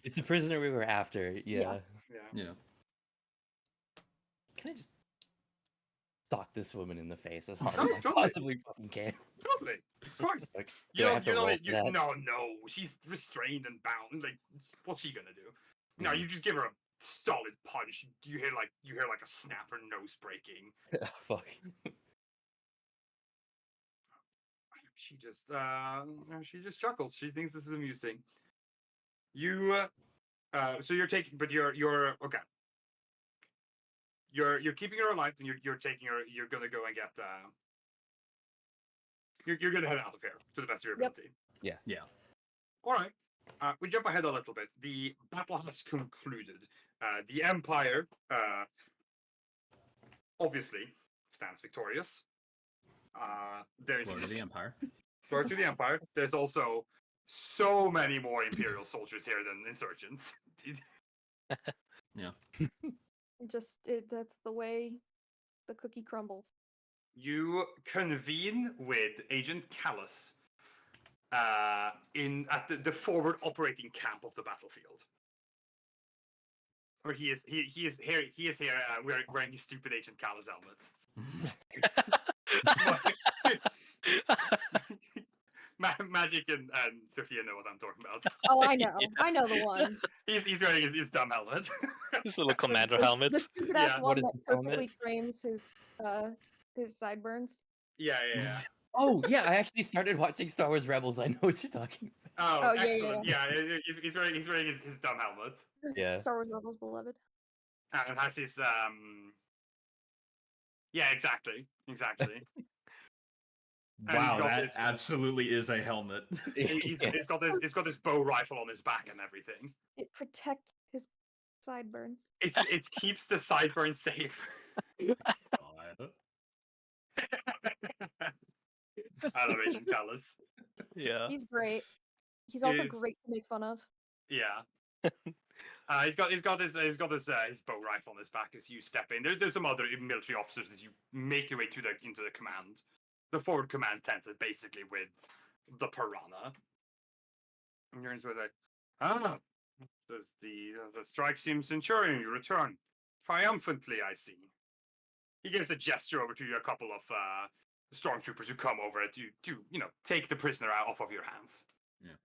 It's the prisoner we were after. Yeah. Yeah. Can I just stalk this woman in the face as hard No, as I totally. possibly fucking can? Totally. Of course. Like, You do I don't, have to you know, roll you, for that? no, she's restrained and bound. Like, what's she gonna do? No, Mhm. you just give her a solid punch. You hear like a snap, her nose breaking. Fuck. She just chuckles. She thinks this is amusing. You, so you're taking, but you're okay. You're keeping her alive, and you're taking her. You're gonna go and get you're gonna head out of here to the best of your Yep. ability. Yeah. All right. We jump ahead a little bit. The battle has concluded. The Empire, obviously, stands victorious. There's Glory to the Empire. glory to the Empire. There's also so many more Imperial soldiers here than insurgents. That's the way the cookie crumbles. You convene with Agent Callus at the forward operating camp of the battlefield. Where he is here wearing his stupid Agent Callus helmet. Magic and Sophia know what I'm talking about. Oh, I know. Yeah. I know the one. He's wearing his dumb helmet. This little commander The helmet. stupid ass Yeah. one What is that this helmet? perfectly frames his sideburns. yeah. Oh yeah, I actually started watching Star Wars Rebels. I know what you're talking Oh, Oh, yeah, yeah, excellent. Yeah, he's wearing his dumb helmet. Yeah. Star Wars Rebels beloved. And has his yeah, exactly. And he's Wow, got that this- absolutely is a helmet. He's got this bow rifle on his back and everything. It protects his sideburns. It keeps the sideburns safe. God. I love Agent Callus. Yeah. He's great. He's also Is- great to make fun of. Yeah. He's got his bow rifle on his back as you step in. There's some other military officers as you make your way into the command, the forward command tent is basically with the piranha. And you're sort of like, the strike seems Centurion. You return triumphantly. I see. He gives a gesture over to you, a couple of stormtroopers who come over to take the prisoner off of your hands. Yeah.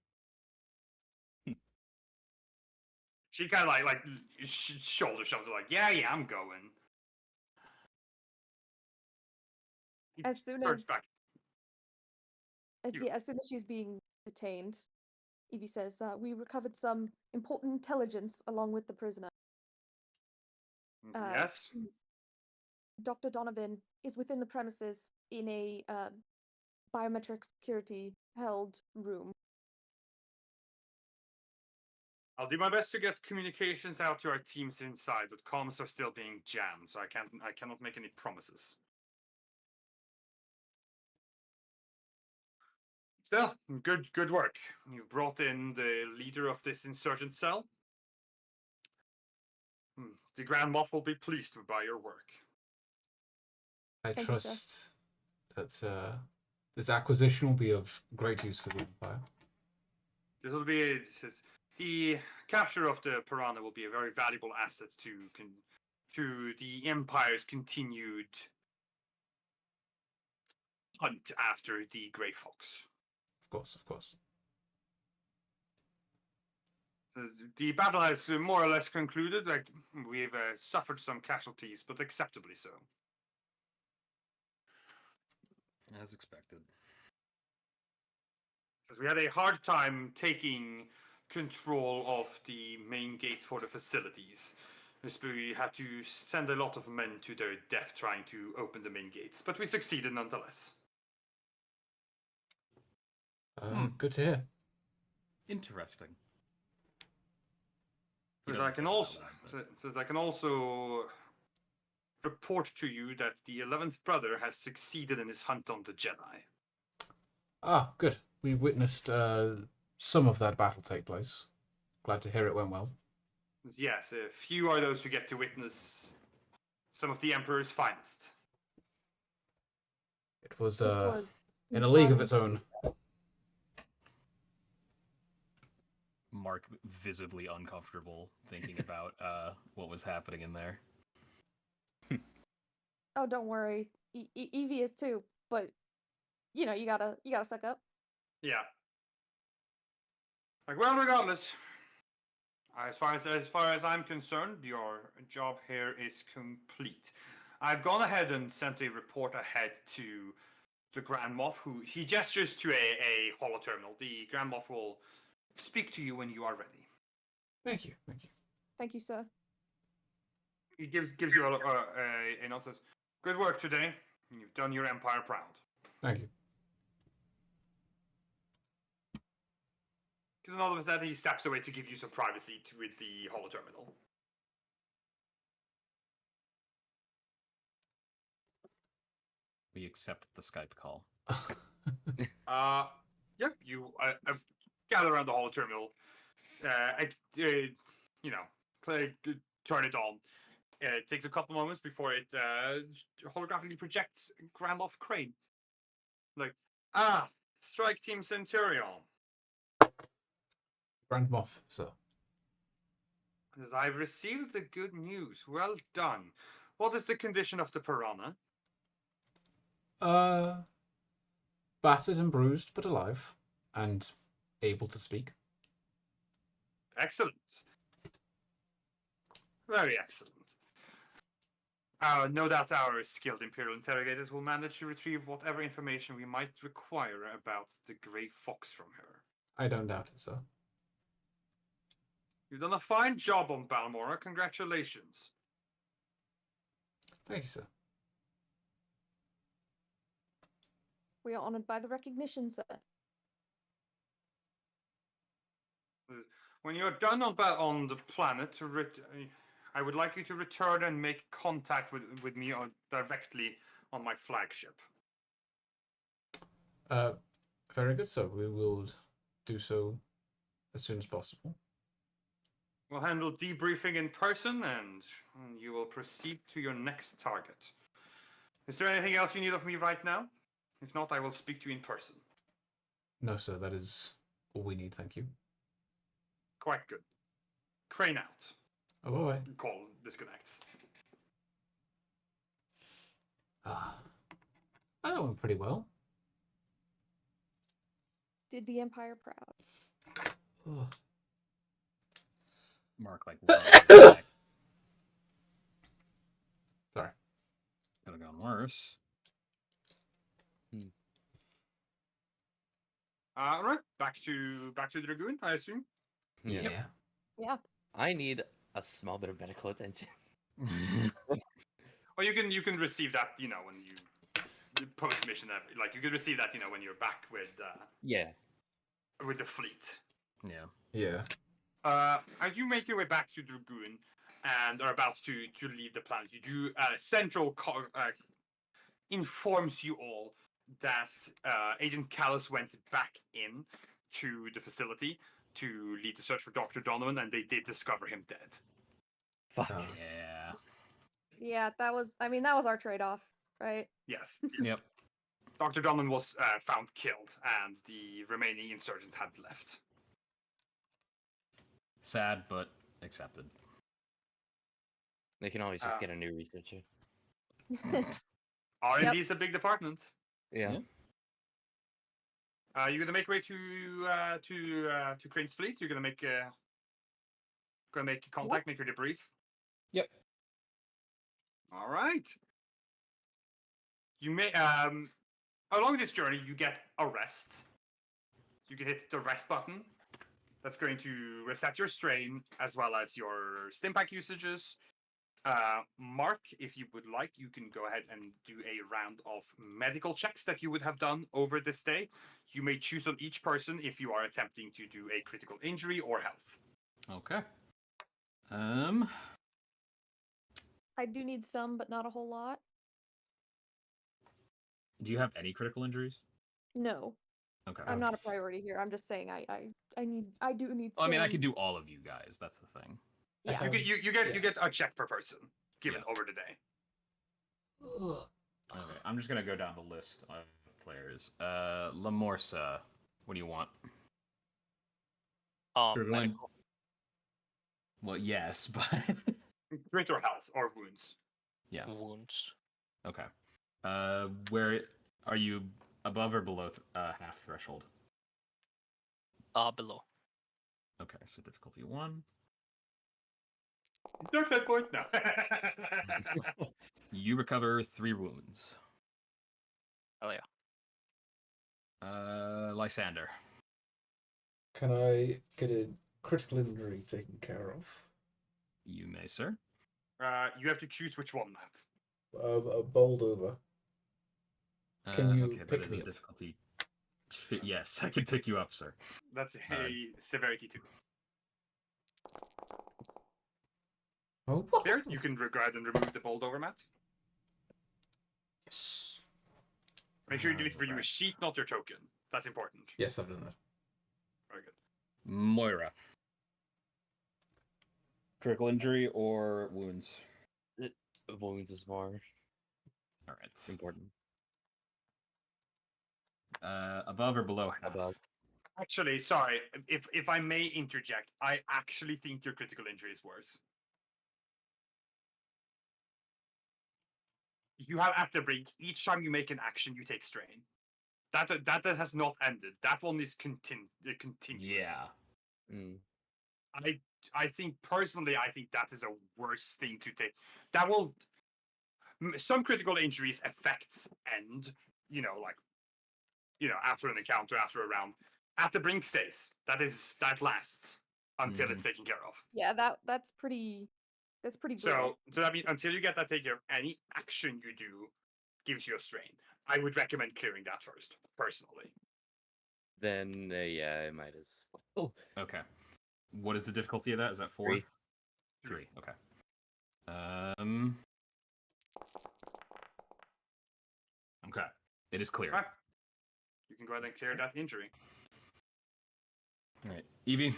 She kind of like shoulder shoves it, like, yeah, I'm going. He As soon turns as back. as soon as she's being detained, Evie says, "We recovered some important intelligence along with the prisoner. Yes. Dr. Donovan is within the premises in a biometric security held room. I'll do my best to get communications out to our teams inside, but comms are still being jammed, so I cannot make any promises. Still, good work. You've brought in the leader of this insurgent cell. The Grand Moff will be pleased by your work. I Thank you, sir. trust that this acquisition will be of great use for the Empire. This will be the capture of the piranha will be a very valuable asset to the Empire's continued hunt after the Grey Fox. Of course. The battle has more or less concluded. Like we've suffered some casualties, but acceptably so. As expected. Because we had a hard time taking control of the main gates for the facilities. We had to send a lot of men to their death trying to open the main gates, but we succeeded nonetheless. Good to hear. Interesting. He Because doesn't say it out loud, but- I can also report to you that the 11th brother has succeeded in his hunt on the Jedi. Ah, good. We witnessed some of that battle take place. Glad to hear it went well. Yes, few are those who get to witness some of the Emperor's finest. It was It was in a league of inspiring its to own. see. Mark visibly uncomfortable thinking about what was happening in there. Oh, don't worry. Evie is too, but you gotta suck up. Yeah. Like, well, regardless, as far as I'm concerned, your job here is complete. I've gone ahead and sent a report ahead to the Grand Moff, who he gestures to a holo terminal. The Grand Moff will speak to you when you are ready. Thank you. Thank you, sir. He gives you a note. Says, "Good work today. You've done your empire proud." Thank you. Because all of a sudden he steps away to give you some privacy with the holo terminal. We accept the Skype call. Yep, you gather around the holo terminal. You know, turn it on. It takes a couple moments before it holographically projects Grand Moff Crane. Like, Strike Team Centurion. Grand Moff, sir. As I've received the good news. Well done. What is the condition of the piranha? Battered and bruised, but alive. And able to speak. Excellent. Very excellent. No doubt our skilled Imperial interrogators will manage to retrieve whatever information we might require about the Grey Fox from her. I don't doubt it, sir. You've done a fine job on Balmora. Congratulations. Thank you, sir. We are honored by the recognition, sir. When you're done on the planet, I would like you to return and make contact with me directly on my flagship. Very good, sir. We will do so as soon as possible. We'll handle debriefing in person, and you will proceed to your next target. Is there anything else you need of me right now? If not, I will speak to you in person. No, sir, that is all we need, thank you. Quite good. Crane out. Oh, bye-bye. Call disconnects. That went pretty well. Did the Empire proud. Oh. Mark like loves that. Sorry. Could have gone worse. Right, back to the Dragoon, I assume. Yeah. Yeah. I need a small bit of medical attention. Or you can receive that, when you post mission, like you can receive that, when you're back with Yeah. with the fleet. Yeah. Yeah. As you make your way back to Dragoon and are about to leave the planet, you do Central informs you all that Agent Callus went back in to the facility to lead the search for Dr. Donovan, and they did discover him dead. Fuck. Oh. Yeah. Yeah, that was our trade-off, right? Yes. Yep. Dr. Donovan was found killed, and the remaining insurgents had left. Sad, but accepted. They can always just get a new researcher. R&D is a big department. Yeah. You're gonna make way to Crane's fleet. You're gonna make contact, make your debrief. Yep. All right. You may along this journey you get a rest. You can hit the rest button. That's going to reset your strain as well as your stimpack usages. Mark, if you would like, you can go ahead and do a round of medical checks that you would have done over this day. You may choose on each person if you are attempting to do a critical injury or health. Okay. I do need some, but not a whole lot. Do you have any critical injuries? No, Okay. I'm not a priority here. I'm just saying I do need Well, I mean, I some. could do all of you guys. That's the thing. Yeah. You get a check per person given over the day. Okay, I'm just gonna go down the list of players. Lamorsa, what do you want? Medical. Well, yes, but Crit or health or wounds. yeah. Wounds. Okay. Where are you? Above or below half threshold? Below. Okay, so difficulty 1. Dark side point? No. You recover 3 wounds. Oh yeah. Lysander. Can I get a critical injury taken care of? You may, sir. You have to choose which one, Matt. A bowled over. Can you okay, pick that is me a up? difficulty. Yes, I can pick you up, sir. That's a Alright. severity 2. Oh, There, you can go ahead and remove the bold over mat. yes. Make sure you do it for your Alright. sheet, not your token. That's important. Yes, I've done that. Very good. Moira. Critical injury or wounds? Wounds is more All right. important. Above or below half? Above. Actually, sorry, if I may interject, I actually think your critical injury is worse. You have at the brink. Each time you make an action, you take strain. That has not ended. That one is continuous. Yeah. Mm. I think personally, I think that is a worse thing to take. That will some critical injuries effects end. After an encounter, after a round. At the brink stays. That lasts until it's taken care of. Yeah, that's pretty brutal. So that means until you get that taken care of, any action you do gives you a strain. I would recommend clearing that first, personally. Then yeah, I might as well. Okay. What is the difficulty of that? Is that 4? 3. 3. Okay. Okay. It is clear. Right. You can go ahead and clear that injury. All right. Evie.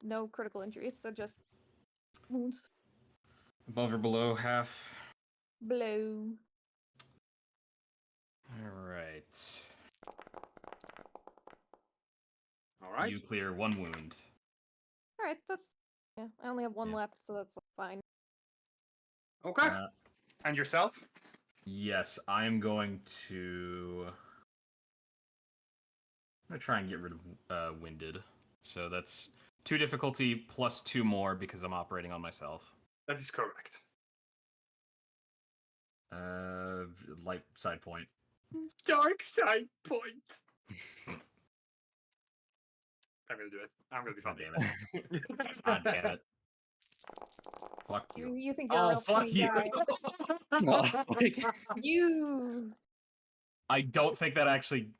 No critical injuries, so just wounds. Above or below half? Blow. All right. All right. You clear 1 wound. All right, yeah. I only have one Yeah. left, so that's fine. Okay. And yourself? Yes, I'm going to try and get rid of winded. So that's 2 difficulty plus 2 more because I'm operating on myself. That is correct. Light side point. Dark side point. I'm gonna do it. I'm gonna be God funny. damn it. God damn it. Fuck you. You think you're a Oh, real fuck funny you. guy. You. I don't think that actually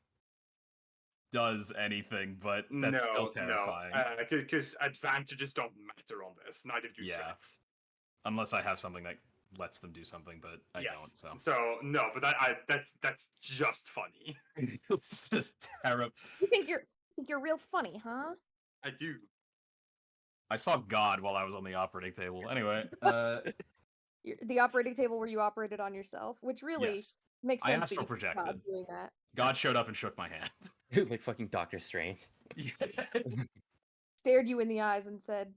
does anything, but that's still terrifying. Because advantages don't matter on this. Neither do Yeah. threats. Unless I have something that lets them do something, but I don't. So no, but that's just funny. It's just terrible. You think you're real funny, huh? I do. I saw God while I was on the operating table. Anyway, The operating table where you operated on yourself, which really yes. makes I sense. astral that you think projected. about doing that. God showed up and shook my hand. Like fucking Doctor Strange. Stared you in the eyes and said,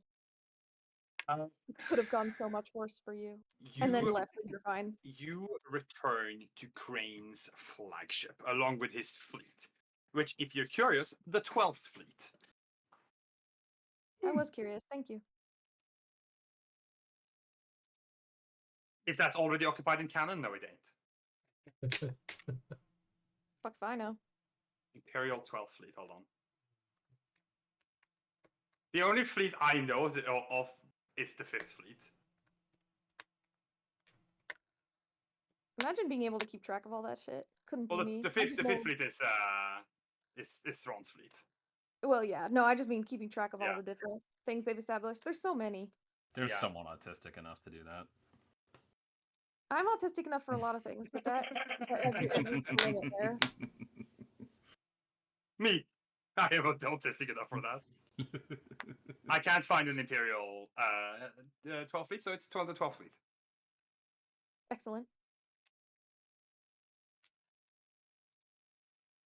"It could have gone so much worse for you," and then left, and you're fine. You return to Crane's flagship along with his fleet, which, if you're curious, the 12th fleet. I was curious. Thank you. If that's already occupied in canon, no, it ain't. Fuck if I know. Imperial 12th fleet. Hold on. The only fleet I know of is the 5th fleet. Imagine being able to keep track of all that shit. Couldn't Well, be me. the I 5th just know- fleet is Thrawn's fleet. Well, yeah. No, I just mean keeping track of all Yeah. the different things they've established. There's so many. There's Yeah. someone autistic enough to do that. I'm autistic enough for a lot of things, but that every limit there. Me. I am autistic enough for that. I can't find an Imperial 12th fleet, so it's the 12th fleet. Excellent.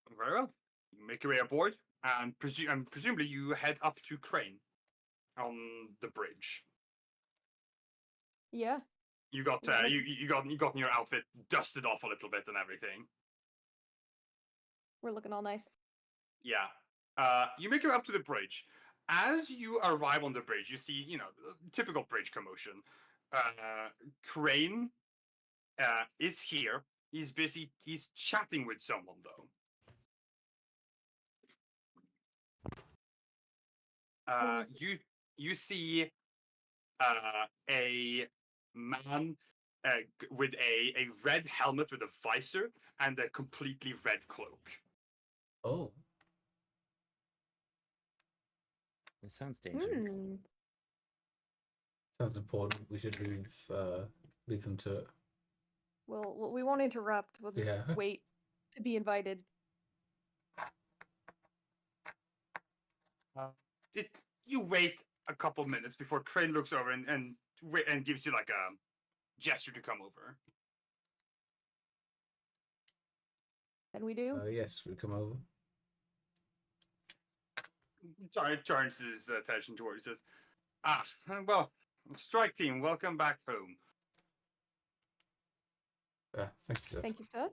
Very well. You make your way aboard, and presumably you head up to Crane on the bridge. Yeah. You got Yeah. you got your outfit dusted off a little bit and everything. We're looking all nice. Yeah. You make your way up to the bridge. As you arrive on the bridge, you see, typical bridge commotion. Crane is here. He's busy. He's chatting with someone though. You see a man with a red helmet with a visor and a completely red cloak. Oh. It sounds dangerous. Sounds important. We should leave them to it. We won't interrupt. We'll just Yeah. wait to be invited. You wait a couple minutes before Crane looks over and gives you like a gesture to come over. And we do. Yes, we come over. Turns his attention towards us. Well, strike team, welcome back home. Thank you, sir. Thank you, sir.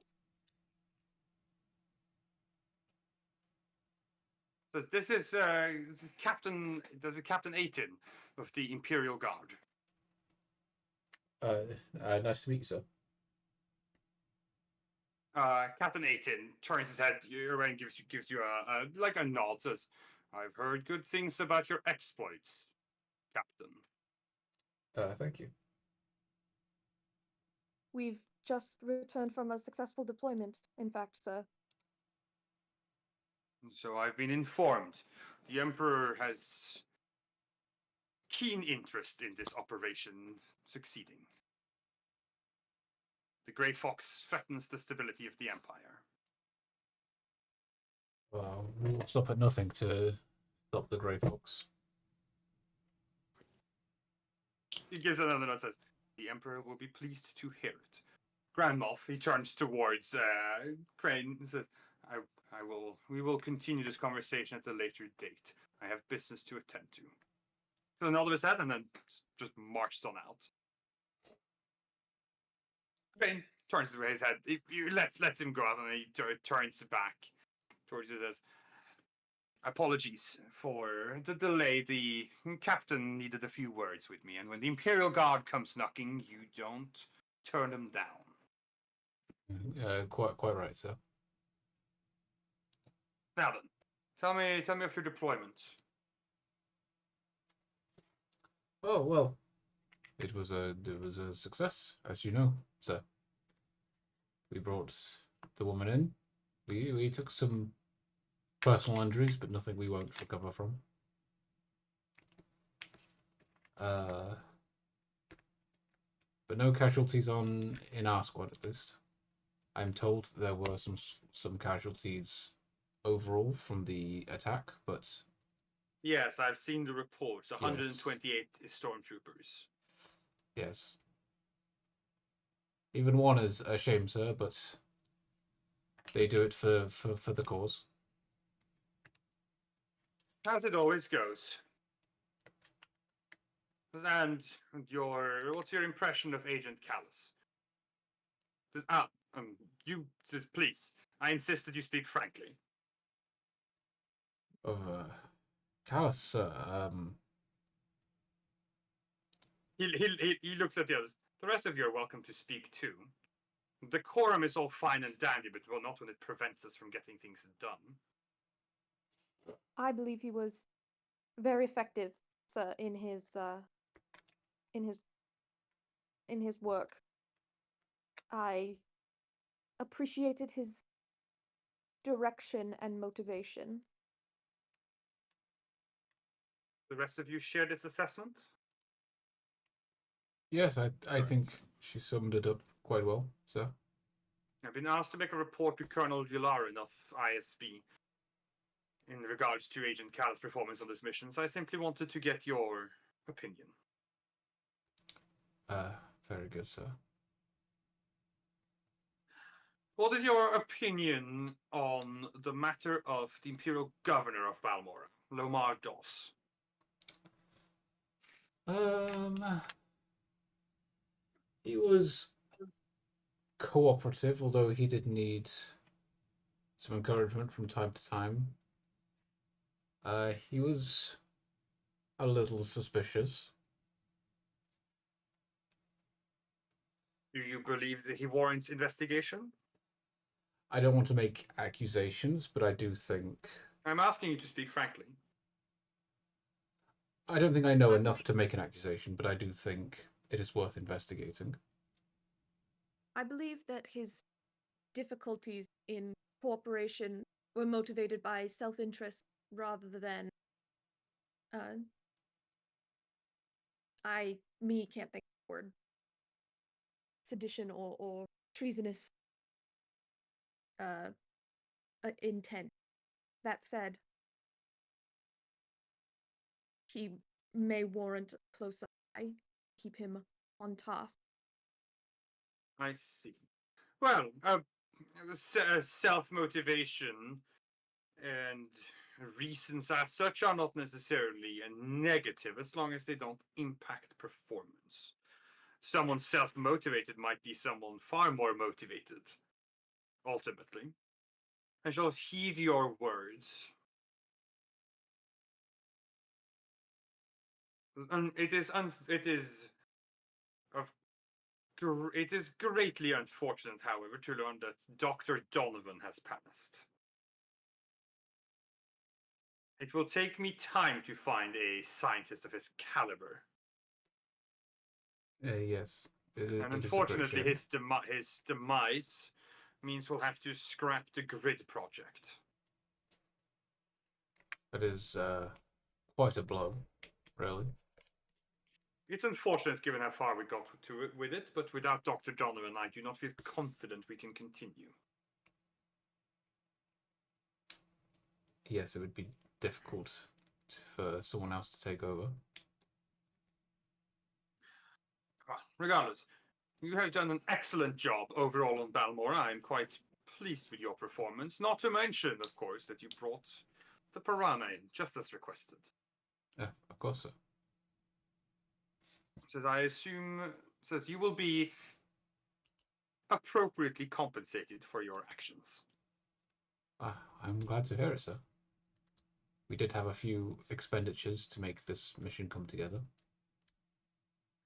So this is Captain 18 of the Imperial Guard. Nice to meet you, sir. Captain 18 turns his head and gives you a nod. Says, "I've heard good things about your exploits, Captain." Thank you. We've just returned from a successful deployment, in fact, sir. So I've been informed. The Emperor has keen interest in this operation succeeding. The Grey Fox threatens the stability of the Empire. Well, we'll stop at nothing to stop the Grey Fox. He gives another note. Says, "The Emperor will be pleased to hear it." Grand Moff, he turns towards Crane and says, We will continue this conversation at a later date. I have business to attend to." So a nod of his head and then just marches on out. Crane turns his head. He lets him go out and he turns back towards you and says, "Apologies for the delay. The captain needed a few words with me, and when the Imperial Guard comes knocking, you don't turn them down." Quite right, sir. Now then, tell me of your deployment. Oh well, it was a success, as you know, sir. We brought the woman in. We took some personal injuries, but nothing we won't recover from. But no casualties in our squad, at least. I'm told there were some casualties overall from the attack, but Yes, I've seen the reports. 128 stormtroopers. yes. Even one is a shame, sir, but they do it for the cause. As it always goes. And what's your impression of Agent Callus? Please, I insist that you speak frankly. Of Callus, sir. He looks at the others. The rest of you are welcome to speak too. Decorum is all fine and dandy, but well, not when it prevents us from getting things done. I believe he was very effective, sir, in his work. I appreciated his direction and motivation. The rest of you share this assessment? Yes, I Right. think she summed it up quite well, sir. I've been asked to make a report to Colonel Yularin of ISB in regards to Agent Cal's performance on this mission, so I simply wanted to get your opinion. Very good, sir. What is your opinion on the matter of the Imperial Governor of Balmora, Lomar Doss? He was cooperative, although he did need some encouragement from time to time. He was a little suspicious. Do you believe that he warrants investigation? I don't want to make accusations, but I do think... I'm asking you to speak frankly. I don't think I know enough to make an accusation, but I do think it is worth investigating. I believe that his difficulties in cooperation were motivated by self-interest rather than me can't think of the word. Sedition or treasonous intent. That said, he may warrant a closer eye. Keep him on task. I see. Well, self-motivation and reasons as such are not necessarily a negative as long as they don't impact performance. Someone self-motivated might be someone far more motivated, ultimately. I shall heed your words. And it is greatly unfortunate, however, to learn that Dr. Donovan has passed. It will take me time to find a scientist of his caliber. Yes. And It is a great unfortunately, shame. his demise means we'll have to scrap the grid project. That is quite a blow, really. It's unfortunate given how far we got to it with it, but without Dr. Donovan, I do not feel confident we can continue. Yes, it would be difficult for someone else to take over. Regardless, you have done an excellent job overall on Balmora. I am quite pleased with your performance. Not to mention, of course, that you brought the piranha in, just as requested. Yeah, of course, sir. Says you will be appropriately compensated for your actions. I'm glad to hear it, sir. We did have a few expenditures to make this mission come together.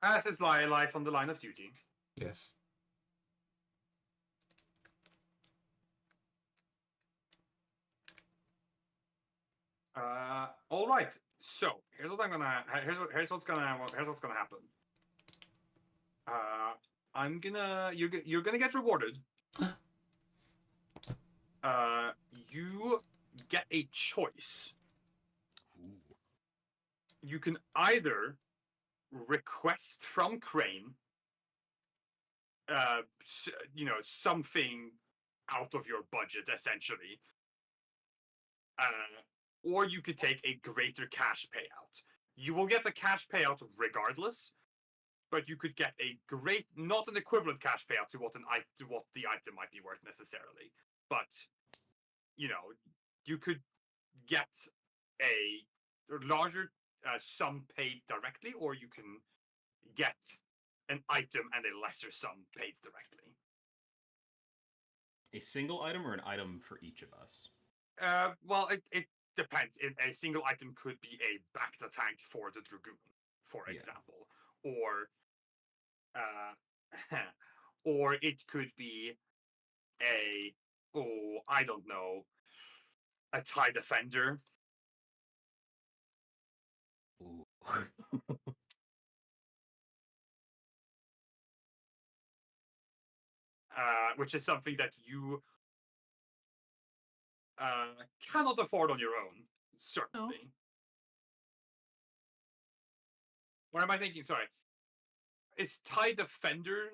As is life on the line of duty. Yes. All right. So here's what's gonna happen. You're gonna get rewarded. You get a choice. Ooh. You can either request from Crane, something out of your budget, essentially, or you could take a greater cash payout. You will get a cash payout regardless, but you could get not an equivalent cash payout to what the item might be worth necessarily, but you could get a larger sum paid directly, or you can get an item and a lesser sum paid directly. A single item or an item for each of us? Well, it depends. A single item could be a Bacta tank for the Dragoon, for example, or or it could be I don't know, a TIE Defender. Ooh. Which is something that you cannot afford on your own, certainly. No. What am I thinking? Sorry. Is TIE Defender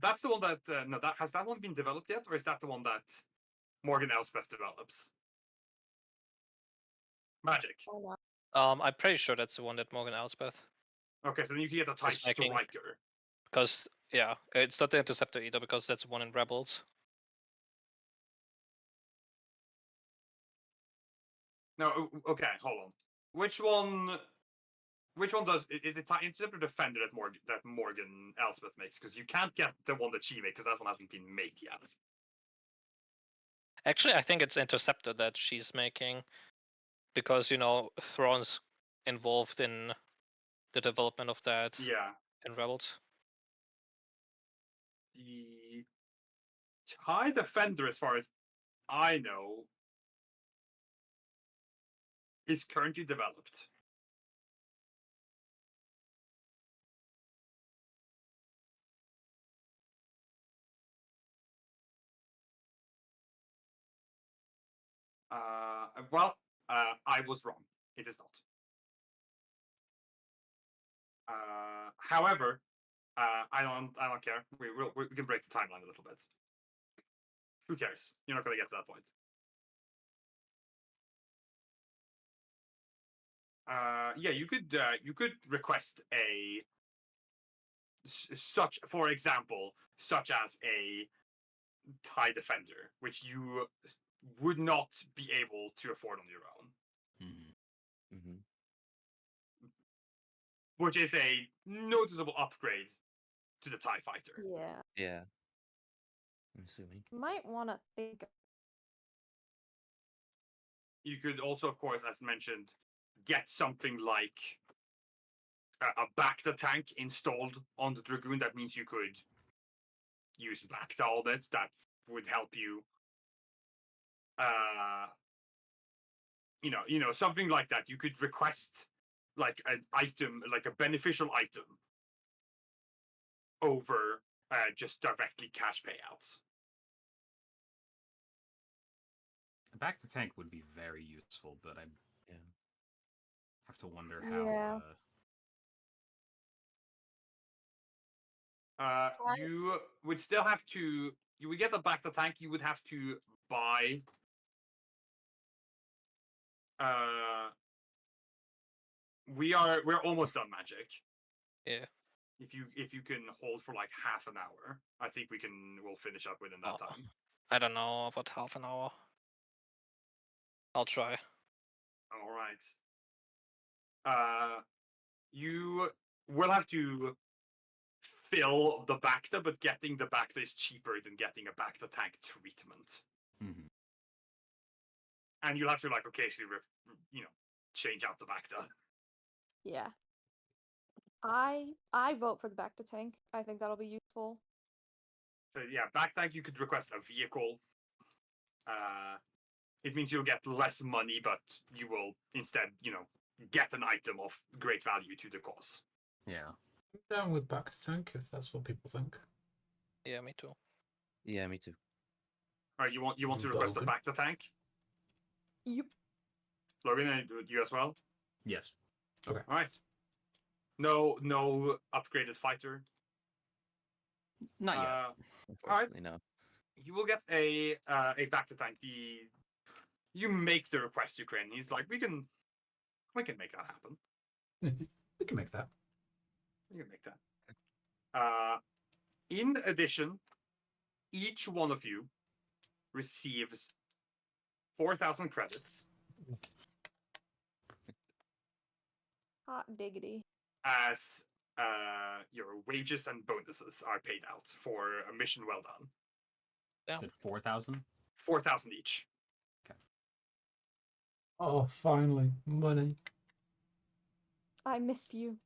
that's the one that has that one been developed yet, or is that the one that Morgan Elspeth develops? Magic. Oh, I'm pretty sure that's the one that Morgan Elspeth Okay, so then you can get a TIE is making. Striker. Because yeah, it's not the Interceptor either, because that's one in Rebels. No, okay, hold on. Which one does is it TIE Interceptor Defender that Morgan Elspeth makes? Because you can't get the one that she makes because that one hasn't been made yet. Actually, I think it's Interceptor that she's making, because Thrawn's involved in the development of that. Yeah. In Rebels. The TIE Defender, as far as I know, is currently developed. I was wrong. It is not. However, I don't care. We can break the timeline a little bit. Who cares? You're not going to get to that point. Yeah, you could request a such, for example, such as a TIE Defender, which you would not be able to afford on your own. Mm-hmm. Which is a noticeable upgrade to the TIE Fighter. Yeah. Yeah. I'm assuming. Might want to think. You could also, of course, as mentioned, get something like a Bacta tank installed on the Dragoon. That means you could use Bacta on it. That would help you. Something like that. You could request like an item, like a beneficial item, over just directly cash payouts. Back to tank would be very useful, but I have to wonder how. Yeah. You would still have to. You would get the Bacta tank. You would have to buy. We're almost done, Magic. Yeah. If you can hold for like half an hour, I think we'll finish up within that time. I don't know about half an hour. I'll try. All right. You will have to fill the Bacta, but getting the Bacta is cheaper than getting a Bacta tank treatment. Mm-hmm. And you'll have to like occasionally, change out the Bacta. Yeah. I vote for the back to tank. I think that'll be useful. So yeah, back tank you could request a vehicle. It means you'll get less money, but you will instead, get an item of great value to the cause. Yeah. I'm down with back to tank if that's what people think. Yeah, me too. Yeah, me too. All right, you want to request Logan. a back to tank? Yep. Logan, you as well? Yes. Okay. All right. No upgraded fighter. Not yet. Unfortunately, no. You will get a back to tank. You make the request, Ukraine. He's like, we can make that happen. We can make that. We can make that. In addition, each one of you receives 4,000 credits Hot diggity. as your wages and bonuses are paid out for a mission well done. Is it 4,000? 4,000 each. Oh, finally, money. I missed you.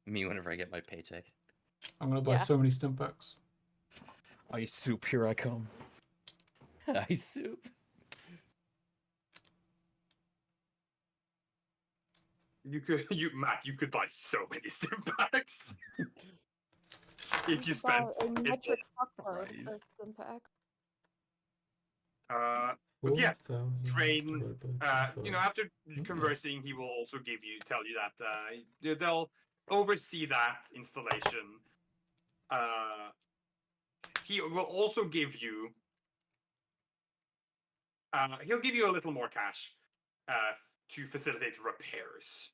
Me whenever I get my paycheck. I'm gonna buy Yeah. so many stim packs. Ice soup, here I come. Ice soup. Matt, you could buy so many stim packs. If you Buy spent a metric fuckload of Christ. impact. but yeah, 4,000 Train, divided by after 12. conversing, he will also tell you that they'll oversee that installation. He will also give you. He'll give you a little more cash to facilitate repairs.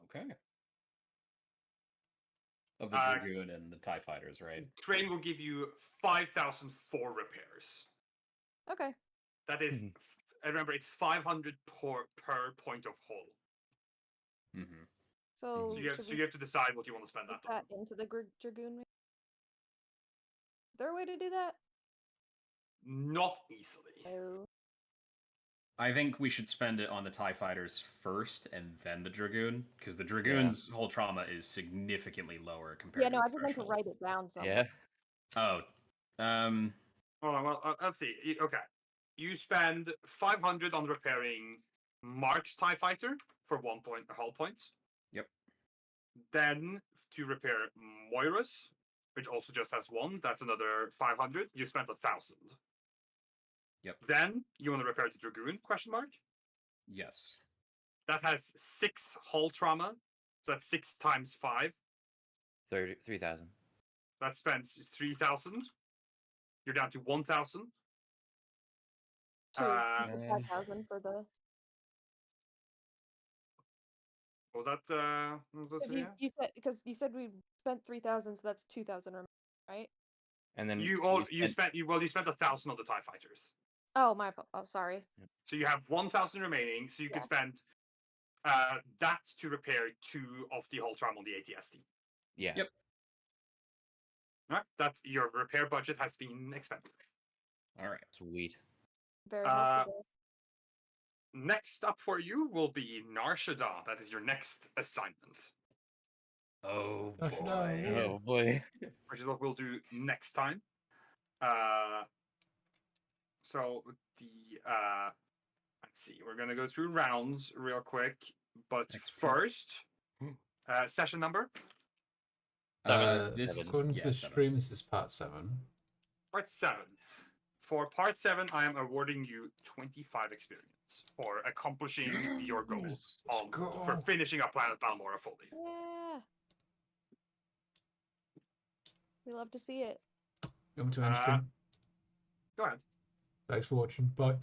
Okay. Of the Dragoon and the TIE Fighters, right? Train will give you 5,000 for repairs. Okay. That is, remember, it's 500 per point of hull. Mm-hmm. So, So you have to decide what you want to spend put that on. that into the Dragoon. Is there a way to do that? Not easily. No. I think we should spend it on the TIE Fighters first and then the Dragoon, because the Dragoon's whole trauma is significantly lower compared Yeah, to no, the I just meant to threshold. write it down somewhere. Yeah. Oh. Hold on, well, let's see. Okay. You spend 500 on repairing Mark's TIE Fighter for 1 point, a hull point. Yep. Then to repair Moira's, which also just has 1, that's another 500. You spent 1,000. Yep. Then you want to repair the Dragoon? Question mark. Yes. That has 6 hull trauma. So that's 6 times 5. 3,000. That spends 3,000. You're down to 1,000. To Uh, 5,000 for the. what was that? What was that? Because you said we spent 3,000, so that's 2,000, right? And then You spent 1,000 on the TIE fighters. Oh, sorry. So you have 1,000 remaining. So you could spend that to repair 2 of the hull trauma on the ATST. Yeah. Yep. All right, that your repair budget has been expended. All right. Sweet. Very Uh, helpful. Next up for you will be Narshada. That is your next assignment, Oh Gosh, no. boy. Oh boy. which is what we'll do next time. So the let's see, we're gonna go through rounds real quick, but Next first, session number. This- According to yeah, the 7. stream, this is part 7. Part 7. For part 7, I am awarding you 25 experience for accomplishing your goal for finishing up Planet Balmora fully. Yeah. We love to see it. You want me to end stream? Go ahead. Thanks for watching. Bye.